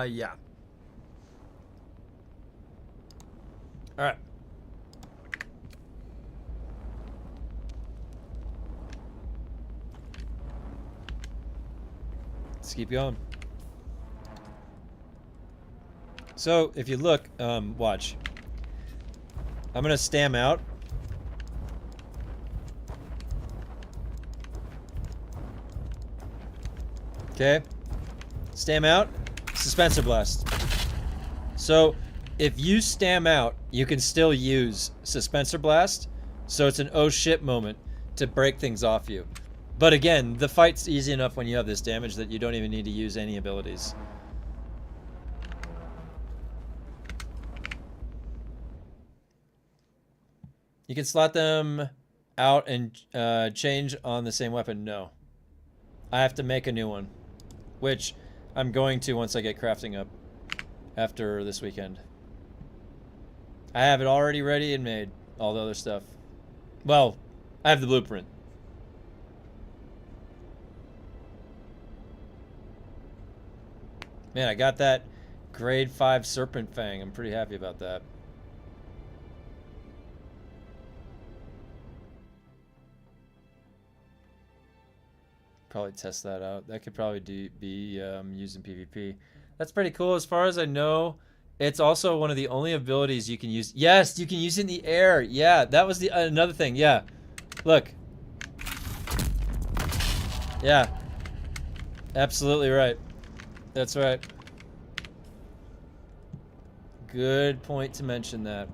A: Yeah. All right. Let's keep going. So, if you look, watch. I'm gonna stam out. Okay. Stam out. Suspensor blast. So, if you stam out, you can still use Suspensor blast. So it's an oh shit moment to break things off you. But again, the fight's easy enough when you have this damage that you don't even need to use any abilities. You can slot them out and change on the same weapon. No. I have to make a new one. Which I'm going to once I get crafting up. After this weekend. I have it already ready and made. All the other stuff. Well, I have the blueprint. Man, I got that grade 5 Serpent Fang. I'm pretty happy about that. Probably test that out. That could probably be used in PvP. That's pretty cool. As far as I know, it's also one of the only abilities you can use. Yes, you can use it in the air. Yeah, that was the another thing. Yeah. Look. Yeah. Absolutely right. That's right. Good point to mention that.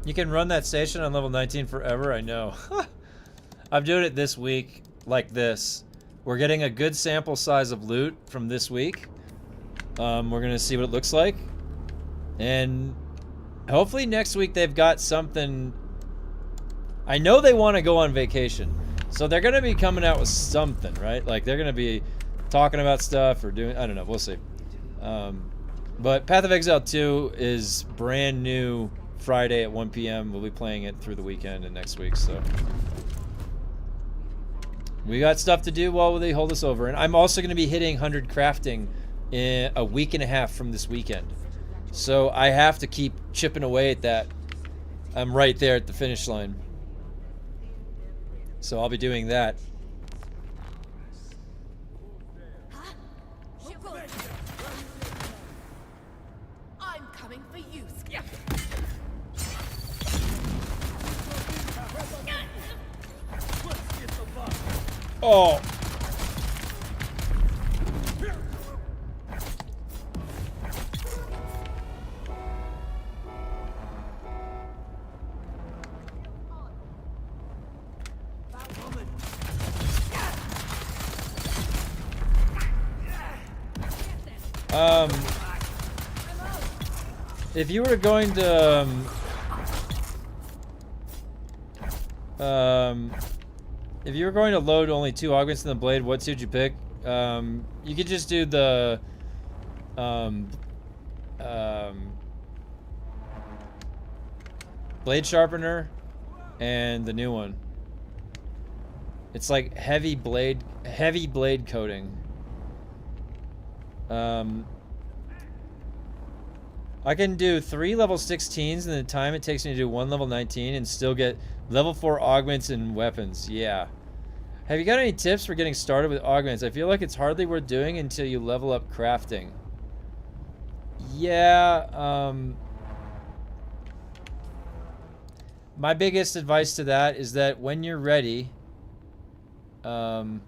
A: You can run that station on level 19 forever, I know. I'm doing it this week like this. We're getting a good sample size of loot from this week. We're gonna see what it looks like. And hopefully next week they've got something. I know they want to go on vacation. So they're gonna be coming out with something, right? Like they're gonna be talking about stuff or doing, I don't know, we'll see. But Path of Exile 2 is brand new. Friday at 1 p.m. We'll be playing it through the weekend and next week, so we got stuff to do while they hold us over. And I'm also going to be hitting 100 crafting in a week and a half from this weekend, so I have to keep chipping away at that. I'm right there at the finish line, so I'll be doing that.
B: I'm coming for you, Skip.
A: Oh. If you were going to if you were going to load only 2 augments in the blade, what suit would you pick? You could just do the blade sharpener and the new one. It's like heavy blade coating. I can do 3 level 16s in the time it takes me to do 1 level 19 and still get level 4 augments and weapons. Yeah. Have you got any tips for getting started with augments? I feel like it's hardly worth doing until you level up crafting. Yeah, my biggest advice to that is that when you're ready, you're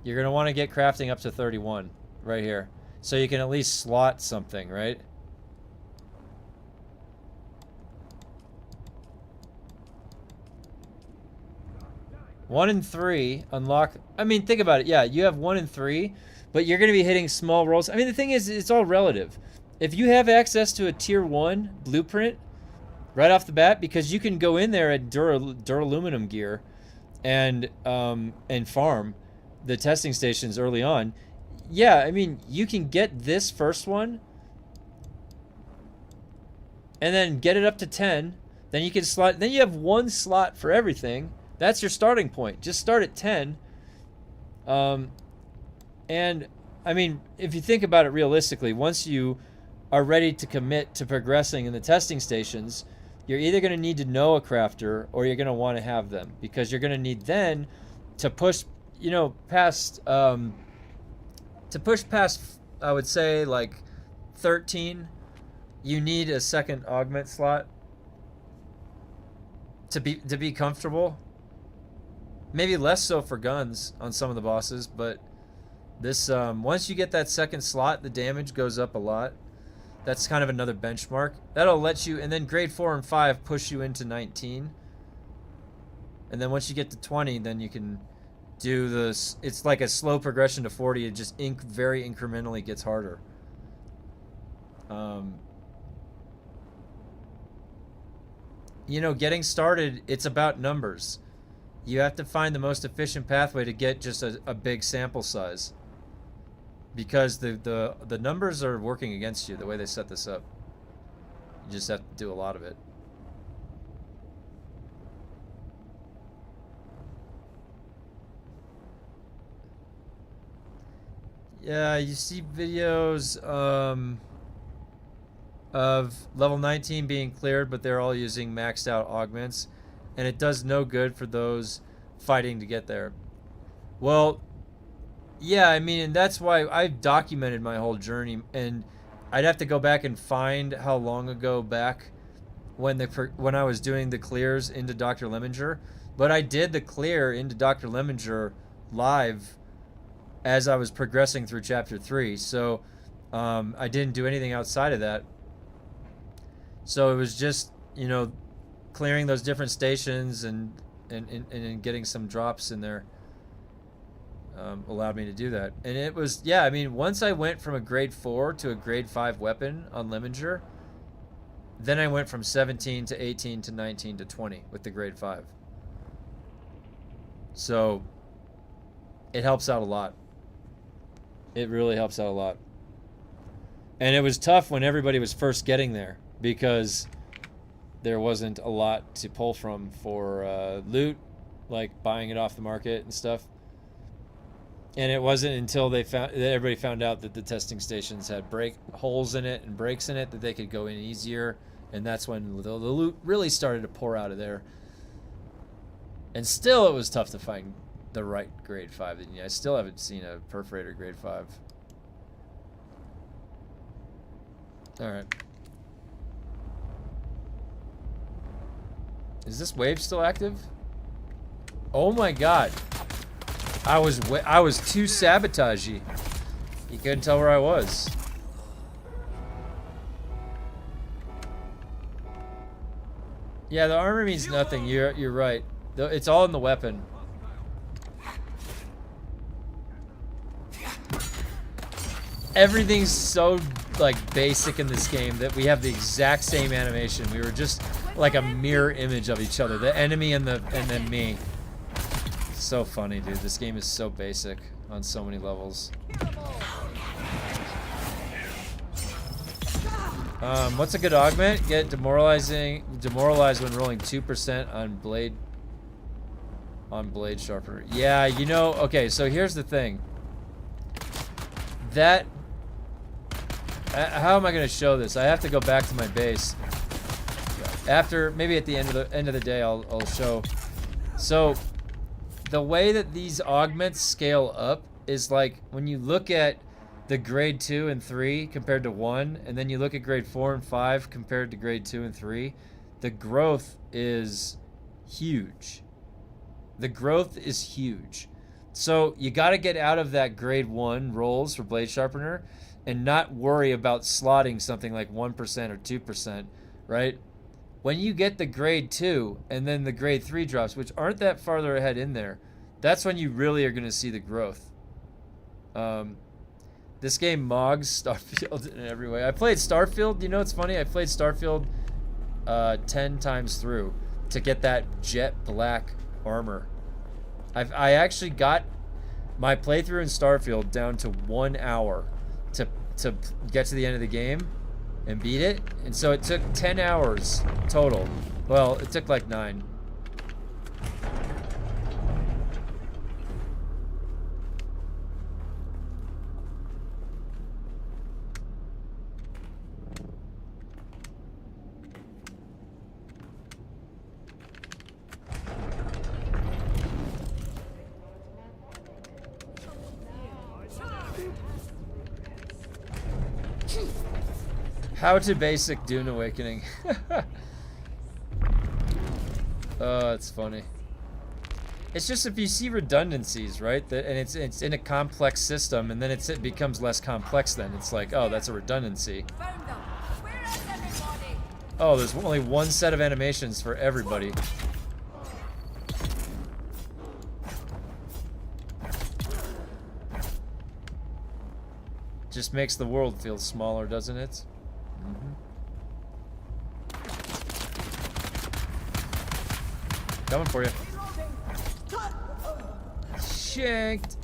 A: going to want to get crafting up to 31 right here. So you can at least slot something, right? One and 3 unlock. I mean, think about it. Yeah, you have 1 and 3, but you're going to be hitting small rolls. I mean, the thing is, it's all relative. If you have access to a tier 1 blueprint right off the bat, because you can go in there at Duraluminum gear and farm the testing stations early on. Yeah, I mean, you can get this first one and then get it up to 10. Then you can slot. Then you have 1 slot for everything. That's your starting point. Just start at 10. And, I mean, if you think about it realistically, once you are ready to commit to progressing in the testing stations, you're either going to need to know a crafter or you're going to want to have them. Because you're going to need then to push, you know, past, I would say, like, 13 you need a second augment slot to be comfortable. Maybe less so for guns on some of the bosses, but this once you get that second slot, the damage goes up a lot. That's kind of another benchmark. That'll let you, and then grade 4 and 5 push you into 19. And then once you get to 20, then you can do this. It's like a slow progression to 40. It just very incrementally gets harder. You know, getting started, it's about numbers. You have to find the most efficient pathway to get just a big sample size. Because the numbers are working against you the way they set this up. You just have to do a lot of it. Yeah, you see videos of level 19 being cleared, but they're all using maxed out augments, and it does no good for those fighting to get there. Well, yeah, I mean, and that's why I've documented my whole journey, and I'd have to go back and find how long ago back when I was doing the clears into Dr. Lemminger, but I did the clear into Dr. Lemminger live as I was progressing through chapter 3, so I didn't do anything outside of that. So it was just, you know, clearing those different stations and getting some drops in there allowed me to do that. And it was, yeah, I mean, once I went from a grade 4 to a grade 5 weapon on Lemminger, then I went from 17 to 18 to 19 to 20 with the grade 5. So it helps out a lot. It really helps out a lot. And it was tough when everybody was first getting there because there wasn't a lot to pull from for loot, like buying it off the market and stuff. And it wasn't until everybody found out that the testing stations had holes in it and breaks in it that they could go in easier, and that's when the loot really started to pour out of there. And still, it was tough to find the right grade 5. I still haven't seen a perforator grade 5. All right. Is this wave still active? Oh my god. I was too sabotagey. You couldn't tell where I was. Yeah, the armor means nothing. You're right. It's all in the weapon. Everything's so like basic in this game that we have the exact same animation. We were just like a mirror image of each other. The enemy and then me. So funny, dude. This game is so basic on so many levels. What's a good augment? Get demoralized when rolling 2% on blade sharpener. Yeah, you know, okay, so here's the thing. That how am I going to show this? I have to go back to my base. After maybe at the end of the day I'll show. So the way that these augments scale up is like when you look at the grade 2 and 3 compared to 1, and then you look at grade 4 and 5 compared to grade 2 and 3, the growth is huge. The growth is huge. So you got to get out of that grade 1 rolls for blade sharpener and not worry about slotting something like 1% or 2%, right? When you get the grade 2 and then the grade 3 drops, which aren't that farther ahead in there, that's when you really are going to see the growth. This game mogs Starfield in every way. I played Starfield, you know what's funny? I played Starfield 10 times through to get that jet black armor. I actually got my playthrough in Starfield down to 1 hour to get to the end of the game and beat it, and so it took 10 hours total. Well, it took like 9. How to basic Dune Awakening. Oh, it's funny. It's just if you see redundancies, right? And it's in a complex system, and then it becomes less complex. Then it's like, oh, that's a redundancy.
B: Found them. Where is everybody?
A: Oh, there's only one set of animations for everybody. Just makes the world feel smaller, doesn't it? Coming for you. Shanked.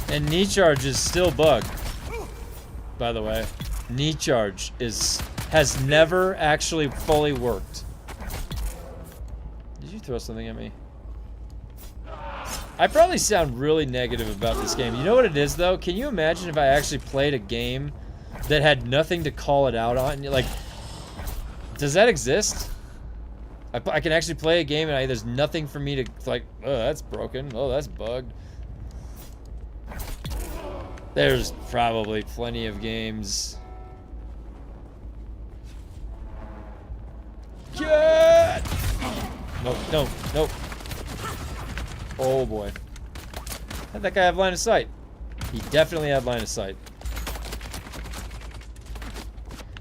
A: And knee charge is still bugged, by the way. Knee charge has never actually fully worked. Did you throw something at me? I probably sound really negative about this game. You know what it is, though? Can you imagine if I actually played a game that had nothing to call it out on? Like, does that exist? I can actually play a game and there's nothing for me to, like, oh, that's broken. Oh, that's bugged. There's probably plenty of games. Get! Nope, nope, nope. Oh boy. How'd that guy have line of sight? He definitely had line of sight.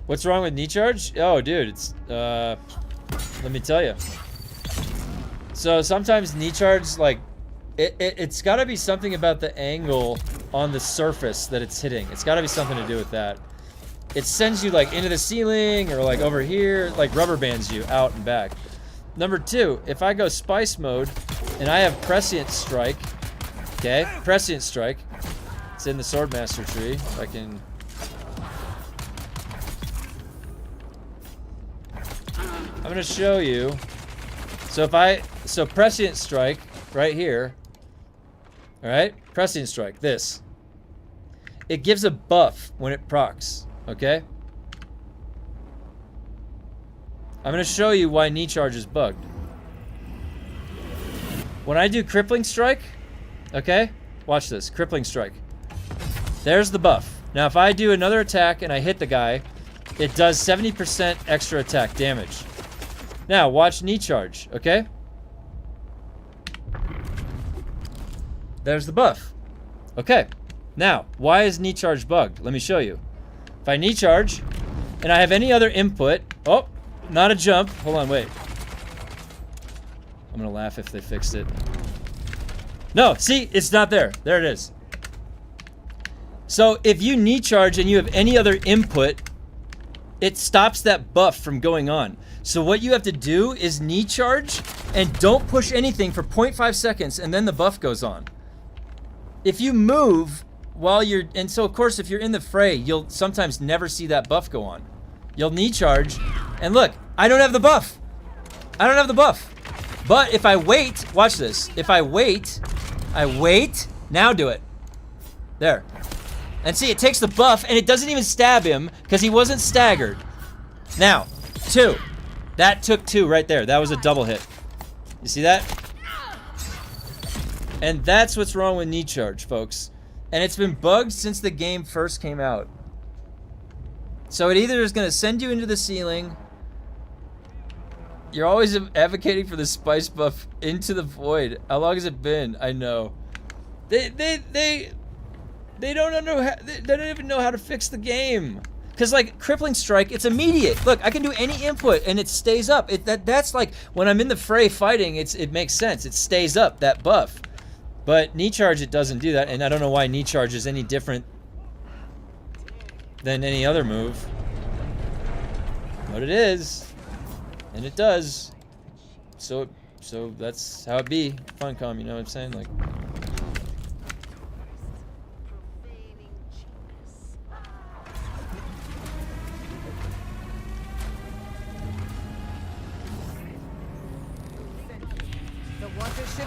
A: What's wrong with knee charge? Oh, dude, it's, let me tell you. So sometimes knee charge, like, it's gotta be something about the angle on the surface that it's hitting. It's gotta be something to do with that. It sends you like into the ceiling or like over here, like rubber bands you out and back. Number two, if I go spice mode and I have prescient strike, okay, prescient strike, it's in the swordmaster tree. If I can, I'm gonna show you. So prescient strike right here. All right, prescient strike, this. It gives a buff when it procs, okay? I'm gonna show you why knee charge is bugged. When I do crippling strike, okay? Watch this, crippling strike. There's the buff. Now if I do another attack and I hit the guy, it does 70% extra attack damage. Now watch knee charge, okay? There's the buff. Okay. Now, why is knee charge bugged? Let me show you. If I knee charge, and I have any other input... Oh, not a jump. Hold on, wait. I'm gonna laugh if they fixed it. No, see? It's not there. There it is. So, if you knee charge and you have any other input, it stops that buff from going on. So what you have to do is knee charge, and don't push anything for 0.5 seconds, and then the buff goes on. If you move while you're, and so of course if you're in the fray, you'll sometimes never see that buff go on. You'll knee charge, and look, I don't have the buff. I don't have the buff. But if I wait, watch this. If I wait, now do it. There. And see, it takes the buff, and it doesn't even stab him, because he wasn't staggered. Now, 2. That took 2 right there. That was a double hit. You see that? And that's what's wrong with knee charge, folks. And it's been bugged since the game first came out. So it either is going to send you into the ceiling. You're always advocating for the spice buff into the void. How long has it been? I know. They don't know they don't even know how to fix the game. Cause like crippling strike, it's immediate. Look, I can do any input and it stays up. That's like when I'm in the fray fighting, it makes sense. It stays up, that buff. But knee charge, it doesn't do that, and I don't know why knee charge is any different than any other move. But it is, and it does. So that's how it be. Funcom, you know what I'm saying? Like.
D: Water shippers?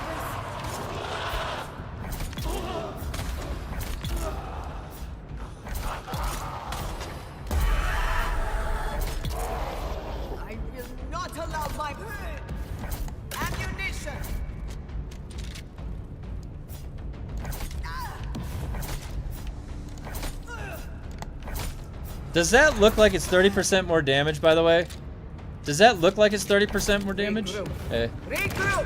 D: I will not allow my ammunition.
A: Does that look like it's 30% more damage, by the way? Does that look like it's 30% more damage? Hey,
D: Regroup.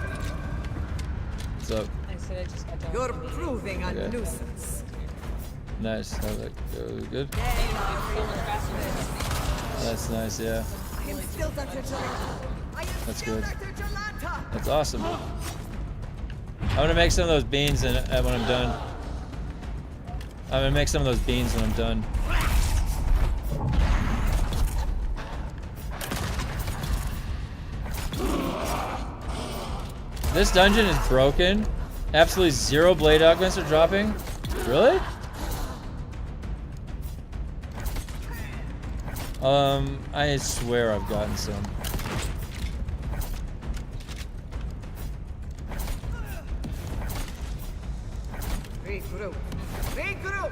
A: what's up?
E: I said I just got done.
D: You're proving a
A: Okay.
D: nuisance.
A: Nice. How's that go? Good?
E: So much faster than this.
A: That's nice, yeah.
D: I am still Dr. Jolanta. I am
A: That's
D: still
A: good.
D: Dr. Jolanta.
A: That's awesome. I'm gonna make some of those beans when I'm done. I'm gonna make some of those beans when I'm done. This dungeon is broken. Absolutely zero blade augments are dropping. Really? I swear I've gotten some.
D: Regroup. Regroup.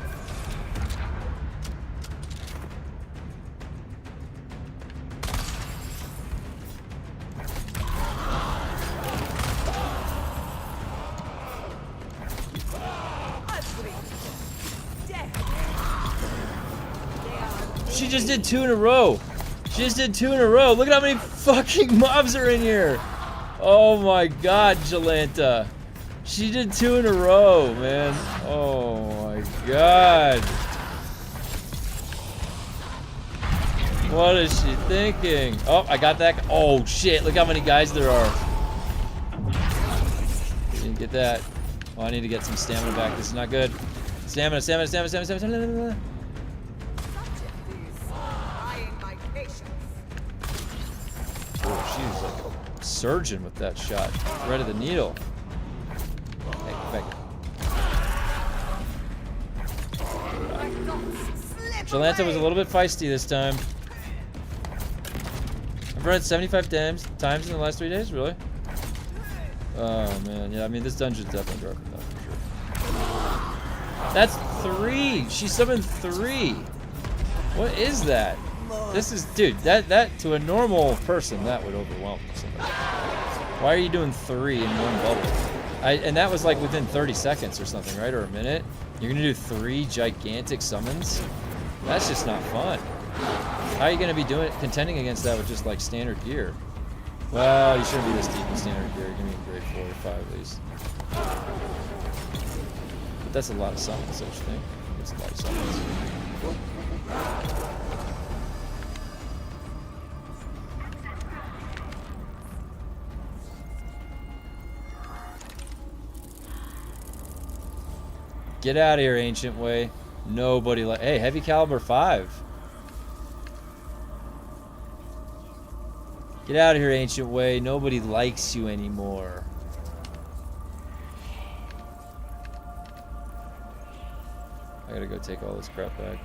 A: She just did 2 in a row. She just did 2 in a row. Look at how many fucking mobs are in here. Oh my god, Jolanta. She did 2 in a row, man. Oh my god. What is she thinking? Oh, I got that. Oh shit, look how many guys there are. Didn't get that. Oh, I need to get some stamina back. This is not good. Stamina, stamina, stamina, stamina, stamina, stamina. Oh, she's like a surgeon with that shot. Thread of the needle. Hey, back. Jolanta was a little bit feisty this time. I've run it 75 times in the last 3 days, really? Oh man, yeah, I mean this dungeon's definitely broken though, for sure. That's 3! She summoned 3! What is that? This is, dude, that to a normal person, that would overwhelm somebody. Why are you doing 3 in one bubble? And that was like within 30 seconds or something, right? Or a minute? You're gonna do 3 gigantic summons? That's just not fun. How are you gonna be contending against that with just like standard gear? Well, you shouldn't be this deep in standard gear. You're gonna be in grade 4 or 5 at least. But that's a lot of summons, don't you think? It's a lot of summons. Get out of here, Ancient Way. Nobody like. Hey, heavy caliber 5. Get out of here, Ancient Way. Nobody likes you anymore. I gotta go take all this crap back.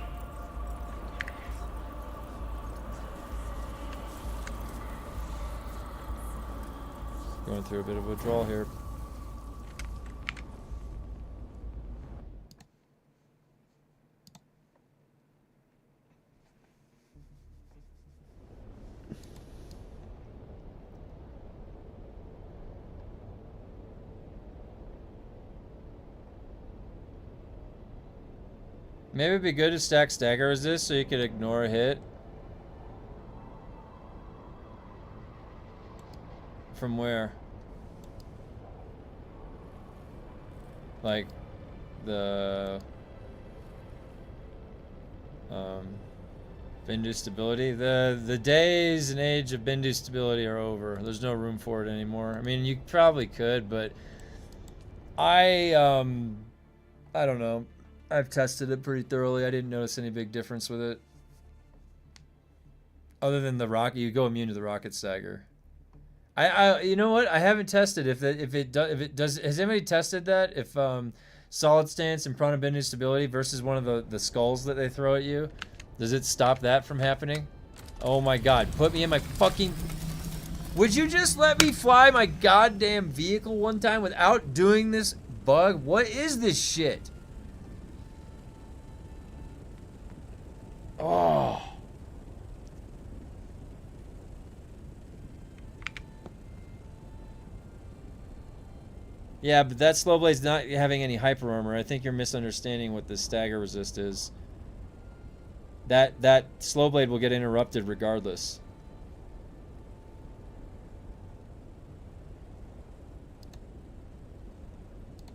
A: Going through a bit of a withdrawal here. Maybe it'd be good to stack stagger resist so you could ignore a hit. From where? Like the Bindu stability. The days and age of Bindu stability are over. There's no room for it anymore. I mean, you probably could, but I don't know. I've tested it pretty thoroughly. I didn't notice any big difference with it. Other than the rocket, you go immune to the rocket stagger. You know what? I haven't tested if it does. Has anybody tested that? If solid stance and prana Bindu stability versus one of the skulls that they throw at you, does it stop that from happening? Oh my god! Put me in my fucking. Would you just let me fly my goddamn vehicle one time without doing this bug? What is this shit? Oh. Yeah, but that Slowblade's not having any hyper armor. I think you're misunderstanding what the stagger resist is. That Slowblade will get interrupted regardless.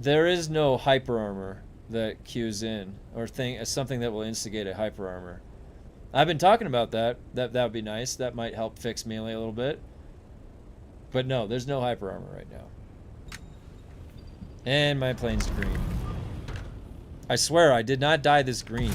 A: There is no hyper armor that cues in or something that will instigate a hyper armor. I've been talking about that. That would be nice. That might help fix melee a little bit. But no, there's no hyper armor right now. And my plane's green. I swear I did not dye this green.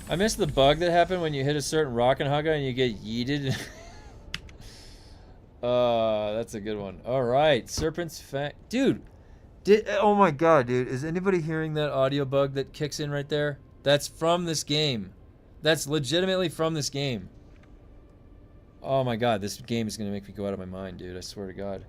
A: I missed the bug that happened when you hit a certain rocket hugger and you get yeeted. That's a good one. All right, Serpent's Fang. Dude, oh my god, dude. Is anybody hearing that audio bug that kicks in right there? That's from this game. That's legitimately from this game. Oh my god, this game is going to make me go out of my mind, dude. I swear to god.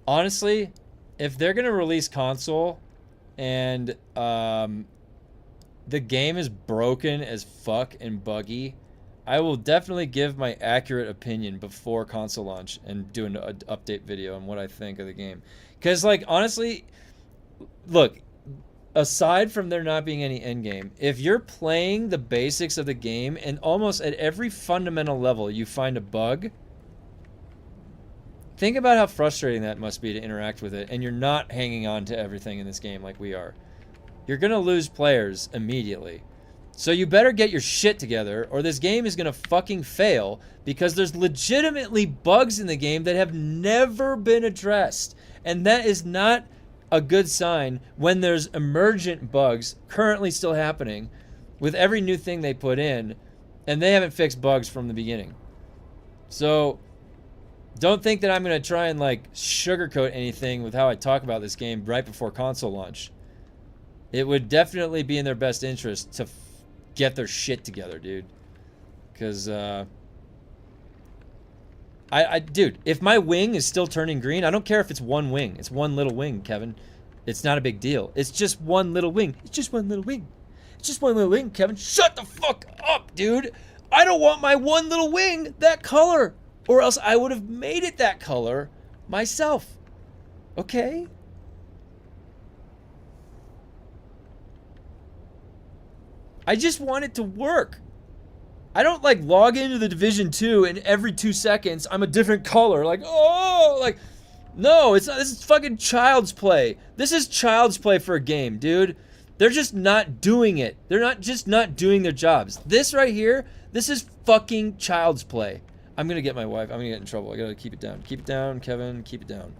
A: Honestly, if they're gonna release console and the game is broken as fuck and buggy, I will definitely give my accurate opinion before console launch and do an update video on what I think of the game. Because, like, honestly, look, aside from there not being any endgame, if you're playing the basics of the game and almost at every fundamental level you find a bug, think about how frustrating that must be to interact with it, and you're not hanging on to everything in this game like we are. You're gonna lose players immediately. So you better get your shit together, or this game is gonna fucking fail, because there's legitimately bugs in the game that have never been addressed. And that is not a good sign when there's emergent bugs currently still happening with every new thing they put in, and they haven't fixed bugs from the beginning. So don't think that I'm going to try and, like, sugarcoat anything with how I talk about this game right before console launch. It would definitely be in their best interest to get their shit together, dude. Because, dude, if my wing is still turning green, I don't care if it's one wing. It's one little wing, Kevin. It's not a big deal. It's just one little wing. It's just one little wing. It's just one little wing, Kevin. Shut the fuck up, dude. I don't want my one little wing that color. Or else I would have made it that color myself. Okay? I just want it to work. I don't, like, log into the Division 2 and every 2 seconds I'm a different color. Like, oh, like, no, it's not. This is fucking child's play. This is child's play for a game, dude. They're just not doing it. They're not just not doing their jobs. This right here, this is fucking child's play. I'm gonna get my wife. I'm gonna get in trouble. I gotta keep it down. Keep it down, Kevin. Keep it down.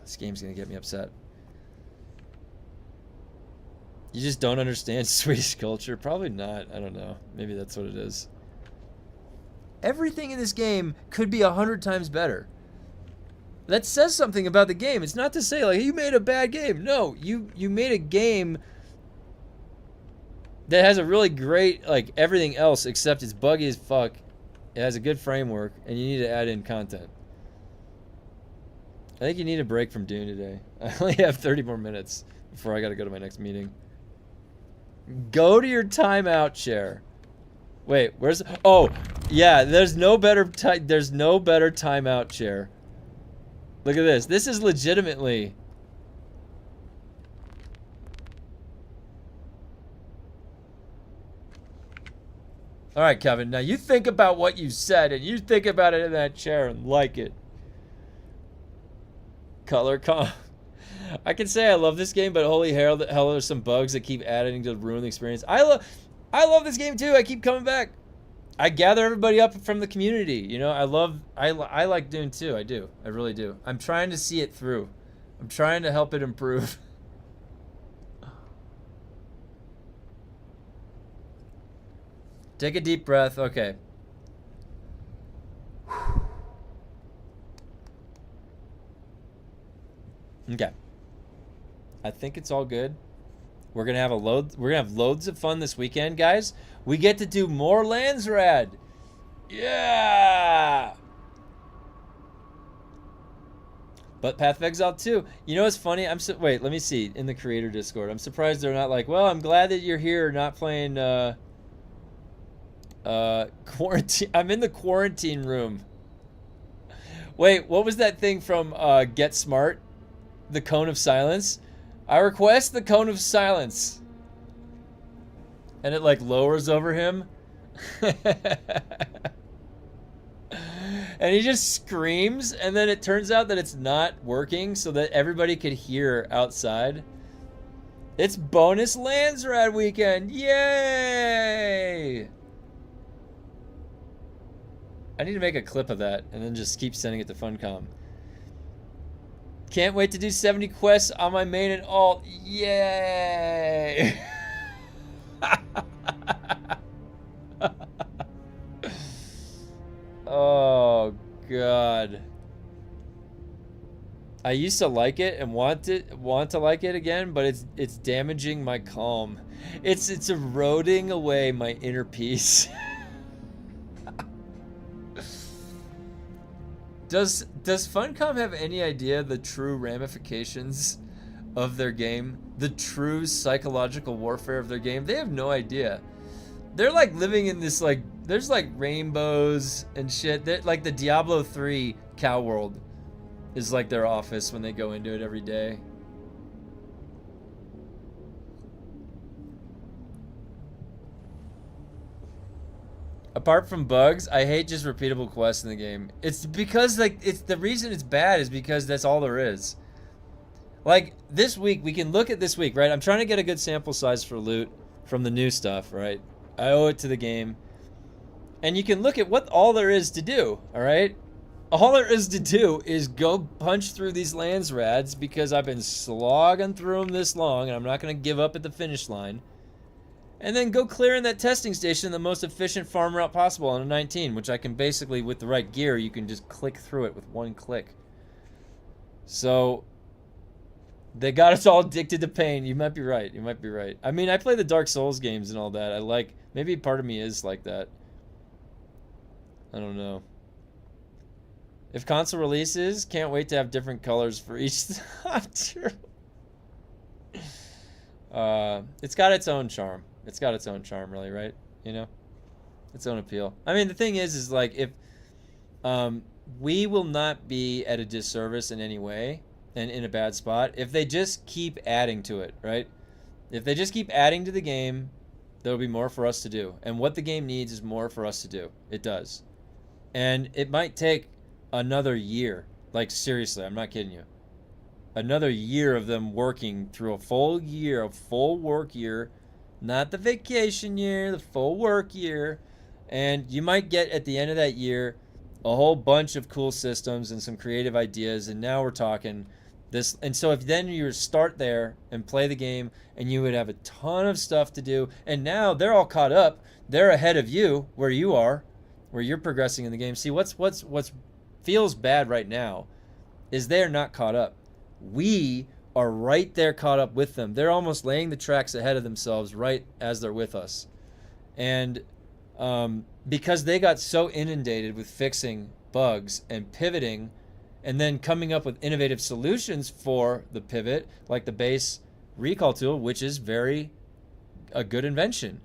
A: This game's gonna get me upset. You just don't understand Swedish culture? Probably not. I don't know. Maybe that's what it is. Everything in this game could be 100 times better. That says something about the game. It's not to say, like, you made a bad game. No, you made a game that has a really great, like, everything else except it's buggy as fuck. It has a good framework, and you need to add in content. I think you need a break from DUNE today. I only have 30 more minutes before I gotta go to my next meeting. Go to your timeout chair. Wait, where's... Oh, yeah, there's no better timeout chair. Look at this. This is legitimately... All right, Kevin. Now you think about what you said, and you think about it in that chair and like it. Color comp. I can say I love this game, but holy hell, there's some bugs that keep adding to ruin the experience. I love this game too. I keep coming back. I gather everybody up from the community. You know, I like DUNE too. I do. I really do. I'm trying to see it through. I'm trying to help it improve. Take a deep breath. Okay. Okay. I think it's all good. We're gonna have loads of fun this weekend, guys. We get to do more lands rad. Yeah. But Path of Exile 2. You know what's funny? Wait, let me see in the creator Discord. I'm surprised they're not like, well, I'm glad that you're here, not playing quarantine. I'm in the quarantine room. Wait, what was that thing from Get Smart? The Cone of Silence? I request the Cone of Silence. And it like lowers over him. And he just screams, and then it turns out that it's not working so that everybody could hear outside. It's bonus lands rad weekend. Yay! I need to make a clip of that and then just keep sending it to Funcom. Can't wait to do 70 quests on my main and alt. Yay! Oh God. I used to like it and want to like it again, but it's damaging my calm. It's eroding away my inner peace. Does Funcom have any idea the true ramifications of their game? The true psychological warfare of their game? They have no idea. They're like living in this like, there's like rainbows and shit. They're, like the Diablo 3 cow world is like their office when they go into it every day. Apart from bugs, I hate just repeatable quests in the game. It's because like it's the reason it's bad is because that's all there is. Like this week, we can look at this week, right? I'm trying to get a good sample size for loot from the new stuff, right? I owe it to the game. And you can look at what all there is to do, all right? All there is to do is go punch through these lands rads because I've been slogging through them this long and I'm not going to give up at the finish line. And then go clear in that testing station the most efficient farm route possible on a 19, which I can basically, with the right gear, you can just click through it with one click. So, they got us all addicted to pain. You might be right. You might be right. I mean, I play the Dark Souls games and all that. I like, maybe part of me is like that. I don't know. If console releases, can't wait to have different colors for each. It's got its own charm. It's got its own charm, really, right? You know, its own appeal. I mean, the thing is like if we will not be at a disservice in any way and in a bad spot if they just keep adding to it, right? If they just keep adding to the game, there'll be more for us to do. And what the game needs is more for us to do. It does. And it might take another year. Like, seriously, I'm not kidding you. Another year of them working through a full year, a full work year. Not the vacation year, the full work year. And you might get at the end of that year a whole bunch of cool systems and some creative ideas. And now we're talking this. And so if then you start there and play the game and you would have a ton of stuff to do. And now they're all caught up. They're ahead of you where you are, where you're progressing in the game. See, what's feels bad right now is they're not caught up. We are right there caught up with them. They're almost laying the tracks ahead of themselves right as they're with us. And because they got so inundated with fixing bugs and pivoting and then coming up with innovative solutions for the pivot, like the base recall tool, which is a good invention.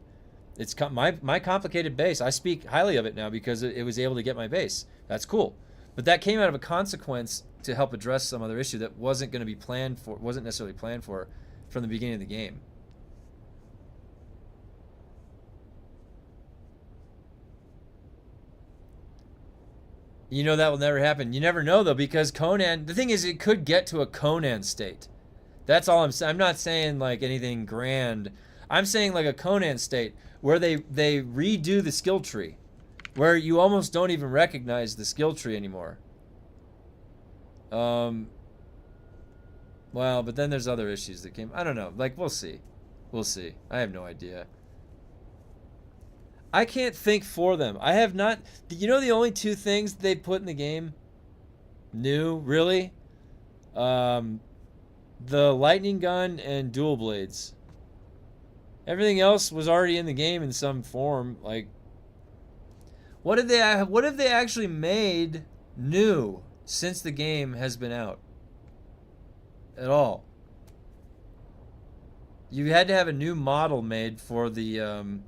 A: It's my complicated base. I speak highly of it now because it was able to get my base. That's cool. But that came out of a consequence to help address some other issue that wasn't going to be planned for, wasn't necessarily planned for from the beginning of the game. You know that will never happen. You never know though, because Conan, the thing is it could get to a Conan state. That's all I'm saying. I'm not saying like anything grand. I'm saying like a Conan state where they redo the skill tree. where you almost don't even recognize the skill tree anymore. Well, but then there's other issues that came. I don't know. Like, we'll see. We'll see. I have no idea. I can't think for them. I have not... You know the only two things they put in the game? New, really? The lightning gun and dual blades. Everything else was already in the game in some form. Like, what have they actually made new since the game has been out? At all. You had to have a new model made for an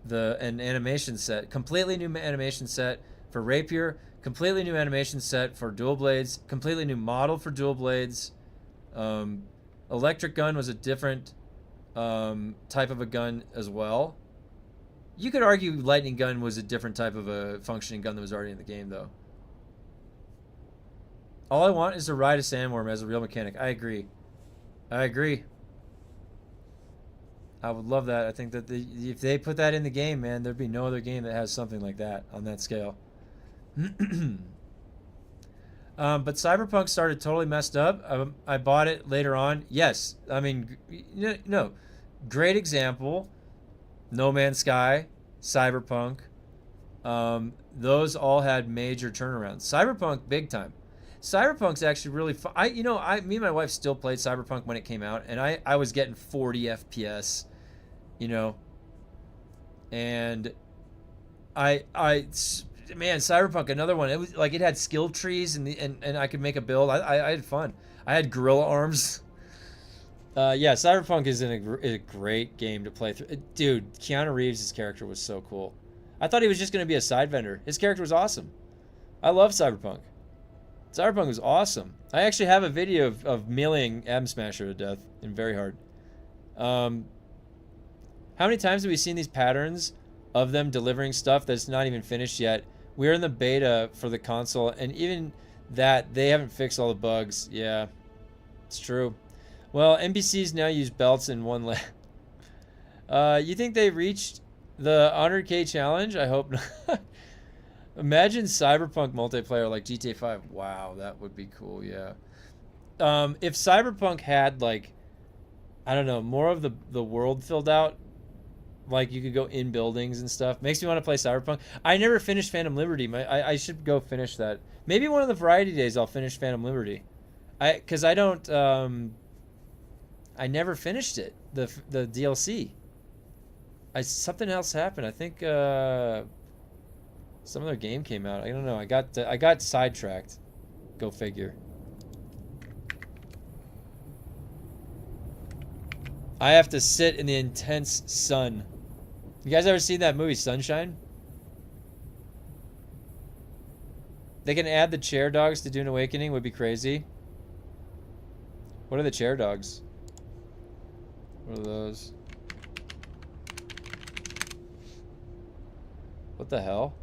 A: animation set. Completely new animation set for rapier. Completely new animation set for dual blades. Completely new model for dual blades. Electric gun was a different type of a gun as well. You could argue lightning gun was a different type of a functioning gun that was already in the game, though. All I want is to ride a sandworm as a real mechanic. I agree. I agree. I would love that. I think that if they put that in the game, man, there'd be no other game that has something like that on that scale. But Cyberpunk started totally messed up. I bought it later on. Yes. I mean, no. Great example. No Man's Sky, Cyberpunk. Those all had major turnarounds. Cyberpunk, big time. Cyberpunk's actually really fun. Me and my wife still played Cyberpunk when it came out, and I was getting 40 FPS, and man, Cyberpunk, another one. It was like it had skill trees and I could make a build. I had fun. I had gorilla arms. Yeah, Cyberpunk is a great game to play through. Dude, Keanu Reeves' character was so cool. I thought he was just going to be a side vendor. His character was awesome. I love Cyberpunk. Cyberpunk was awesome. I actually have a video of meleeing Atom Smasher to death in Very Hard. How many times have we seen these patterns of them delivering stuff that's not even finished yet? We're in the beta for the console, and even that, they haven't fixed all the bugs. Yeah, it's true. Well, NPCs now use belts in one leg. You think they reached the 100K challenge? I hope not. Imagine Cyberpunk multiplayer like GTA 5. Wow, that would be cool, yeah. If Cyberpunk had, like, I don't know, more of the world filled out, like you could go in buildings and stuff. Makes me want to play Cyberpunk. I never finished Phantom Liberty. I should go finish that. Maybe one of the variety days I'll finish Phantom Liberty. Because I don't... I never finished it, the DLC. Something else happened. I think some other game came out. I don't know. I got sidetracked. Go figure. I have to sit in the intense sun. You guys ever seen that movie Sunshine? They can add the chair dogs to Dune Awakening. Would be crazy. What are the chair dogs? What are those? What the hell?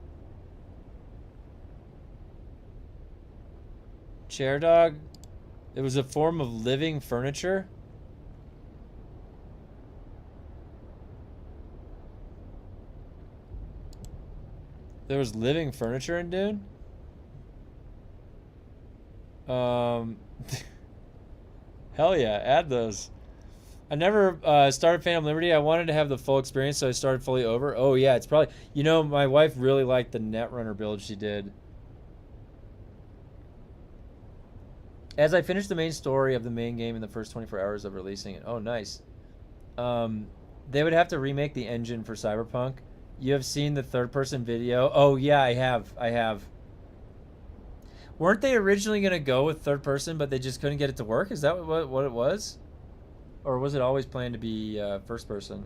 A: Chair dog? It was a form of living furniture? There was living furniture in Dune? Hell yeah, add those. I never started Phantom Liberty. I wanted to have the full experience, so I started fully over. Oh yeah, it's probably... my wife really liked the Netrunner build she did. As I finished the main story of the main game in the first 24 hours of releasing it. Oh, nice. They would have to remake the engine for Cyberpunk. You have seen the third-person video? Oh yeah, I have. Weren't they originally going to go with third-person, but they just couldn't get it to work? Is that what it was? Or was it always planned to be first person?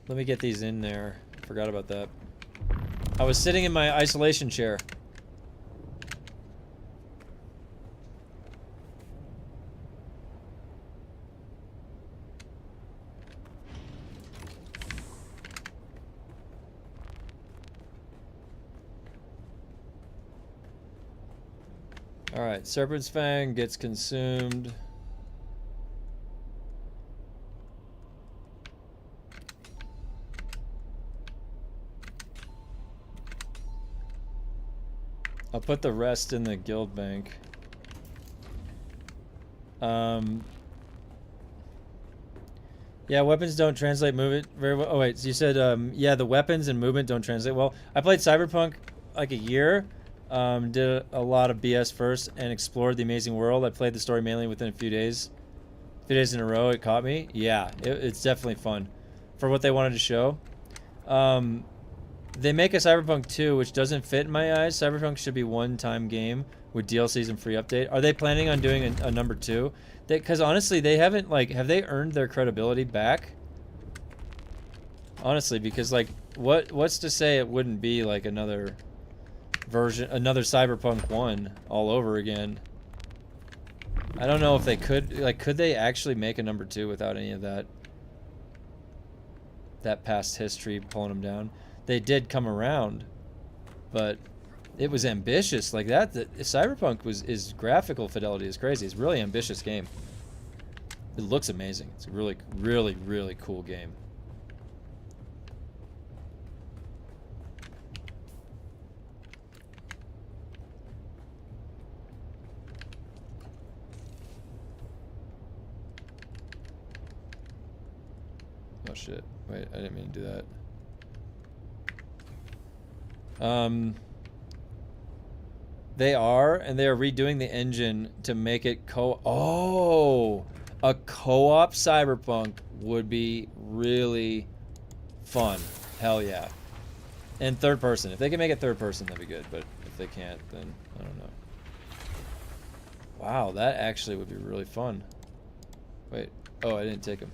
A: Let me get these in there. Forgot about that. I was sitting in my isolation chair. Alright, Serpent's Fang gets consumed. I'll put the rest in the guild bank. Yeah, weapons don't translate movement very well. Oh wait, so you said yeah, the weapons and movement don't translate well. I played Cyberpunk like a year. Did a lot of BS first and explored the amazing world. I played the story mainly within a few days. A few days in a row, it caught me. Yeah, it's definitely fun for what they wanted to show. They make a Cyberpunk 2, which doesn't fit in my eyes. Cyberpunk should be one-time game with DLCs and free update. Are they planning on doing a number 2? Because honestly, they haven't, like, have they earned their credibility back? Honestly, because, like, what's to say it wouldn't be, like, another version, another Cyberpunk 1 all over again? I don't know if they could, like, could they actually make a number 2 without any of that past history pulling them down? They did come around, but it was ambitious like that. Cyberpunk is graphical fidelity is crazy. It's a really ambitious game. It looks amazing. It's a really, really, really cool game. Oh shit. Wait, I didn't mean to do that. They are redoing the engine to make it a co-op Cyberpunk would be really fun. Hell yeah. And third person. If they can make it third person, that'd be good. But if they can't, then I don't know. Wow, that actually would be really fun. Wait. Oh, I didn't take him.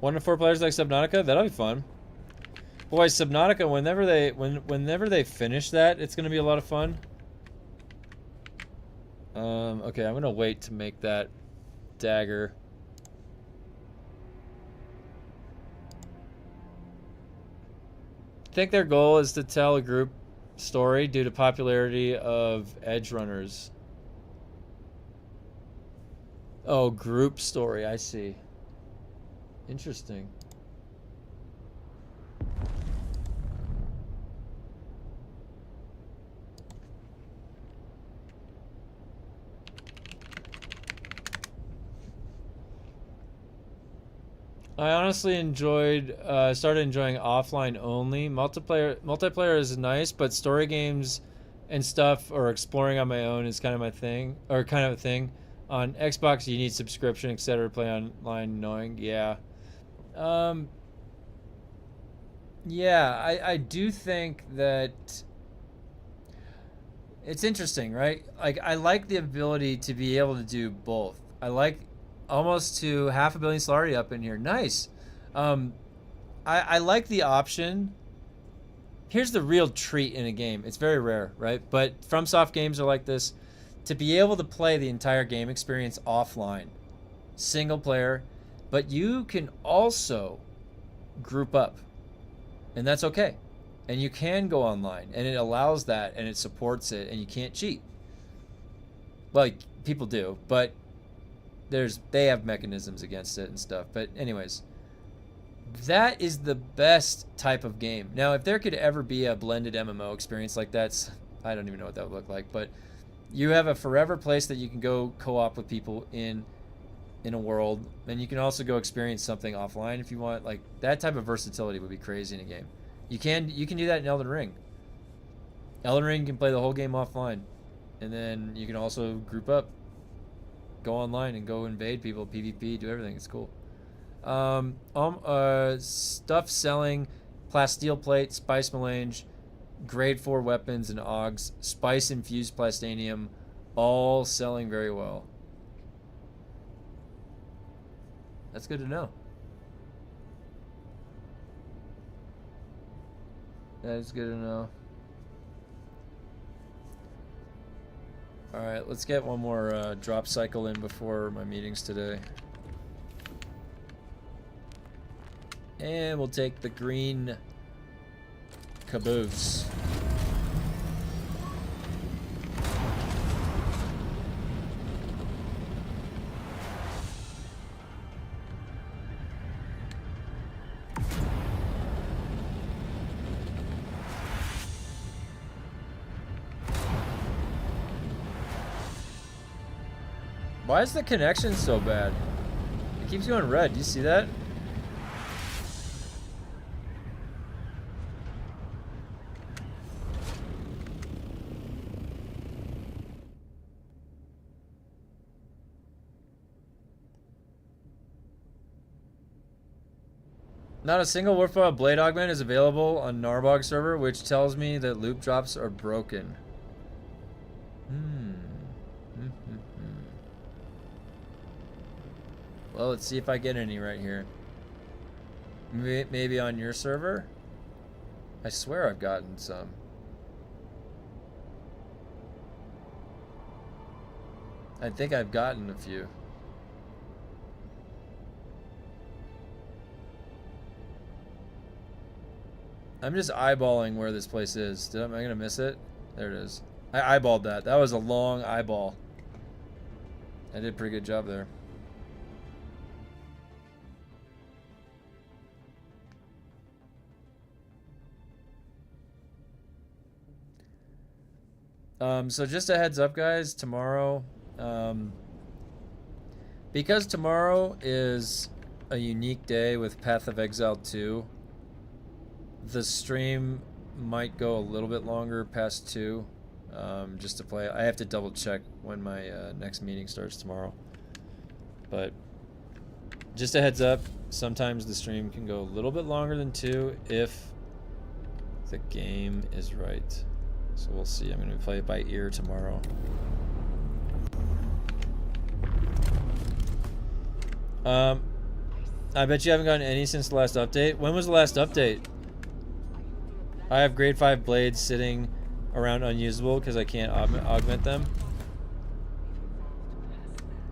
A: One to four players like Subnautica, that'll be fun. Boy, Subnautica, whenever they finish that, it's gonna be a lot of fun. Okay, I'm gonna wait to make that dagger. I think their goal is to tell a group story due to popularity of edge runners. Oh, group story, I see. Interesting. I honestly started enjoying offline only. Multiplayer is nice, but story games and stuff or exploring on my own is kind of my thing, or kind of a thing. On Xbox, you need subscription, etc. to play online knowing. Yeah. Yeah, I do think that it's interesting, right? Like, I like the ability to be able to do both. I like almost to 500 million Solari up in here. Nice. I like the option. Here's the real treat in a game. It's very rare, right? But FromSoft games are like this. To be able to play the entire game experience offline, single player, but you can also group up, and that's okay. And you can go online, and it allows that, and it supports it, and you can't cheat. Well, people do, but they have mechanisms against it and stuff. But anyways, that is the best type of game. Now, if there could ever be a blended MMO experience like that, I don't even know what that would look like, but you have a forever place that you can go co-op with people in a world, and you can also go experience something offline if you want. Like, that type of versatility would be crazy in a game. You can do that in Elden Ring. Elden Ring, you can play the whole game offline, and then you can also group up, go online and go invade people, PvP, do everything. It's cool. Stuff selling, plasteel plate, spice melange, grade 4 weapons and augs, spice infused plastanium, all selling very well. That's good to know. That is good to know. Alright, let's get one more drop cycle in before my meetings today. And we'll take the green caboose. Why is the connection so bad? It keeps going red. Do you see that? Not a single worthwhile blade augment is available on Narbog server, which tells me that loop drops are broken. Well, let's see if I get any right here. Maybe on your server? I swear I've gotten some. I think I've gotten a few. I'm just eyeballing where this place is. Am I gonna miss it? There it is. I eyeballed that. That was a long eyeball. I did a pretty good job there. So just a heads up, guys, tomorrow, because tomorrow is a unique day with Path of Exile 2, the stream might go a little bit longer past 2, just to play. I have to double check when my next meeting starts tomorrow. But just a heads up, sometimes the stream can go a little bit longer than 2 if the game is right. So we'll see. I'm going to play it by ear tomorrow. I bet you haven't gotten any since the last update. When was the last update? I have grade 5 blades sitting around unusable because I can't augment them.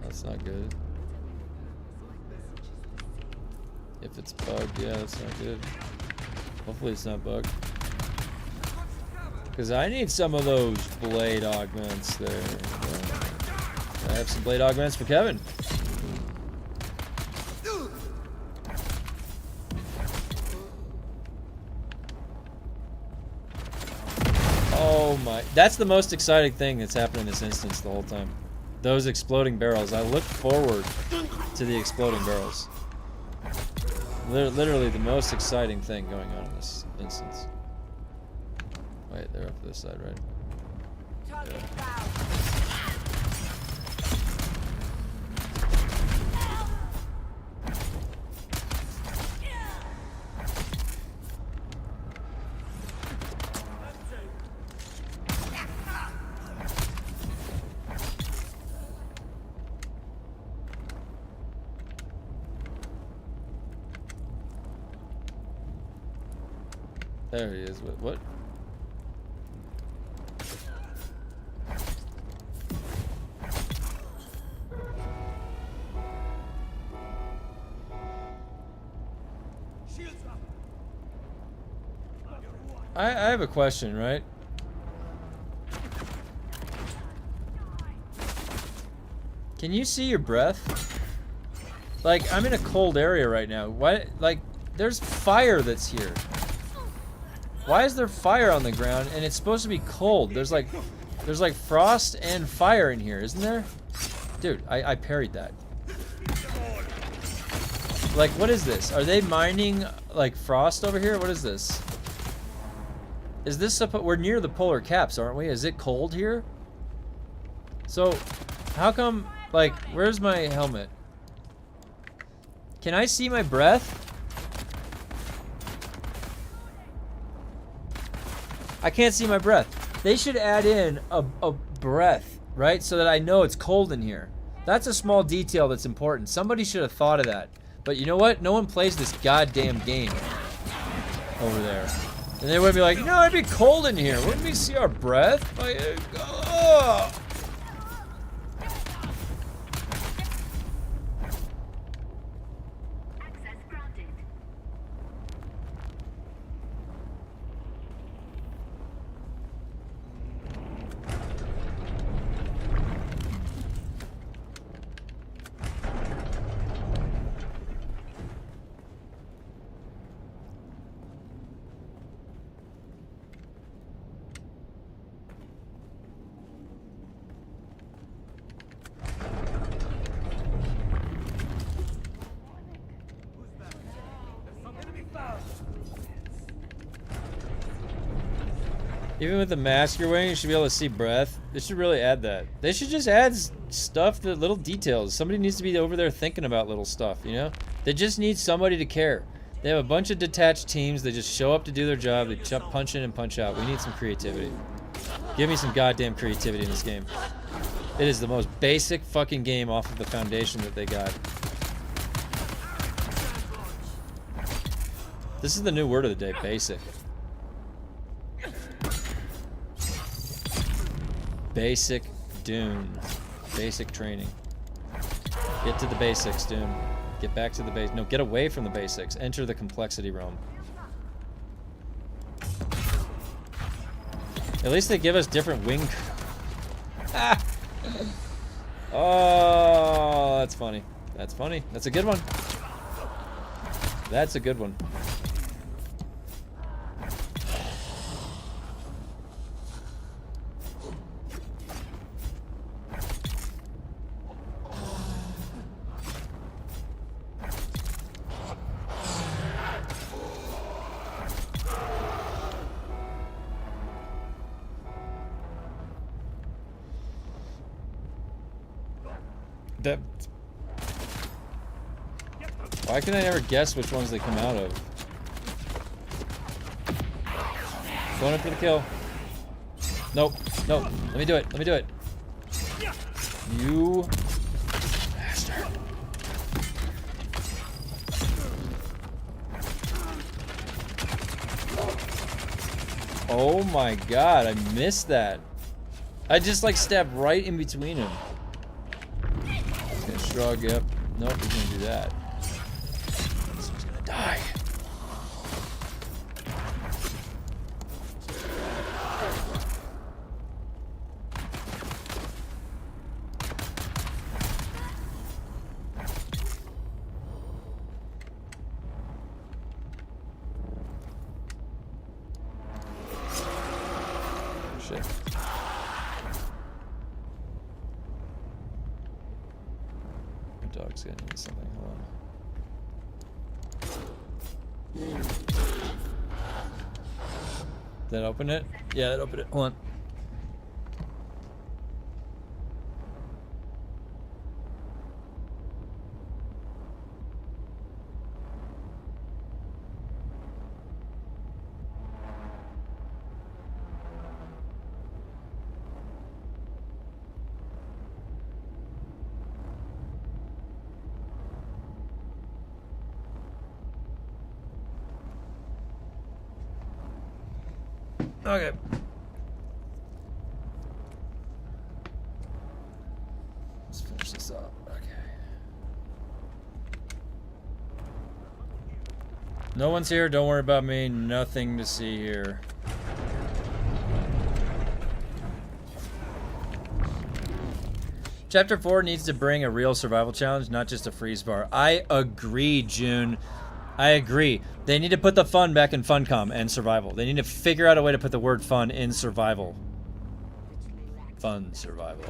A: That's not good. If it's bugged, yeah, that's not good. Hopefully it's not bugged. Because I need some of those blade augments there. I have some blade augments for Kevin. Oh my. That's the most exciting thing that's happened in this instance the whole time. Those exploding barrels. I look forward to the exploding barrels. Literally the most exciting thing going on in this instance. Wait, they're up this side, right?
B: Target
A: Yeah.
B: found.
A: There he is. What? I have a question, right? Can you see your breath? Like, I'm in a cold area right now. Why? Like, there's fire that's here. Why is there fire on the ground and it's supposed to be cold? There's like frost and fire in here, isn't there? Dude, I parried that. Like, what is this? Are they mining like frost over here? What is this? Is this we're near the polar caps, aren't we? Is it cold here? So, how come, like, where's my helmet? Can I see my breath? I can't see my breath. They should add in a breath, right? So that I know it's cold in here. That's a small detail that's important. Somebody should have thought of that. But you know what? No one plays this goddamn game over there. And they would be like, no, it'd be cold in here. Wouldn't we see our breath? Like, oh. Even with the mask you're wearing, you should be able to see breath. They should really add that. They should just add stuff, that little details. Somebody needs to be over there thinking about little stuff, you know? They just need somebody to care. They have a bunch of detached teams. They just show up to do their job. They punch in and punch out. We need some creativity. Give me some goddamn creativity in this game. It is the most basic fucking game off of the foundation that they got. This is the new word of the day, basic. Basic DUNE. Basic training. Get to the basics, DUNE. Get back to the basics. No, get away from the basics. Enter the complexity realm. At least they give us different wing. Ah! Oh, that's funny. That's funny. That's a good one. That's a good one. That. Why can I never guess which ones they come out of? Going up for the kill. Nope. Nope. Let me do it. Let me do it. You bastard. Oh my god, I missed that. I just like stabbed right in between him. He's gonna shrug, yep. Nope, he's gonna do that. He's gonna die. Shit. My dog's gonna need something. Hold on. Did that open it? Yeah, that opened it. Hold on. Okay. Let's finish this up. Okay. No one's here. Don't worry about me. Nothing to see here. Chapter 4 needs to bring a real survival challenge, not just a freeze bar. I agree, June. I agree. They need to put the fun back in Funcom and survival. They need to figure out a way to put the word fun in survival. Fun survival.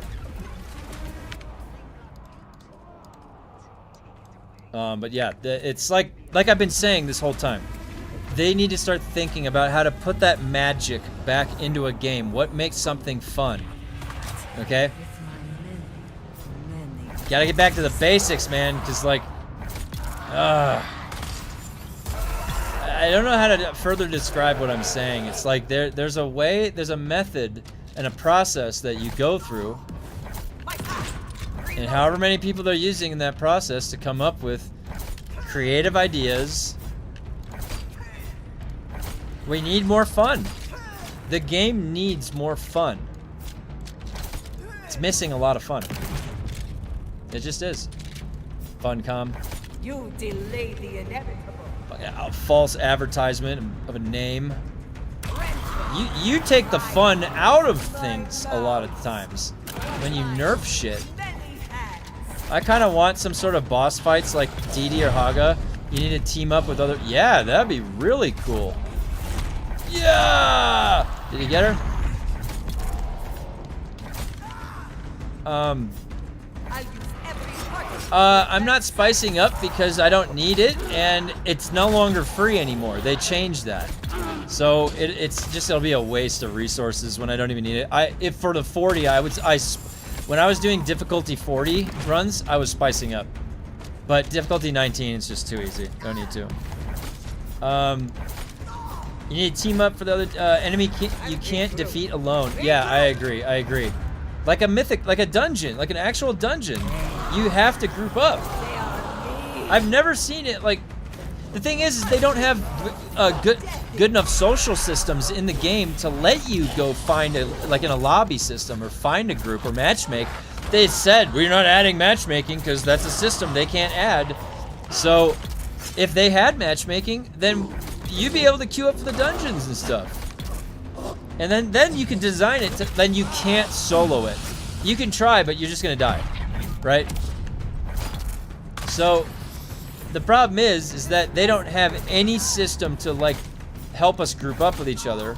A: But yeah, it's like I've been saying this whole time. They need to start thinking about how to put that magic back into a game. What makes something fun? Okay? Gotta get back to the basics, man, because like... I don't know how to further describe what I'm saying. It's like there's a way, there's a method and a process that you go through, and however many people they're using in that process to come up with creative ideas. We need more fun. The game needs more fun. It's missing a lot of fun. It just is. Funcom.
D: You delay the inevitable.
A: A false advertisement of a name. You take the fun out of things a lot of times when you nerf shit. I kind of want some sort of boss fights like Didi or Haga. You need to team up with other... Yeah, that'd be really cool. Yeah! Did you get her? I'm not spicing up because I don't need it, and it's no longer free anymore. They changed that. So it'll be a waste of resources when I don't even need it. If for the 40, when I was doing difficulty 40 runs, I was spicing up. But difficulty 19 is just too easy. Don't need to. You need to team up for the other enemy. You can't defeat alone. Yeah, I agree. I agree. Like a mythic, like a dungeon, like an actual dungeon. You have to group up. I've never seen it. Like, the thing is they don't have good enough social systems in the game to let you go find like in a lobby system or find a group or matchmake. They said we're not adding matchmaking because that's a system they can't add. So if they had matchmaking, then you'd be able to queue up for the dungeons and stuff. And then you can design it to, then you can't solo it. You can try, but you're just gonna die, right? So the problem is that they don't have any system to like help us group up with each other.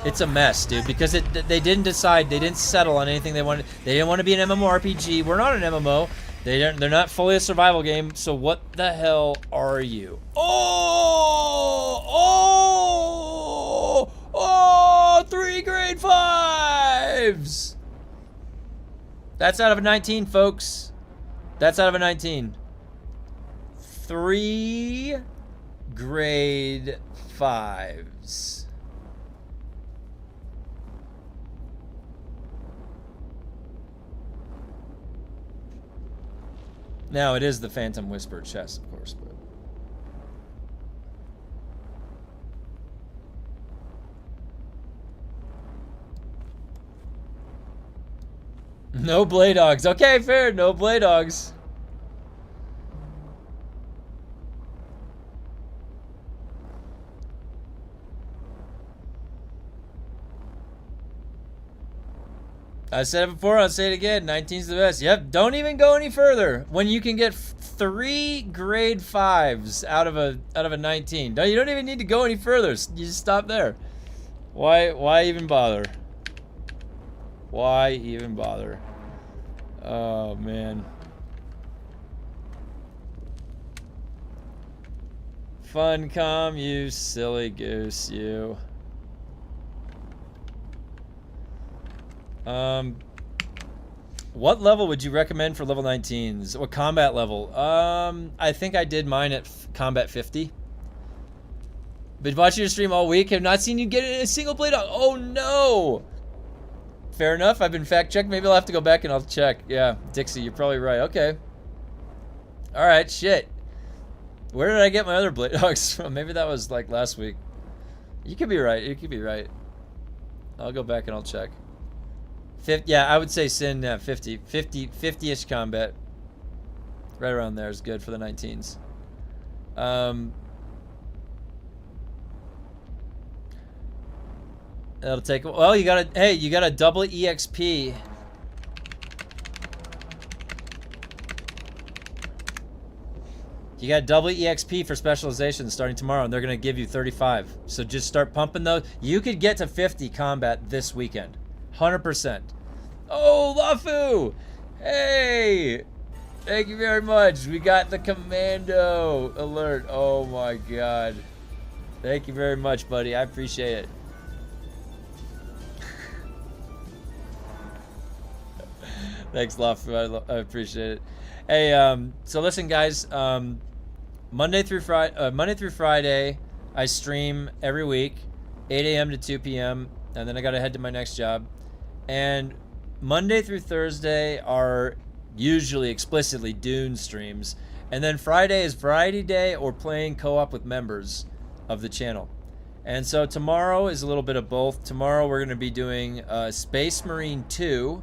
A: It's a mess, dude, because they didn't decide, they didn't settle on anything they wanted. They didn't want to be an MMORPG. We're not an MMO. They're not fully a survival game. So what the hell are you? Oh, 3 grade 5s. That's out of a 19, folks. That's out of a 19. 3 grade 5s. Now, it is the Phantom Whisper chest, of course, but... No Blade Dogs. Okay, fair. No Blade Dogs. I said it before, I'll say it again. 19's the best. Yep, don't even go any further. When you can get 3 grade 5s out of a 19. No, you don't even need to go any further. You just stop there. Why even bother? Why even bother? Oh, man. Funcom, you silly goose, you. What level would you recommend for level 19s? What combat level? I think I did mine at combat 50. Been watching your stream all week. Have not seen you get a single blade on. Oh no! Fair enough. I've been fact checked. Maybe I'll have to go back and I'll check. Yeah, Dixie, you're probably right. Okay. All right. Shit. Where did I get my other blade dogs from? Maybe that was like last week. You could be right. You could be right. I'll go back and I'll check. 50, yeah, I would say Sin 50-ish combat. Right around there is good for the 19s. That'll take. Well, you got a double EXP. You got double EXP for specialization starting tomorrow, and they're gonna give you 35. So just start pumping those. You could get to 50 combat this weekend, 100%. Oh, Lafu! Hey! Thank you very much. We got the commando alert. Oh my god. Thank you very much, buddy. I appreciate it. Thanks, Lafu. I appreciate it. Hey, so listen, guys. Monday through Friday, I stream every week, 8 a.m. to 2 p.m. and then I gotta head to my next job. And Monday through Thursday are usually explicitly DUNE streams. And then Friday is Variety Day or playing co-op with members of the channel. And so tomorrow is a little bit of both. Tomorrow we're going to be doing Space Marine 2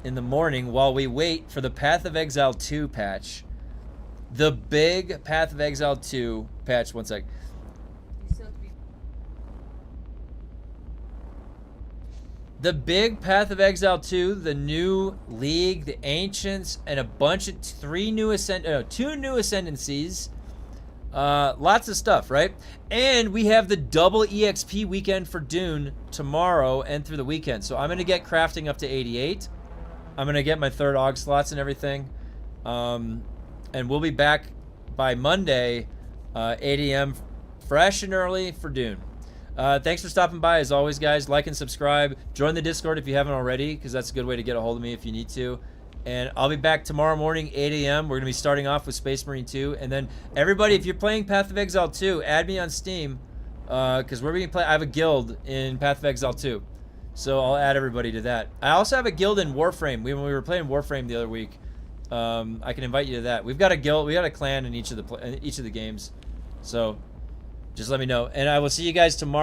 A: in the morning while we wait for the Path of Exile 2 patch. The big Path of Exile 2 patch. One sec. The big Path of Exile 2, the new League, the Ancients, and a bunch of 2 new Ascendancies. Lots of stuff, right? And we have the double EXP weekend for DUNE tomorrow and through the weekend. So I'm going to get crafting up to 88. I'm going to get my 3rd AUG slots and everything. And we'll be back by Monday 8 a.m. fresh and early for Dune. Thanks for stopping by. As always, guys, like and subscribe. Join the Discord if you haven't already, because that's a good way to get a hold of me if you need to. And I'll be back tomorrow morning, 8 a.m. We're going to be starting off with Space Marine 2. And then, everybody, if you're playing Path of Exile 2, add me on Steam, because we're going to play. I have a guild in Path of Exile 2. So I'll add everybody to that. I also have a guild in Warframe. When we were playing Warframe the other week, I can invite you to that. We've got a guild, we got a clan in each of the games. So just let me know. And I will see you guys tomorrow.